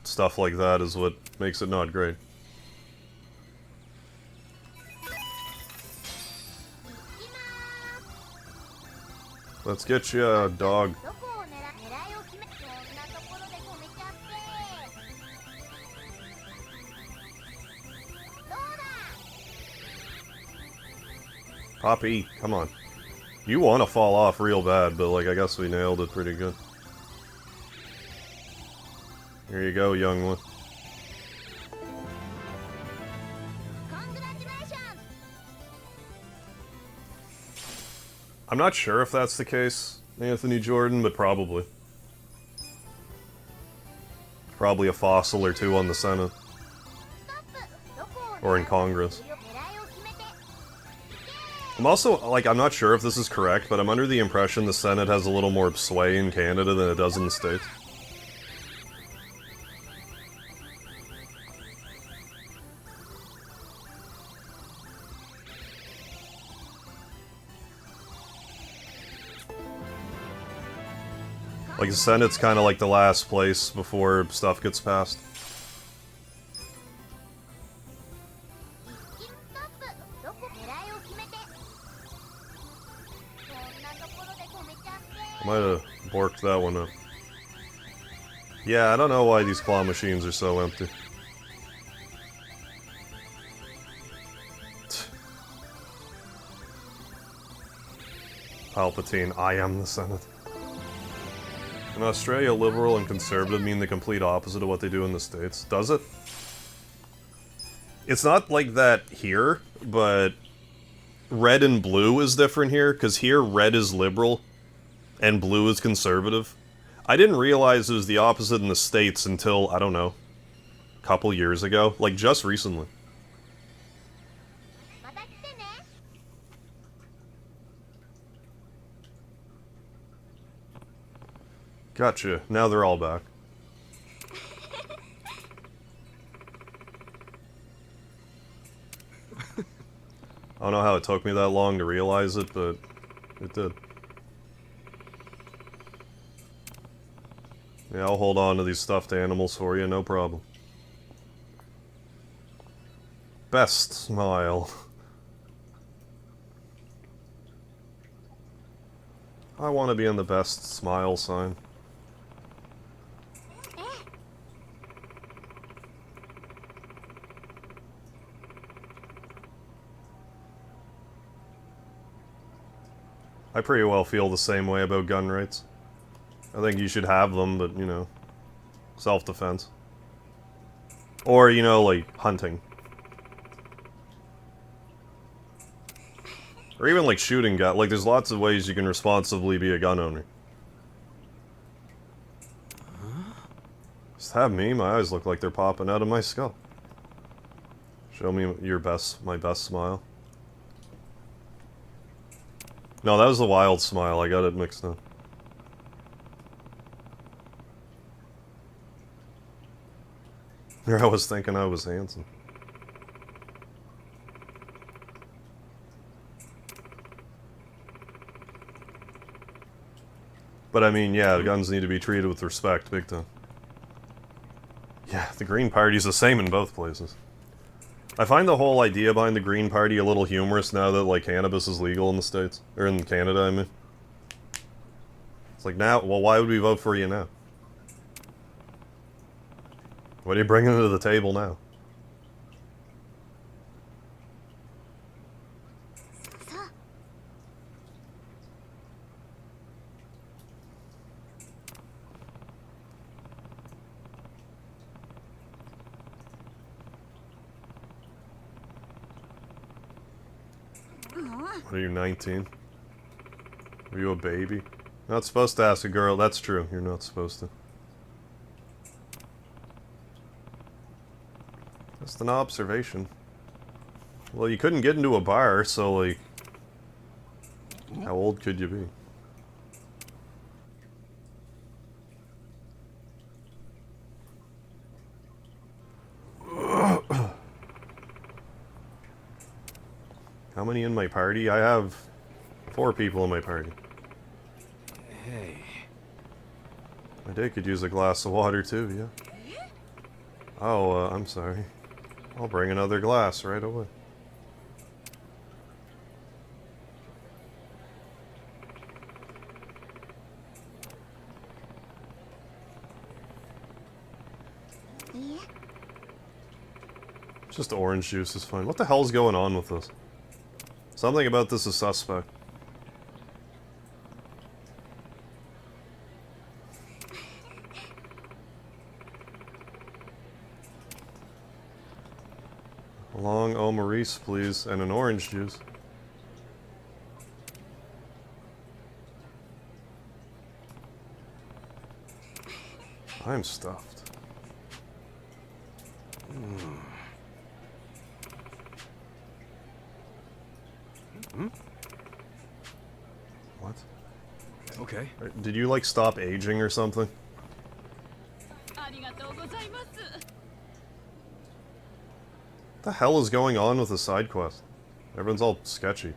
stuff like that is what makes it not great. Let's get you a dog. Poppy, come on. You want to fall off real bad, but, like, I guess we nailed it pretty good. Here you go, young one. I'm not sure if that's the case, Anthony Jordan, but probably. Probably a fossil or two on the Senate. Or in Congress. I'm also, like, I'm not sure if this is correct, but I'm under the impression the Senate has a little more sway in Canada than it does in the States. Like, the Senate's kind of like the last place before stuff gets passed. I might have borked that one up. Yeah, I don't know why these claw machines are so empty. Palpatine, I am the Senate. In Australia, liberal and conservative mean the complete opposite of what they do in the States. Does it? It's not like that here, but red and blue is different here, because here red is liberal and blue is conservative. I didn't realize it was the opposite in the States until, I don't know, a couple years ago. Like, just recently. Gotcha. Now they're all back. I don't know how it took me that long to realize it, but it did. Yeah, I'll hold on to these stuffed animals for you, no problem. Best smile. I want to be on the best smile sign. I pretty well feel the same way about gun rights. I think you should have them, but, you know, self-defense. Or, you know, like, hunting. Or even, like, shooting gun. Like, there's lots of ways you can responsibly be a gun owner. Just have me, my eyes look like they're popping out of my skull. Show me my best smile. No, that was the wild smile, I got it mixed up. I was thinking I was handsome. But I mean, yeah, guns need to be treated with respect, big time. Yeah, the Green Party's the same in both places. I find the whole idea behind the Green Party a little humorous now that, like, cannabis is legal in the States. Or in Canada, I mean. It's like, now, well, why would we vote for you now? What are you bringing to the table now? What are you, 19? Are you a baby? Not supposed to ask a girl. That's true. You're not supposed to. Just an observation. Well, you couldn't get into a bar, so, like... How old could you be? How many in my party? I have 4 people in my party. Hey. My day could use a glass of water too, yeah. Oh, I'm sorry. I'll bring another glass right away. Just orange juice is fine. What the hell's going on with this? Something about this is suspect. A long Eau Maurice, please, and an orange juice. I'm stuffed. What? Okay. Did you, like, stop aging or something? What the hell is going on with the side quest? Everyone's all sketchy.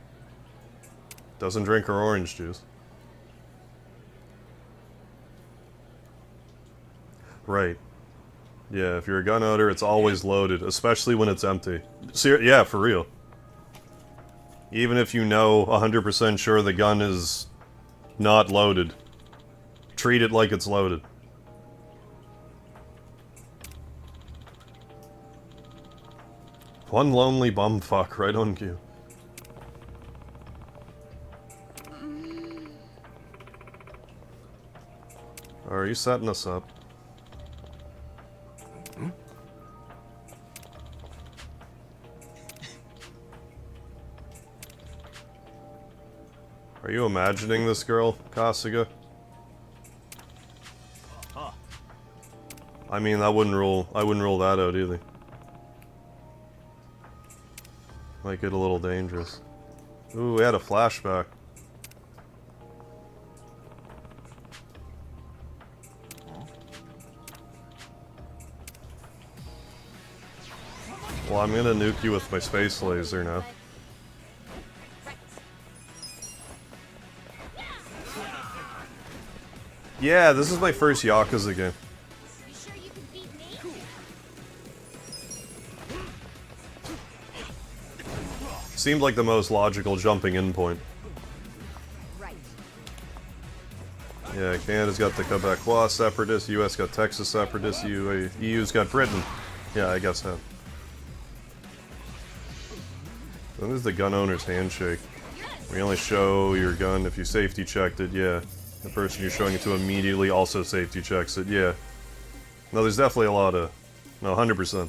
Doesn't drink her orange juice. Right. Yeah, if you're a gun owner, it's always loaded, especially when it's empty. Yeah, for real. Even if you know 100% sure the gun is not loaded, treat it like it's loaded. One lonely bumfuck right on cue. Are you setting us up? Are you imagining this girl, Kasuga? I mean, I wouldn't rule that out either. Might get a little dangerous. Ooh, we had a flashback. Well, I'm gonna nuke you with my space laser now. Yeah, this is my first Yakuza game. Seemed like the most logical jumping in point. Yeah, Canada's got the Quebecois separatists, US got Texas separatists, EU's got Britain. Yeah, I guess so. So this is the gun owner's handshake. We only show your gun if you safety checked it, yeah. The person you're showing it to immediately also safety checks it, yeah. No, there's definitely a lot of... No, 100%.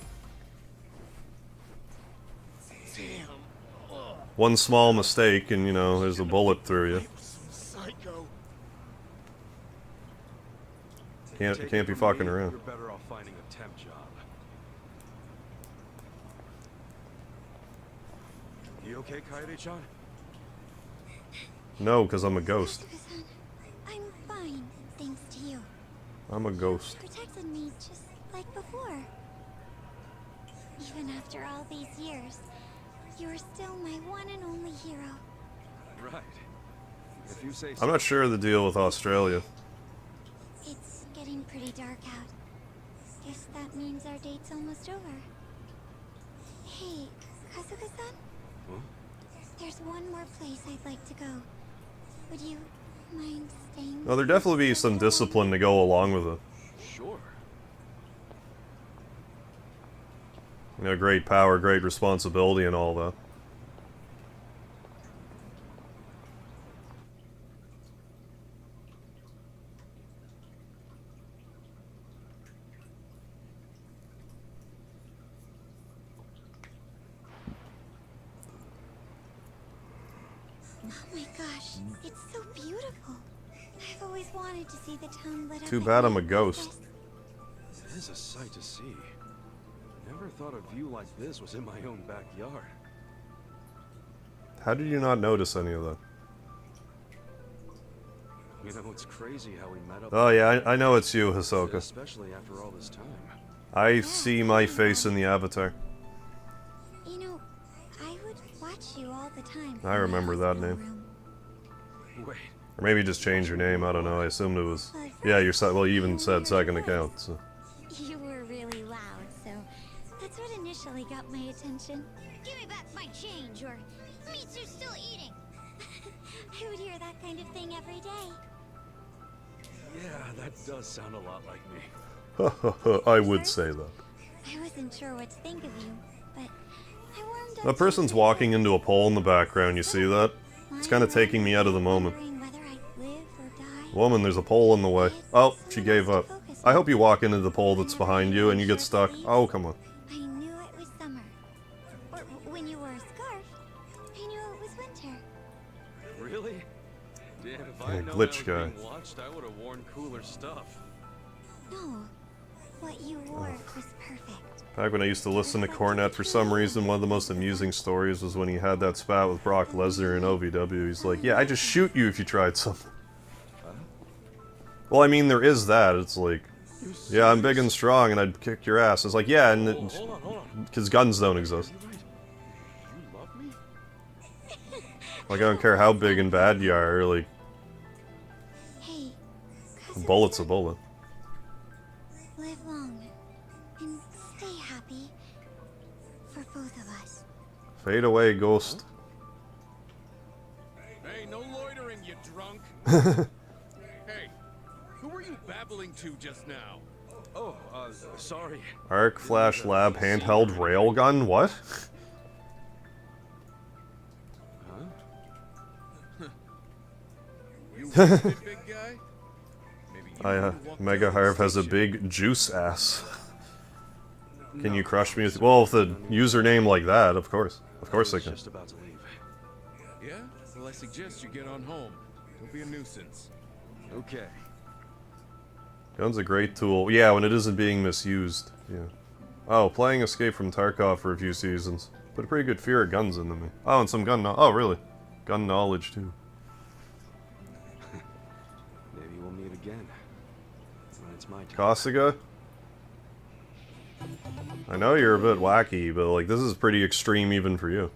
One small mistake and, you know, there's a bullet through you. Can't be fucking around. You're better off finding a temp job. You okay, Kaede-chan? No, because I'm a ghost. I'm fine, thanks to you. I'm a ghost. You protected me just like before. Even after all these years, you are still my one and only hero. Right. If you say so. I'm not sure of the deal with Australia. It's getting pretty dark out. Guess that means our date's almost over. Hey, Kasuga-san? Huh? There's one more place I'd like to go. Would you mind staying? No, there'd definitely be some discipline to go along with it. Sure. You know, great power, great responsibility and all that. Oh my gosh, it's so beautiful. I've always wanted to see the town lit up. Too bad I'm a ghost. It is a sight to see. Never thought a view like this was in my own backyard. How did you not notice any of that? You know, it's crazy how we met up. Oh yeah, I know it's you, Hisoka. Especially after all this time. I see my face in the avatar. You know, I would watch you all the time. I remember that name. Wait. Or maybe just change your name, I don't know, I assumed it was... Yeah, well, you even said second account, so... You were really loud, so that's what initially got my attention. Give me back my change, or meats are still eating. I would hear that kind of thing every day. Yeah, that does sound a lot like me. I would say that. I wasn't sure what to think of you, but I warmed up. That person's walking into a pole in the background, you see that? It's kind of taking me out of the moment. Woman, there's a pole in the way. Oh, she gave up. I hope you walk into the pole that's behind you and you get stuck. Oh, come on. I knew it was summer. Or when you wore a scarf, I knew it was winter. Really? Damn, if Yeah, I known glitch I guy. was being watched, I would have worn cooler stuff. No, what you wore was perfect. Back when I used to listen to Cornet, for some reason, one of the most amusing stories was when he had that spat with Brock Lesnar in OVW. He's like, yeah, I'd just shoot you if you tried something. Well, I mean, there is that. It's like, yeah, I'm big and strong and I'd kick your ass. It's like, yeah, and because guns don't exist. Like, I don't care how big and bad you are, like, a bullet's a bullet. Live long and stay happy for both of us. Fade away, ghost. Hey, no loitering, you drunk. Hey, who you babbling to just now? Oh, sorry. Arc Flash Lab handheld railgun? What? Huh? You big guy? Mega Harv has a big juice ass. Can you crush me with... Well, with a username like that, of course. Of course I can. Just about to leave. Yeah? Well, I suggest you get on home. Don't be a nuisance. Okay. Gun's a great tool. Yeah, when it isn't being misused. Yeah. Oh, playing Escape from Tarkov for a few seasons. Put a pretty good fear of guns into me. Oh, and some gun oh, really? Gun knowledge, too. Maybe we'll meet again. When it's my turn. Kasuga? I know you're a bit wacky, but like this is pretty extreme even for you.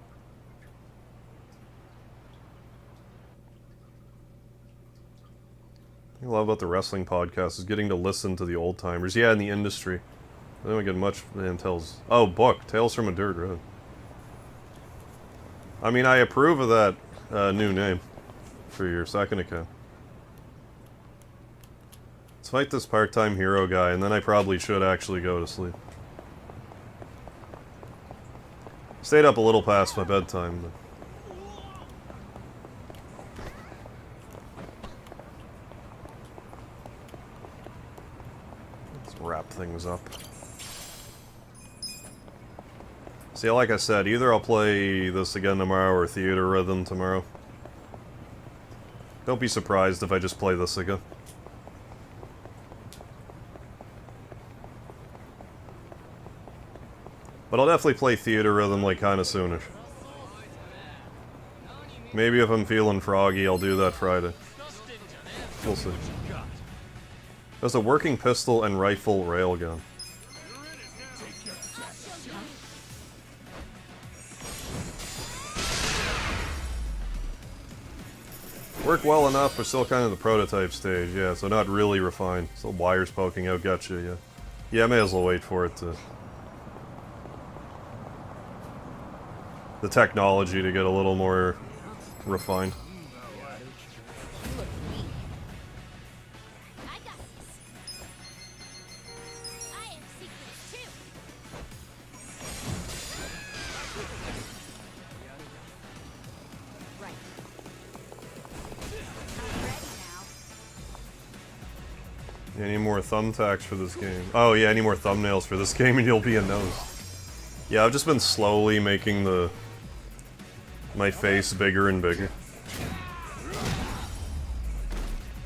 What I love about the wrestling podcast is getting to listen to the old timers. Yeah, in the industry. I don't get much Tales. Oh, book. Tales from a Dirt Road. I mean, I approve of that new name for your second account. Let's fight this part-time hero guy, and then I probably should actually go to sleep. Stayed up a little past my bedtime, but... Let's wrap things up. See, like I said, either I'll play this again tomorrow or Theater Rhythm tomorrow. Don't be surprised if I just play this again. But I'll definitely play Theater Rhythm like kinda soonish. Maybe if I'm feeling froggy, I'll do that Friday. We'll see. There's a working pistol and rifle railgun. Work well enough, but still kind of the prototype stage, yeah, so not really refined. Still wires poking out, gotcha, yeah. Yeah, I may as well wait for it to... the technology to get a little more refined. Any more thumbtacks for this game? Oh yeah, any more thumbnails for this game and you'll be a nose. Yeah, I've just been slowly making my face bigger and bigger.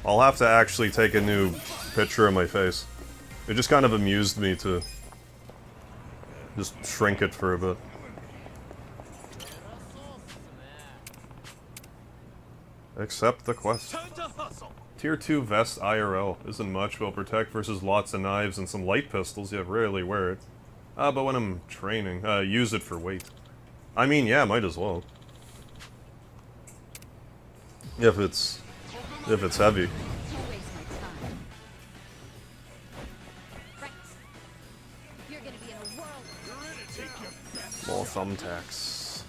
I'll have to actually take a new picture of my face. It just kind of amused me to just shrink it for a bit. Accept the quest. Tier 2 vest IRL. Isn't much, but will protect versus lots of knives and some light pistols. You rarely wear it. But when I'm training, use it for weight. I mean, yeah, might as well. If it's heavy. More thumbtacks.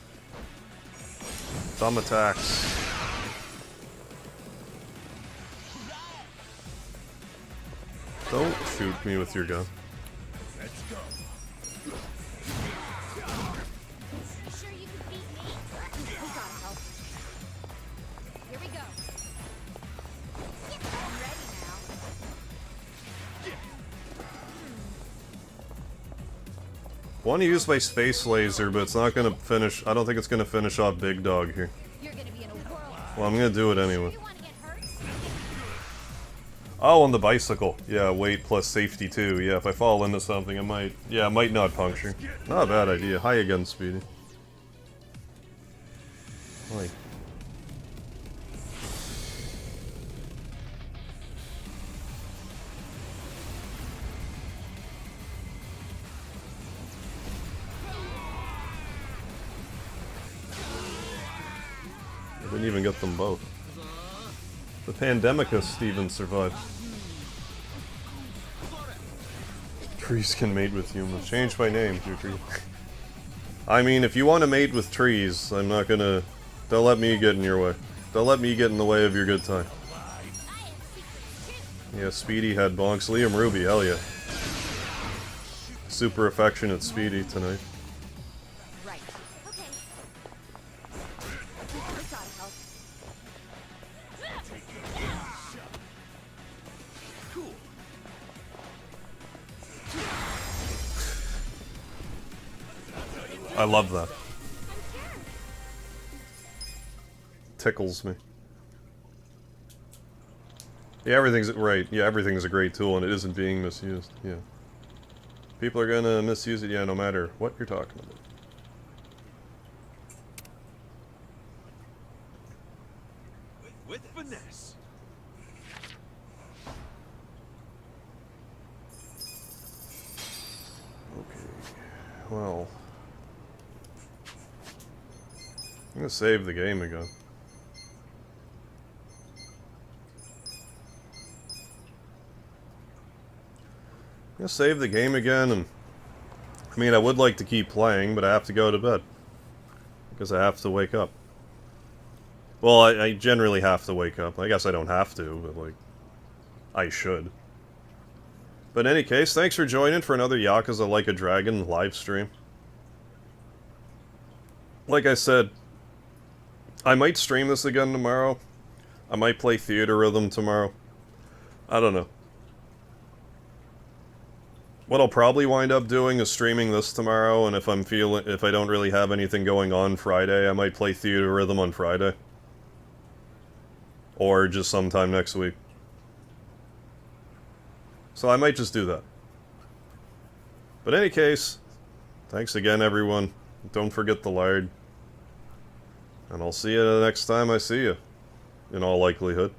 Thumb attacks. Don't shoot me with your gun. Let's go. Sure you can beat me? We gotta help. Here we go. I'm ready now. Want to use my space laser, but it's not gonna finish. I don't think it's gonna finish off Big Dog here. You're gonna be in a whirl. Well, I'm gonna do it anyway. Oh, on the bicycle. Yeah, weight plus safety too. Yeah, if I fall into something, I might... Yeah, I might not puncture. Not a bad idea. Hi again, Speedy. Hi. I didn't even get them both. The Pandemicus even survived. Trees can mate with humans. Change my name, Tree. I mean, if you want to mate with trees, I'm not gonna... Don't let me get in your way. Don't let me get in the way of your good time. Yeah, Speedy had bonks. Liam Ruby, hell yeah. Super affectionate Speedy tonight. Right. Okay. I gotta help. Cool. I love that. Tickles me. Yeah, everything's right. Yeah, everything's a great tool and it isn't being misused. Yeah. People are gonna misuse it, yeah, no matter what you're talking about. With finesse. Okay. Well. I'm gonna save the game again. I'm gonna save the game again, and I mean, I would like to keep playing, but I have to go to bed because I have to wake up. Well, I generally have to wake up. I guess I don't have to, but like, I should. But in any case, thanks for joining for another Yakuza Like a Dragon live stream. Like I said, I might stream this again tomorrow. I might play Theater Rhythm tomorrow. I don't know. What I'll probably wind up doing is streaming this tomorrow, and if I don't really have anything going on Friday, I might play Theater Rhythm on Friday. Or just sometime next week. So I might just do that. But in any case, thanks again everyone. Don't forget the lard. And I'll see you the next time I see you. In all likelihood.